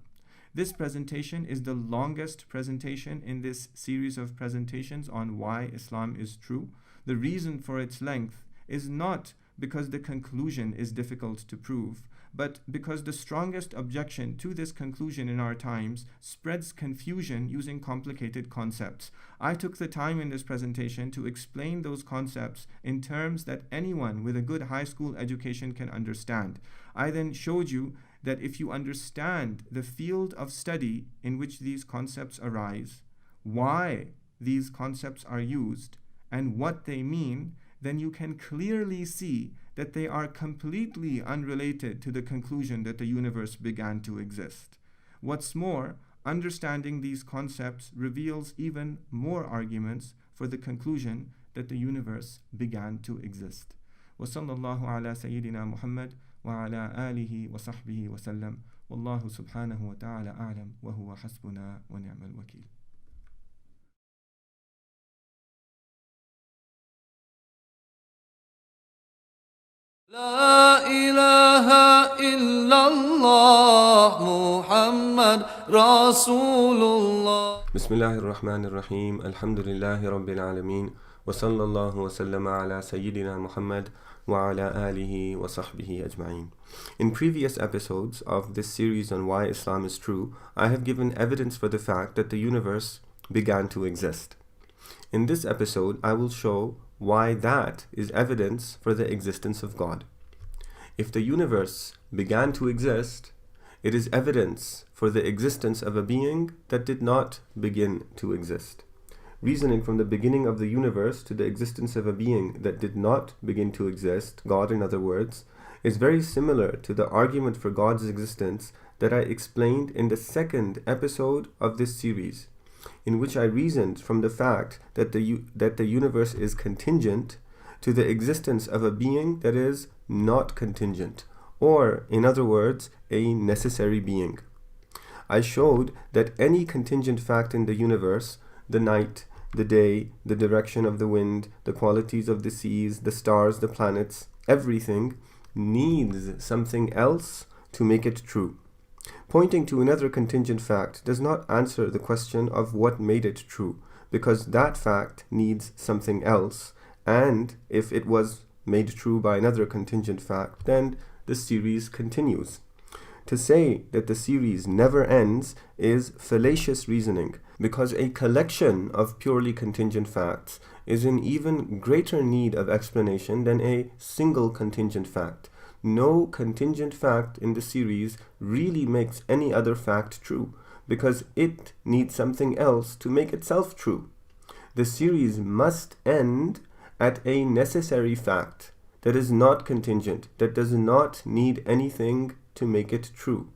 This presentation is the longest presentation in this series of presentations on why Islam is true. The reason for its length is not because the conclusion is difficult to prove, but because the strongest objection to this conclusion in our times spreads confusion using complicated concepts. I took the time in this presentation to explain those concepts in terms that anyone with a good high school education can understand. I then showed you that if you understand the field of study in which these concepts arise, why these concepts are used, and what they mean, then you can clearly see that they are completely unrelated to the conclusion that the universe began to exist. What's more, understanding these concepts reveals even more arguments for the conclusion that the universe began to exist. وصلى الله على سيدنا محمد وعلى آله وصحبه وسلم والله سبحانه وتعالى أعلم وهو حسبنا ونعم الوكيل.
لا إله إلا الله محمد رسول الله.
Bismillah ar-Rahman ar-Rahim. Alhamdulillahi Rabbil Alameen. Wa sallallahu wa sallama ala Sayyidina Muhammad wa ala alihi wa sahbihi ajma'een. In previous episodes of this series on why Islam is true, I have given evidence for the fact that the universe began to exist. In this episode, I will show why that is evidence for the existence of God. If the universe began to exist, it is evidence for the existence of a being that did not begin to exist. Reasoning from the beginning of the universe to the existence of a being that did not begin to exist, God in other words, is very similar to the argument for God's existence that I explained in the second episode of this series, in which I reasoned from the fact that the universe is contingent to the existence of a being that is not contingent, or, in other words, a necessary being. I showed that any contingent fact in the universe, the night, the day, the direction of the wind, the qualities of the seas, the stars, the planets, everything needs something else to make it true. Pointing to another contingent fact does not answer the question of what made it true, because that fact needs something else, and if it was made true by another contingent fact, then the series continues. To say that the series never ends is fallacious reasoning, because a collection of purely contingent facts is in even greater need of explanation than a single contingent fact. No contingent fact in the series really makes any other fact true, because it needs something else to make itself true. The series must end at a necessary fact that is not contingent, that does not need anything to make it true.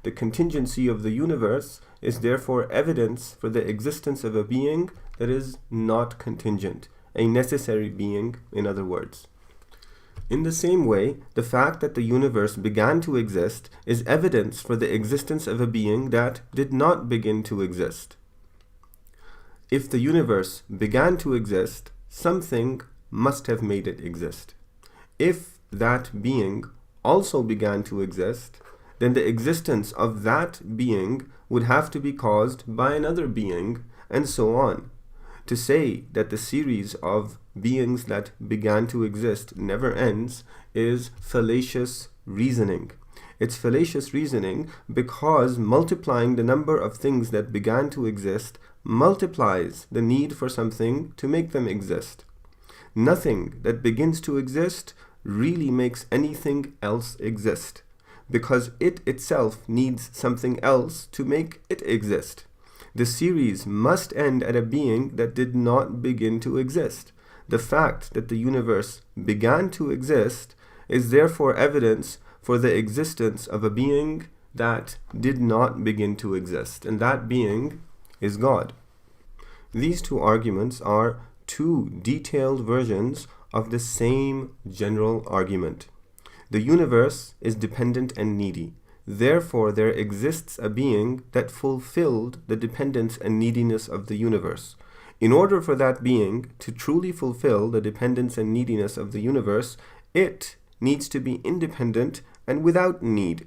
The contingency of the universe is therefore evidence for the existence of a being that is not contingent, a necessary being, in other words. In the same way, the fact that the universe began to exist is evidence for the existence of a being that did not begin to exist. If the universe began to exist, something must have made it exist. If that being also began to exist, then the existence of that being would have to be caused by another being, and so on. To say that the series of beings that began to exist never ends is fallacious reasoning. It's fallacious reasoning because multiplying the number of things that began to exist multiplies the need for something to make them exist. Nothing that begins to exist really makes anything else exist, because it itself needs something else to make it exist. The series must end at a being that did not begin to exist. The fact that the universe began to exist is therefore evidence for the existence of a being that did not begin to exist, and that being is God. These two arguments are two detailed versions of the same general argument. The universe is dependent and needy. Therefore, there exists a being that fulfilled the dependence and neediness of the universe. In order for that being to truly fulfill the dependence and neediness of the universe, it needs to be independent and without need.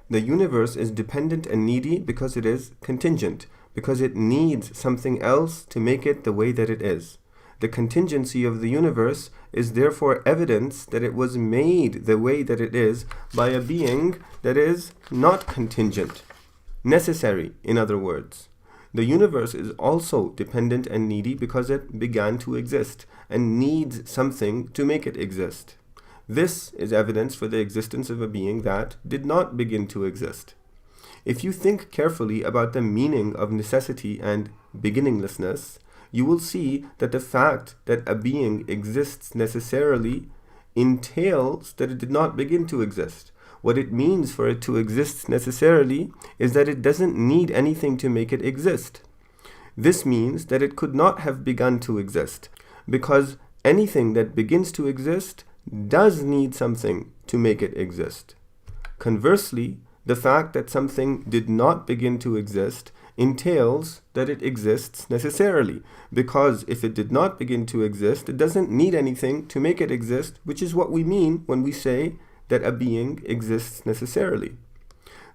The universe is dependent and needy because it is contingent, because it needs something else to make it the way that it is. The contingency of the universe is therefore evidence that it was made the way that it is by a being that is not contingent, necessary, in other words. The universe is also dependent and needy because it began to exist and needs something to make it exist. This is evidence for the existence of a being that did not begin to exist. If you think carefully about the meaning of necessity and beginninglessness, you will see that the fact that a being exists necessarily entails that it did not begin to exist. What it means for it to exist necessarily is that it doesn't need anything to make it exist. This means that it could not have begun to exist, because anything that begins to exist does need something to make it exist. Conversely, the fact that something did not begin to exist entails that it exists necessarily, because if it did not begin to exist, it doesn't need anything to make it exist, which is what we mean when we say that a being exists necessarily.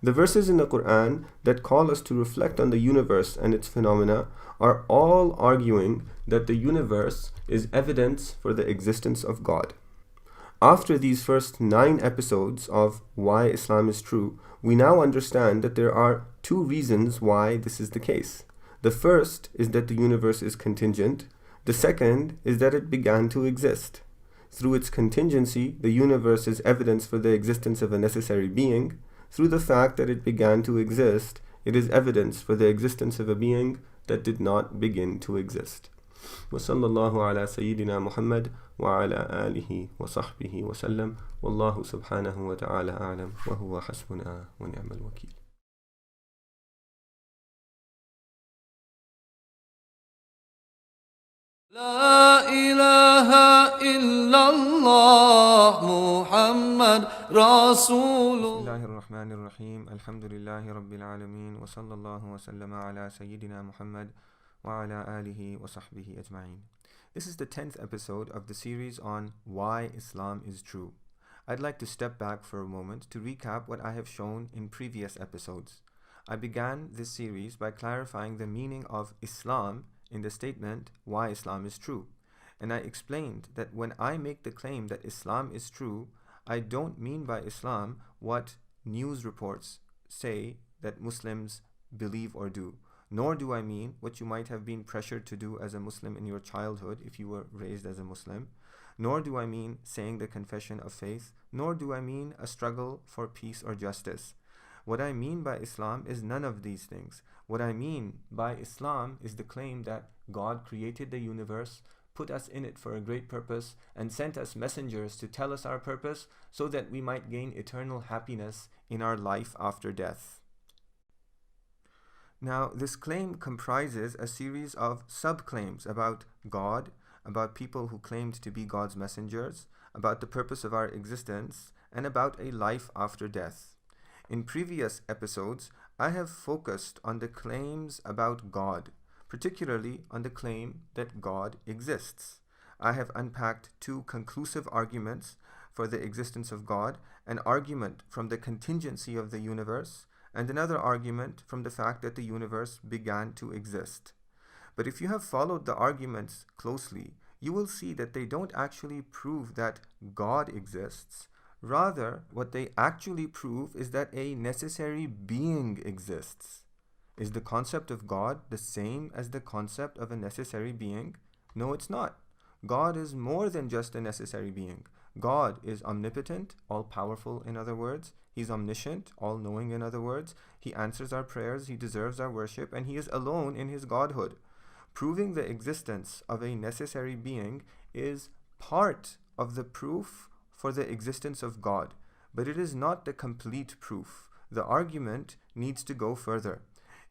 The verses in the Quran that call us to reflect on the universe and its phenomena are all arguing that the universe is evidence for the existence of God. After these first 9 episodes of Why Islam is True, we now understand that there are 2 reasons why this is the case. The first is that the universe is contingent. The second is that it began to exist. Through its contingency, the universe is evidence for the existence of a necessary being. Through the fact that it began to exist, it is evidence for the existence of a being that did not begin to exist. وصلى الله على سيدنا محمد وعلى آله وصحبه وسلم والله سبحانه وتعالى أعلم وهو حسبنا ونعم الوكيل.
لا إله إلا الله محمد رسول
بسم الله الرحمن الرحيم الحمد لله رب العالمين وصلى الله وسلم على سيدنا محمد وعلى آله وصحبه أجمعين. This is the 10th episode of the series on Why Islam is True. I'd like to step back for a moment to recap what I have shown in previous episodes. I began this series by clarifying the meaning of Islam in the statement, Why Islam is True. And I explained that when I make the claim that Islam is true, I don't mean by Islam what news reports say that Muslims believe or do. Nor do I mean what you might have been pressured to do as a Muslim in your childhood if you were raised as a Muslim. Nor do I mean saying the confession of faith. Nor do I mean a struggle for peace or justice. What I mean by Islam is none of these things. What I mean by Islam is the claim that God created the universe, put us in it for a great purpose, and sent us messengers to tell us our purpose so that we might gain eternal happiness in our life after death. Now, this claim comprises a series of sub-claims about God, about people who claimed to be God's messengers, about the purpose of our existence, and about a life after death. In previous episodes, I have focused on the claims about God, particularly on the claim that God exists. I have unpacked 2 conclusive arguments for the existence of God, an argument from the contingency of the universe, and another argument from the fact that the universe began to exist. But if you have followed the arguments closely, you will see that they don't actually prove that God exists. Rather, what they actually prove is that a necessary being exists. Is the concept of God the same as the concept of a necessary being? No, it's not. God is more than just a necessary being. God is omnipotent, all-powerful in other words. He's omniscient, all-knowing in other words. He answers our prayers, He deserves our worship, and He is alone in His Godhood. Proving the existence of a necessary being is part of the proof for the existence of God, but it is not the complete proof. The argument needs to go further.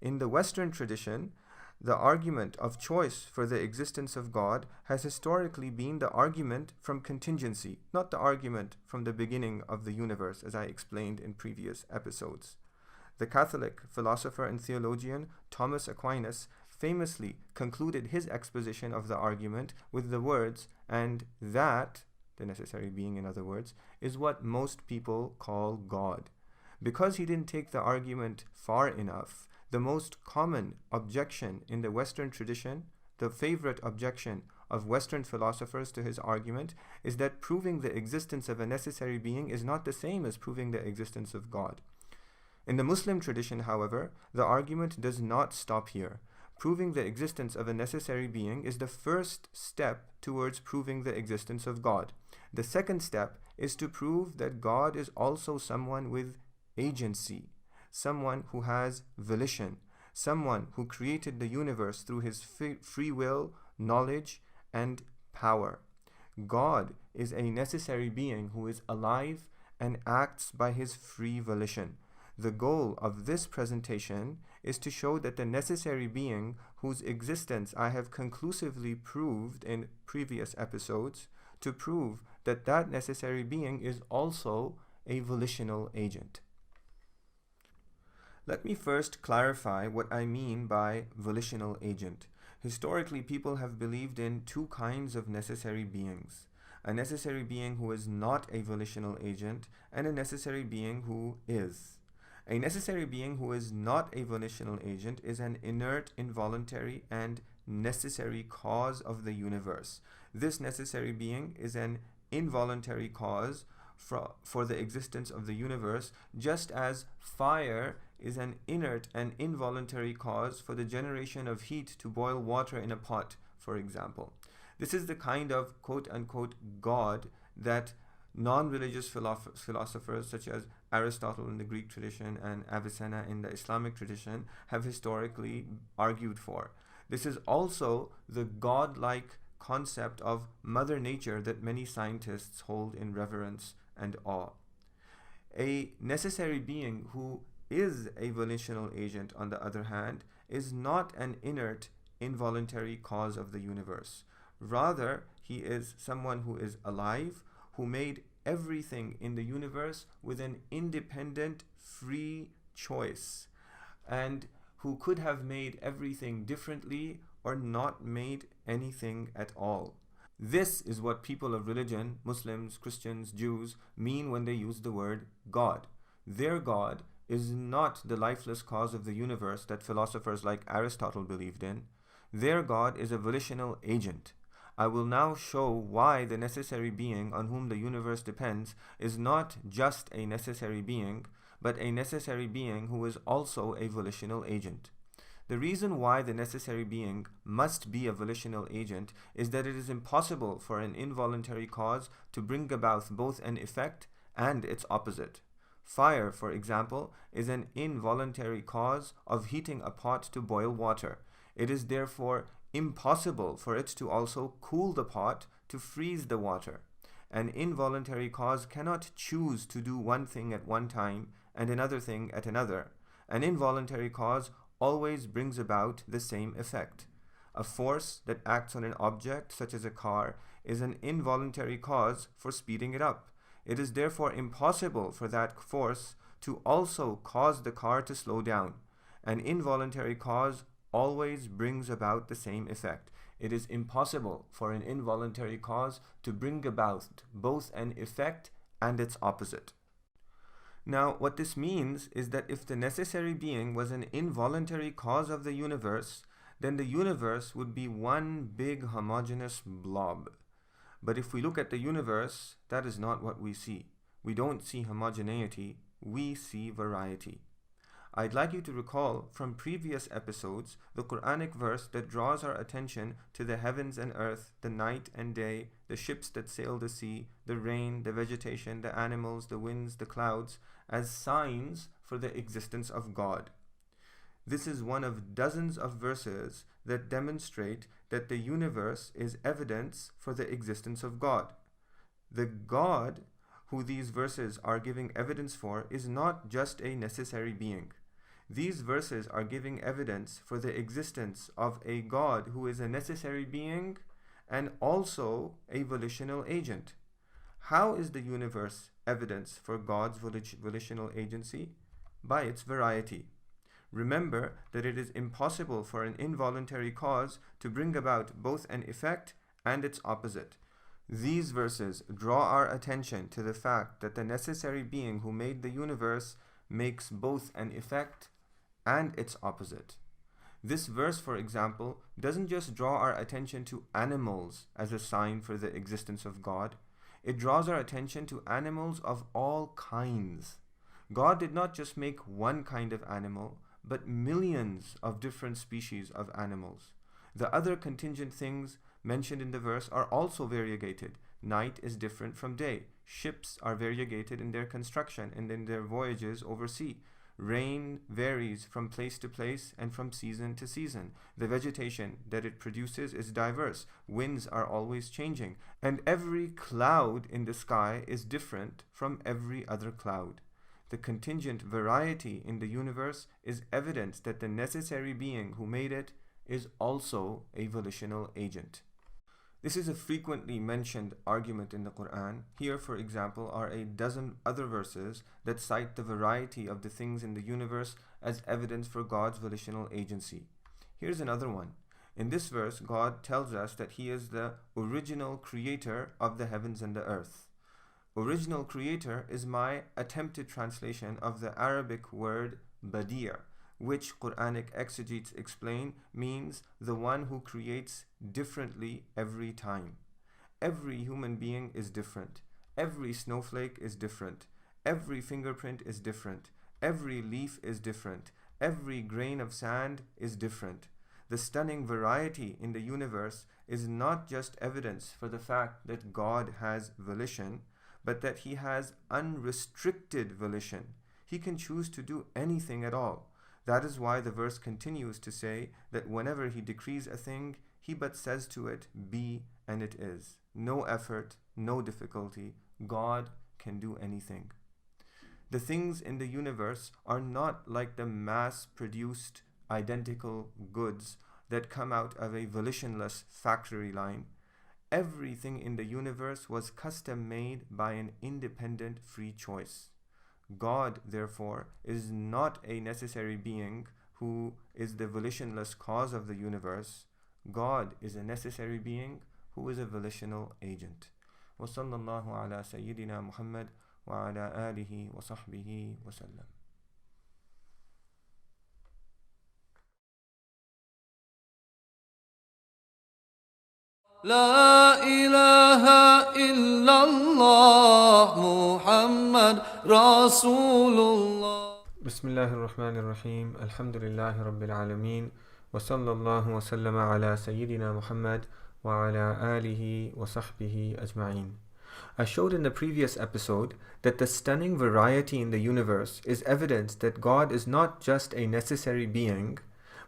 In the Western tradition, the argument of choice for the existence of God has historically been the argument from contingency, not the argument from the beginning of the universe, as I explained in previous episodes. The Catholic philosopher and theologian Thomas Aquinas famously concluded his exposition of the argument with the words, and that, the necessary being in other words, is what most people call God. Because he didn't take the argument far enough, the most common objection in the Western tradition, the favorite objection of Western philosophers to his argument, is that proving the existence of a necessary being is not the same as proving the existence of God. In the Muslim tradition, however, the argument does not stop here. Proving the existence of a necessary being is the first step towards proving the existence of God. The second step is to prove that God is also someone with agency, someone who has volition, someone who created the universe through his free will, knowledge, and power. God is a necessary being who is alive and acts by his free volition. The goal of this presentation is to show that the necessary being whose existence I have conclusively proved in previous episodes, to prove that that necessary being is also a volitional agent. Let me first clarify what I mean by volitional agent. Historically, people have believed in 2 kinds of necessary beings. A necessary being who is not a volitional agent, and a necessary being who is.
A necessary being who is not a volitional agent is an inert, involuntary, and necessary cause of the universe. This necessary being is an involuntary cause for the existence of the universe, just as fire is an inert and involuntary cause for the generation of heat to boil water in a pot, for example. This is the kind of quote-unquote God that non-religious philosophers such as Aristotle in the Greek tradition and Avicenna in the Islamic tradition have historically argued for. This is also the God-like concept of Mother Nature that many scientists hold in reverence and awe. A necessary being who is a volitional agent, on the other hand, is not an inert, involuntary cause of the universe. Rather, he is someone who is alive, who made everything in the universe with an independent, free choice, and who could have made everything differently or not made anything at all. This is what people of religion, Muslims, Christians, Jews, mean when they use the word God. Their God is not the lifeless cause of the universe that philosophers like Aristotle believed in. Their God is a volitional agent. I will now show why the necessary being on whom the universe depends is not just a necessary being, but a necessary being who is also a volitional agent. The reason why the necessary being must be a volitional agent is that it is impossible for an involuntary cause to bring about both an effect and its opposite. Fire, for example, is an involuntary cause of heating a pot to boil water. It is therefore impossible for it to also cool the pot to freeze the water. An involuntary cause cannot choose to do one thing at one time and another thing at another. An involuntary cause always brings about the same effect. A force that acts on an object, such as a car, is an involuntary cause for speeding it up. It is therefore impossible for that force to also cause the car to slow down. An involuntary cause always brings about the same effect. It is impossible for an involuntary cause to bring about both an effect and its opposite. Now, what this means is that if the necessary being was an involuntary cause of the universe, then the universe would be one big homogeneous blob. But if we look at the universe, that is not what we see. We don't see homogeneity, we see variety. I'd like you to recall from previous episodes the Qur'anic verse that draws our attention to the heavens and earth, the night and day, the ships that sail the sea, the rain, the vegetation, the animals, the winds, the clouds, as signs for the existence of God. This is one of dozens of verses that demonstrate that the universe is evidence for the existence of God. The God who these verses are giving evidence for is not just a necessary being. These verses are giving evidence for the existence of a God who is a necessary being and also a volitional agent. How is the universe evidence for God's volitional agency? By its variety. Remember that it is impossible for an involuntary cause to bring about both an effect and its opposite. These verses draw our attention to the fact that the necessary being who made the universe makes both an effect and its opposite. This verse, for example, doesn't just draw our attention to animals as a sign for the existence of God. It draws our attention to animals of all kinds. God did not just make one kind of animal, but millions of different species of animals. The other contingent things mentioned in the verse are also variegated. Night is different from day. Ships are variegated in their construction and in their voyages over sea. Rain varies from place to place and from season to season. The vegetation that it produces is diverse. Winds are always changing. And every cloud in the sky is different from every other cloud. The contingent variety in the universe is evidence that the necessary being who made it is also a volitional agent. This is a frequently mentioned argument in the Quran. Here, for example, are a dozen other verses that cite the variety of the things in the universe as evidence for God's volitional agency. Here's another one. In this verse, God tells us that He is the original creator of the heavens and the earth. Original creator is my attempted translation of the Arabic word badi', which Qur'anic exegetes explain means the one who creates differently every time. Every human being is different. Every snowflake is different. Every fingerprint is different. Every leaf is different. Every grain of sand is different. The stunning variety in the universe is not just evidence for the fact that God has volition, but that He has unrestricted volition. He can choose to do anything at all. That is why the verse continues to say that whenever He decrees a thing, He but says to it, be, and it is. No effort, no difficulty. God can do anything. The things in the universe are not like the mass-produced identical goods that come out of a volitionless factory line. Everything in the universe was custom-made by an independent free choice. God, therefore, is not a necessary being who is the volitionless cause of the universe. God is a necessary being who is a volitional agent. وصلى الله على سيدنا محمد وعلى آله وصحبه وسلم.
لا إله إلا الله محمد رسول الله.
Bismillahir Rahmanir Rahim. Alhamdulillahi Rabbil Alameen. Wa sallallahu wa sallama ala Sayyidina Muhammad wa ala alihi wa sahbihi ajma'een. I showed in the previous episode that the stunning variety in the universe is evidence that God is not just a necessary being,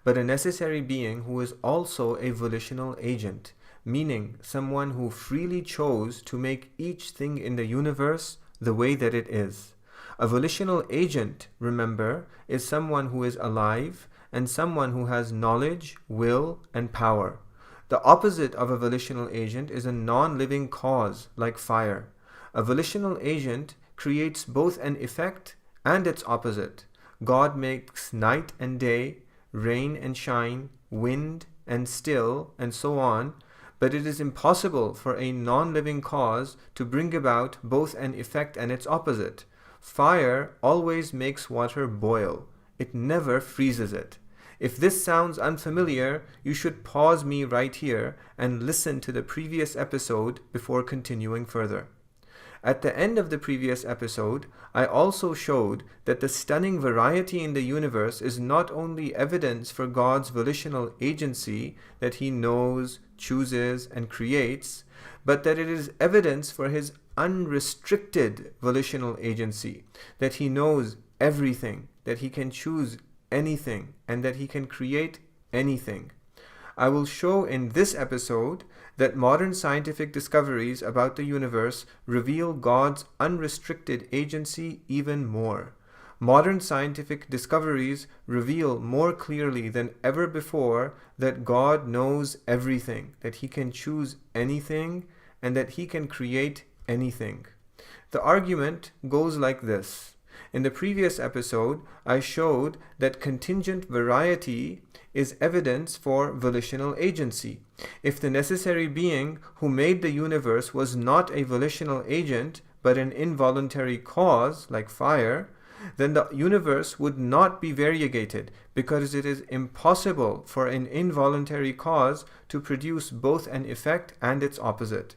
but a necessary being who is also a volitional agent, meaning someone who freely chose to make each thing in the universe the way that it is. A volitional agent, remember, is someone who is alive and someone who has knowledge, will, and power. The opposite of a volitional agent is a non-living cause, like fire. A volitional agent creates both an effect and its opposite. God makes night and day, rain and shine, wind and still, and so on, but it is impossible for a non-living cause to bring about both an effect and its opposite. Fire always makes water boil. It never freezes it. If this sounds unfamiliar, you should pause me right here and listen to the previous episode before continuing further. At the end of the previous episode, I also showed that the stunning variety in the universe is not only evidence for God's volitional agency, that He knows, chooses, and creates, but that it is evidence for His unrestricted volitional agency, that He knows everything, that He can choose anything, and that He can create anything. I will show in this episode that modern scientific discoveries about the universe reveal God's unrestricted agency even more. Modern scientific discoveries reveal more clearly than ever before that God knows everything, that He can choose anything, and that He can create anything. The argument goes like this. In the previous episode, I showed that contingent variety is evidence for volitional agency. If the necessary being who made the universe was not a volitional agent, but an involuntary cause, like fire, then the universe would not be variegated, because it is impossible for an involuntary cause to produce both an effect and its opposite.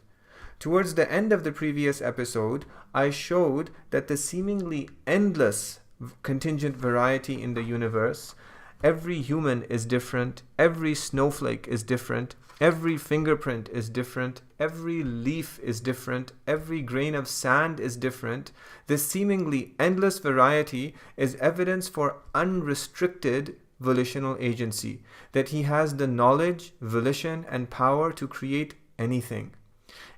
Towards the end of the previous episode, I showed that the seemingly endless contingent variety in the universe, every human is different, every snowflake is different, every fingerprint is different, every leaf is different, every grain of sand is different. This seemingly endless variety is evidence for unrestricted volitional agency, that He has the knowledge, volition, and power to create anything.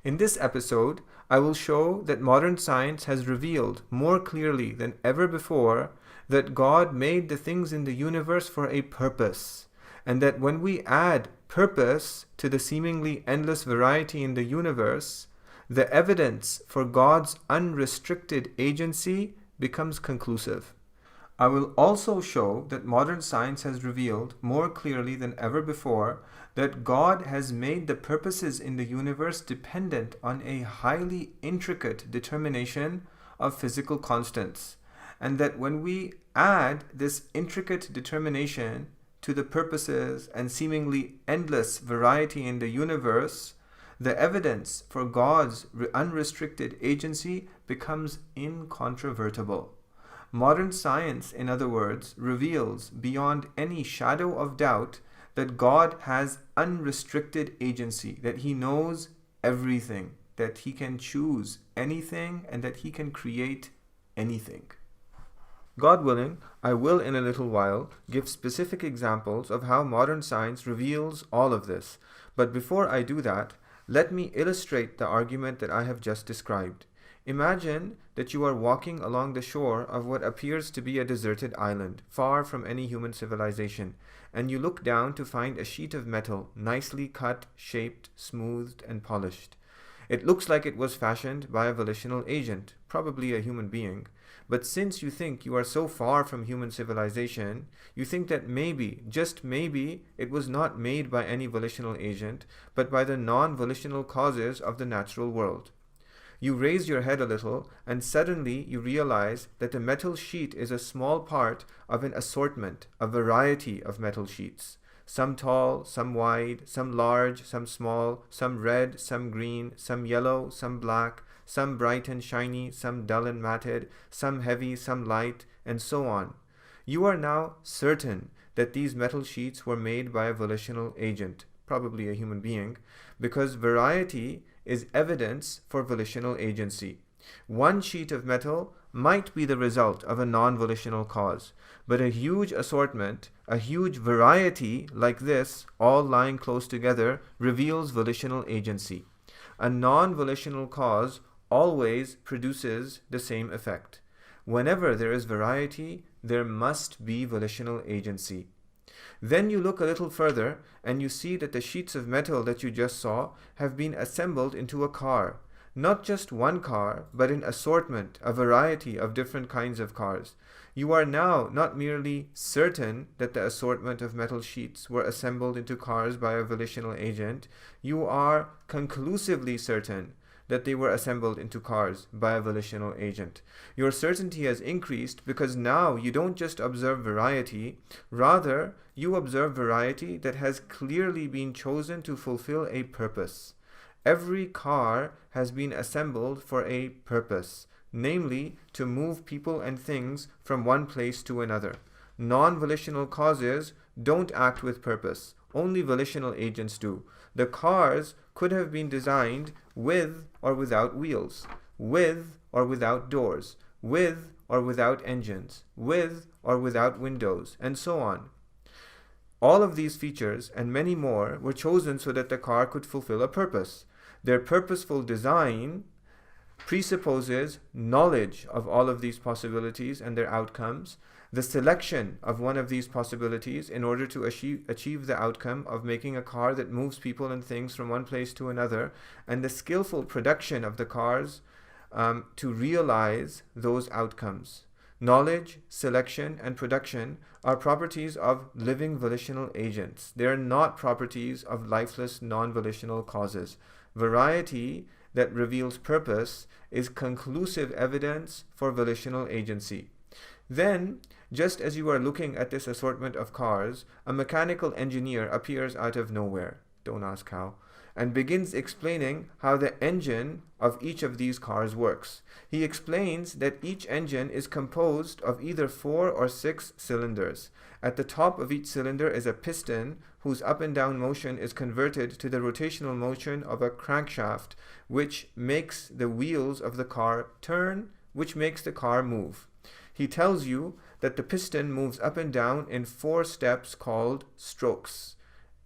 In this episode, I will show that modern science has revealed more clearly than ever before that God made the things in the universe for a purpose, and that when we add purpose to the seemingly endless variety in the universe, the evidence for God's unrestricted agency becomes conclusive. I will also show that modern science has revealed more clearly than ever before that God has made the purposes in the universe dependent on a highly intricate determination of physical constants, and that when we add this intricate determination to the purposes and seemingly endless variety in the universe, the evidence for God's unrestricted agency becomes incontrovertible. Modern science, in other words, reveals beyond any shadow of doubt that God has unrestricted agency, that He knows everything, that He can choose anything, and that He can create anything. God willing, I will in a little while give specific examples of how modern science reveals all of this. But before I do that, let me illustrate the argument that I have just described. Imagine that you are walking along the shore of what appears to be a deserted island, far from any human civilization, and you look down to find a sheet of metal, nicely cut, shaped, smoothed, and polished. It looks like it was fashioned by a volitional agent, probably a human being. But since you think you are so far from human civilization, you think that maybe, just maybe, it was not made by any volitional agent, but by the non-volitional causes of the natural world. You raise your head a little, and suddenly you realize that the metal sheet is a small part of an assortment, a variety of metal sheets. Some tall, some wide, some large, some small, some red, some green, some yellow, some black, some bright and shiny, some dull and matted, some heavy, some light, and so on. You are now certain that these metal sheets were made by a volitional agent, probably a human being, because variety is evidence for volitional agency. One sheet of metal might be the result of a non-volitional cause, but a huge assortment, a huge variety like this, all lying close together, reveals volitional agency. A non-volitional cause always produces the same effect. Whenever there is variety, there must be volitional agency. Then you look a little further and you see that the sheets of metal that you just saw have been assembled into a car. Not just one car, but an assortment, a variety of different kinds of cars. You are now not merely certain that the assortment of metal sheets were assembled into cars by a volitional agent, you are conclusively certain that they were assembled into cars by a volitional agent. Your certainty has increased because now you don't just observe variety, rather you observe variety that has clearly been chosen to fulfill a purpose. Every car has been assembled for a purpose, namely to move people and things from one place to another. Non-volitional causes don't act with purpose. Only volitional agents do. The cars could have been designed with or without wheels, with or without doors, with or without engines, with or without windows, and so on. All of these features and many more were chosen so that the car could fulfill a purpose. Their purposeful design presupposes knowledge of all of these possibilities and their outcomes, the selection of one of these possibilities in order to achieve the outcome of making a car that moves people and things from one place to another, and the skillful production of the cars to realize those outcomes. Knowledge, selection, and production are properties of living volitional agents. They are not properties of lifeless non-volitional causes. Variety that reveals purpose is conclusive evidence for volitional agency. Then, just as you are looking at this assortment of cars, a mechanical engineer appears out of nowhere, don't ask how, and begins explaining how the engine of each of these cars works. He explains that each engine is composed of either 4 or 6 cylinders. At the top of each cylinder is a piston whose up and down motion is converted to the rotational motion of a crankshaft, which makes the wheels of the car turn, which makes the car move. He tells you that the piston moves up and down in 4 steps called strokes.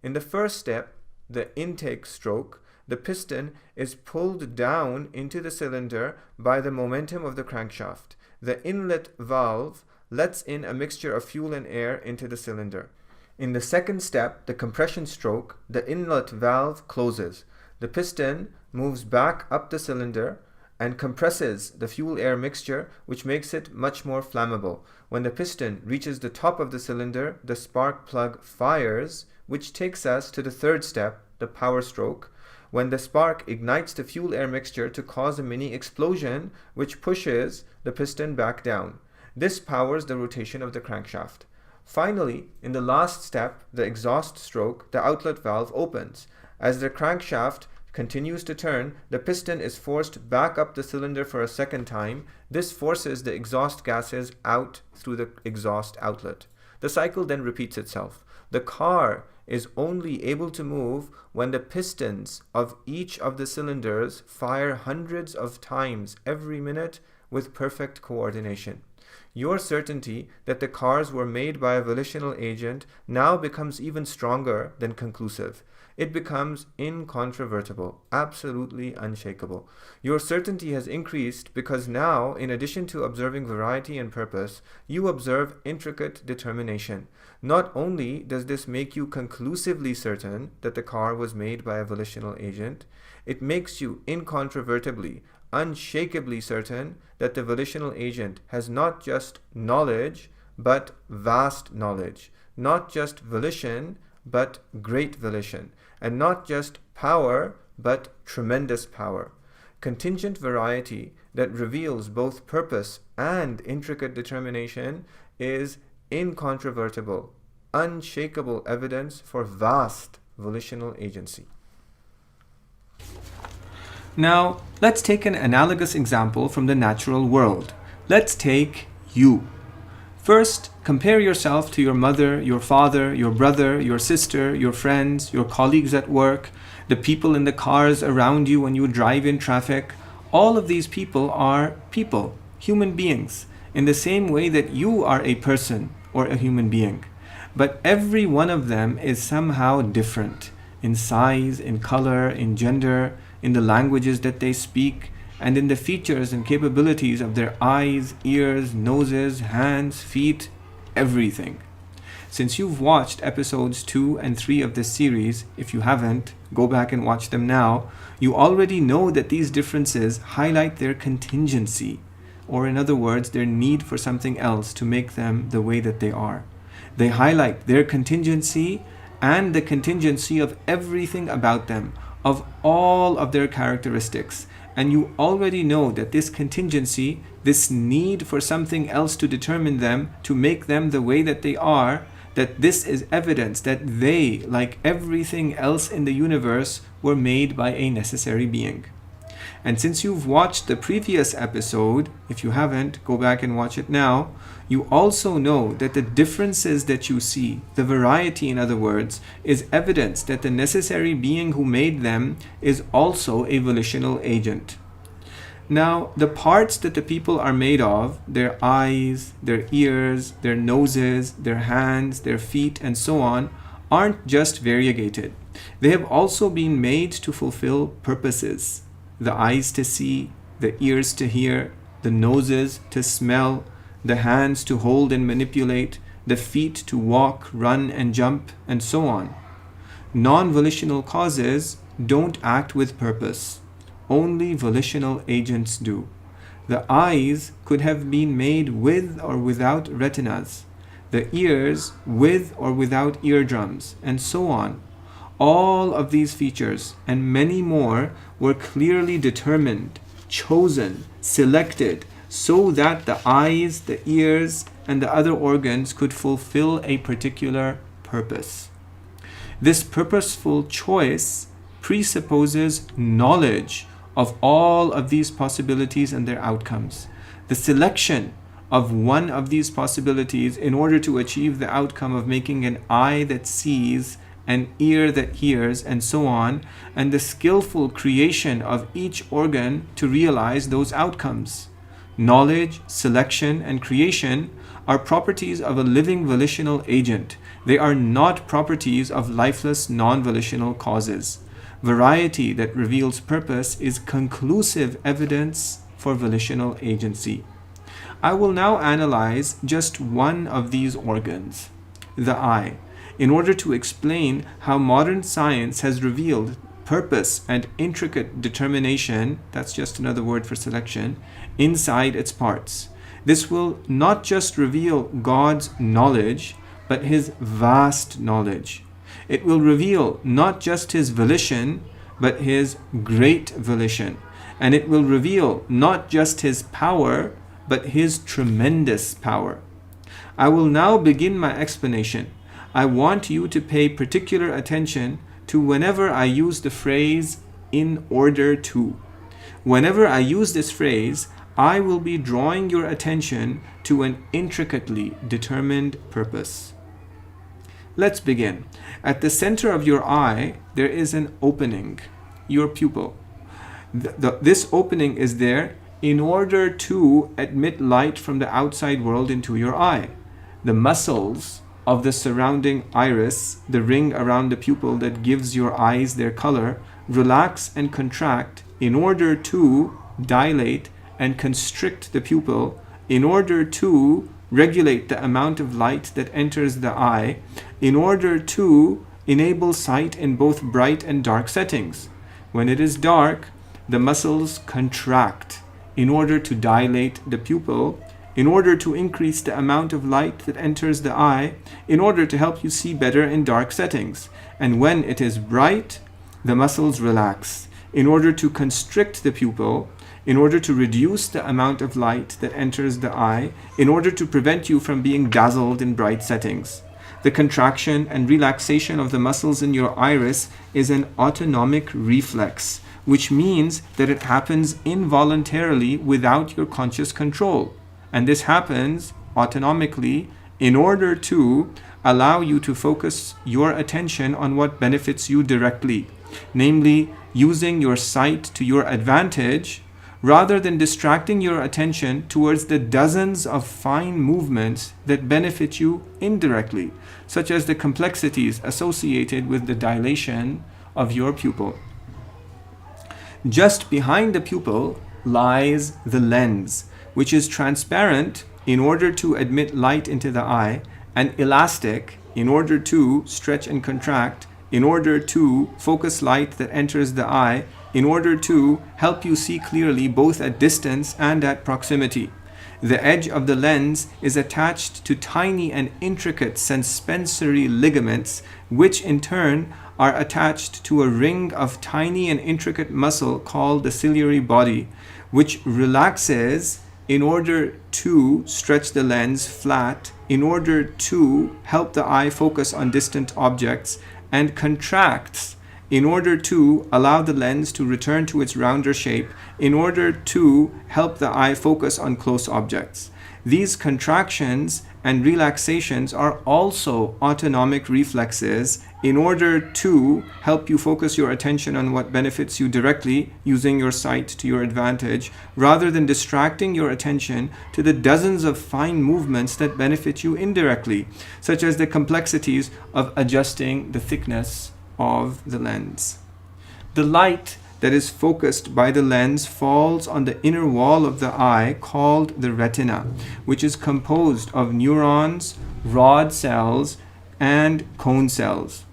In the first step, the intake stroke, the piston is pulled down into the cylinder by the momentum of the crankshaft. The inlet valve lets in a mixture of fuel and air into the cylinder. In the second step, the compression stroke, the inlet valve closes. The piston moves back up the cylinder
and compresses the fuel-air mixture, which makes it much more flammable. When the piston reaches the top of the cylinder, the spark plug fires, which takes us to the third step, the power stroke, when the spark ignites the fuel-air mixture to cause a mini explosion, which pushes the piston back down. This powers the rotation of the crankshaft. Finally, in the last step, the exhaust stroke, the outlet valve opens. As the crankshaft continues to turn, the piston is forced back up the cylinder for a second time. This forces the exhaust gases out through the exhaust outlet. The cycle then repeats itself. The car is only able to move when the pistons of each of the cylinders fire hundreds of times every minute with perfect coordination. Your certainty that the cars were made by a volitional agent now becomes even stronger than conclusive. It becomes incontrovertible, absolutely unshakable. Your certainty has increased because now, in addition to observing variety and purpose, you observe intricate determination. Not only does this make you conclusively certain that the car was made by a volitional agent, it makes you incontrovertibly, unshakably certain that the volitional agent has not just knowledge, but vast knowledge, not just volition, but great volition, and not just power, but tremendous power. Contingent variety that reveals both purpose and intricate determination is incontrovertible, unshakable evidence for vast volitional agency.
Now, let's take an analogous example from the natural world. Let's take you. First, compare yourself to your mother, your father, your brother, your sister, your friends, your colleagues at work, the people in the cars around you when you drive in traffic. All of these people are people, human beings, in the same way that you are a person or a human being. But every one of them is somehow different in size, in color, in gender, in the languages that they speak, and in the features and capabilities of their eyes, ears, noses, hands, feet, everything. Since you've watched episodes 2 and 3 of this series, if you haven't, go back and watch them now, you already know that these differences highlight their contingency, or in other words, their need for something else to make them the way that they are. They highlight their contingency and the contingency of everything about them, of all of their characteristics. And you already know that this contingency, this need for something else to determine them, to make them the way that they are, that this is evidence that they, like everything else in the universe, were made by a necessary being. And since you've watched the previous episode, if you haven't, go back and watch it now, you also know that the differences that you see, the variety in other words, is evidence that the necessary being who made them is also a volitional agent. Now, the parts that the people are made of, their eyes, their ears, their noses, their hands, their feet, and so on, aren't just variegated. They have also been made to fulfill purposes. The eyes to see, the ears to hear, the noses to smell, the hands to hold and manipulate, the feet to walk, run, and jump, and so on. Non-volitional causes don't act with purpose. Only volitional agents do. The eyes could have been made with or without retinas, the ears with or without eardrums, and so on. All of these features and many more were clearly determined, chosen, selected, so that the eyes, the ears, and the other organs could fulfill a particular purpose. This purposeful choice presupposes knowledge of all of these possibilities and their outcomes. The selection of one of these possibilities in order to achieve the outcome of making an eye that sees, an ear that hears, and so on, and the skillful creation of each organ to realize those outcomes. Knowledge, selection, and creation are properties of a living volitional agent. They are not properties of lifeless non-volitional causes. Variety that reveals purpose is conclusive evidence for volitional agency. I will now analyze just one of these organs, the eye, in order to explain how modern science has revealed purpose and intricate determination, that's just another word for selection, inside its parts. This will not just reveal God's knowledge, but His vast knowledge. It will reveal not just His volition, but His great volition. And it will reveal not just His power, but His tremendous power. I will now begin my explanation. I want you to pay particular attention to whenever I use the phrase "in order to." Whenever I use this phrase, I will be drawing your attention to an intricately determined purpose. Let's begin. At the center of your eye, there is an opening, your pupil. This opening is there in order to admit light from the outside world into your eye. The muscles of the surrounding iris, the ring around the pupil that gives your eyes their color, relax and contract in order to dilate and constrict the pupil, in order to regulate the amount of light that enters the eye, in order to enable sight in both bright and dark settings. When it is dark, the muscles contract in order to dilate the pupil, in order to increase the amount of light that enters the eye, in order to help you see better in dark settings. And when it is bright, the muscles relax in order to constrict the pupil, in order to reduce the amount of light that enters the eye, in order to prevent you from being dazzled in bright settings. The contraction and relaxation of the muscles in your iris is an autonomic reflex, which means that it happens involuntarily without your conscious control. And this happens autonomically in order to allow you to focus your attention on what benefits you directly, namely using your sight to your advantage, rather than distracting your attention towards the dozens of fine movements that benefit you indirectly, such as the complexities associated with the dilation of your pupil. Just behind the pupil lies the lens, which is transparent in order to admit light into the eye, and elastic in order to stretch and contract, in order to focus light that enters the eye, in order to help you see clearly both at distance and at proximity. The edge of the lens is attached to tiny and intricate suspensory ligaments, which in turn are attached to a ring of tiny and intricate muscle called the ciliary body, which relaxes in order to stretch the lens flat, in order to help the eye focus on distant objects, and contracts in order to allow the lens to return to its rounder shape, in order to help the eye focus on close objects. These contractions and relaxations are also autonomic reflexes in order to help you focus your attention on what benefits you directly, using your sight to your advantage, rather than distracting your attention to the dozens of fine movements that benefit you indirectly, such as the complexities of adjusting the thickness of the lens. The light that is focused by the lens falls on the inner wall of the eye called the retina, which is composed of neurons, rod cells, and cone cells.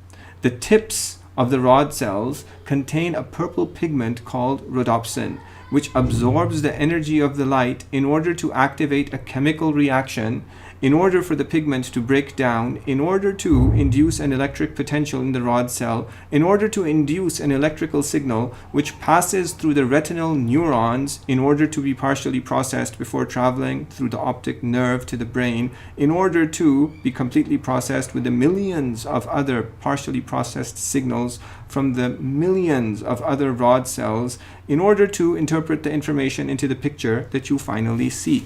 The tips of the rod cells contain a purple pigment called rhodopsin, which absorbs the energy of the light in order to activate a chemical reaction, in order for the pigment to break down, in order to induce an electric potential in the rod cell, in order to induce an electrical signal which passes through the retinal neurons in order to be partially processed before traveling through the optic nerve to the brain, in order to be completely processed with the millions of other partially processed signals from the millions of other rod cells, in order to interpret the information into the picture that you finally see.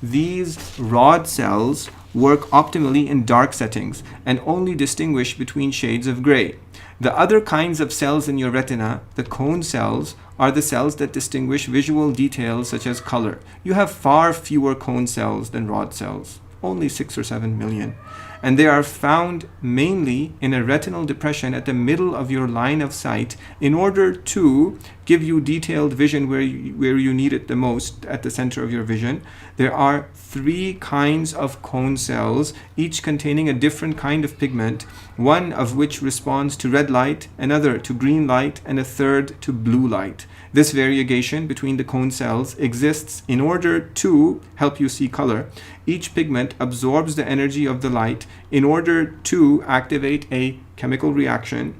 These rod cells work optimally in dark settings and only distinguish between shades of gray. The other kinds of cells in your retina, the cone cells, are the cells that distinguish visual details such as color. You have far fewer cone cells than rod cells. only 6 or 7 million. And they are found mainly in a retinal depression at the middle of your line of sight in order to give you detailed vision where you need it the most, at the center of your vision. There are 3 kinds of cone cells, each containing a different kind of pigment, one of which responds to red light, another to green light, and a third to blue light. This variegation between the cone cells exists in order to help you see color. Each pigment absorbs the energy of the light in order to activate a chemical reaction,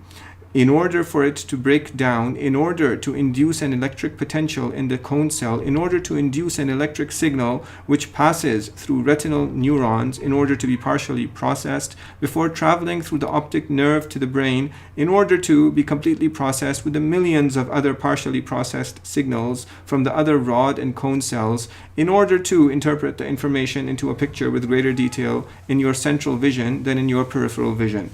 in order for it to break down, in order to induce an electric potential in the cone cell, in order to induce an electric signal which passes through retinal neurons in order to be partially processed before traveling through the optic nerve to the brain in order to be completely processed with the millions of other partially processed signals from the other rod and cone cells in order to interpret the information into a picture with greater detail in your central vision than in your peripheral vision.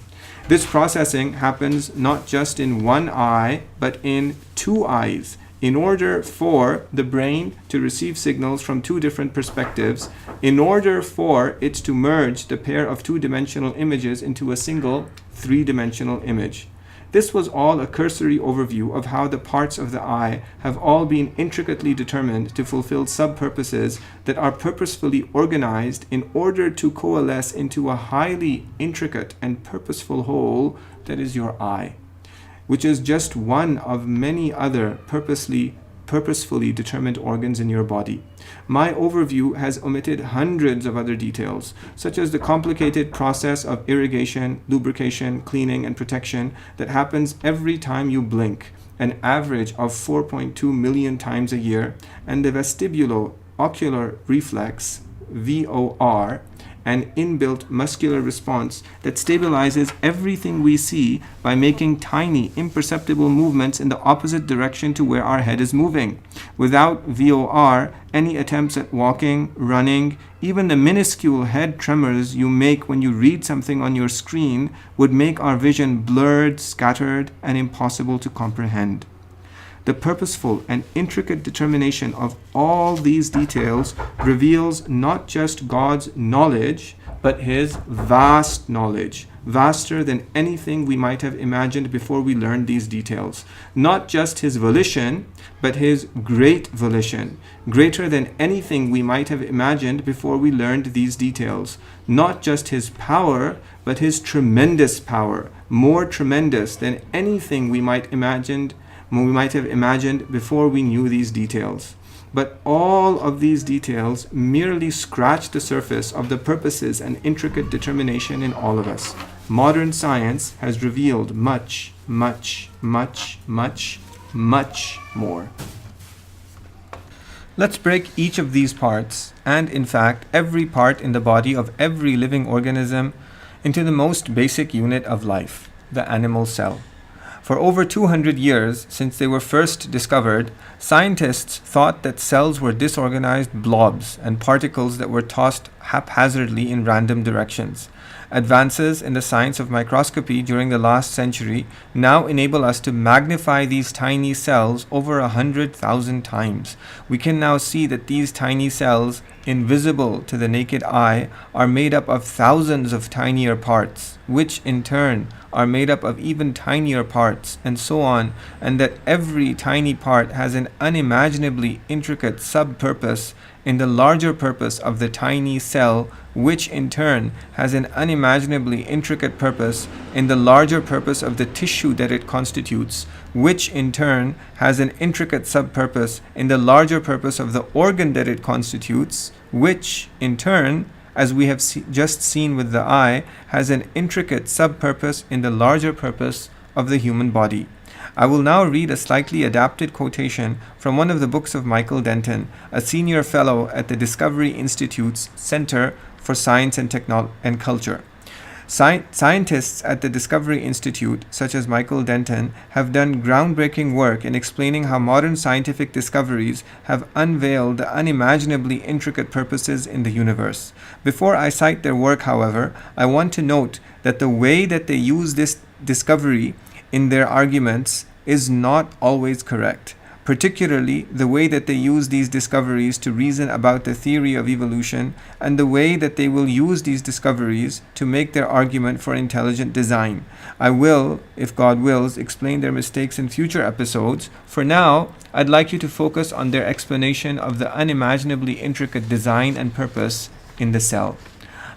This processing happens not just in one eye, but in 2 eyes, in order for the brain to receive signals from 2 different perspectives, in order for it to merge the pair of 2-dimensional images into a single 3-dimensional image. This was all a cursory overview of how the parts of the eye have all been intricately determined to fulfill sub-purposes that are purposefully organized in order to coalesce into a highly intricate and purposeful whole that is your eye, which is just one of many other purposefully determined organs in your body. My overview has omitted hundreds of other details, such as the complicated process of irrigation, lubrication, cleaning, and protection that happens every time you blink, an average of 4.2 million times a year, and the vestibulo-ocular reflex, VOR, an inbuilt muscular response that stabilizes everything we see by making tiny, imperceptible movements in the opposite direction to where our head is moving. Without VOR, any attempts at walking, running, even the minuscule head tremors you make when you read something on your screen would make our vision blurred, scattered, and impossible to comprehend. The purposeful and intricate determination of all these details reveals not just God's knowledge, but His vast knowledge, vaster than anything we might have imagined before we learned these details. Not just His volition, but His great volition, greater than anything we might have imagined before we learned these details. Not just His power, but His tremendous power, more tremendous than anything we might have imagined before we knew these details. But all of these details merely scratch the surface of the purposes and intricate determination in all of us. Modern science has revealed much, much, much, much, much more. Let's break each of these parts, and in fact every part in the body of every living organism, into the most basic unit of life, the animal cell. For over 200 years, since they were first discovered, scientists thought that cells were disorganized blobs and particles that were tossed haphazardly in random directions. Advances in the science of microscopy during the last century now enable us to magnify these tiny cells over 100,000 times. We can now see that these tiny cells, invisible to the naked eye, are made up of thousands of tinier parts, which in turn are made up of even tinier parts, and so on, and that every tiny part has an unimaginably intricate sub-purpose in the larger purpose of the tiny cell, which in turn has an unimaginably intricate purpose in the larger purpose of the tissue that it constitutes, which in turn has an intricate sub-purpose in the larger purpose of the organ that it constitutes, which in turn, as we have just seen with the eye, has an intricate sub-purpose in the larger purpose of the human body. I will now read a slightly adapted quotation from one of the books of Michael Denton, a senior fellow at the Discovery Institute's Center for Science and Culture. Scientists at the Discovery Institute, such as Michael Denton, have done groundbreaking work in explaining how modern scientific discoveries have unveiled the unimaginably intricate purposes in the universe. Before I cite their work, however, I want to note that the way that they use this discovery in their arguments is not always correct. particularly the way that they use these discoveries to reason about the theory of evolution, and the way that they will use these discoveries to make their argument for intelligent design. I will, if God wills, explain their mistakes in future episodes. For now, I'd like you to focus on their explanation of the unimaginably intricate design and purpose in the cell.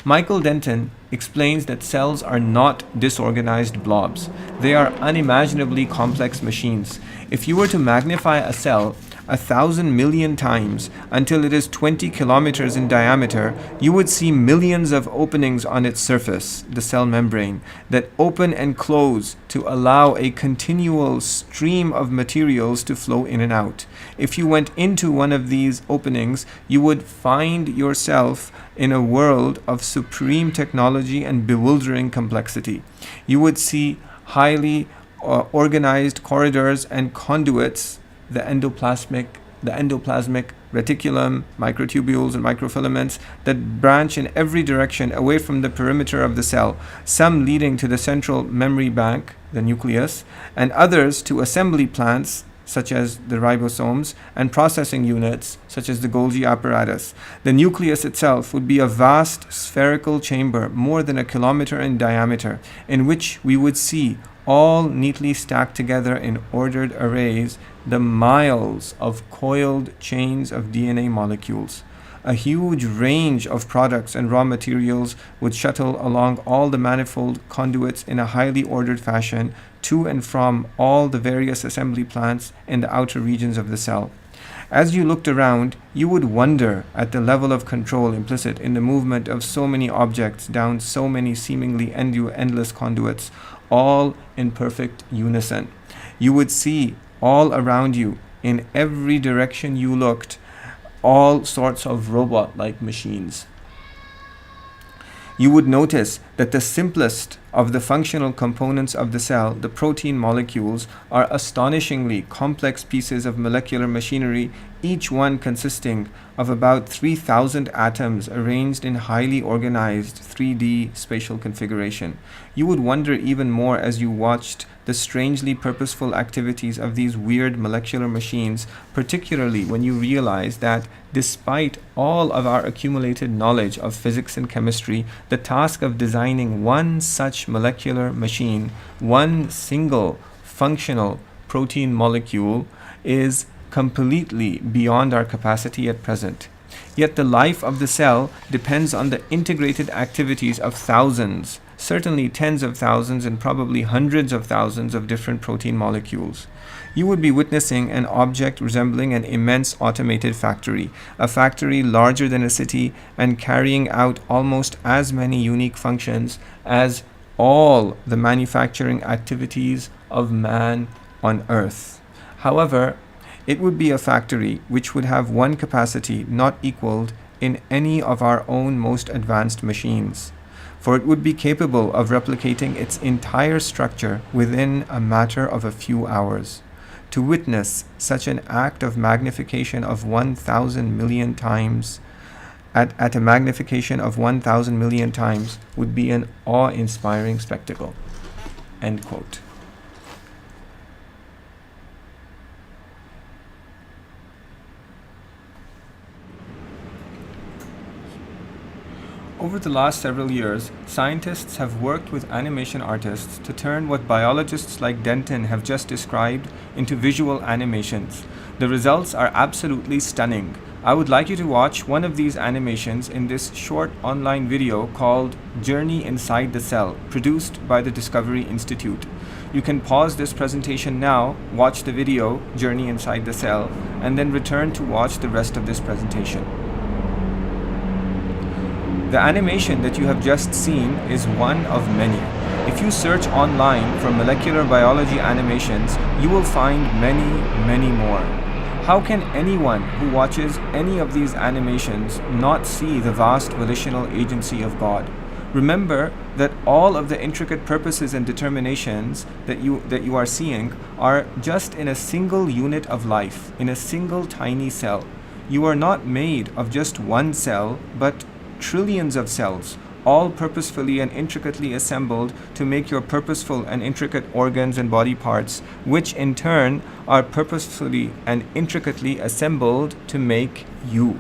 Michael Denton explains that cells are not disorganized blobs. They are unimaginably complex machines. If you were to magnify a cell 1,000 million times until it is 20 kilometers in diameter, you would see millions of openings on its surface, the cell membrane, that open and close to allow a continual stream of materials to flow in and out. If you went into one of these openings, you would find yourself in a world of supreme technology and bewildering complexity. You would see highly organized corridors and conduits, the endoplasmic reticulum, microtubules and microfilaments that branch in every direction away from the perimeter of the cell, some leading to the central memory bank, the nucleus, and others to assembly plants such as the ribosomes, and processing units such as the Golgi apparatus. The nucleus itself would be a vast spherical chamber more than a kilometer in diameter, in which we would see, all neatly stacked together in ordered arrays, the miles of coiled chains of DNA molecules. A huge range of products and raw materials would shuttle along all the manifold conduits in a highly ordered fashion to and from all the various assembly plants in the outer regions of the cell. As you looked around, you would wonder at the level of control implicit in the movement of so many objects down so many seemingly endless conduits, all in perfect unison. You would see all around you, in every direction you looked, all sorts of robot-like machines. You would notice that the simplest of the functional components of the cell, the protein molecules, are astonishingly complex pieces of molecular machinery, each one consisting of about 3,000 atoms arranged in highly organized 3D spatial configuration. You would wonder even more as you watched the strangely purposeful activities of these weird molecular machines, particularly when you realize that despite all of our accumulated knowledge of physics and chemistry, the task of designing one such molecular machine, one single functional protein molecule, is completely beyond our capacity at present. Yet the life of the cell depends on the integrated activities of thousands, certainly tens of thousands and probably hundreds of thousands of different protein molecules. You would be witnessing an object resembling an immense automated factory, a factory larger than a city and carrying out almost as many unique functions as all the manufacturing activities of man on earth. However, it would be a factory which would have one capacity not equaled in any of our own most advanced machines, for it would be capable of replicating its entire structure within a matter of a few hours. To witness such an act of magnification of 1,000 million times, at a magnification of 1,000 million times, would be an awe-inspiring spectacle." End quote. Over the last several years, scientists have worked with animation artists to turn what biologists like Denton have just described into visual animations. The results are absolutely stunning. I would like you to watch one of these animations in this short online video called Journey Inside the Cell, produced by the Discovery Institute. You can pause this presentation now, watch the video, Journey Inside the Cell, and then return to watch the rest of this presentation. The animation that you have just seen is one of many. If you search online for molecular biology animations, you will find many, many more. How can anyone who watches any of these animations not see the vast volitional agency of God? Remember that all of the intricate purposes and determinations that you are seeing are just in a single unit of life, in a single tiny cell. You are not made of just one cell, but trillions of cells, all purposefully and intricately assembled to make your purposeful and intricate organs and body parts, which in turn are purposefully and intricately assembled to make you.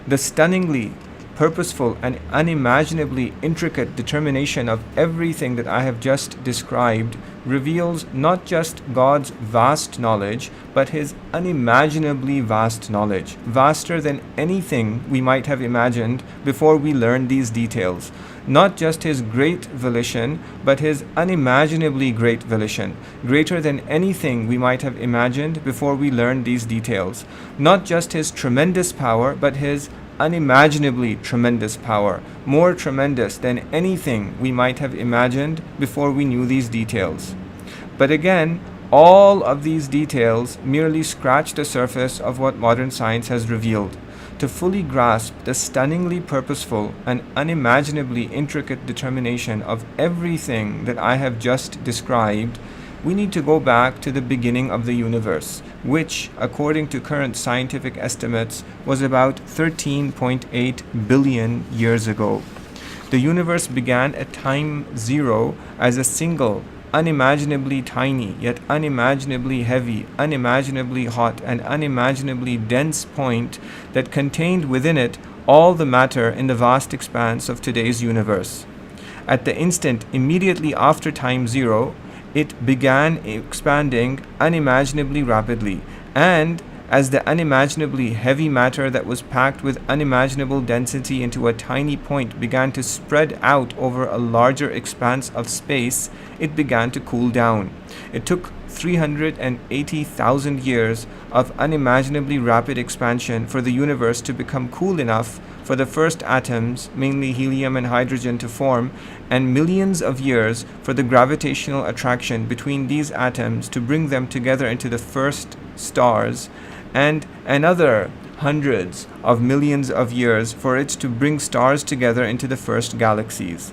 The stunningly purposeful and unimaginably intricate determination of everything that I have just described reveals not just God's vast knowledge, but His unimaginably vast knowledge, vaster than anything we might have imagined before we learned these details. Not just His great volition, but His unimaginably great volition, greater than anything we might have imagined before we learned these details. Not just His tremendous power, but His unimaginably tremendous power, more tremendous than anything we might have imagined before we knew these details. But again, all of these details merely scratch the surface of what modern science has revealed. To fully grasp the stunningly purposeful and unimaginably intricate determination of everything that I have just described, we need to go back to the beginning of the universe, which, according to current scientific estimates, was about 13.8 billion years ago. The universe began at time zero as a single, unimaginably tiny, yet unimaginably heavy, unimaginably hot, and unimaginably dense point that contained within it all the matter in the vast expanse of today's universe. At the instant immediately after time zero, it began expanding unimaginably rapidly, and as the unimaginably heavy matter that was packed with unimaginable density into a tiny point began to spread out over a larger expanse of space, it began to cool down. It took 380,000 years of unimaginably rapid expansion for the universe to become cool enough for the first atoms, mainly helium and hydrogen, to form, and millions of years for the gravitational attraction between these atoms to bring them together into the first stars, and another hundreds of millions of years for it to bring stars together into the first galaxies.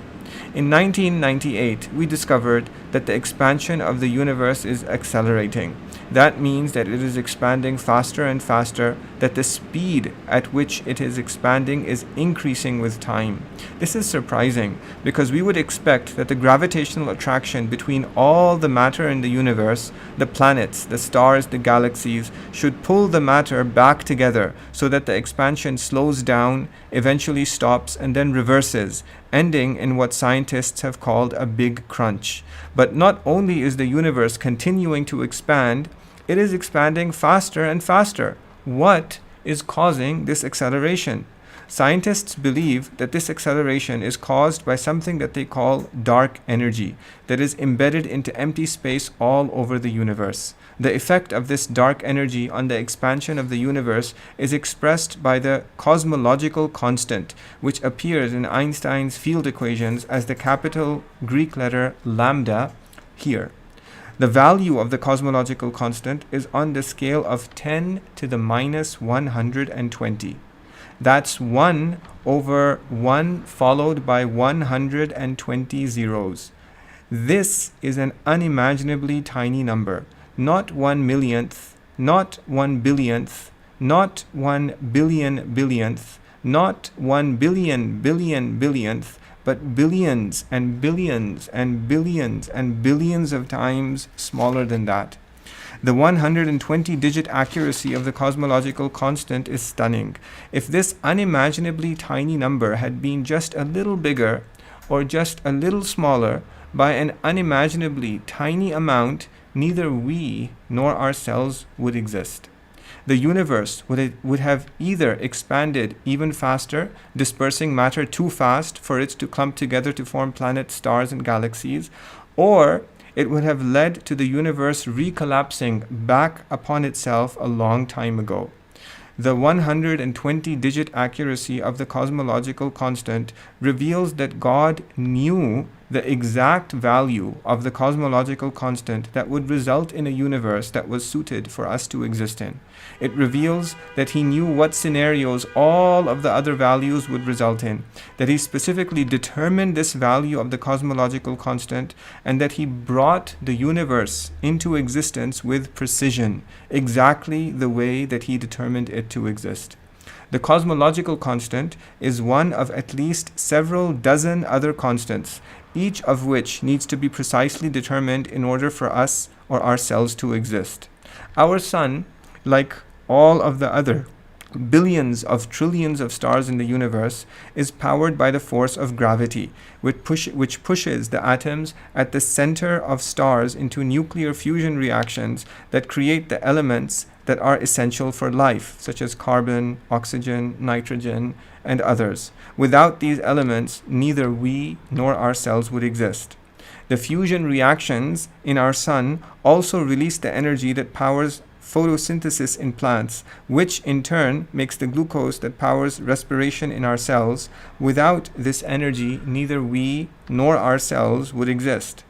In 1998, we discovered that the expansion of the universe is accelerating. That means that it is expanding faster and faster, that the speed at which it is expanding is increasing with time. This is surprising because we would expect that the gravitational attraction between all the matter in the universe, the planets, the stars, the galaxies, should pull the matter back together so that the expansion slows down, eventually stops, and then reverses, ending in what scientists have called a big crunch. But not only is the universe continuing to expand, it is expanding faster and faster. What is causing this acceleration? Scientists believe that this acceleration is caused by something that they call dark energy that is embedded into empty space all over the universe. The effect of this dark energy on the expansion of the universe is expressed by the cosmological constant, which appears in Einstein's field equations as the capital Greek letter lambda here. The value of the cosmological constant is on the scale of 10 to the minus 120. That's 1 over 1 followed by 120 zeros. This is an unimaginably tiny number. Not 1 millionth, not 1 billionth, not 1 billion billionth, not 1 billion billion billionth, but billions and billions and billions and billions of times smaller than that. The 120-digit accuracy of the cosmological constant is stunning. If this unimaginably tiny number had been just a little bigger or just a little smaller by an unimaginably tiny amount, neither we nor ourselves would exist. The universe would have either expanded even faster, dispersing matter too fast for it to clump together to form planets, stars, and galaxies, or it would have led to the universe recollapsing back upon itself a long time ago. The 120-digit accuracy of the cosmological constant reveals that God knew the exact value of the cosmological constant that would result in a universe that was suited for us to exist in. It reveals that He knew what scenarios all of the other values would result in, that He specifically determined this value of the cosmological constant, and that He brought the universe into existence with precision, exactly the way that He determined it to exist. The cosmological constant is one of at least several dozen other constants, each of which needs to be precisely determined in order for us or ourselves to exist. Our sun, like all of the other billions of trillions of stars in the universe, is powered by the force of gravity, which pushes the atoms at the center of stars into nuclear fusion reactions that create the elements that are essential for life, such as carbon, oxygen, nitrogen, and others. Without these elements, neither we nor ourselves would exist. The fusion reactions in our sun also release the energy that powers photosynthesis in plants, which in turn makes the glucose that powers respiration in our cells. Without this energy, neither we nor our cells would exist.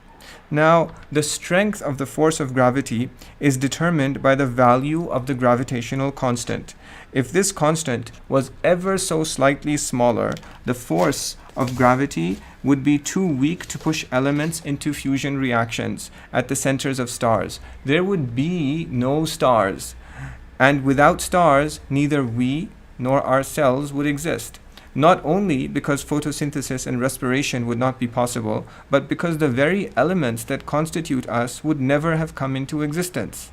Now, the strength of the force of gravity is determined by the value of the gravitational constant. If this constant was ever so slightly smaller, the force of gravity would be too weak to push elements into fusion reactions at the centers of stars. There would be no stars, and without stars, neither we nor our cells would exist. Not only because photosynthesis and respiration would not be possible, but because the very elements that constitute us would never have come into existence.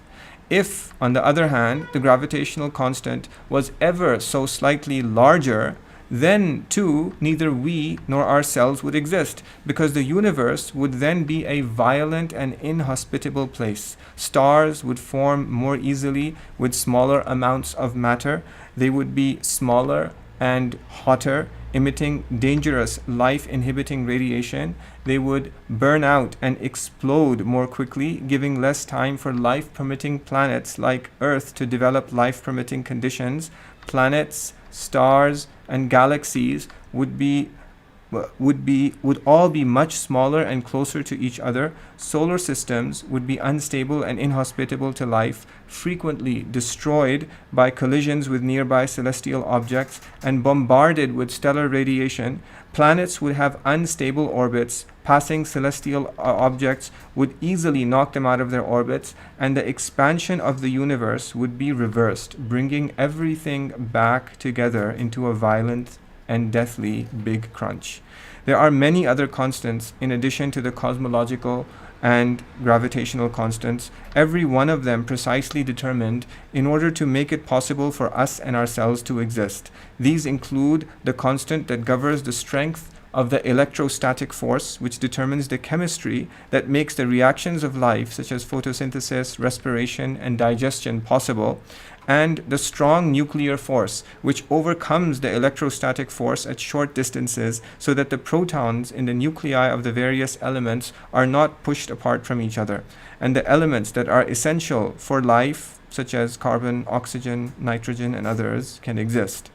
If, on the other hand, the gravitational constant was ever so slightly larger, then too neither we nor ourselves would exist, because the universe would then be a violent and inhospitable place. Stars would form more easily with smaller amounts of matter. They would be smaller and hotter, emitting dangerous life-inhibiting radiation. They would burn out and explode more quickly, giving less time for life-permitting planets like Earth to develop life-permitting conditions. Planets, stars, and galaxies would all be much smaller and closer to each other. Solar systems would be unstable and inhospitable to life, frequently destroyed by collisions with nearby celestial objects and bombarded with stellar radiation. Planets would have unstable orbits. Passing celestial objects would easily knock them out of their orbits, and the expansion of the universe would be reversed, bringing everything back together into a violent and deathly big crunch. There are many other constants in addition to the cosmological and gravitational constants, every one of them precisely determined in order to make it possible for us and ourselves to exist. These include the constant that governs the strength of the electrostatic force, which determines the chemistry that makes the reactions of life, such as photosynthesis, respiration, and digestion, possible, and the strong nuclear force, which overcomes the electrostatic force at short distances so that the protons in the nuclei of the various elements are not pushed apart from each other, and the elements that are essential for life, such as carbon, oxygen, nitrogen, and others, can exist.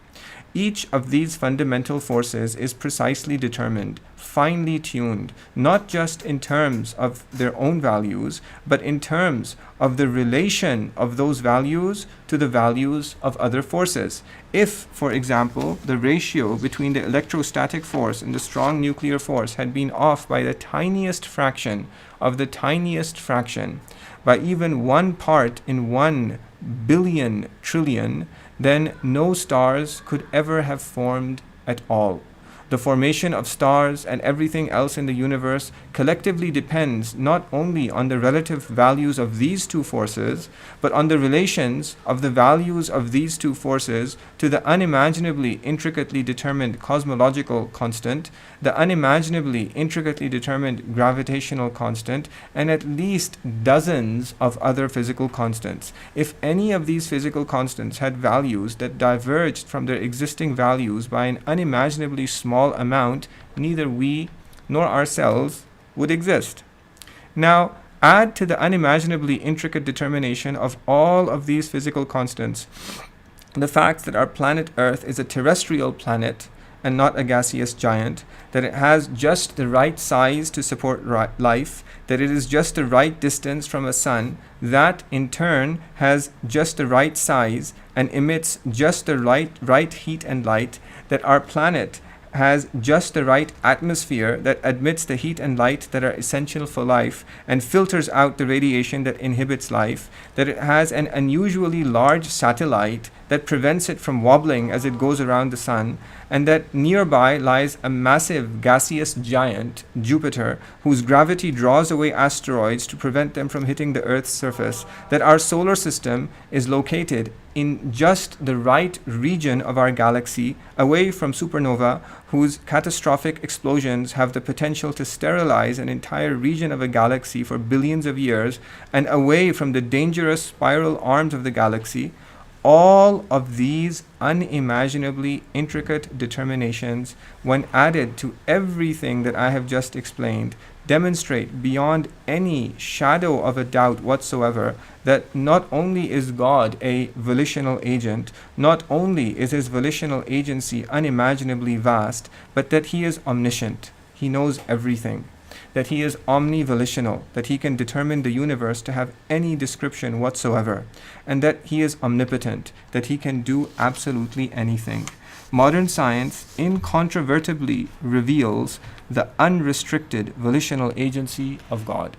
Each of these fundamental forces is precisely determined, finely tuned, not just in terms of their own values, but in terms of the relation of those values to the values of other forces. If, for example, the ratio between the electrostatic force and the strong nuclear force had been off by the tiniest fraction of the tiniest fraction, by even 1 part in 1 billion trillion, then no stars could ever have formed at all. The formation of stars and everything else in the universe collectively depends not only on the relative values of these two forces, but on the relations of the values of these two forces to the unimaginably intricately determined cosmological constant, the unimaginably intricately determined gravitational constant, and at least dozens of other physical constants. If any of these physical constants had values that diverged from their existing values by an unimaginably small amount, neither we nor ourselves would exist. Now, add to the unimaginably intricate determination of all of these physical constants the fact that our planet Earth is a terrestrial planet and not a gaseous giant, that it has just the right size to support life, that it is just the right distance from a sun, that in turn has just the right size and emits just the right heat and light, that our planet has just the right atmosphere that admits the heat and light that are essential for life and filters out the radiation that inhibits life, that it has an unusually large satellite that prevents it from wobbling as it goes around the sun, and that nearby lies a massive gaseous giant, Jupiter, whose gravity draws away asteroids to prevent them from hitting the Earth's surface, that our solar system is located in just the right region of our galaxy, away from supernova, whose catastrophic explosions have the potential to sterilize an entire region of a galaxy for billions of years, and away from the dangerous spiral arms of the galaxy. All of these unimaginably intricate determinations, when added to everything that I have just explained, demonstrate beyond any shadow of a doubt whatsoever that not only is God a volitional agent, not only is his volitional agency unimaginably vast, but that he is omniscient. He knows everything. That he is omnivolitional, that he can determine the universe to have any description whatsoever, and that he is omnipotent, that he can do absolutely anything. Modern science incontrovertibly reveals the unrestricted volitional agency of God.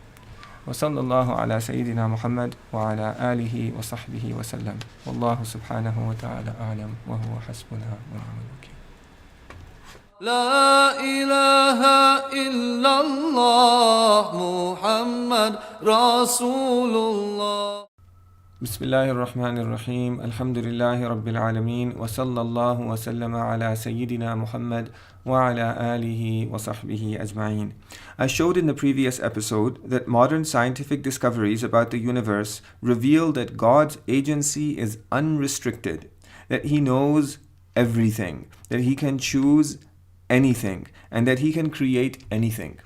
وصلى الله على سيدنا محمد وعلى آله وصحبه وسلم والله سبحانه وتعالى أعلم وهو حسبنا ونعم الوكيل.
لا إله إلا الله محمد رسول الله.
بسم الله الرحمن الرحيم الحمد لله رب العالمين وصلى الله وسلم على سيدنا محمد وعلى آله وصحبه أجمعين. I showed in the previous episode that modern scientific discoveries about the universe reveal that God's agency is unrestricted, that he knows everything, that he can choose anything, and that he can create anything.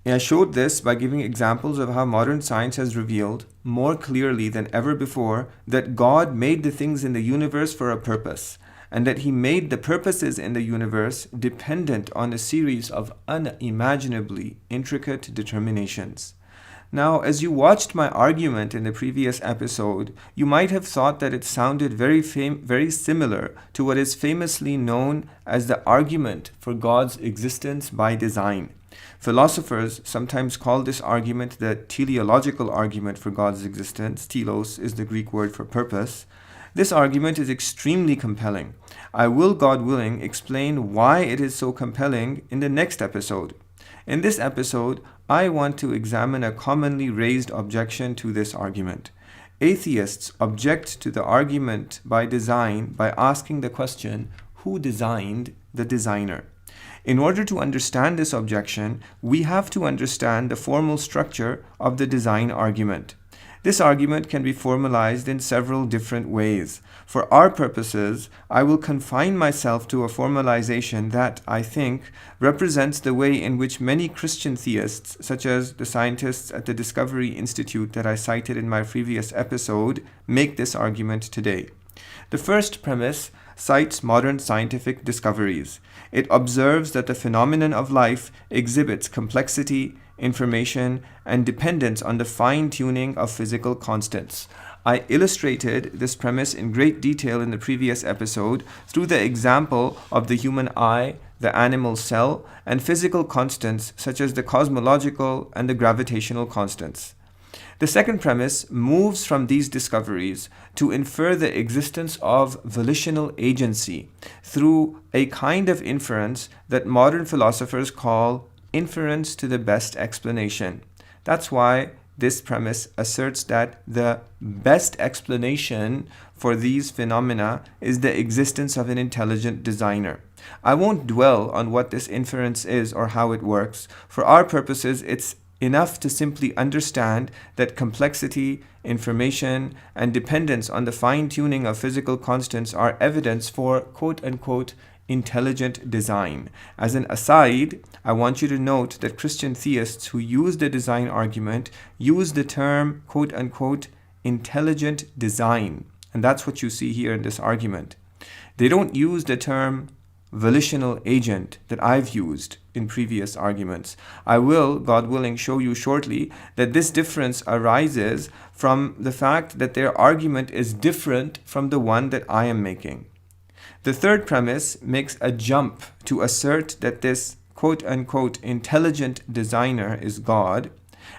I showed this by giving examples of how modern science has revealed more clearly than ever before that God made the things in the universe for a purpose, and that he made the purposes in the universe dependent on a series of unimaginably intricate determinations. Now, as you watched my argument in the previous episode, you might have thought that it sounded very similar to what is famously known as the argument for God's existence by design. Philosophers sometimes call this argument the teleological argument for God's existence. Telos is the Greek word for purpose. This argument is extremely compelling. I will, God willing, explain why it is so compelling in the next episode. In this episode, I want to examine a commonly raised objection to this argument. Atheists object to the argument by design by asking the question, who designed the designer? In order to understand this objection, we have to understand the formal structure of the design argument. This argument can be formalized in several different ways. For our purposes, I will confine myself to a formalization that, I think, represents the way in which many Christian theists, such as the scientists at the Discovery Institute that I cited in my previous episode, make this argument today. The first premise cites modern scientific discoveries. It observes that the phenomenon of life exhibits complexity, information, and dependence on the fine-tuning of physical constants. I illustrated this premise in great detail in the previous episode through the example of the human eye, the animal cell, and physical constants such as the cosmological and the gravitational constants. The second premise moves from these discoveries to infer the existence of volitional agency through a kind of inference that modern philosophers call inference to the best explanation. That's why this premise asserts that the best explanation for these phenomena is the existence of an intelligent designer. I won't dwell on what this inference is or how it works. For our purposes, it's enough to simply understand that complexity, information, and dependence on the fine-tuning of physical constants are evidence for quote-unquote intelligent design. As an aside, I want you to note that Christian theists who use the design argument use the term quote-unquote intelligent design, and that's what you see here in this argument. They don't use the term volitional agent that I've used in previous arguments. I will, God willing, show you shortly that this difference arises from the fact that their argument is different from the one that I am making. The third premise makes a jump to assert that this quote-unquote intelligent designer is God,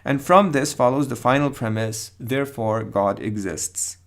and from this follows the final premise, therefore God exists.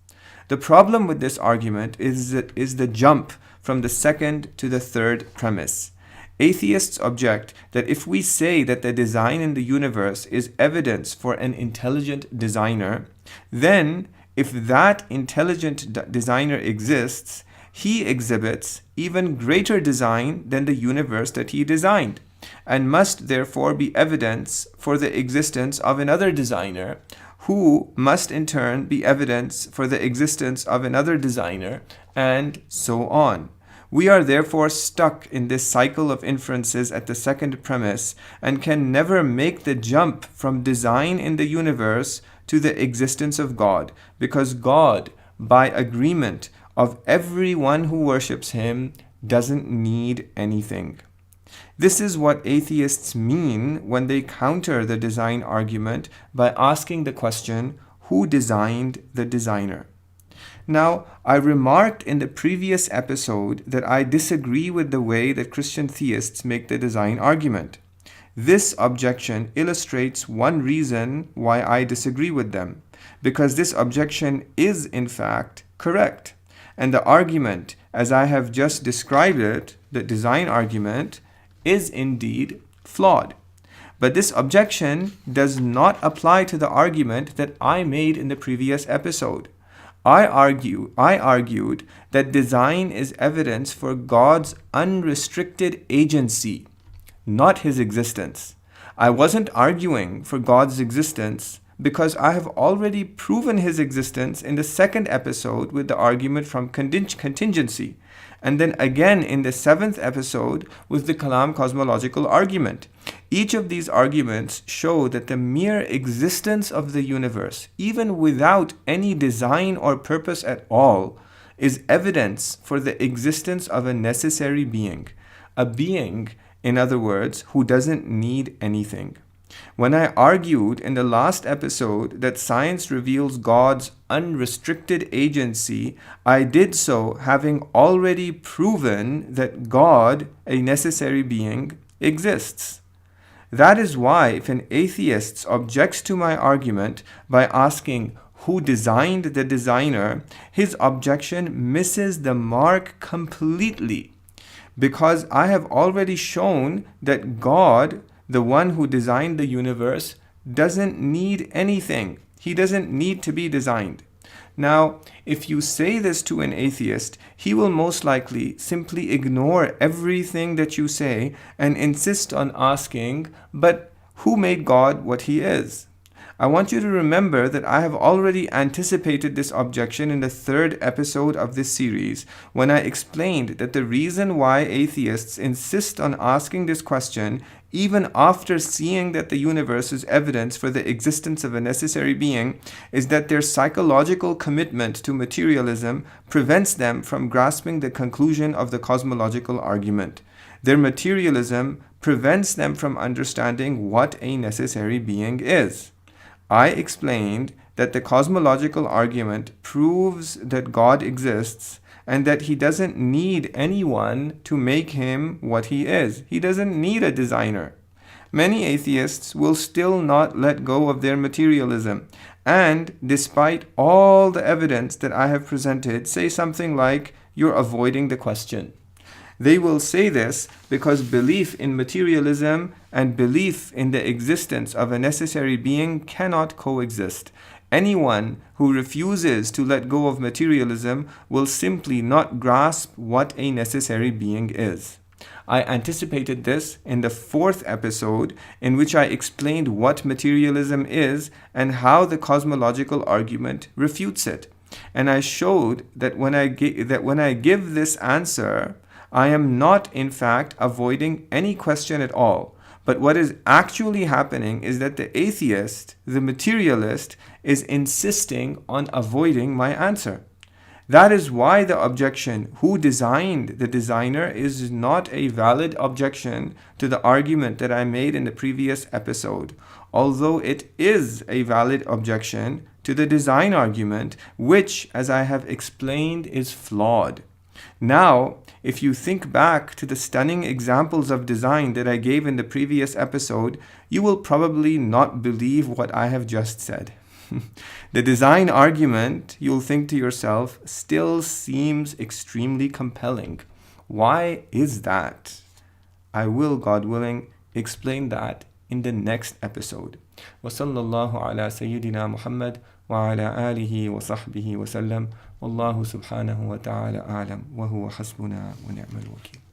The problem with this argument is the jump from the second to the third premise. Atheists object that if we say that the design in the universe is evidence for an intelligent designer, then if that intelligent designer exists, he exhibits even greater design than the universe that he designed, and must therefore be evidence for the existence of another designer, who must in turn be evidence for the existence of another designer, and so on. We are therefore stuck in this cycle of inferences at the second premise and can never make the jump from design in the universe to the existence of God, because God, by agreement of everyone who worships Him, doesn't need anything. This is what atheists mean when they counter the design argument by asking the question, who designed the designer? Now, I remarked in the previous episode that I disagree with the way that Christian theists make the design argument. This objection illustrates one reason why I disagree with them, because this objection is in fact correct, and the argument, as I have just described it, the design argument, is indeed flawed. But this objection does not apply to the argument that I made in the previous episode. I argued that design is evidence for God's unrestricted agency, not His existence. I wasn't arguing for God's existence because I have already proven His existence in the second episode with the argument from contingency, and then again in the seventh episode with the Kalam cosmological argument. Each of these arguments show that the mere existence of the universe, even without any design or purpose at all, is evidence for the existence of a necessary being. A being, in other words, who doesn't need anything. When I argued in the last episode that science reveals God's unrestricted agency, I did so having already proven that God, a necessary being, exists. That is why if an atheist objects to my argument by asking who designed the designer, his objection misses the mark completely, because I have already shown that God, the one who designed the universe, doesn't need anything. He doesn't need to be designed. Now, if you say this to an atheist, he will most likely simply ignore everything that you say and insist on asking, but who made God what He is? I want you to remember that I have already anticipated this objection in the third episode of this series when I explained that the reason why atheists insist on asking this question even after seeing that the universe is evidence for the existence of a necessary being is that their psychological commitment to materialism prevents them from grasping the conclusion of the cosmological argument. Their materialism prevents them from understanding what a necessary being is. I explained that the cosmological argument proves that God exists and that He doesn't need anyone to make Him what He is. He doesn't need a designer. Many atheists will still not let go of their materialism, and despite all the evidence that I have presented, say something like, "You're avoiding the question." They will say this because belief in materialism and belief in the existence of a necessary being cannot coexist. Anyone who refuses to let go of materialism will simply not grasp what a necessary being is. I anticipated this in the fourth episode, in which I explained what materialism is and how the cosmological argument refutes it. And I showed that when I give this answer, I am not in fact avoiding any question at all. But what is actually happening is that the atheist, the materialist, is insisting on avoiding my answer. That is why the objection, who designed the designer, is not a valid objection to the argument that I made in the previous episode, although it is a valid objection to the design argument, which, as I have explained, is flawed. Now, if you think back to the stunning examples of design that I gave in the previous episode, you will probably not believe what I have just said. The design argument, you'll think to yourself, still seems extremely compelling. Why is that? I will, God willing, explain that in the next episode. وصلى الله على سيدنا محمد وعلى آله وصحبه وسلم والله سبحانه وتعالى أعلم وهو حسبنا ونعم الوكيل.